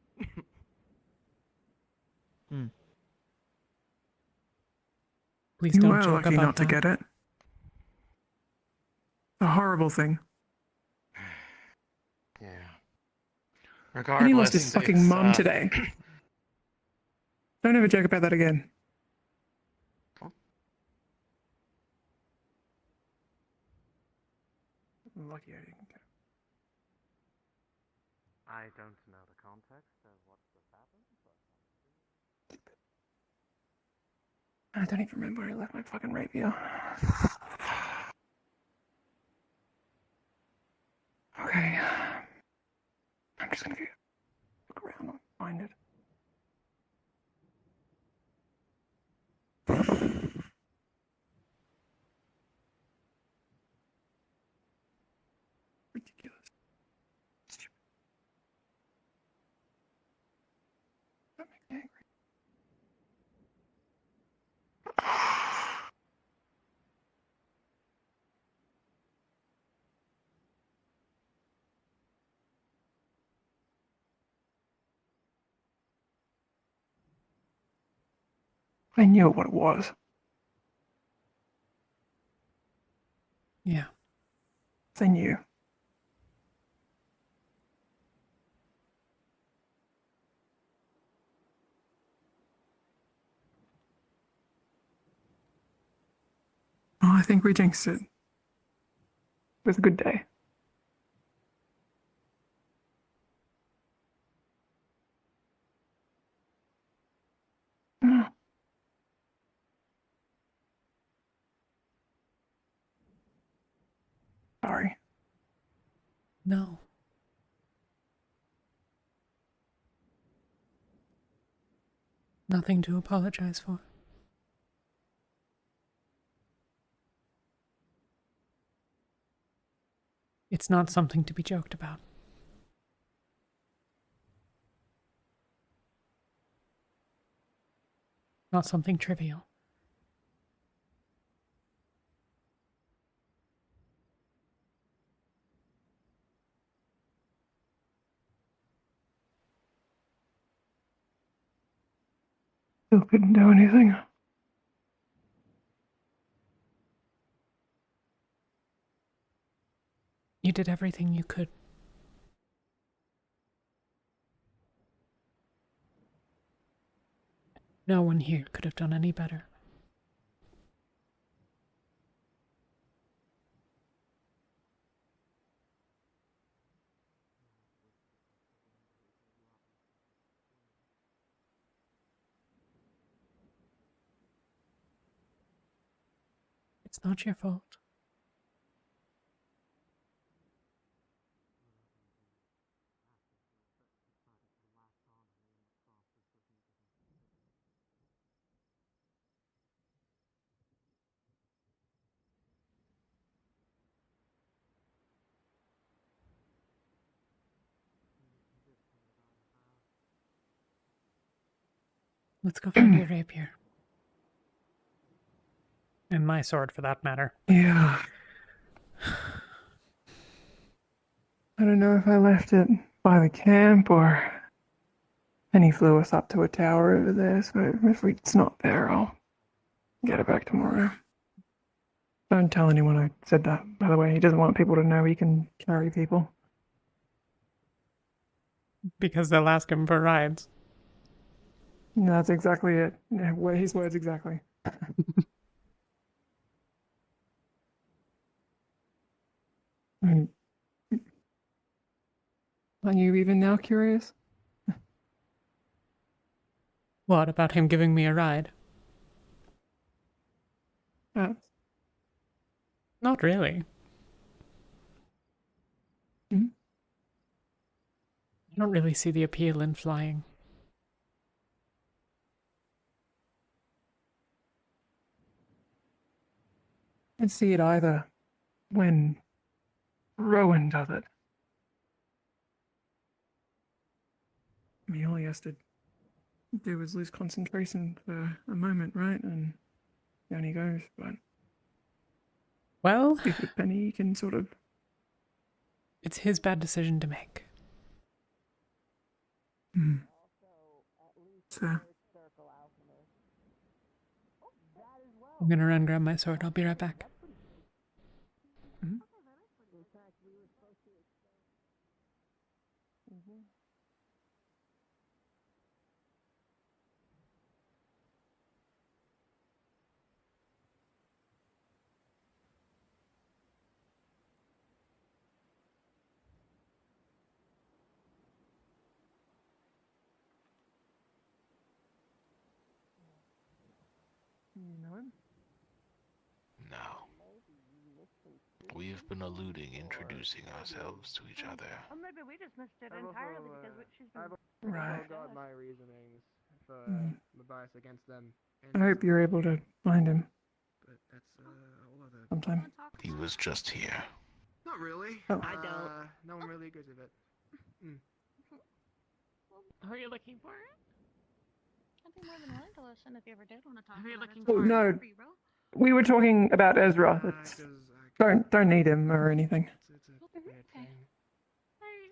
Please You don't were joke lucky about not to that. get it. A horrible thing. Yeah. And Regardless, he lost his fucking mum today. Don't ever joke about that again. Lucky I didn't get it. I don't know the context of what just happened, but I don't even remember where I left my fucking rapier. Okay. I'm just gonna look around and find it. Ridiculous. Stupid. That makes me angry. I knew what it was. Yeah. I knew. Oh, I think we jinxed it. It was a good day. Mm. Sorry. No. Nothing to apologize for. It's not something to be joked about. Not something trivial. Still couldn't do anything. You did everything you could. No one here could have done any better. It's not your fault. Let's go find your rapier. And my sword, for that matter. Yeah. I don't know if I left it by the camp or... And he flew us up to a tower over there, so if it's not there, I'll get it back tomorrow. Don't tell anyone I said that, by the way. He doesn't want people to know he can carry people. Because they'll ask him for rides. That's exactly it. Yeah, his words exactly. Are you even now curious? What, about him giving me a ride? Not really. Hmm? I don't really see the appeal in flying. I don't see it either when Rowan does it. I mean, all he has to do is lose concentration for a moment, right? And down he goes. But well, speak with Penny, you can sort of... It's his bad decision to make. So, I'm gonna run grab my sword. I'll be right back. you know him? No. We've been introducing ourselves to each other. Or maybe we just missed it entirely because she's been... Right. I've got my reasonings for the bias against them. I hope you're able to find him But that's a whole other... sometime. He was just here. Not really. Oh. I don't. No one really agrees with it. Who are you looking for? I'd be more than willing to listen if you ever did want to talk Who are you about looking it. Oh, no. We were talking about Ezra. It's, don't need him or anything. It's a weird thing.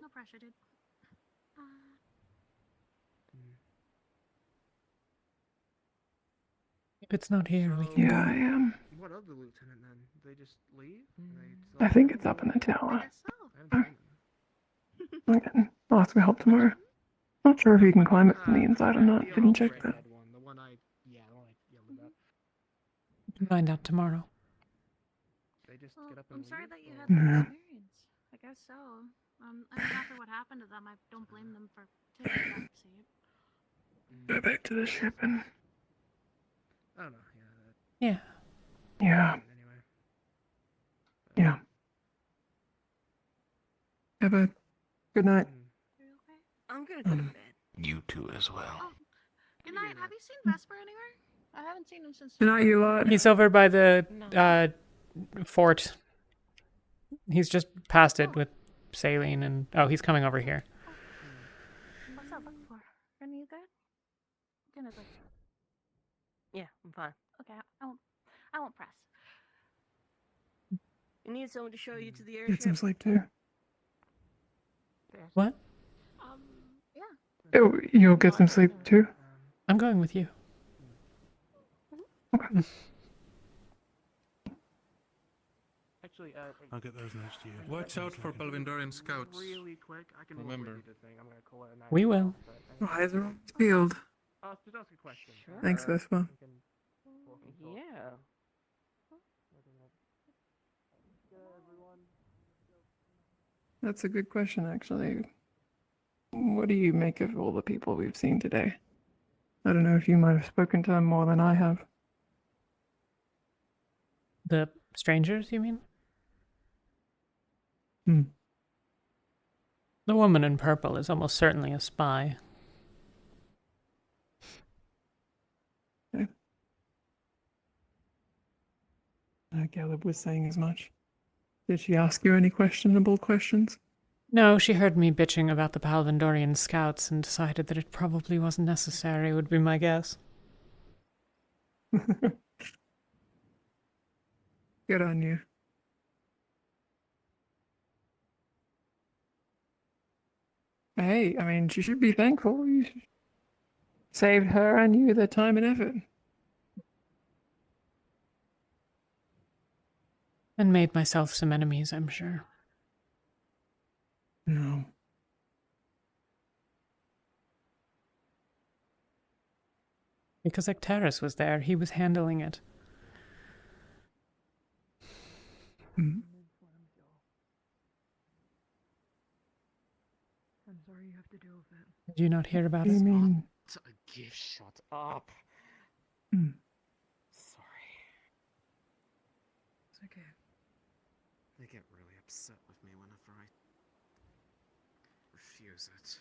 No pressure, dude. If it's not here, we can Yeah, go. I am. What of the lieutenant then? They just leave? I think it's up in the tower. I haven't seen them. I'll ask for help tomorrow. Not sure if you can climb it from the inside or not. Didn't check that. The one I yelled about. We can find out tomorrow. They just Well, get up and I'm sorry leave, that you or- had that Yeah. experience. I guess so. I mean, after what happened to them, I don't blame them for taking a back seat. Go back to the ship and... I don't know. Yeah. Yeah. Anyway. Yeah. Have a good night. I'm gonna go to bed. You too as well. Good night. Have you seen Vesper anywhere? I haven't seen him since. Good night, you lot. He's over by the fort. He's just past it with Saline and... Oh, he's coming over here. What's that look for? Are you good? Gonna like... Yeah, I'm fine. Okay, I won't press. You need someone to show you to the Get airship? some sleep too. What? Yeah. Oh, you'll get some sleep too? I'm going with you. Okay. Actually, I'll get those next to you. Watch out for Palvindorian scouts. really quick. I can Remember. read the thing. I'm gonna call it a night. We will. But Eyes are on the field. just ask a question. Thanks, Vespa. We can talk and talk. Yeah. That's a good question, actually. What do you make of all the people we've seen today? I don't know if you might have spoken to them more than I have. The strangers, you mean? Hmm. The woman in purple is almost certainly a spy. Okay. Caleb was saying as much. Did she ask you any questionable questions? No, she heard me bitching about the Palvindorian scouts and decided that it probably wasn't necessary, would be my guess. Good on you. Hey, I mean, she should be thankful. You saved her and you the time and effort. And made myself some enemies, I'm sure. No. Because Ecteris was there, he was handling it. Mm. I'm sorry you have to deal with it. Did you not hear about What do it? you mean? Shut up. Hmm. Sorry. It's okay. They get really upset with me whenever I refuse it.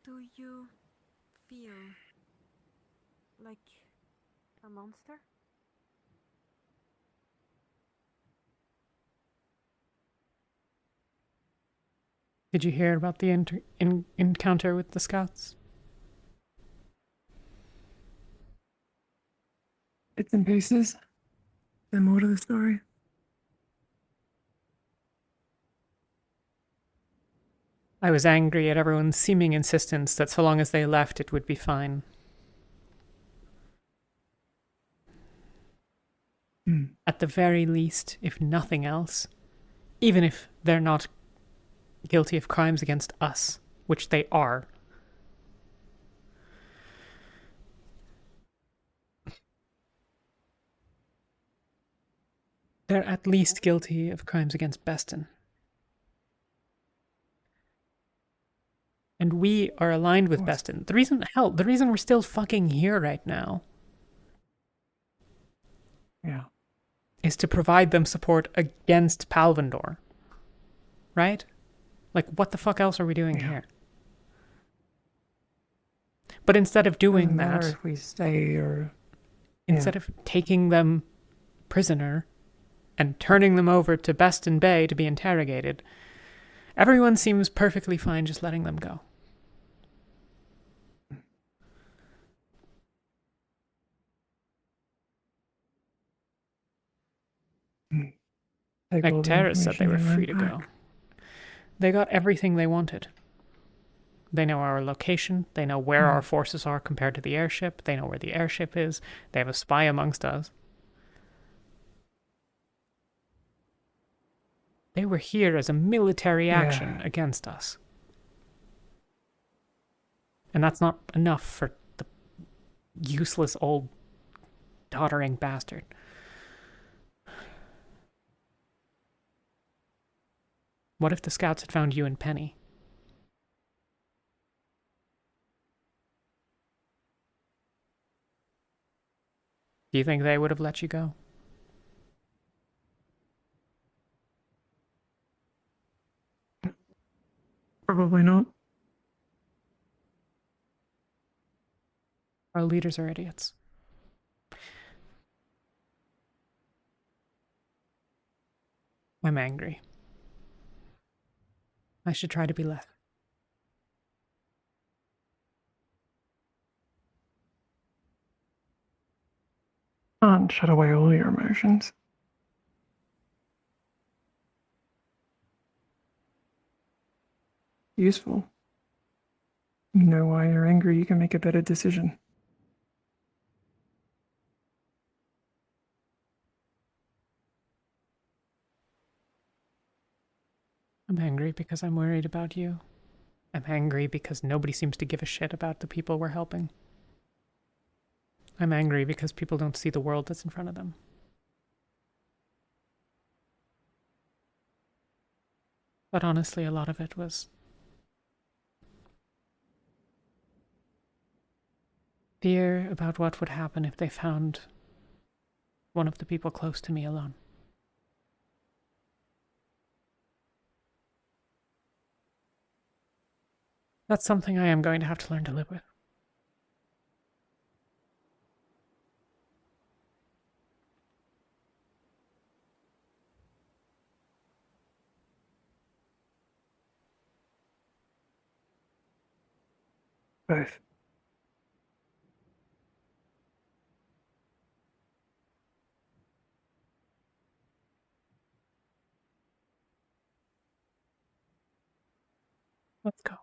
Do you feel like a monster? Did you hear about the encounter with the scouts? Bits and pieces. The more to the story. I was angry at everyone's seeming insistence that so long as they left, it would be fine. Hmm. At the very least, if nothing else, even if they're not guilty of crimes against us, which they are, they're at least guilty of crimes against Bestin. And we are aligned with Bestin. The reason we're still fucking here right now is to provide them support against Palvindor. Right? Like, what the fuck else are we doing here? But instead of doing Doesn't matter that, if we stay or instead of taking them prisoner and turning them over to Bestin Bay to be interrogated, everyone seems perfectly fine just letting them go. Ecteris said they were free to go. They got everything they wanted. They know our location. They know where our forces are compared to the airship. They know where the airship is. They have a spy amongst us. They were here as a military action against us. And that's not enough for the useless old doddering bastard. What if the scouts had found you and Penny? Do you think they would have let you go? Probably not. Our leaders are idiots. I'm angry. I should try to be less. Can't shut away all your emotions. Useful. You know why you're angry, you can make a better decision. I'm angry because I'm worried about you. I'm angry because nobody seems to give a shit about the people we're helping. I'm angry because people don't see the world that's in front of them. But honestly, a lot of it was fear about what would happen if they found one of the people close to me alone. That's something I am going to have to learn to live with. Both. Let's go.